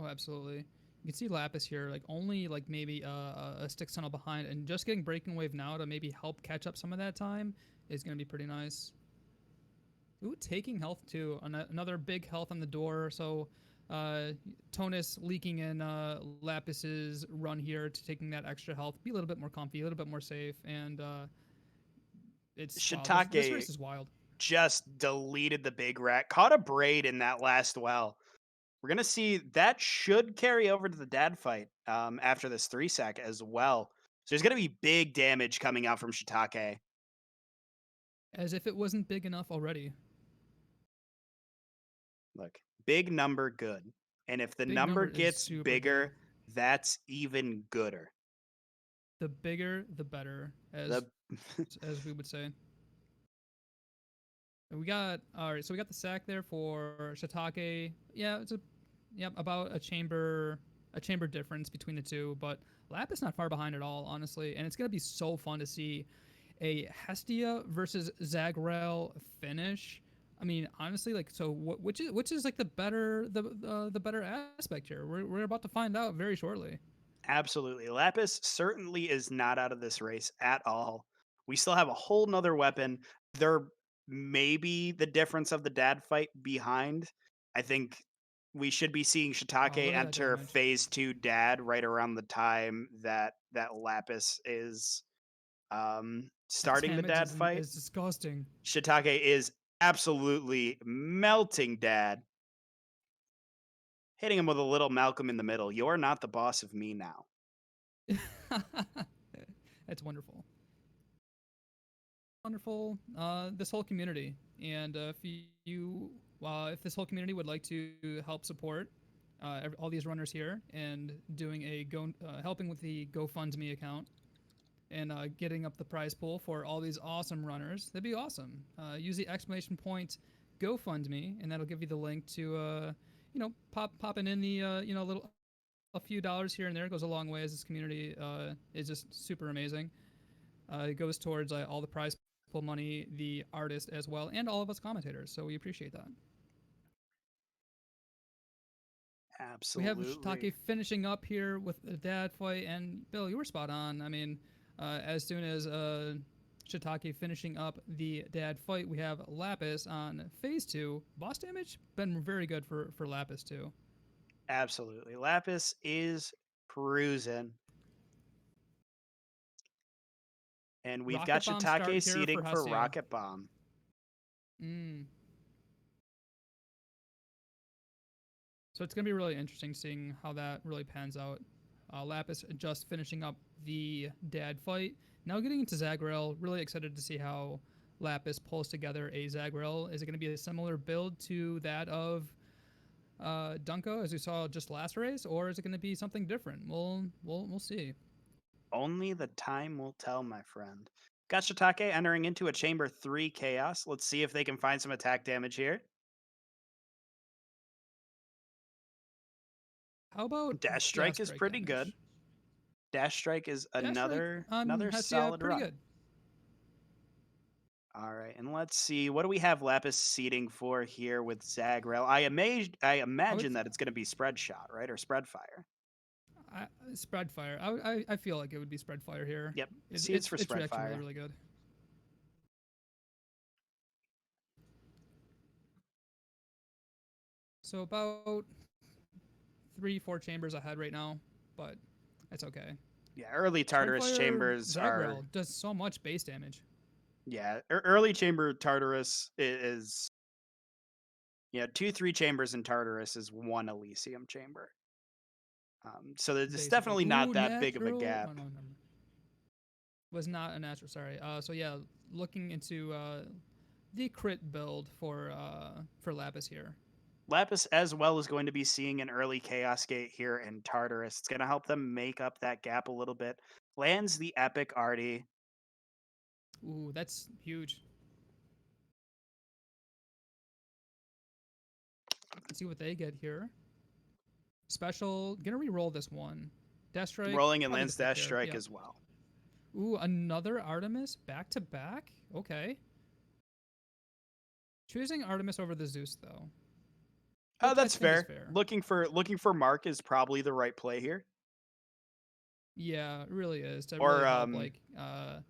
Oh, absolutely. You can see Lapis here, like only like maybe a stick tunnel behind, and just getting breaking wave now to maybe help catch up some of that time is going to be pretty nice. Ooh, taking health too. Another big health on the door. So Tonus leaking in Lapis's run here to taking that extra health. Be a little bit more comfy, a little bit more safe, and it's wow, this race is wild. Just deleted the big rat, caught a braid in that last well. We're gonna see that should carry over to the dad fight after this 3-sack as well. So there's gonna be big damage coming out from Shiitake. As if it wasn't big enough already. Look, big number good. And if the Big number number is gets super bigger, good. that's even gooder. The bigger, the better, as we would say. And we got so we got the sack there for Shiitake. Yeah, it's about a chamber difference between the two, but Lapis not far behind at all, honestly. And it's gonna be so fun to see a Hestia versus Zagrael finish. I mean, honestly, like, so which is like the better aspect here? We're about to find out very shortly. Absolutely. Lapis certainly is not out of this race at all. We still have a whole nother weapon. There may be the difference of the dad fight behind. I think we should be seeing Oh, Shiitake look at that enter damage. phase 2 dad right around the time that Lapis is That starting the damage dad fight. is disgusting. Shiitake is absolutely melting dad, hitting him with a little Malcolm in the middle. You're not the boss of me now. That's wonderful. Wonderful. This whole community, and if this whole community would like to help support all these runners here and doing helping with the GoFundMe account and getting up the prize pool for all these awesome runners, that'd be awesome. Use the exclamation point GoFundMe, and that'll give you the link to popping in the a few dollars here and there goes a long way, as this community is just super amazing. It goes towards all the prize pool money, the artist as well, and all of us commentators. So we appreciate that. Absolutely. We have Shiitake finishing up here with the dad fight, and Bill, you were spot on. I mean, as soon as Shiitake finishing up the dad fight, we have Lapis on phase 2. Boss damage been very good for Lapis too. Absolutely. Lapis is cruising. And we've got Rocket Bomb start Shiitake here seeding for Hestia. Rocket Bomb. So it's going to be really interesting seeing how that really pans out. Lapis just finishing up the dad fight. Now getting into Zagreal, really excited to see how Lapis pulls together a Zagreal. Is it going to be a similar build to that of Dunko, as we saw just last race, or is it going to be something different? We'll see. Only the time will tell, my friend. Got Shiitake entering into a Chamber 3 Chaos. Let's see if they can find some attack damage here. How about Dash Strike is pretty damage? good. Dash Strike is Dash another Strike on Hestia, solid pretty run. good. All right, and let's see. What do we have Lapis seeding for here with Zagreal? I imagine that it's going to be Spread Shot, right? Or Spread Fire. Spread Fire. I feel like it would be Spread Fire here. Yep, seeds for Spread actually Fire. really, really good. So about 3-4 chambers ahead right now, but it's okay. Yeah, early Tartarus chambers are does so much base damage. Yeah, early chamber Tartarus is 2-3 chambers in Tartarus is 1 Elysium chamber. So it's definitely not that big of a gap. Oh, no. Was not a natural. Sorry. So yeah, looking into the crit build for Lapis here. Lapis as well is going to be seeing an early Chaos Gate here in Tartarus. It's going to help them make up that gap a little bit. Lands the Epic Artie. Ooh, that's huge. Let's see what they get here. Special. Gonna re-roll this one. Dash Strike. Rolling and lands Dash Strike as well. Ooh, another Artemis back to back? Okay. Choosing Artemis over the Zeus though. Oh, that's fair. Looking for Mark is probably the right play here. Yeah, it really is. To really help,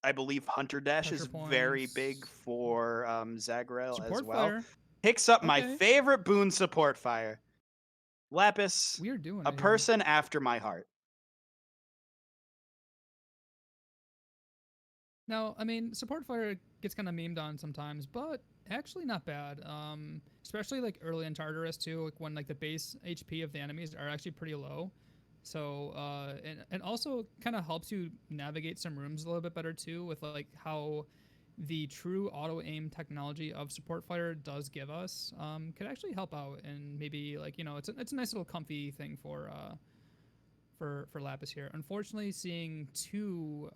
I believe Hunter Dash is very big for Zagreal as well. Fire. Picks up my favorite boon, Support Fire. Lapis, we're doing a person after my heart. Now, I mean, Support Fire gets kind of memed on sometimes, but actually not bad. Especially like early in Tartarus too, like when like the base HP of the enemies are actually pretty low. So and also kind of helps you navigate some rooms a little bit better too, with like how the true auto aim technology of Support Fire does give us could actually help out, and maybe like it's a nice little comfy thing for Lapis here. Unfortunately, seeing 2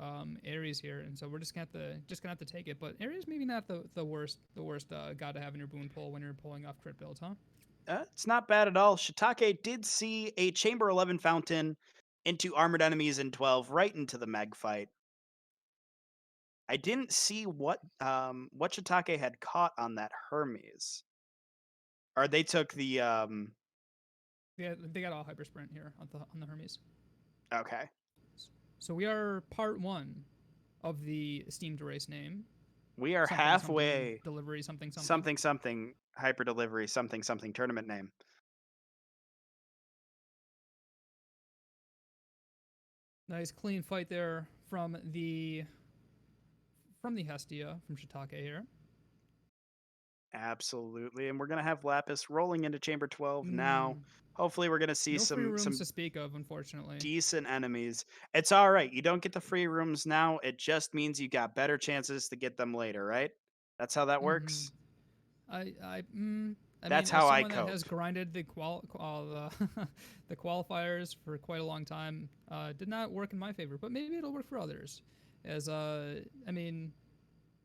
Ares here, and so we're just gonna have to take it. But Ares maybe not the worst god to have in your boon pool when you're pulling off crit builds, huh? It's not bad at all. Shiitake did see a Chamber 11 fountain into armored enemies in 12, right into the Meg fight. I didn't see what Shiitake had caught on that Hermes. Or they took the Yeah, they got all hyper sprint here on the Hermes. okay. So we are part 1 of the esteemed race name. We are Something, halfway something, delivery something something hyper delivery something tournament name. Nice clean fight there from the Hestia from Shiitake here. Absolutely. And we're going to have Lapis rolling into chamber 12 now. Hopefully we're going to see No free rooms some to speak of, unfortunately. decent enemies. It's all right. You don't get the free rooms now. It just means you got better chances to get them later, right? That's how that works. I That's mean, how as I someone that has cope. grinded the the qualifiers for quite a long time, did not work in my favor, but maybe it'll work for others. As I mean,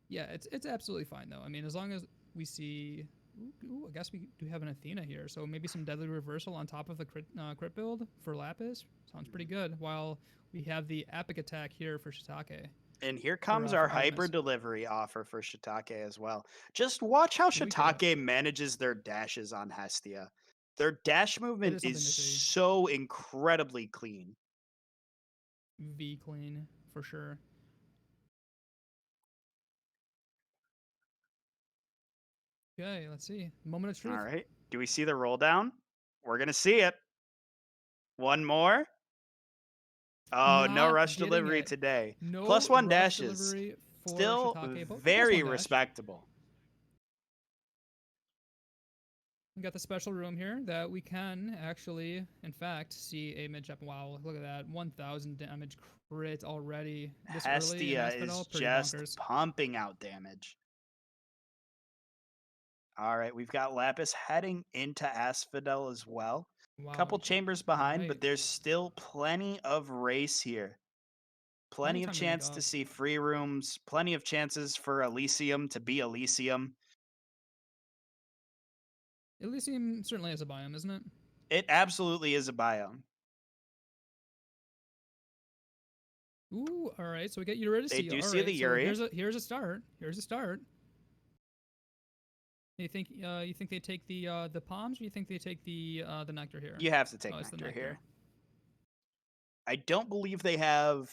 yeah, it's absolutely fine though. I mean, as long as we see, I guess we do have an Athena here, so maybe some deadly reversal on top of the crit build for Lapis sounds pretty good. While we have the epic attack here for Shiitake. And here comes our hyper delivery offer for Shiitake as well. Just watch how Here we go. Shiitake manages their dashes on Hestia. Their dash movement something is to see. so incredibly clean. V clean for sure. Okay, let's see. Moment of truth. All right. Do we see the roll down? We're going to see it. One more. Oh, no Not rush getting delivery it. today. No +1 rush dashes. delivery for Still Shiitake, but very +1 dash. respectable. We got the special room here that we can actually, in fact, see a mid-jump. Wow, look at that. 1,000 damage crit already. This early in Hestia Asphodel, is pretty just bonkers. pumping out damage. All right, we've got Lapis heading into Asphodel as well. Wow. Couple chambers behind, but Right. there's still plenty of race here. Plenty of time to make chance to up. see free rooms, plenty of chances for Elysium to be Elysium. Elysium certainly has a biome, isn't it? It absolutely is a biome. Ooh, all right. So we get Eurydice. They do all see right, the so Yuri. here's a start. Here's a start. You think they take the palms, or you think they take the nectar here? You have to take it's the nectar here. I don't believe they have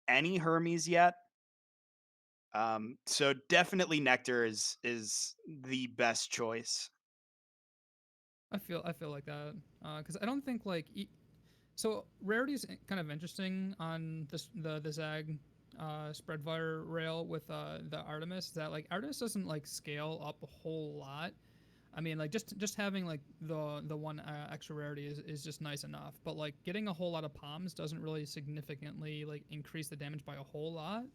any Hermes yet. So definitely nectar is the best choice. I feel like that because I don't think like so rarity is kind of interesting on the Zag spread fire rail with the Artemis. That like Artemis doesn't like scale up a whole lot. I mean, like just having like the one extra rarity is just nice enough. But like getting a whole lot of palms doesn't really significantly like increase the damage by a whole lot.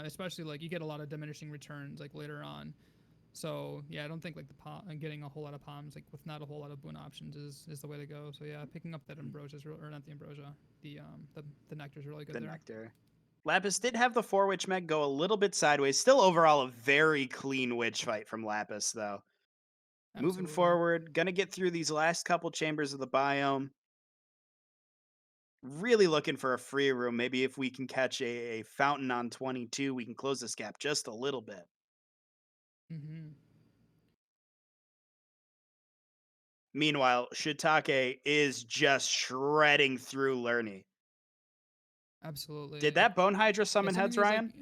Especially like you get a lot of diminishing returns like later on. So yeah, I don't think like getting a whole lot of palms like with not a whole lot of boon options is the way to go. So yeah, picking up that ambrosia or not the ambrosia, the nectar is really good. The there. nectar. Lapis did have the 4-witch meg go a little bit sideways. Still overall a very clean witch fight from Lapis though. Absolutely. Moving forward, gonna get through these last couple chambers of the biome. Really looking for a free room. Maybe if we can catch a fountain on 22, we can close this gap just a little bit. Mm-hmm. Meanwhile, Shiitake is just shredding through Lerny. Absolutely. Did that Bone Hydra summon some of heads, these, Ryan?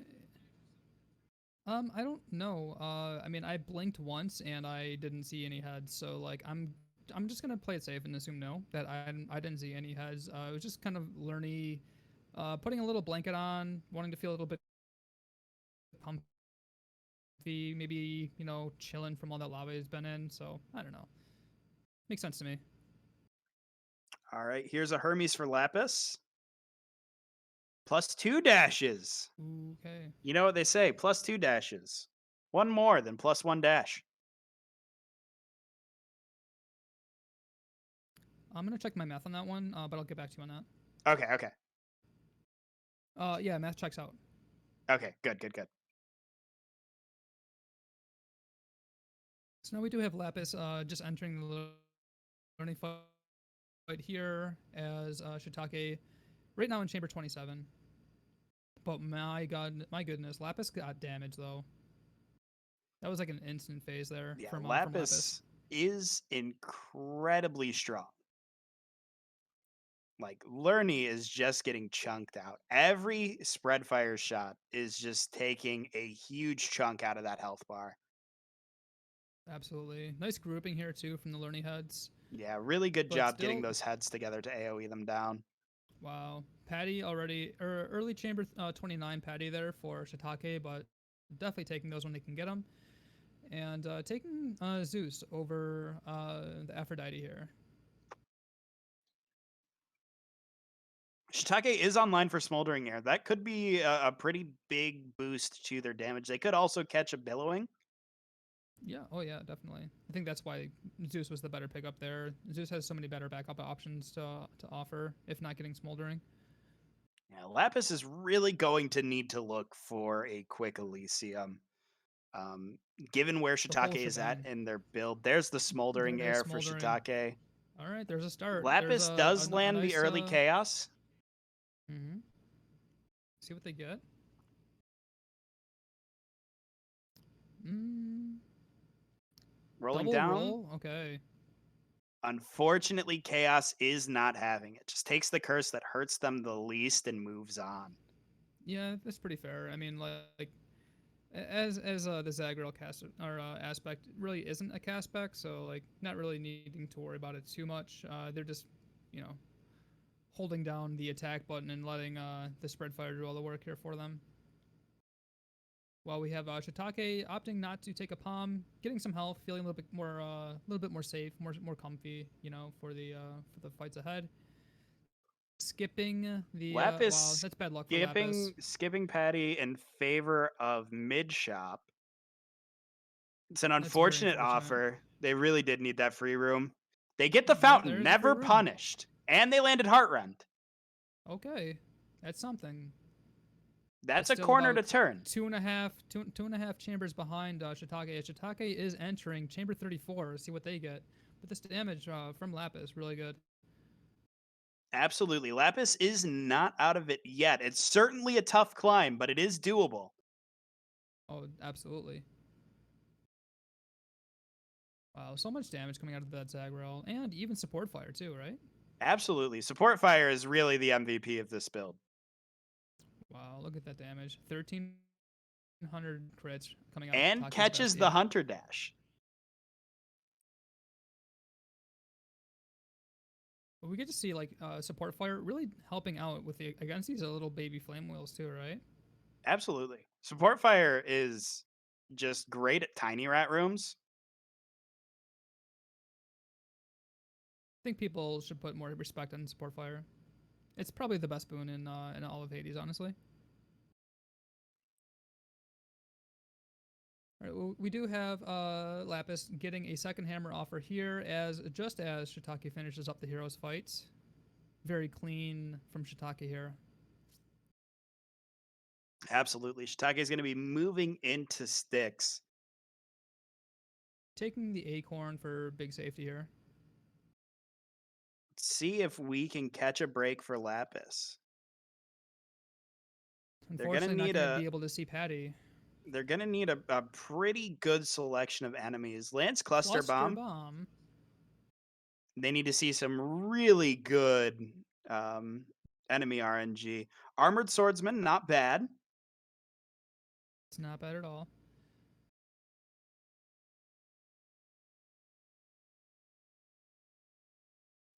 I don't know. I mean, I blinked once and I didn't see any heads. So like, I'm just gonna play it safe and assume no, that I didn't see any heads. It was just kind of Lerny, putting a little blanket on, wanting to feel a little bit comfy, maybe chilling from all that lava he's been in. So I don't know. Makes sense to me. All right, here's a Hermes for Lapis. +2 dashes. Okay. You know what they say, +2 dashes. One more than +1 dash. I'm gonna check my math on that one, but I'll get back to you on that. Okay. Yeah, math checks out. Okay, good. So now we do have Lapis just entering the learning fight here as Shiitake right now in chamber 27. But my goodness, Lapis got damage though. That was like an instant phase there Yeah, from Lapis, Lapis. is incredibly strong. Like Lerny is just getting chunked out. Every spread fire shot is just taking a huge chunk out of that health bar. Absolutely. Nice grouping here too from the Lerny heads. Yeah, really good But job getting still- those heads together to AoE them down. Wow. Patty already, or early chamber 29 Patty there for Shiitake, but definitely taking those when they can get them. And taking Zeus over the Aphrodite here. Shiitake is online for Smoldering Air. That could be a pretty big boost to their damage. They could also catch a Billowing. Yeah, oh yeah, definitely. I think that's why Zeus was the better pickup there. Zeus has so many better backup options to offer, if not getting Smoldering. Yeah, Lapis is really going to need to look for a quick Elysium. Given where The whole Shiitake is at shebang. in their build, there's the Smoldering There's Air for Smoldering. Shiitake. All right, there's a start. Lapis does land the early Chaos. Mm-hmm. See what they get. Rolling Double down. roll? Okay. Unfortunately, Chaos is not having it. Just takes the curse that hurts them the least and moves on. Yeah, that's pretty fair. I mean, like as the Zagreal cast or aspect really isn't a castback, so like not really needing to worry about it too much. They're just, you know, holding down the attack button and letting the spread fire do all the work here for them. While we have Shiitake opting not to take a palm, getting some health, feeling a little bit more safe, more comfy, you know, for the fights ahead. Skipping the Lapis wow, that's bad luck for Lapis. skipping Patty in favor of mid shop. It's an That's very unfortunate unfortunate. offer. They really did need that free room. They get the Well, fountain, there's the never free room. punished, and they landed Heartrend. Okay, that's something. That's But a still corner to about turn. two and a half chambers behind Shiitake. Shiitake is entering chamber 34. See what they get. But this damage from Lapis really good. Absolutely. Lapis is not out of it yet. It's certainly a tough climb, but it is doable. Oh, absolutely. Wow, so much damage coming out of that Zagreal, and even support fire too, right? Absolutely. Support fire is really the MVP of this build. Wow, look at that damage. 1,300 crits coming out And of Shitake's catches bestie. the Hunter Dash. But we get to see like support fire really helping out with the against these little baby flame wheels too, right? Absolutely. Support fire is just great at tiny rat rooms. I think people should put more respect on support fire. It's probably the best boon in all of Hades, honestly. All right, well, we do have Lapis getting a second hammer offer here, just as Shiitake finishes up the heroes fight. Very clean from Shiitake here. Absolutely. Shiitake is going to be moving into sticks. Taking the acorn for big safety here. See if we can catch a break for Lapis. They're gonna Unfortunately, need not going to a- be able to see Patty. They're going to need a pretty good selection of enemies. Lance Cluster Bomb. They need to see some really good enemy RNG. Armored Swordsman, not bad. It's not bad at all.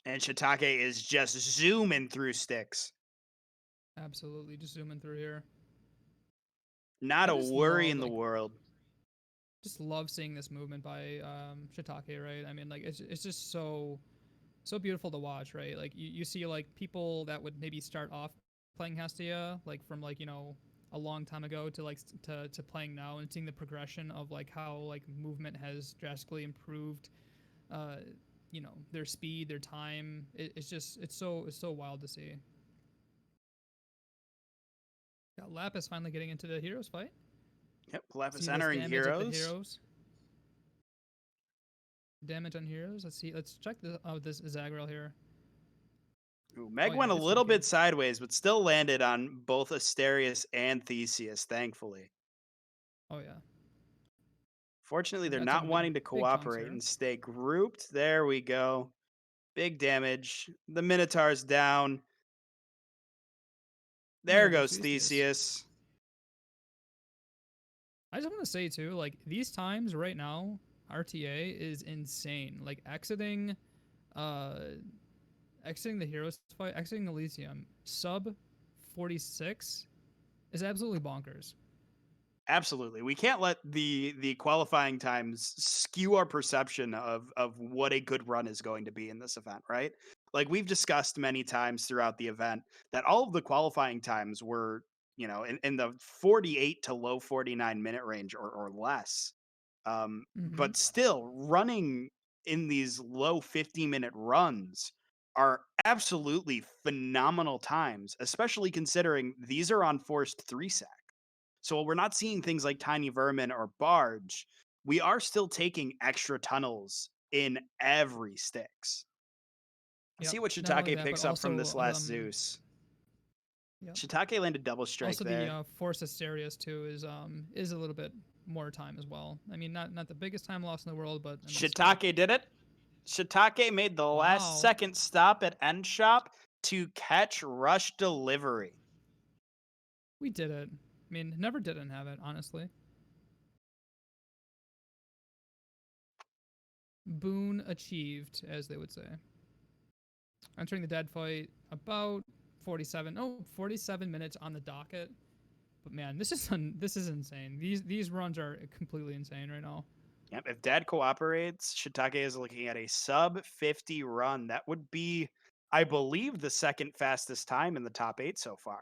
And Shiitake is just zooming through sticks. Absolutely, just zooming through here. Not I a just worry love, in the like, world. Just love seeing this movement by Shiitake, right? I mean, like it's just so beautiful to watch, right? Like you see like people that would maybe start off playing Hestia like from like, you know, a long time ago to like to playing now, and seeing the progression of like how like movement has drastically improved, you know, their speed, their time. It's so wild to see. Got Lapis finally getting into the heroes fight. Yep, Lapis See this entering damage of the heroes. heroes. Damage on heroes. Let's see. Let's check this Zagreal here. Ooh, Meg Oh, yeah, went a it's little funky. bit sideways, but still landed on both Asterius and Theseus, thankfully. Oh yeah. Fortunately, they're Got some not wanting to big chunks cooperate here. and stay grouped. There we go. Big damage. The Minotaur's down. There goes Theseus. I just want to say too, like these times right now, RTA is insane. Like exiting the heroes fight, exiting Elysium, sub 46 is absolutely bonkers. Absolutely. We can't let the qualifying times skew our perception of what a good run is going to be in this event, right? Like we've discussed many times throughout the event that all of the qualifying times were, in the 48 to low 49 minute range or less. But still running in these low 50-minute runs are absolutely phenomenal times, especially considering these are on forced 3-sec. So while we're not seeing things like Tiny Vermin or Barge, we are still taking extra tunnels in every Styx. Yep. See what Not only Shiitake that, picks but up from this also, last Zeus. Yep. Shiitake landed double strike Also, there. the Force Asterius too is a little bit more time as well. I mean, not the biggest time loss in the world, but I mean, Shiitake did it. Shiitake made the last second stop at End Shop to catch Rush Delivery. we did it. I mean, never didn't have it, honestly. Boon achieved, as they would say. Entering the dead fight about 47 minutes on the docket. But man, this is insane. These runs are completely insane right now. Yep, if Dad cooperates, Shiitake is looking at a sub 50 run. That would be, I believe, the second fastest time in the top 8 so far.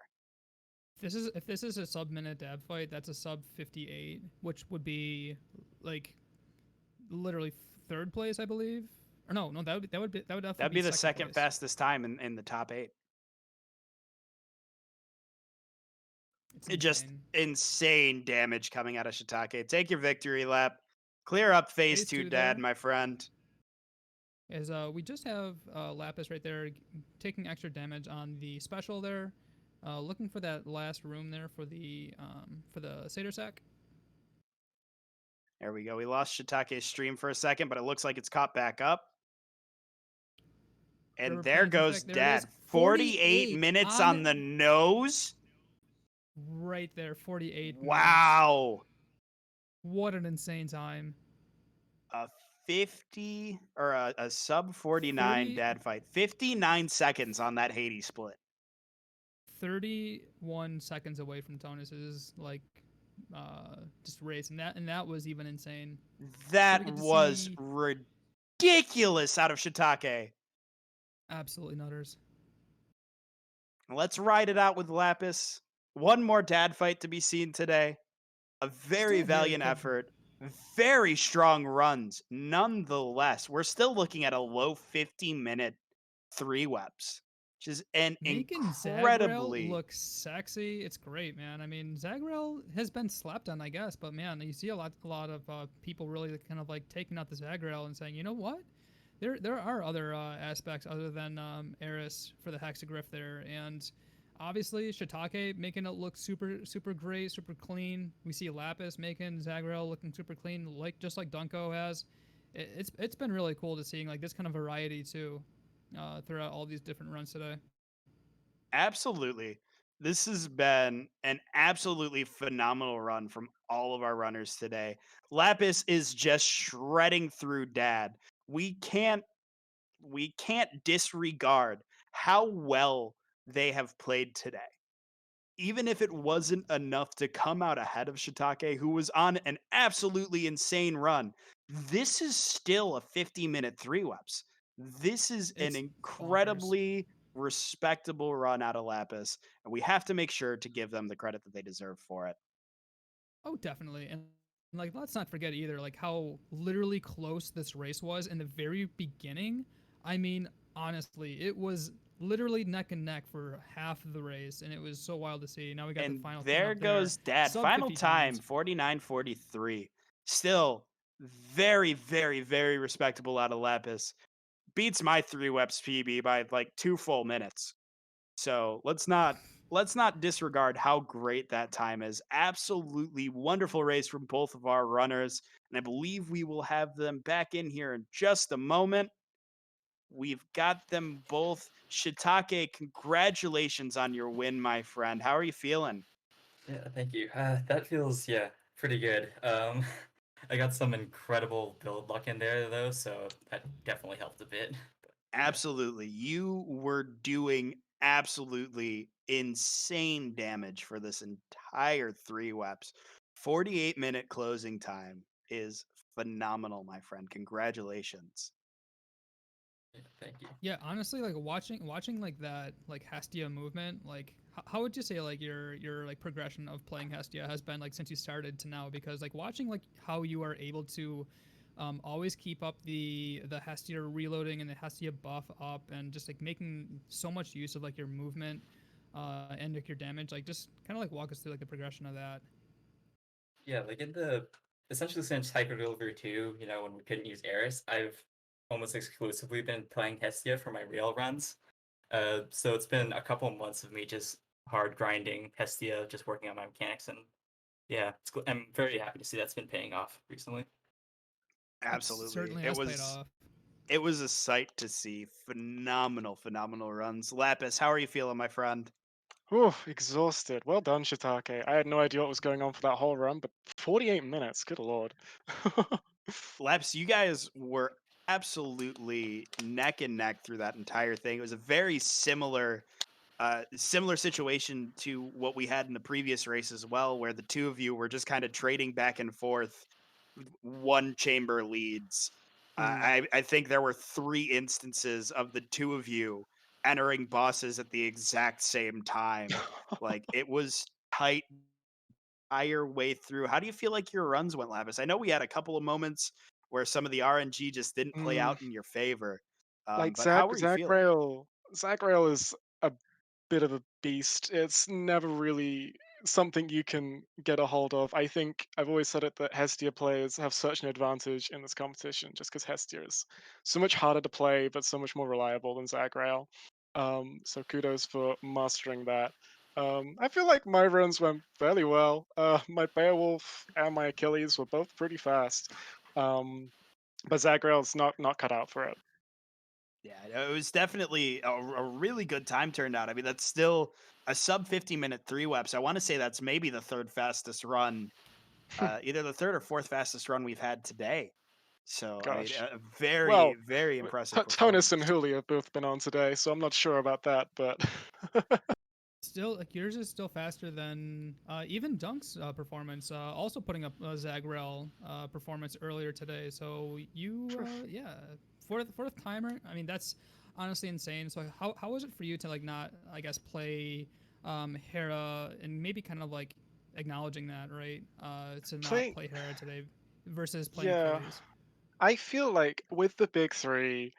If this is a sub-minute dab fight, that's a sub 58, which would be like literally third place, I believe. Or no, that would definitely That'd be the second second fastest time in the top 8. It's Just insane damage coming out of Shiitake. Take your victory lap. Clear up phase 2, Dad, there. my friend. As we just have Lapis right there taking extra damage on the special there. Looking for that last room there for the Seder sack. There we go. We lost Shiitake's stream for a second, but it looks like it's caught back up. And there goes Dad. 48 minutes on the nose. Right there, 48 Wow. minutes. What an insane time. A 50 or a sub 49 Dad fight. 59 seconds on that Hades split. 31 seconds away from Tonus's just race, and that was even insane. That was ridiculous out of Shiitake. Absolutely nutters. Let's ride it out with Lapis. One more Dad fight to be seen today. A very valiant effort. Very strong runs. Nonetheless, we're still looking at a low 50-minute 3-webs. Which is an incredibly... Zagrael looks sexy. It's great, man. I mean, Zagrael has been slept on, I guess, but man, you see a lot of people really kind of like taking out the Zagrael and saying, you know what? There are other aspects other than Eris for the Hexagriff there, and obviously Shiitake making it look super great, super clean. We see Lapis making Zagrael looking super clean, just like Dunko has. It's been really cool to seeing like this kind of variety too. Throughout all these different runs today. Absolutely. This has been an absolutely phenomenal run from all of our runners today. Lapis is just shredding through Dad. We can't disregard how well they have played today. Even if it wasn't enough to come out ahead of Shiitake, who was on an absolutely insane run, this is still a 50-minute 3-webs. This is an incredibly respectable run out of Lapis, and we have to make sure to give them the credit that they deserve for it. Oh, definitely. And like, let's not forget either, like how literally close this race was in the very beginning. I mean, honestly, it was literally neck and neck for half of the race, and it was so wild to see. Now we got the final. There goes Dad. Final time, 49:43. Still very, very, very respectable out of Lapis. beats my 3-weps PB by like 2 full minutes. So let's not disregard how great that time is. Absolutely wonderful race from both of our runners, and I believe we will have them back in here in just a moment. We've got them both. Shiitake, congratulations on your win, my friend. How are you feeling? Yeah, thank you. That feels, yeah, pretty good. I got some incredible build luck in there though, so that definitely helped a bit. But, yeah. Absolutely. You were doing absolutely insane damage for this entire 3-weps. 48-minute closing time is phenomenal, my friend. Congratulations. Yeah, thank you. Yeah, honestly, like watching like that like Hestia movement, like how would you say like your like progression of playing Hestia has been like since you started to now? Because like watching like how you are able to always keep up the Hestia reloading and the Hestia buff up, and just like making so much use of like your movement and like your damage, like just kind of like walk us through like the progression of that. Yeah, like in the essentially since Hyper 2, you know, when we couldn't use Eris, I've almost exclusively been playing Hestia for my real runs. So it's been a couple months of me just hard grinding Hestia, just working on my mechanics, and yeah, I'm very happy to see that's been paying off recently. Absolutely. Certainly has paid off. It was a sight to see. Phenomenal runs. Lapis, how are you feeling, my friend? Whew, exhausted. Well done, Shiitake. I had no idea what was going on for that whole run, but 48 minutes, good lord. Lapis, you guys were absolutely neck and neck through that entire thing. It was a very similar situation to what we had in the previous race as well, where the two of you were just kind of trading back and forth, one chamber leads. I think there were 3 instances of the two of you entering bosses at the exact same time. Like it was tight entire way through. How do you feel like your runs went, Lapis? I know we had a couple of moments where some of the RNG just didn't play Mm, out in your favor, like but how were you feeling? Zagrael is a bit of a beast. It's never really something you can get a hold of. I think I've always said it that Hestia players have such an advantage in this competition just because Hestia is so much harder to play, but so much more reliable than Zagrael. So kudos for mastering that. I feel like my runs went fairly well. My Beowulf and my Achilles were both pretty fast, but Zagrael's not cut out for it. Yeah, it was definitely a really good time turned out. I mean, that's still a sub 50-minute 3-weps. I want to say that's maybe the third fastest run, either the third or fourth fastest run we've had today. So, I mean, Gosh. a very, Well, very impressive Tonus and performance. Huli have both been on today, so I'm not sure about that, but Still, like yours is still faster than even Dunk's performance. Also putting up Zagrel performance earlier today. So you, yeah, fourth timer. I mean, that's honestly insane. So how was it for you to like not, I guess, play Hera and maybe kind of like acknowledging that, right? To not playing. play Hera today versus playing Yeah, Achilles. I feel like with the big three,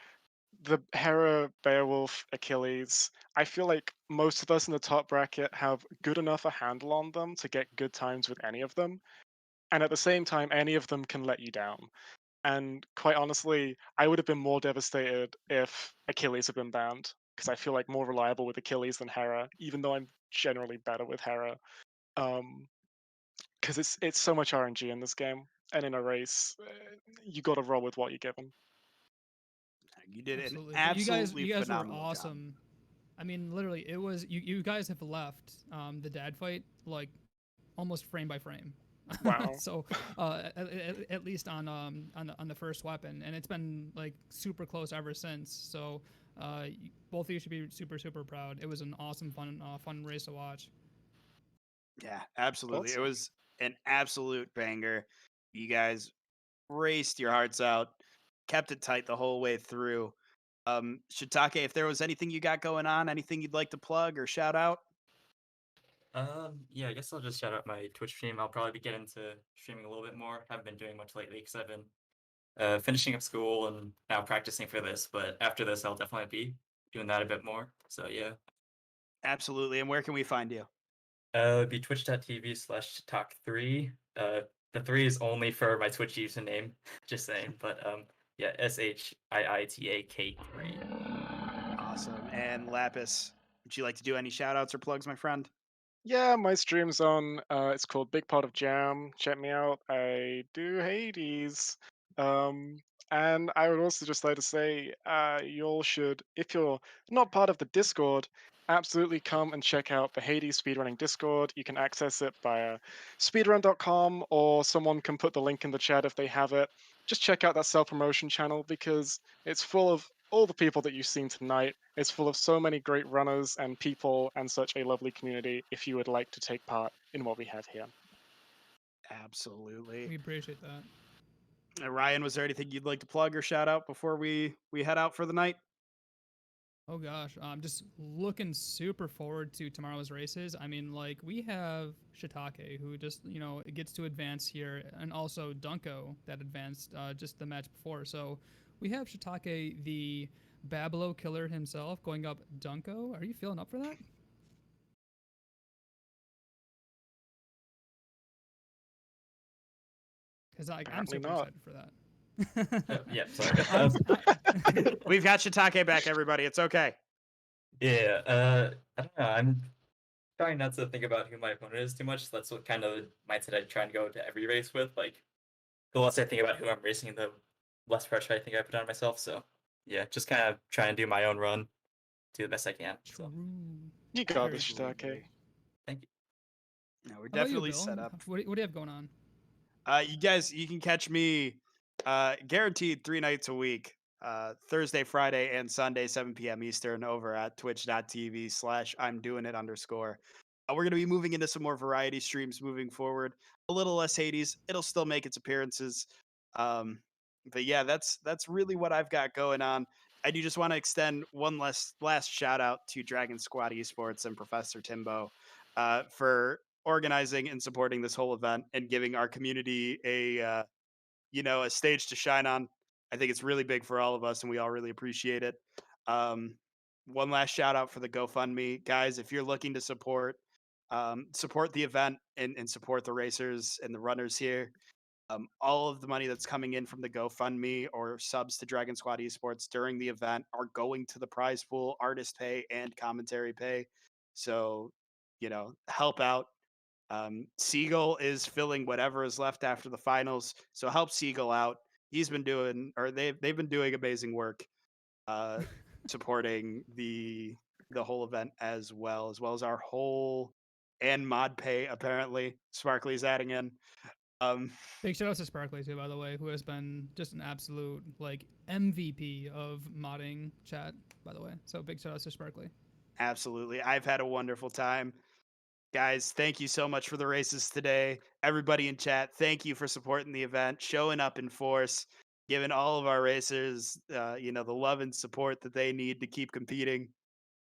the Hera, Beowulf, Achilles, I feel like most of us in the top bracket have good enough a handle on them to get good times with any of them. And at the same time, any of them can let you down. And quite honestly, I would have been more devastated if Achilles had been banned, because I feel like more reliable with Achilles than Hera, even though I'm generally better with Hera. Because it's so much RNG in this game, and in a race, you got to roll with what you're given. You did an Absolutely, but absolutely you guys were phenomenal job. awesome. I mean, literally, it was you guys have left the dad fight like almost frame by frame. Wow. So at least on the first weapon, and it's been like super close ever since. So both of you should be super proud. It was an awesome fun race to watch. Yeah, absolutely. It Awesome. was an absolute banger. You guys raced your hearts out, kept it tight the whole way through. Shiitake, if there was anything you got going on, anything you'd like to plug or shout out? Yeah, I guess I'll just shout out my Twitch stream. I'll probably get into streaming a little bit more. Haven't been doing much lately because I've been finishing up school and now practicing for this. But after this, I'll definitely be doing that a bit more. So yeah, Absolutely. And where can we find you? it'd be twitch.tv/talk3. The 3 is only for my Twitch username, just saying. But Yeah, SHIITAK3. Awesome. And Lapis, would you like to do any shout outs or plugs, my friend? Yeah, my stream's on. It's called Big Pot of Jam. Check me out. I do Hades. Um, and I would also just like to say, you all should, if you're not part of the Discord, absolutely come and check out the Hades speedrunning Discord. You can access it via speedrun.com, or someone can put the link in the chat if they have it. Just check out that self-promotion channel because it's full of all the people that you've seen tonight. It's full of so many great runners and people and such a lovely community if you would like to take part in what we have here. Absolutely. We appreciate that. Ryan, was there anything you'd like to plug or shout out before we head out for the night? Oh gosh, I'm just looking super forward to tomorrow's races. I mean, like we have Shiitake, who just gets to advance here, and also Dunko that advanced just the match before. So we have Shiitake, the Bablo killer himself, going up Dunko. Are you feeling up for that? Because I'm Apparently super not. excited for that. Yeah, sorry. We've got Shiitake back, everybody. It's okay. Yeah, I don't know. I'm trying not to think about who my opponent is too much. That's what kind of mindset I try and go to every race with. Like, the less I think about who I'm racing, the less pressure I think I put on myself. So, yeah, just kind of trying to do my own run, do the best I can. So. True. You got this, Shiitake. Thank you. No, we're How about you, definitely Bill? set up. What do you have going on? You guys, you can catch me guaranteed 3 nights a week, Thursday, Friday, and Sunday, 7 p.m. Eastern, over at twitch.tv/I'mDoingIt_. We're going to be moving into some more variety streams moving forward. A little less Hades. It'll still make its appearances. But yeah, that's really what I've got going on. I do just want to extend one last shout out to DragonSquad eSports and Professor Timbo for organizing and supporting this whole event and giving our community a stage to shine on. I think it's really big for all of us, and we all really appreciate it. One last shout out for the GoFundMe, guys. If you're looking to support the event and support the racers and the runners here, all of the money that's coming in from the GoFundMe or subs to DragonSquad eSports during the event are going to the prize pool, artist pay, and commentary pay. So, help out. Siegel is filling whatever is left after the finals, so help Siegel out. They've been doing amazing work, supporting the whole event as well as our whole and mod pay. Apparently, Sparkly's adding in. Big shout out to Sparkly too, by the way, who has been just an absolute MVP of modding chat, by the way. So big shout out to Sparkly. Absolutely, I've had a wonderful time. Guys, thank you so much for the races today. Everybody in chat, thank you for supporting the event, showing up in force, giving all of our racers, the love and support that they need to keep competing.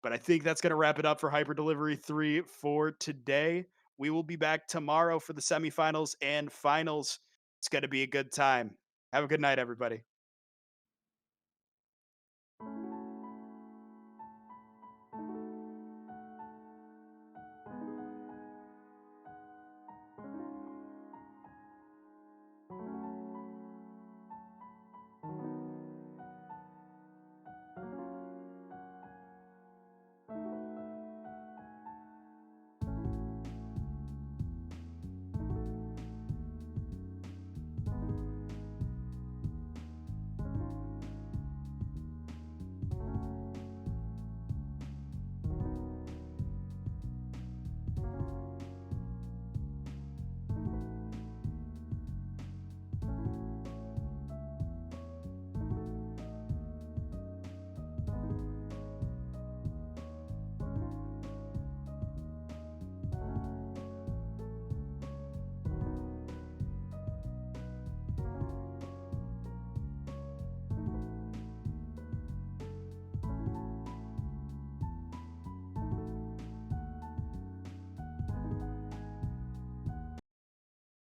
But I think that's going to wrap it up for Hyper Delivery 3 for today. We will be back tomorrow for the semifinals and finals. It's going to be a good time. Have a good night, everybody.